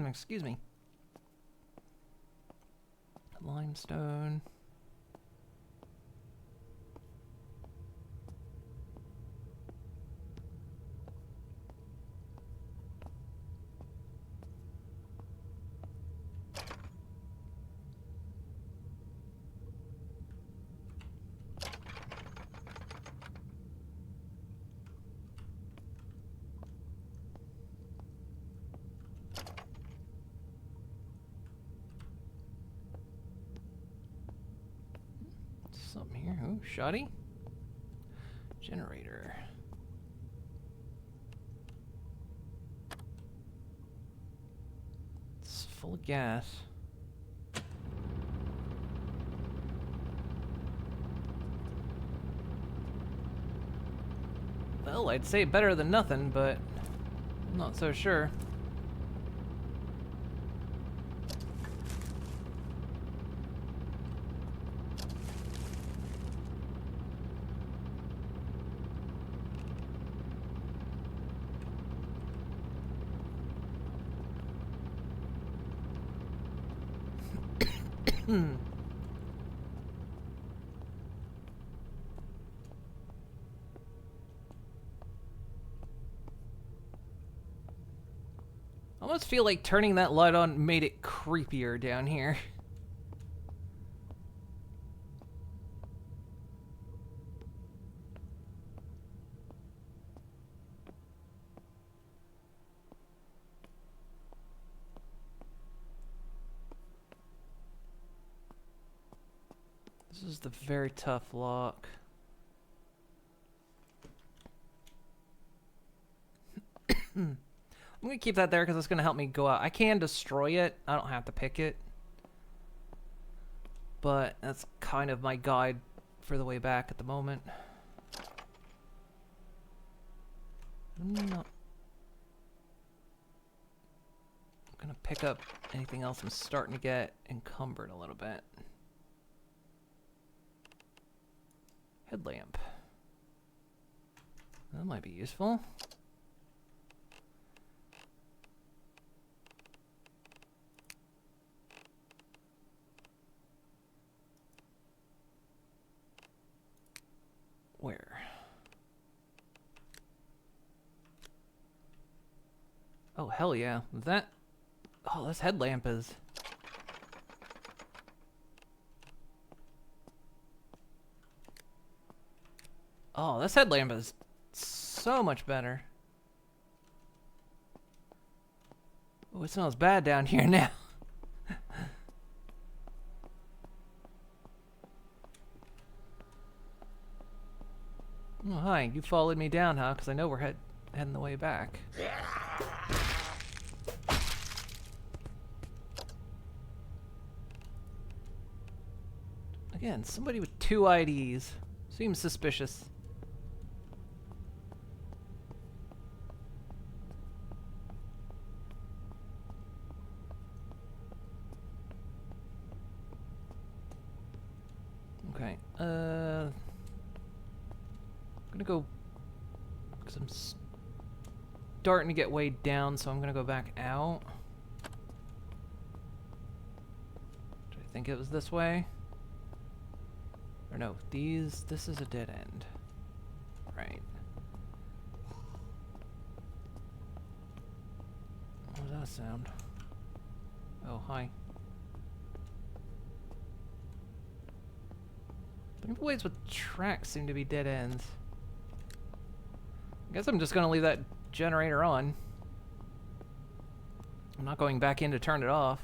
Excuse me. Limestone. Something here. Ooh, shoddy. Generator. full of gas. Well, I'd say better than nothing, but I'm not so sure. I almost feel like turning that light on made it creepier down here. This is the very tough lock. I'm gonna keep that there because it's gonna help me go out. I can destroy it. I don't have to pick it. But that's kind of my guide for the way back at the moment. I'm not gonna pick up anything else. I'm starting to get encumbered a little bit. Headlamp. That might be useful. Where? Oh, hell yeah. That... Oh, this headlamp is... Oh, this headlamp is so much better. Oh, it smells bad down here now. Oh, hi. You followed me down, huh? Because I know we're heading the way back. Again, somebody with 2 IDs. Seems suspicious. Okay, I'm gonna go, because I'm starting to get weighed down, so I'm gonna go back out. Do I think it was this way? Or no, this is a dead end. Right. What was that sound? Oh, hi. The ways with tracks seem to be dead ends. I guess I'm just gonna leave that generator on. I'm not going back in to turn it off.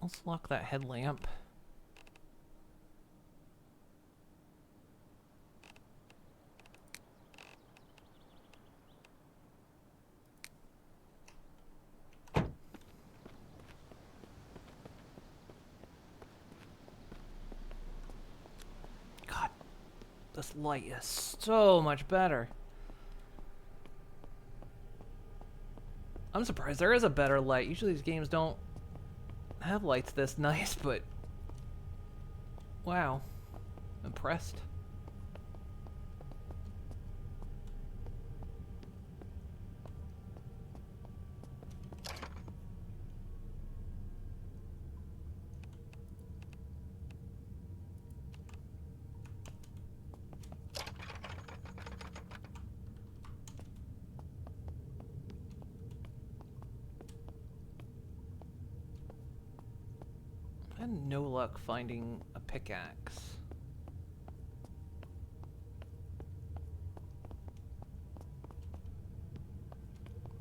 Let's lock that headlamp. God, this light is so much better. I'm surprised there is a better light. Usually these games don't have lights this nice, but wow, impressed. I had no luck finding a pickaxe.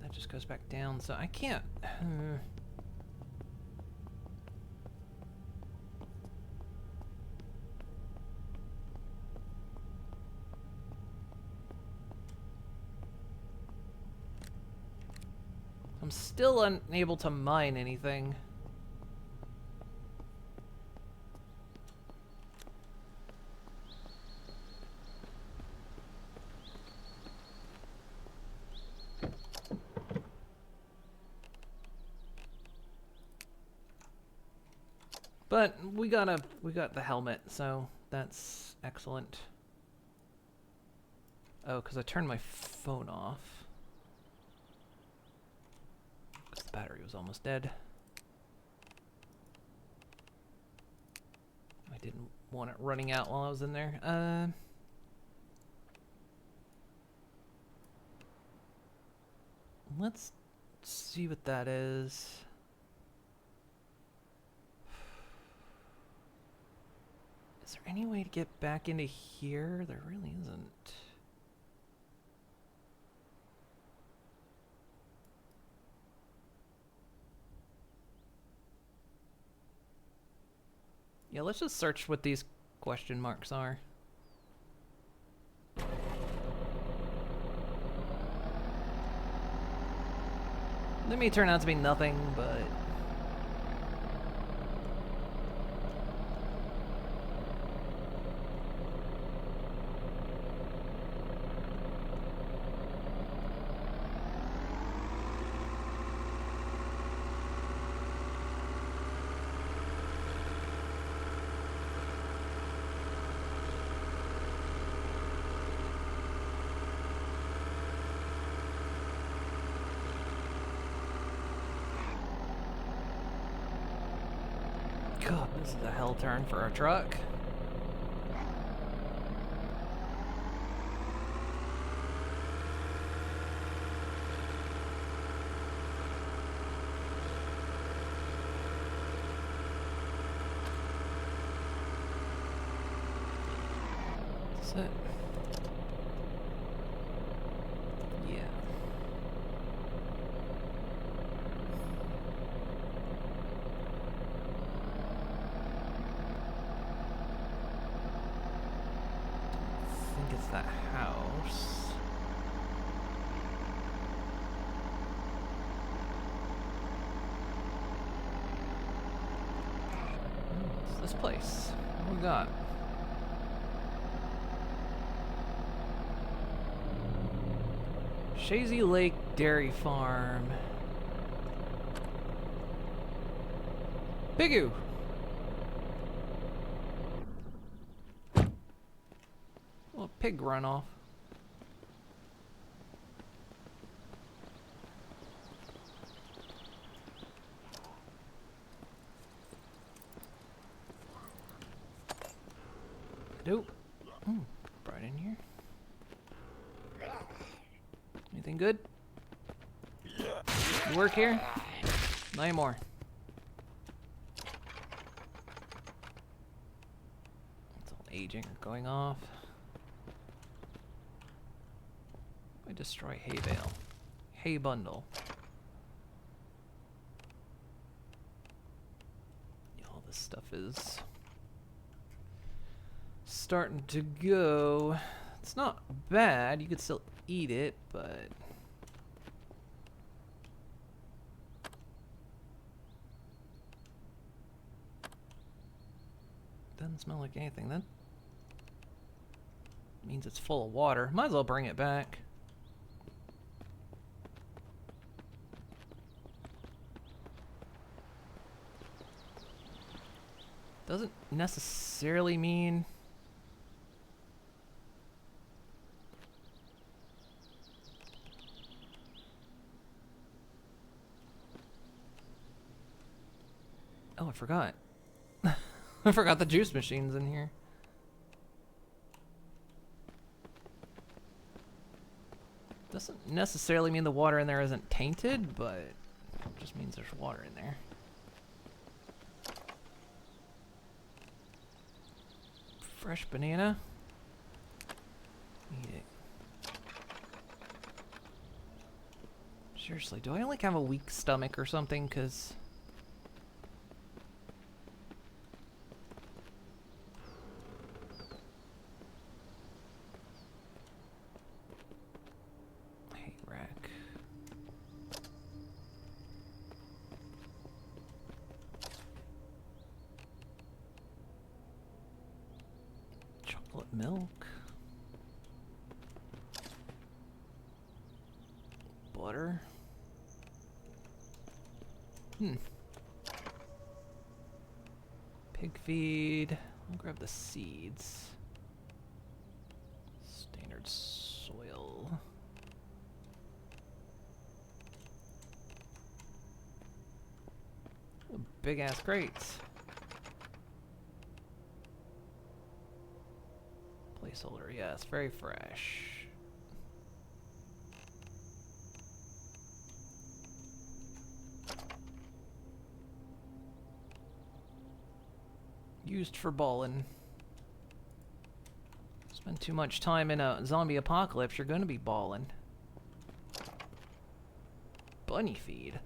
That just goes back down, so I can't... I'm still unable to mine anything. But we got the helmet, so that's excellent. Oh, because I turned my phone off. Because the battery was almost dead. I didn't want it running out while I was in there. Let's see what that is. Is there any way to get back into here? There really isn't. Yeah, let's just search what these question marks are. They may turn out to be nothing, but... God, this is a hell turn for a truck. That's it. Yeah. I think it's that house. It's this place. What we got? Shazy Lake Dairy Farm. Bigoo! Little pig runoff. Dope. Right in here. Anything good? You work here? Not anymore. It's all aging or going off. I destroy hay bale. Hay bundle. Yeah, all this stuff is starting to go. It's not bad. You could still eat it, but doesn't smell like anything. That means it's full of water. Might as well bring it back. Doesn't necessarily mean oh, I forgot. I forgot the juice machine's in here. Doesn't necessarily mean the water in there isn't tainted, but it just means there's water in there. Fresh banana. Eat it. Seriously, do I like have a weak stomach or something? 'Cause hay rack. Chocolate milk. Butter. Pig feed. I'll grab the seeds. Standard soil. Oh, big ass crates. Placeholder, yeah, it's very fresh. Used for ballin'. Spend too much time in a zombie apocalypse, you're gonna be ballin'. Bunny feed.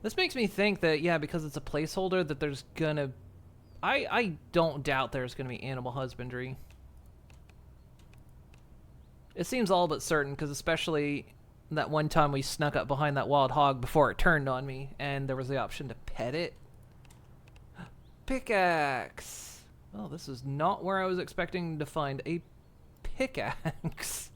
This makes me think that, yeah, because it's a placeholder, that there's gonna... I don't doubt there's gonna be animal husbandry. It seems all but certain, because especially that one time we snuck up behind that wild hog before it turned on me, and there was the option to pet it. Pickaxe! Oh, this is not where I was expecting to find a pickaxe.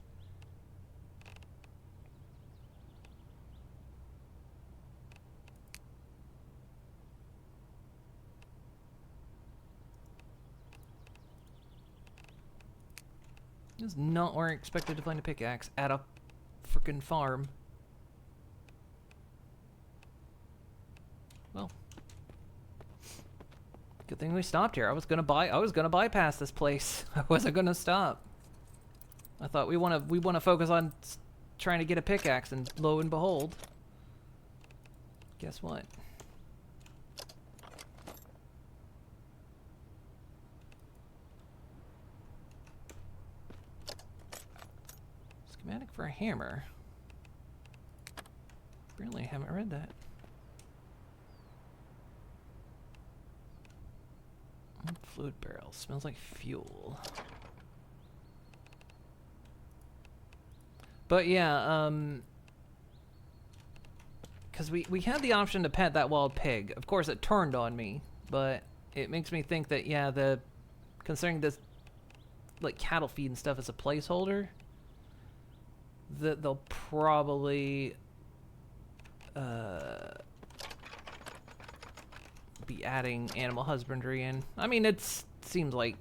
This is not where I expected to find a pickaxe at a frickin' farm. Well, good thing we stopped here. I was gonna bypass this place. I wasn't gonna stop. I thought we wanna focus on trying to get a pickaxe, and lo and behold, guess what? Schematic for a hammer. Really haven't read that. Fluid barrel. Smells like fuel. But yeah, because we had the option to pet that wild pig. Of course, it turned on me, but it makes me think that, yeah, considering this, like, cattle feed and stuff is a placeholder, that they'll probably be adding animal husbandry in. I mean, it seems like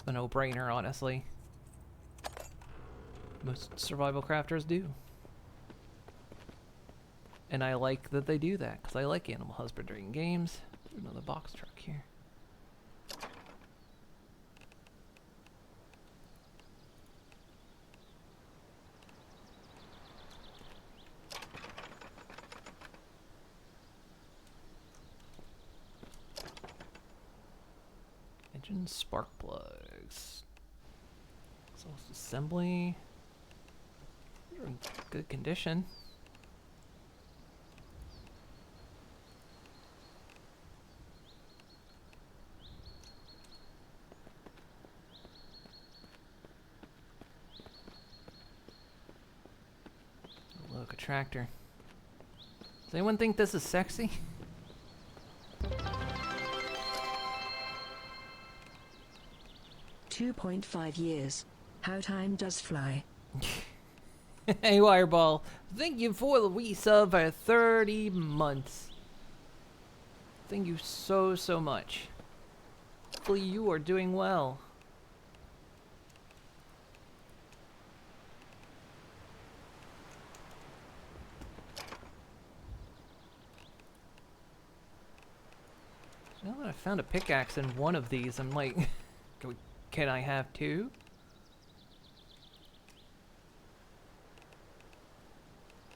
a no-brainer, honestly. Most survival crafters do. And I like that they do that, because I like animal husbandry in games. There's another box truck here. Engine spark plugs. Exhaust assembly. They're in good condition. Look, a tractor. Does anyone think this is sexy? .5 years. How time does fly. Hey, Wireball. Thank you for the wee sub for 30 months. Thank you so, so much. Hopefully you are doing well. So now that I found a pickaxe in one of these, I'm like, can I have two?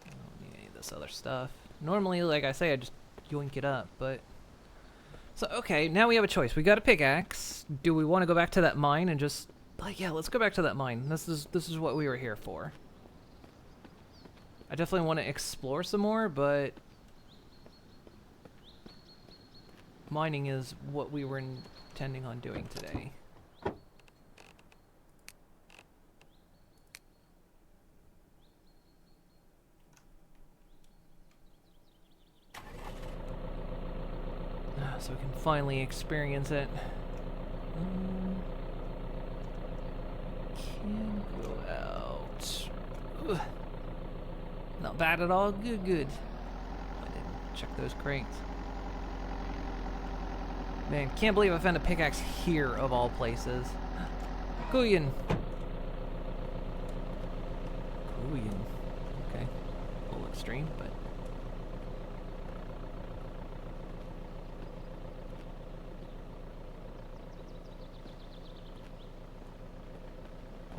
I don't need any of this other stuff. Normally, like I say, I just yoink it up, but... So, okay, now we have a choice. We got a pickaxe. Do we want to go back to that mine and just... Like, yeah, let's go back to that mine. This is what we were here for. I definitely want to explore some more, but... Mining is what we were intending on doing today. So we can finally experience it. can go out. Ugh. Not bad at all. Good, good. I didn't check those crates. Man, can't believe I found a pickaxe here of all places. Kuyan. Kuyan. Okay. A little extreme, but.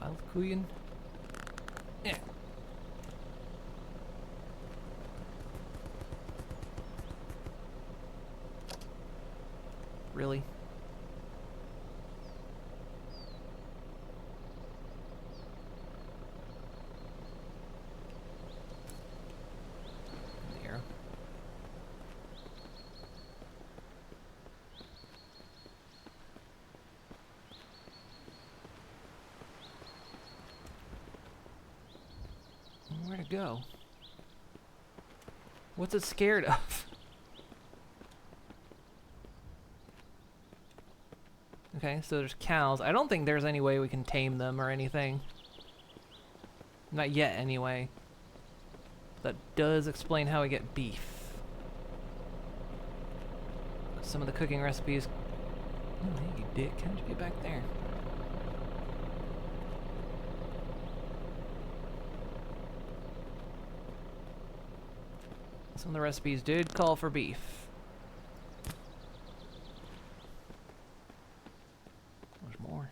Wild Kuyan. Yeah. Really? There. Where to go? What's it scared of? Okay, so there's cows. I don't think there's any way we can tame them or anything. Not yet, anyway. That does explain how we get beef. Some of the cooking recipes... Oh, hey, you dick. How'd you get back there? Some of the recipes did call for beef. There's more.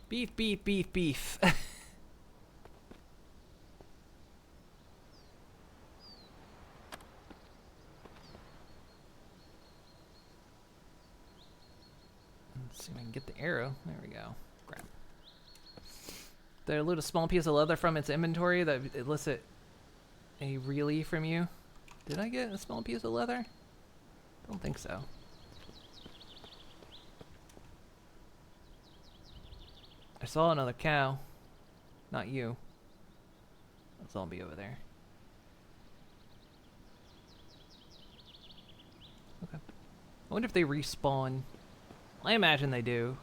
Beef, beef, beef, beef. Let's see if I can get the arrow. There we go. Grab. Did I loot a small piece of leather from its inventory that elicit a really from you? Did I get a small piece of leather? Don't think so. I saw another cow. Not you. A zombie over there. Okay. I wonder if they respawn. I imagine they do.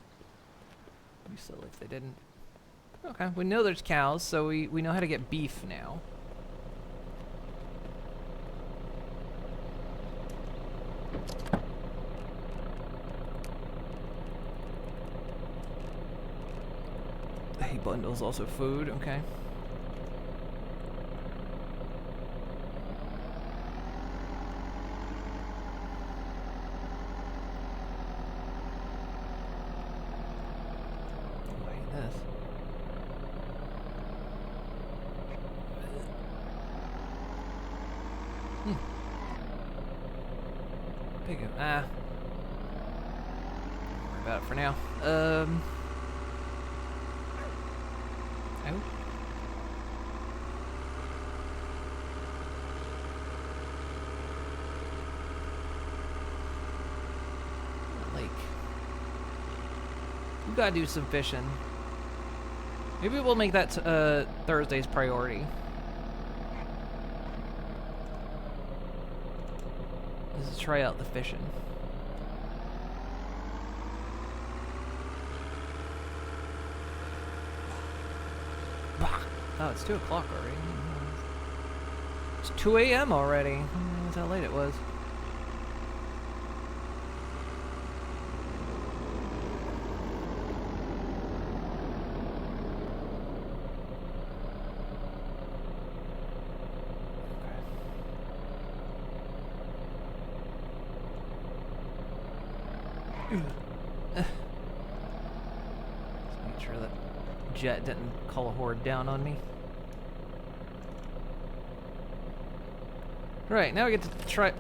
It'd be silly if they didn't. Okay, we know there's cows, so we know how to get beef now. Hay bundles, also food, okay. Oh, I hate this. Big don't worry about it for now. Oh. Lake. We gotta do some fishing. Maybe we'll make that Thursday's priority. Let's try out the fishing. Oh, it's 2 o'clock already. It's 2 a.m. already. That's how late it was. Just make sure that Jet didn't call a horde down on me. Right, now we get to try...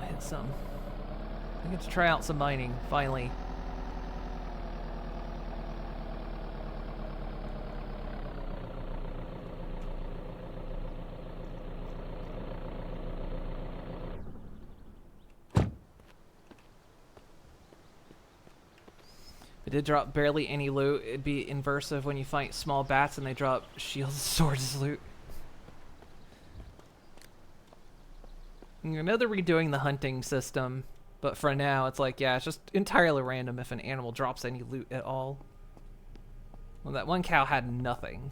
I hit some. I get to try out some mining, finally. It did drop barely any loot. It'd be inversive when you fight small bats and they drop shields and swords as loot. I know they're redoing the hunting system But for now, it's like, yeah, it's just entirely random if an animal drops any loot at all. Well, that one cow had nothing.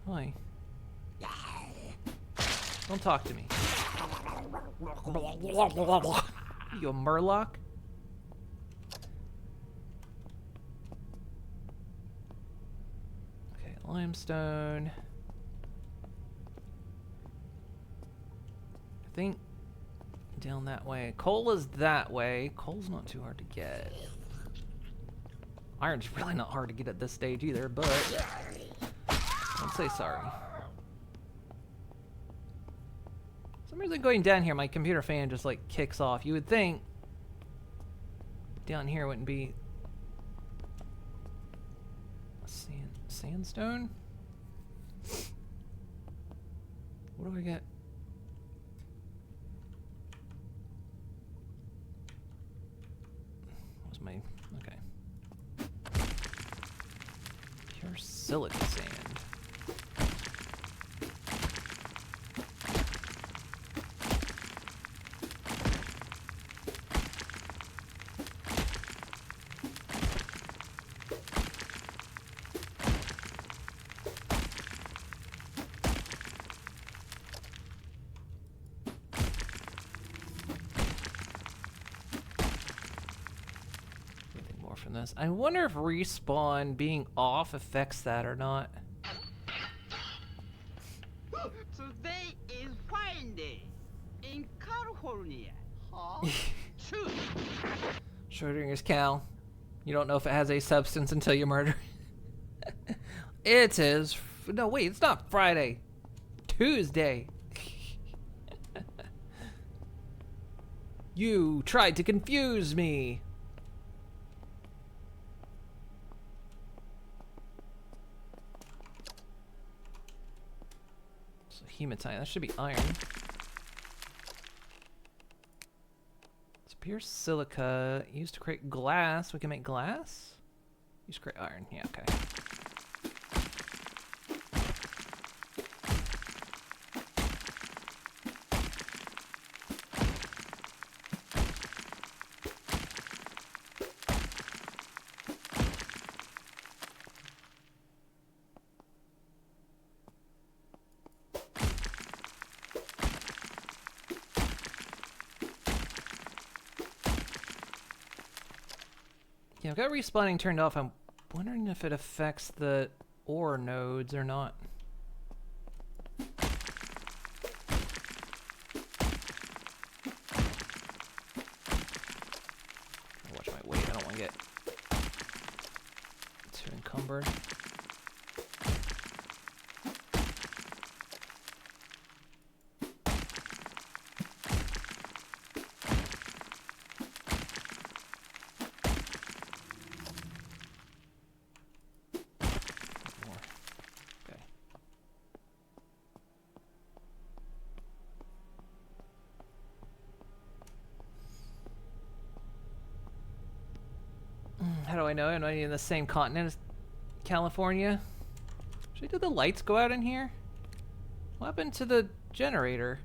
Hi. Don't talk to me. You a murloc? Okay, limestone. I think down that way. Coal is that way. Coal's not too hard to get. Iron's really not hard to get at this stage either, but don't say sorry. For some reason going down here, my computer fan just like kicks off. You would think down here wouldn't be sandstone? What do I get? What was my okay. Pure silica sand. From this. I wonder if respawn being off affects that or not. Today is fine day in California. Huh? Shoot. Schrodinger's cow. You don't know if it has a substance until you murder it. It is. No, wait, it's not Friday. Tuesday. You tried to confuse me. Hematite. That should be iron. It's pure silica. Used to create glass. We can make glass? Used to create iron. Yeah, okay. Yeah, I've got respawning turned off. I'm wondering if it affects the ore nodes or not. Watch my weight. I don't want to get too encumbered. How do I know? Am I in the same continent as California? Did the lights go out in here? What happened to the generator?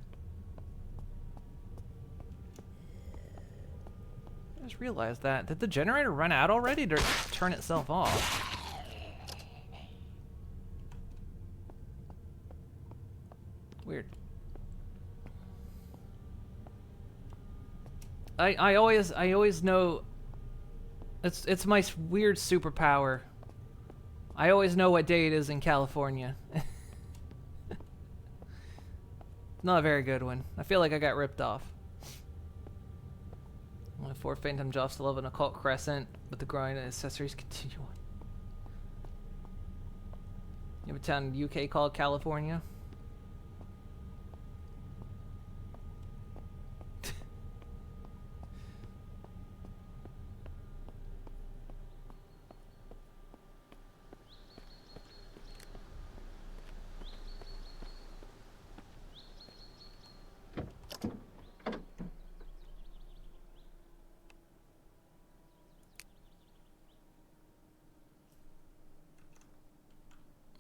I just realized that. Did the generator run out already or turn itself off? Weird. I always know. It's my weird superpower. I always know what day it is in California. Not a very good one. I feel like I got ripped off. 4 Phantom Jobs to love an occult crescent, but the grind and accessories continue on. You have a town in the UK called California?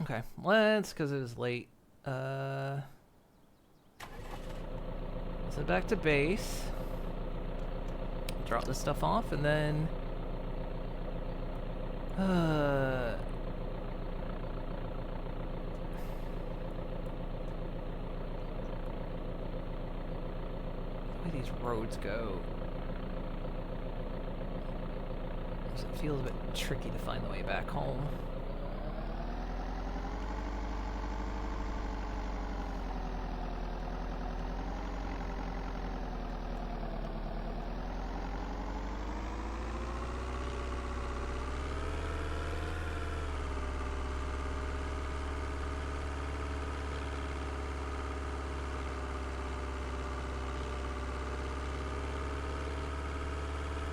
Okay, let's, because it is late. So back to base. Drop this stuff off, and then... where these roads go? It feels a bit tricky to find the way back home.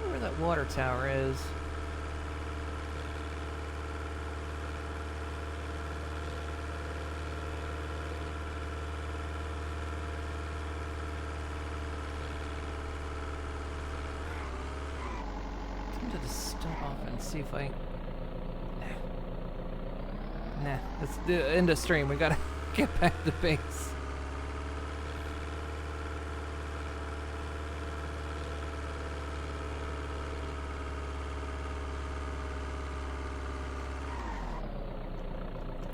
Where that water tower is. To stop off and see if I... Nah, it's the end of stream. We gotta get back to base.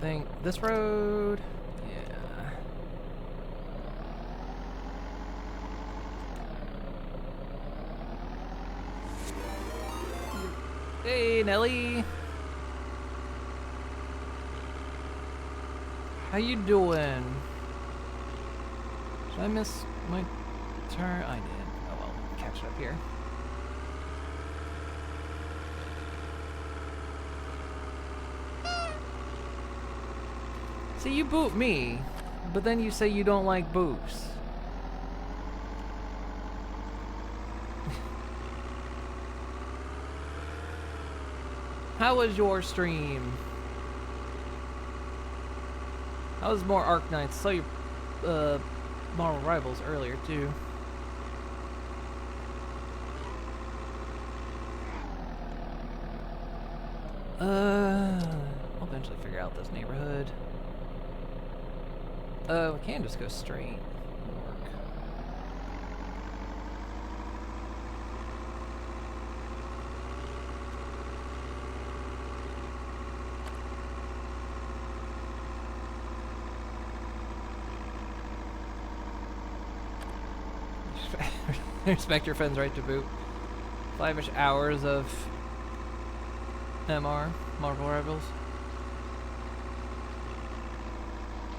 Think this road. Yeah. Hey, Nelly. How you doing? Did I miss my turn? I did. Oh well, catch up here. See, you boot me, but then you say you don't like boots. How was your stream? I was more Arc Knights. Saw your Marvel Rivals earlier too. I'll eventually figure out this neighborhood. We can just go straight. It'll work. Respect your friend's right to boot. 5-ish hours of MR, Marvel Rivals.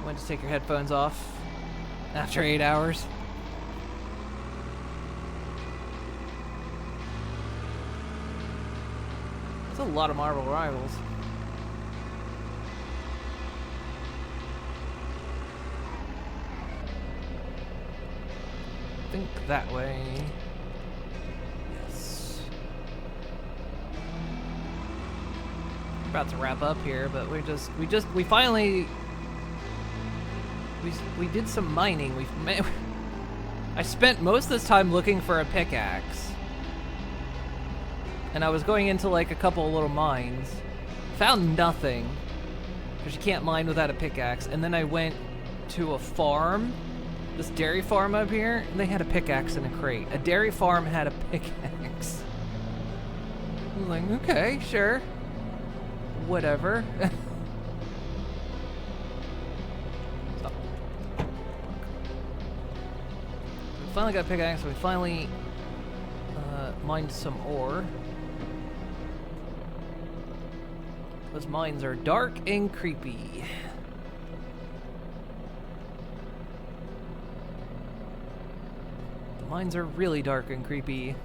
When to take your headphones off after 8 hours. That's a lot of Marvel Rivals. Think that way. Yes. We're about to wrap up here, but we finally we did some mining. I spent most of this time looking for a pickaxe, and I was going into like a couple of little mines, found nothing because you can't mine without a pickaxe, and then I went to a farm. This dairy farm up here, they had a pickaxe in a crate. A dairy farm had a pickaxe. I was like, okay, sure. Whatever. Stop. We finally got a pickaxe, so we finally mined some ore. Those mines are dark and creepy. Mines are really dark and creepy.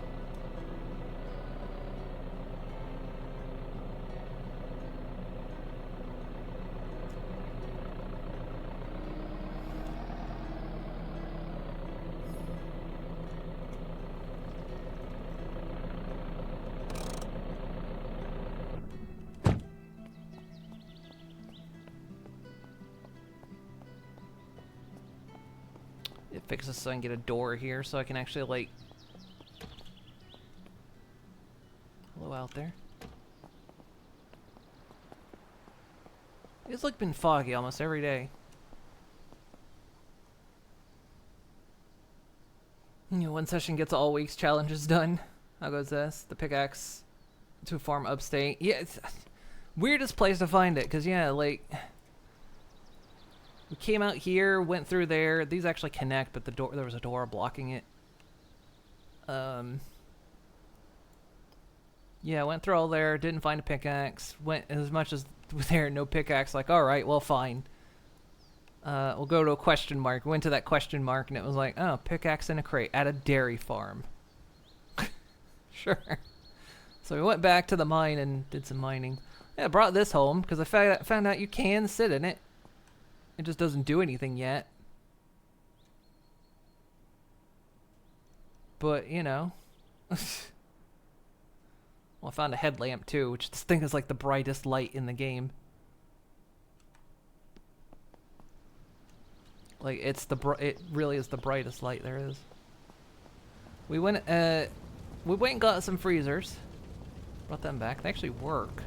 It fixes so I can get a door here so I can actually, like... Hello out there. It's like been foggy almost every day. You know, one session gets all week's challenges done. How goes this? The pickaxe to a farm upstate. Yeah, it's weirdest place to find it, because, yeah, like, we came out here, went through there. These actually connect, but there was a door blocking it. Yeah, went through all there, didn't find a pickaxe. Went as much as there, no pickaxe. Like, all right, well, fine. We'll go to a question mark. Went to that question mark, and it was like, oh, pickaxe in a crate at a dairy farm. Sure. So we went back to the mine and did some mining. Yeah, I brought this home because I found out you can sit in it. It just doesn't do anything yet. But, you know. Well, I found a headlamp too, which this thing is like the brightest light in the game. Like, it really is the brightest light there is. We went and got some freezers. Brought them back. They actually work.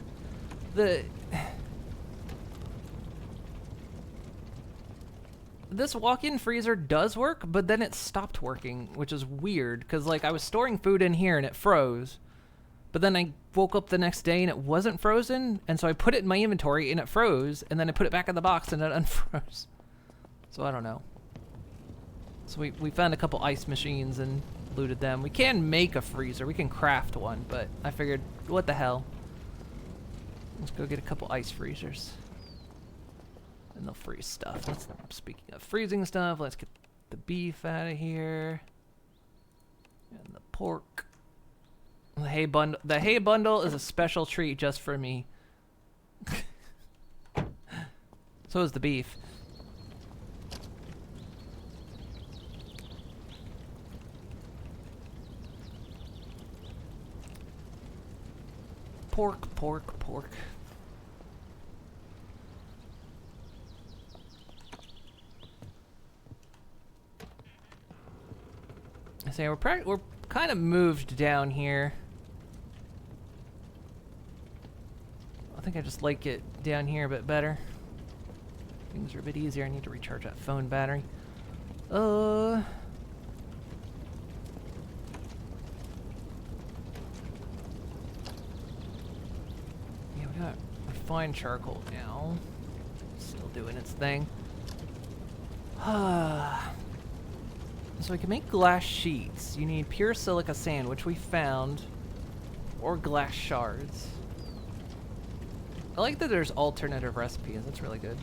This walk-in freezer does work, but then it stopped working, which is weird, because, like, I was storing food in here and it froze, but then I woke up the next day and it wasn't frozen, and so I put it in my inventory and it froze, and then I put it back in the box and it unfroze. So I don't know. So we found a couple ice machines and looted them. We can make a freezer. We can craft one, but I figured, what the hell? Let's go get a couple ice freezers. And they'll freeze stuff. Speaking of freezing stuff, let's get the beef out of here. And the pork. The hay bundle. The hay bundle is a special treat just for me. So is the beef. Pork, pork, pork. I say we're kind of moved down here. I think I just like it down here a bit better. Things are a bit easier. I need to recharge that phone battery. Yeah, we got refined charcoal now. Still doing its thing. So we can make glass sheets. You need pure silica sand, which we found, or glass shards. I like that there's alternative recipes. That's really good.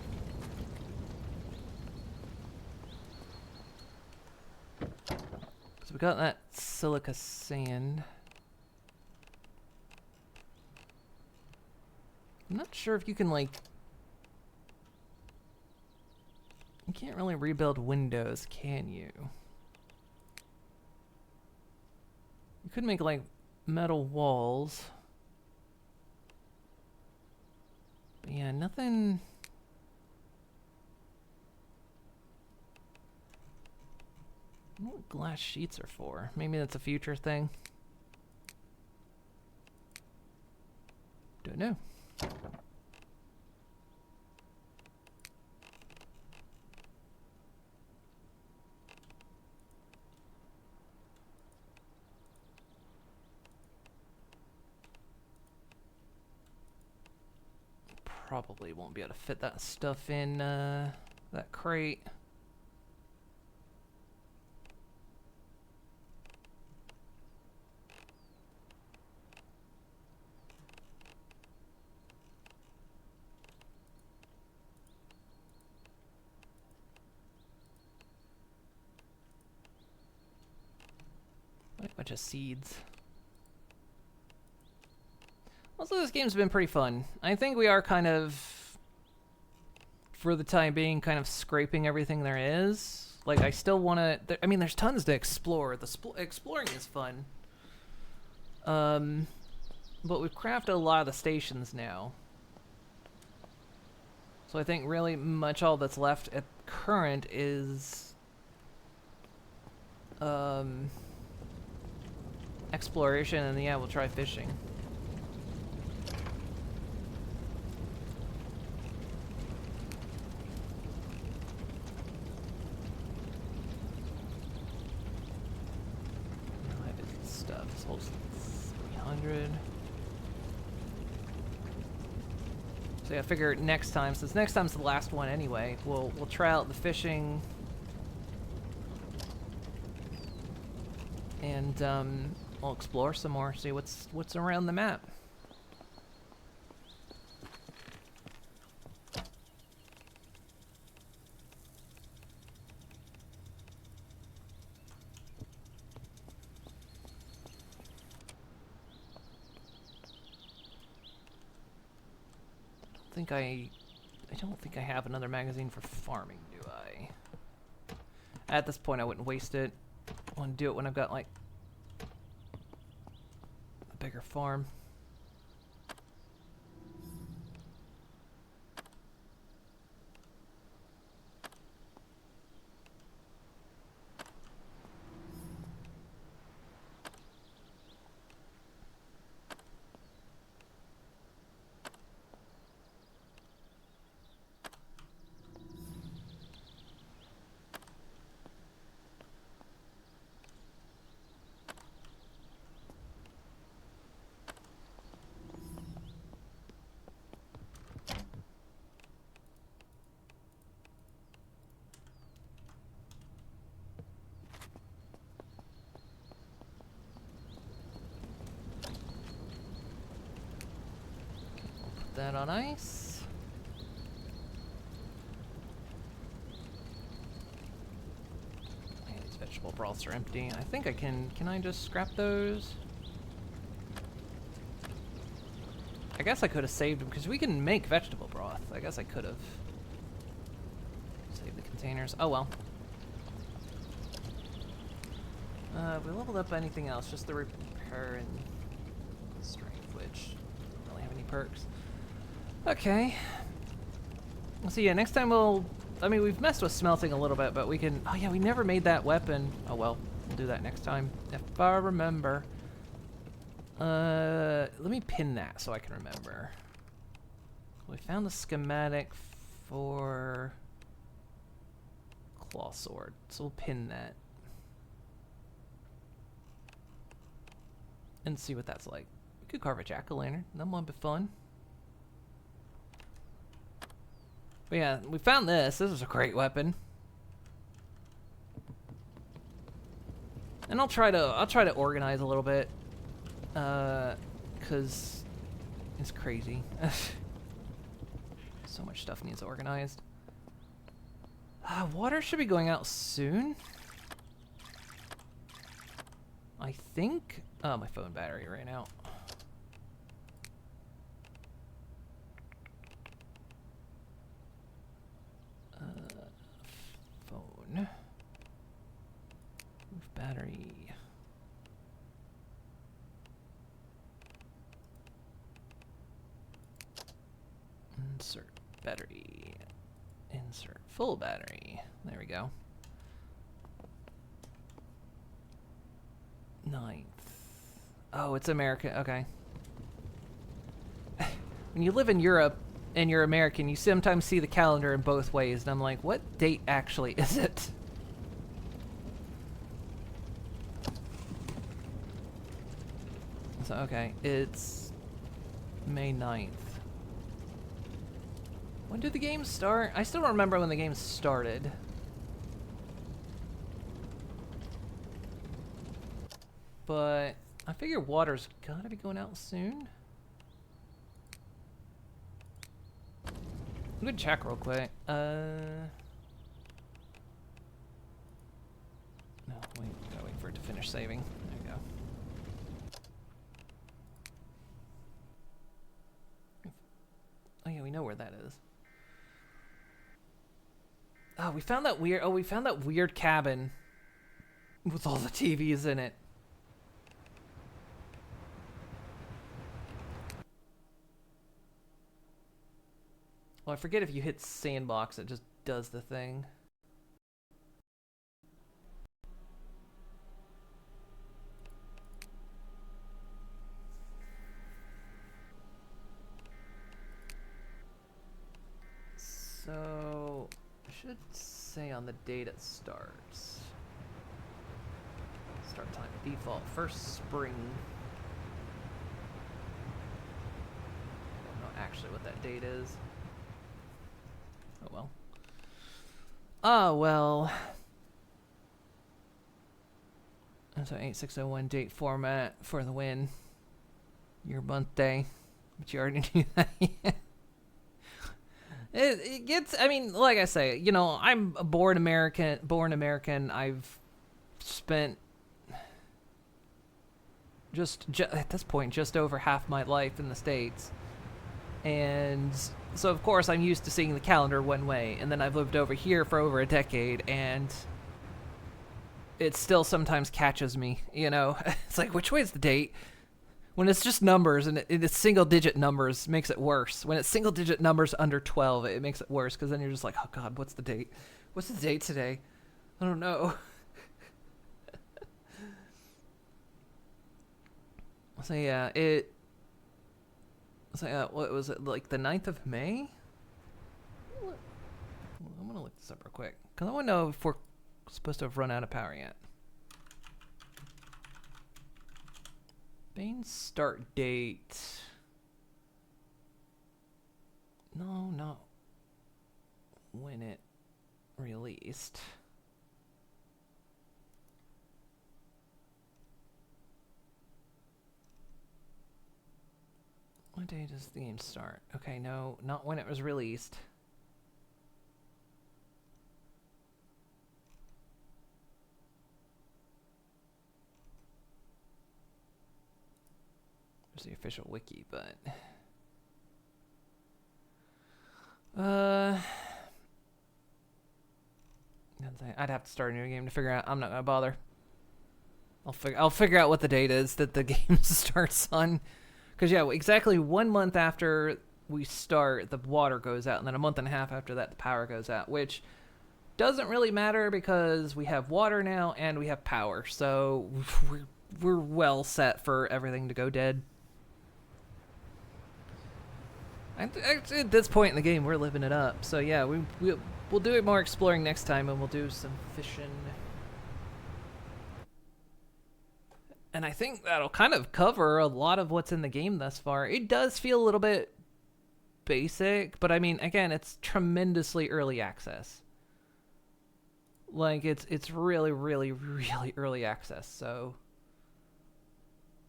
So we got that silica sand. I'm not sure if you can, like... You can't really rebuild windows, can you? You could make, like, metal walls. But yeah, nothing... I don't know what glass sheets are for. Maybe that's a future thing. Don't know. Probably won't be able to fit that stuff in that crate. A bunch of seeds. Also, this game's been pretty fun. I think we are kind of, for the time being, kind of scraping everything there is. Like, I still want to... I mean, there's tons to explore. Exploring is fun. But we've crafted a lot of the stations now. So I think really much all that's left at current is... exploration, and yeah, we'll try fishing. 200. So yeah, I figure next time, since next time's the last one anyway, we'll try out the fishing. And we'll explore some more, see what's around the map. I don't think I have another magazine for farming, do I? At this point, I wouldn't waste it. I want to do it when I've got, like, a bigger farm. That on ice. Man, these vegetable broths are empty. I think I can I just scrap those? I guess I could have saved them because we can make vegetable broth. I guess I could have saved the containers. Oh well. We leveled up anything else, just the repair and strength, which don't really have any perks. Okay. So yeah, next time I mean, we've messed with smelting a little bit, but we can... Oh yeah, we never made that weapon. Oh well, we'll do that next time, if I remember. Let me pin that so I can remember. We found the schematic for claw sword, so we'll pin that. And see what that's like. We could carve a jack-o'-lantern. That might be fun. But yeah, we found this. This is a great weapon. And I'll try to organize a little bit. 'Cause it's crazy. So much stuff needs organized. Water should be going out soon. I think. Oh, my phone battery ran out. Phone. Move battery. Insert battery. Insert full battery. There we go. 9th. Oh, it's America. Okay. When you live in Europe and you're American, you sometimes see the calendar in both ways, and I'm like, what date actually is it? So, okay, it's May 9th. When did the game start? I still don't remember when the game started. But I figure water's gotta be going out soon. I'm gonna check real quick. No, wait, gotta wait for it to finish saving. There you go. Oh yeah, we know where that is. Oh, we found that weird. Oh, we found that weird cabin with all the TVs in it. Well, I forget if you hit sandbox, it just does the thing. So, I should say on the date it starts. Start time default, first spring. actually what that date is. Oh well. Oh well. That's an 8601 date format for the win. Your birthday. But you already knew that. It gets, I mean, like I say, you know, I'm a born American. I've spent just at this point just over half my life in the States. And so of course I'm used to seeing the calendar one way, and then I've lived over here for over a decade, and it still sometimes catches me, you know. It's like, which way is the date? When it's just numbers, and it's single-digit numbers, makes it worse. When it's single-digit numbers under 12, it makes it worse, because then you're just like, oh god, what's the date? What's the date today? I don't know. So yeah, what was it, like the 9th of May? I'm gonna look this up real quick, because I want to know if we're supposed to have run out of power yet. Bane's start date. No, not when it released. What day does the game start? Okay, no, not when it was released. There's the official wiki, but I'd have to start a new game to figure out. I'm not gonna bother. I'll figure out what the date is that the game starts on. Because, yeah, exactly 1 month after we start, the water goes out. And then a month and a half after that, the power goes out. Which doesn't really matter because we have water now and we have power. So we're well set for everything to go dead. Actually, at this point in the game, we're living it up. So, yeah, we'll do it more exploring next time. And we'll do some fishing. And I think that'll kind of cover a lot of what's in the game thus far. It does feel a little bit basic, but I mean, again, it's tremendously early access. Like, it's really, really, really early access, so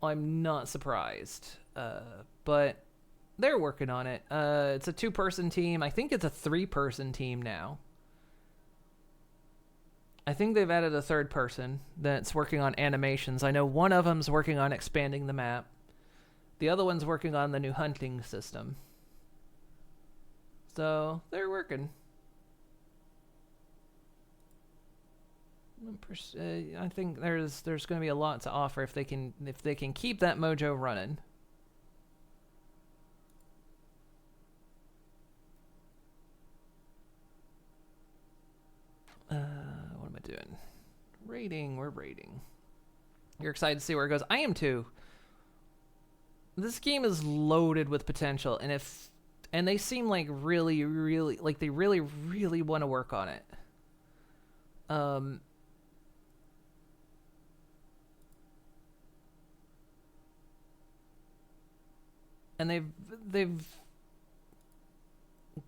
I'm not surprised. But they're working on it. It's a 2-person team. I think it's a 3-person team now. I think they've added a 3rd person that's working on animations. I know one of them's working on expanding the map. The other one's working on the new hunting system. So, they're working. I think there's going to be a lot to offer if they can keep that mojo running. What am I doing? Rating. We're rating. You're excited to see where it goes. I am too. This game is loaded with potential, and they seem like really, really, like they really, really want to work on it. And they've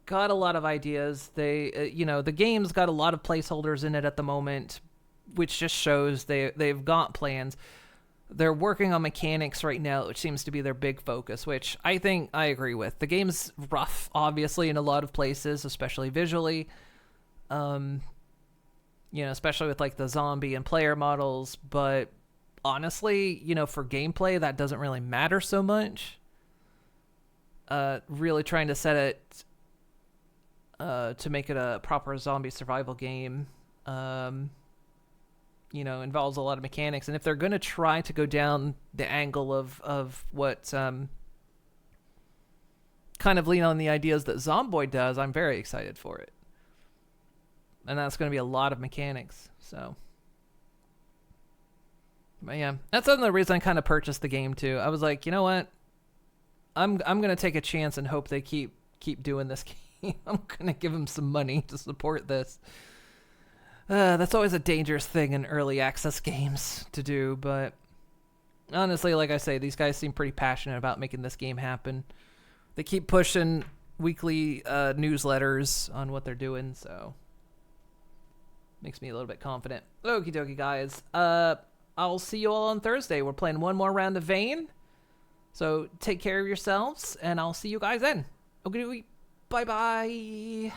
got a lot of ideas. They, the game's got a lot of placeholders in it at the moment, which just shows they've got plans. They're working on mechanics right now, which seems to be their big focus, which I think I agree with. The game's rough, obviously, in a lot of places, especially visually. Especially with like the zombie and player models, but honestly, for gameplay, that doesn't really matter so much. Really trying to set it to make it a proper zombie survival game, involves a lot of mechanics. And if they're going to try to go down the angle of what kind of lean on the ideas that Zomboid does, I'm very excited for it. And that's going to be a lot of mechanics. So, but yeah, that's another reason I kind of purchased the game too. I was like, you know what? I'm going to take a chance and hope they keep doing this game. I'm going to give them some money to support this. That's always a dangerous thing in early access games to do, but honestly, like I say, these guys seem pretty passionate about making this game happen. They keep pushing weekly newsletters on what they're doing, so makes me a little bit confident. Okie dokie, guys. I'll see you all on Thursday. We're playing one more round of Vayne. So take care of yourselves, and I'll see you guys then. Okie dokie. Bye-bye.